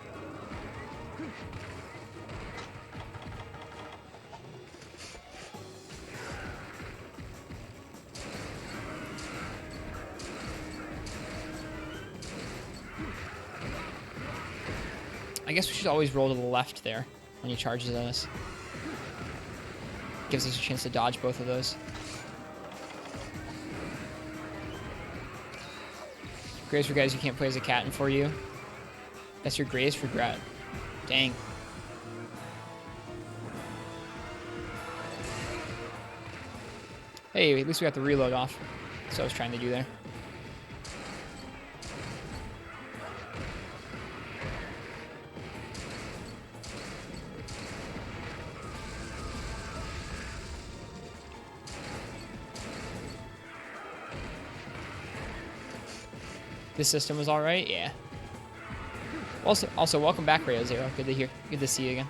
A: I guess we should always roll to the left there when he charges at us. Gives us a chance to dodge both of those. Greatest regret you can't play as a cat in 4U. That's your greatest regret. Dang. Hey, at least we got the reload off. That's what I was trying to do there. This system was all right, yeah. Also, welcome back, Rayo Zero. Good to hear. Good to see you again.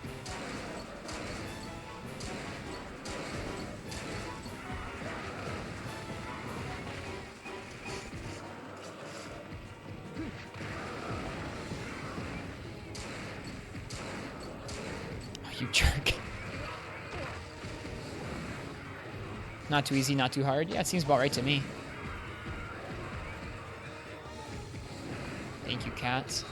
A: Oh, you jerk. Not too easy, not too hard. Yeah, it seems about right to me. Thank you, cats.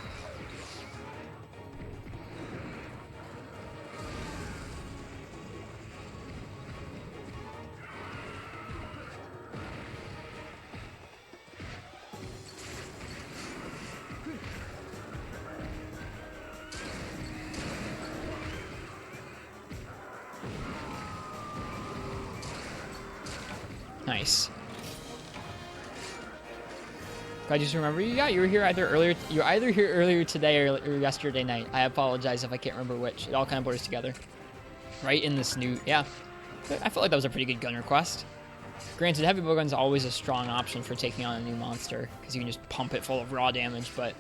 A: Nice. I just remember you. Yeah, you were here either earlier. You were either here earlier today or yesterday night. I apologize if I can't remember which. It all kind of blurs together. Right in the snoot. Yeah, I felt like that was a pretty good gun request. Granted, heavy bowgun's is always a strong option for taking on a new monster because you can just pump it full of raw damage. But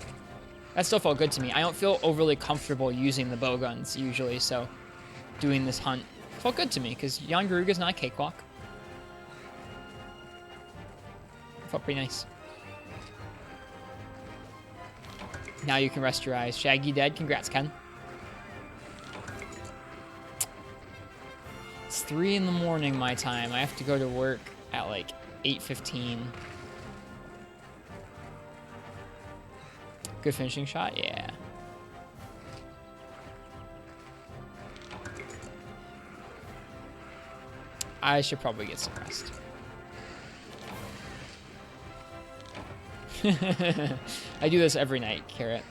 A: that still felt good to me. I don't feel overly comfortable using the bowguns usually, so doing this hunt felt good to me because Jan Garuga's not a cakewalk. Felt pretty nice. Now you can rest your eyes. Shaggy dead. Congrats, Ken. It's 3 in the morning my time. I have to go to work at like 8:15. Good finishing shot? Yeah. I should probably get some rest. I do this every night, Carrot.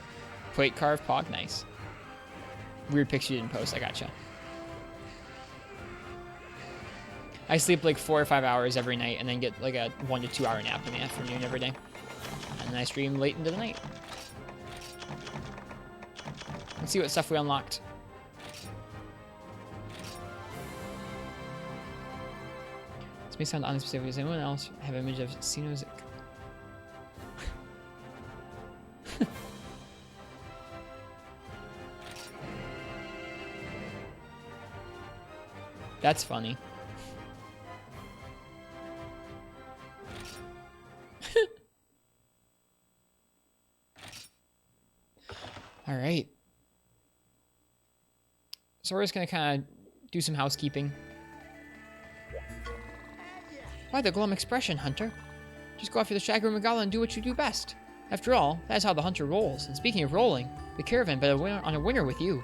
A: Plate carve, pog, nice. Weird picture you didn't post, I gotcha. I sleep like 4 or 5 hours every night and then get like a 1 to 2 hour nap in the afternoon every day. And then I stream late into the night. Let's see what stuff we unlocked. This may sound unspecific. Does anyone else have an image of Sino's? That's funny. So we're just going to kind of do some housekeeping. Why the glum expression, Hunter? Just go after the Shagru Magala and do what you do best. After all, that is how the Hunter rolls. And speaking of rolling, the caravan bet on a winner with you.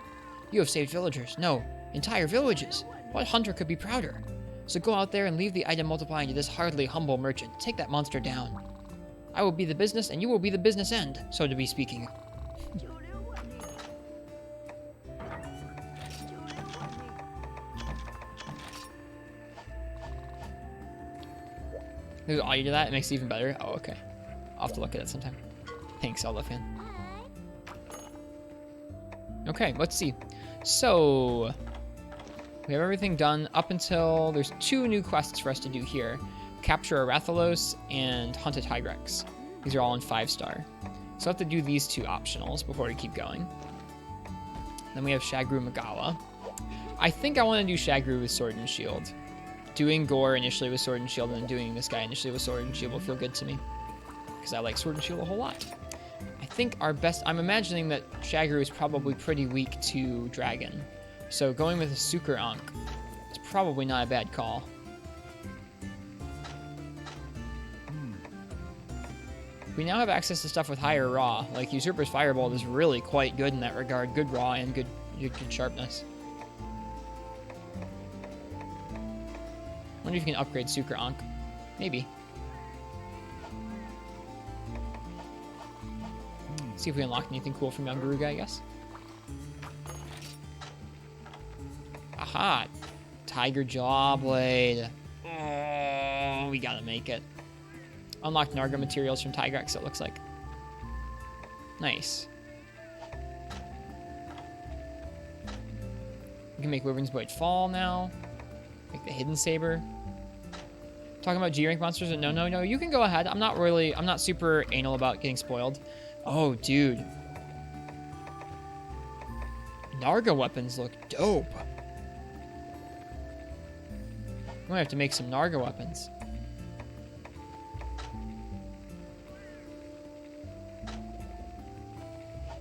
A: You have saved villagers. No, entire villages. What Hunter could be prouder? So go out there and leave the item multiplying to this hardly humble merchant. Take that monster down. I will be the business and you will be the business end, so to be speaking. There's audio to that. It makes it even better. Oh, okay. I'll have to look at it sometime. Thanks, Zelda fan. Okay, let's see. So, we have everything done up until there's 2 new quests for us to do here. Capture a Rathalos and hunt a Tigrex. These are all in 5-star. So I have to do these 2 optionals before we keep going. Then we have Shagru Magala. I think I want to do Shagru with Sword and Shield. Doing Gore initially with Sword and Shield and then doing this guy initially with Sword and Shield will feel good to me. Because I like Sword and Shield a whole lot. I think our best... I'm imagining that Shagru is probably pretty weak to Dragon. So going with a Suker Ankh is probably not a bad call. We now have access to stuff with higher raw. Like Usurper's Firebolt is really quite good in that regard. Good raw and good sharpness. Wonder if you can upgrade Suker Ankh. Maybe. See if we unlock anything cool from Young Garuga, I guess. Aha! Tiger Jawblade. Oh, we gotta make it. Unlocked Narga materials from Tigrex, it looks like. Nice. We can make Wyvern's Blade fall now. Make the Hidden Saber. Talking about G-rank monsters? No, you can go ahead. I'm not super anal about getting spoiled. Oh, dude. Narga weapons look dope. I'm gonna have to make some Narga weapons.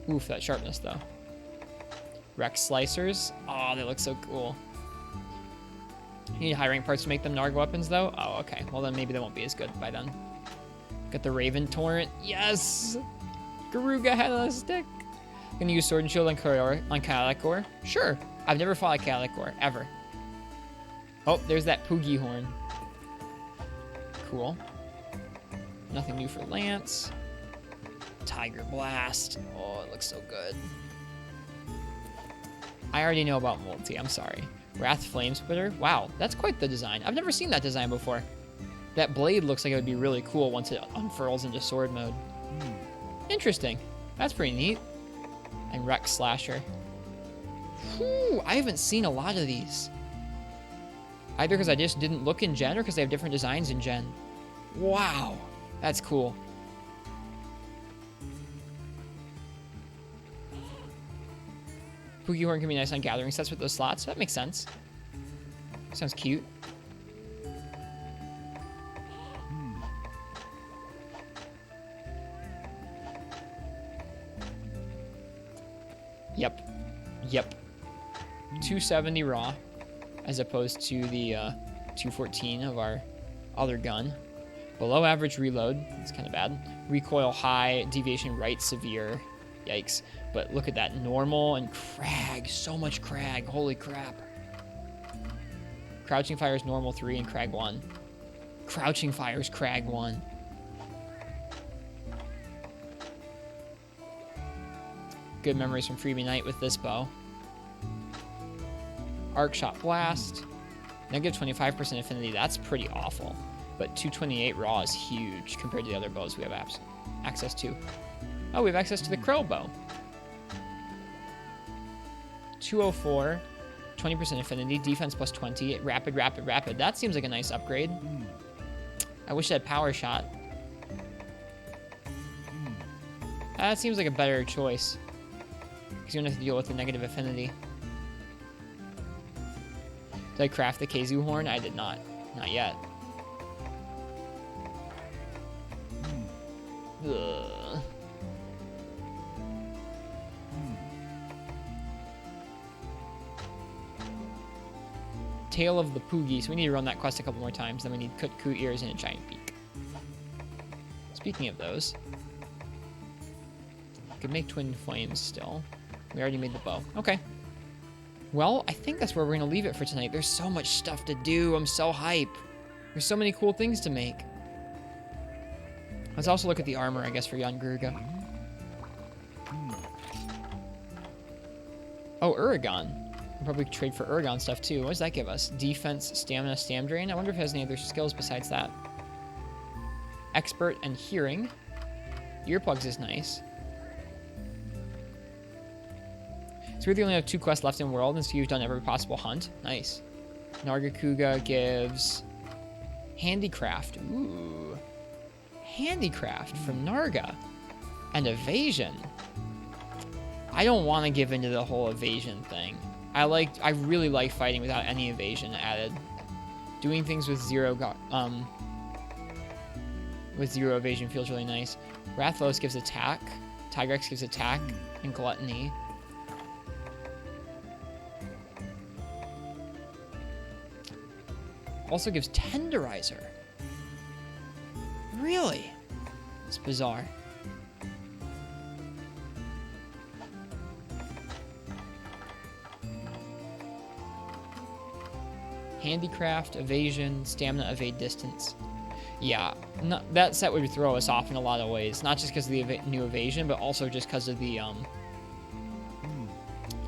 A: Oof, that sharpness, though. Rex Slicers. Oh, they look so cool. You need high rank parts to make them Narga weapons, though? Oh, okay. Well, then maybe they won't be as good by then. Got the Raven Torrent. Yes! Garuga head on a stick. Gonna use Sword and Shield on Kalikor? Sure. I've never fought a Kalikor, ever. Oh, there's that Poogie Horn. Cool. Nothing new for Lance. Tiger Blast. Oh, it looks so good. I already know about Multi, I'm sorry. Wrath Flame Splitter. Wow, that's quite the design. I've never seen that design before. That blade looks like it would be really cool once it unfurls into sword mode. Interesting. That's pretty neat. And Rex Slasher. Whew, I haven't seen a lot of these. Either because I just didn't look in Gen or because they have different designs in Gen. Wow, that's cool. Poogie Horn can be nice on gathering sets with those slots. That makes sense. Sounds cute. Yep. 270 raw, as opposed to the 214 of our other gun. Below average reload. It's kind of bad. Recoil high. Deviation right severe. Yikes. But look at that. Normal and crag. So much crag. Holy crap. Crouching fire is normal 3 and crag 1. Crouching fire is crag 1. Good memories from Freebie Night with this bow. Arc Shot Blast. Negative 25% affinity. That's pretty awful. But 228 raw is huge compared to the other bows we have access to. Oh, we have access to the Crow bow. 204. 20% affinity. Defense plus 20. Rapid. That seems like a nice upgrade. I wish it had Power Shot. That seems like a better choice. Because you don't have to deal with the negative affinity. Did I craft the Keizu horn? I did not. Not yet. Ugh. Tail of the Poogie. So we need to run that quest a couple more times. Then we need Kutku ears and a giant beak. Speaking of those, we could make twin flames still. We already made the bow. Okay. Well, I think that's where we're going to leave it for tonight. There's so much stuff to do. I'm so hype. There's so many cool things to make. Let's also look at the armor, I guess, for Jan Gruga. Oh, Uragon. We'll probably trade for Uragon stuff, too. What does that give us? Defense, stamina, stam drain? I wonder if it has any other skills besides that. Expert and hearing. Earplugs is nice. So we really only have 2 quests left in World, and so you've done every possible hunt. Nice. Nargacuga gives Handicraft. Ooh. Handicraft from Narga. And Evasion. I don't want to give into the whole evasion thing. I really like fighting without any evasion added. Doing things with zero evasion feels really nice. Rathlos gives attack. Tigrex gives attack and gluttony. Also gives tenderizer. Really? It's bizarre. Handicraft, evasion, stamina, evade distance. Yeah, that set would throw us off in a lot of ways. Not just because of the new evasion, but also just because of the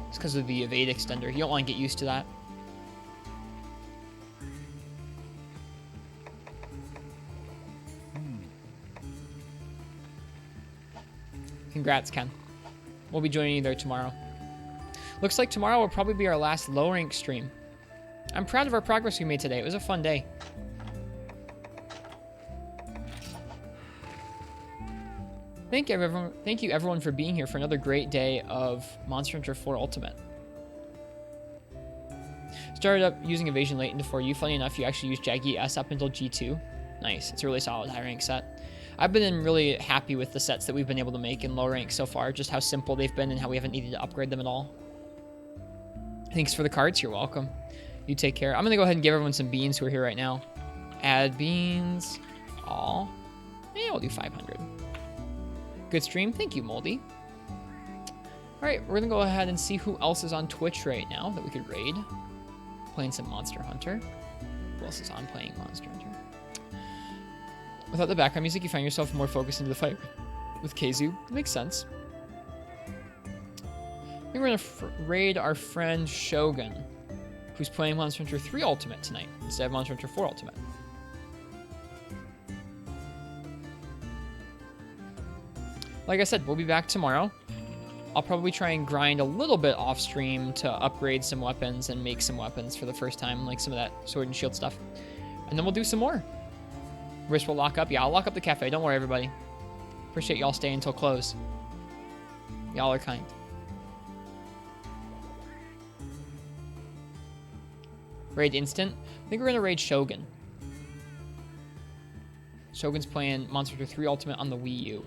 A: evade extender. You don't want to get used to that. Congrats, Ken. We'll be joining you there tomorrow. Looks like tomorrow will probably be our last low rank stream. I'm proud of our progress we made today. It was a fun day. Thank you everyone for being here for another great day of Monster Hunter 4 Ultimate. Started up using evasion late into 4U. Funny enough, you actually used Jaggy S up until G2. Nice. It's a really solid high rank set. I've been really happy with the sets that we've been able to make in low rank so far, just how simple they've been and how we haven't needed to upgrade them at all. Thanks for the cards. You're welcome. You take care. I'm going to go ahead and give everyone some beans who are here right now. Add beans. Aw. Yeah, we'll do 500. Good stream. Thank you, Moldy. All right, we're going to go ahead and see who else is on Twitch right now that we could raid. Playing some Monster Hunter. Who else is on playing Monster Hunter? Without the background music, you find yourself more focused into the fight with Keizu. It makes sense. I think we're going to raid our friend Shogun, who's playing Monster Hunter 3 Ultimate tonight instead of Monster Hunter 4 Ultimate. Like I said, we'll be back tomorrow. I'll probably try and grind a little bit off stream to upgrade some weapons and make some weapons for the first time, like some of that sword and shield stuff. And then we'll do some more. Wrist will lock up. Yeah, I'll lock up the cafe. Don't worry, everybody. Appreciate y'all staying until close. Y'all are kind. Raid instant. I think we're going to raid Shogun. Shogun's playing Monster Hunter 3 Ultimate on the Wii U.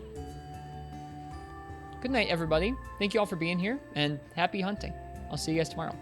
A: Good night, everybody. Thank you all for being here, and happy hunting. I'll see you guys tomorrow.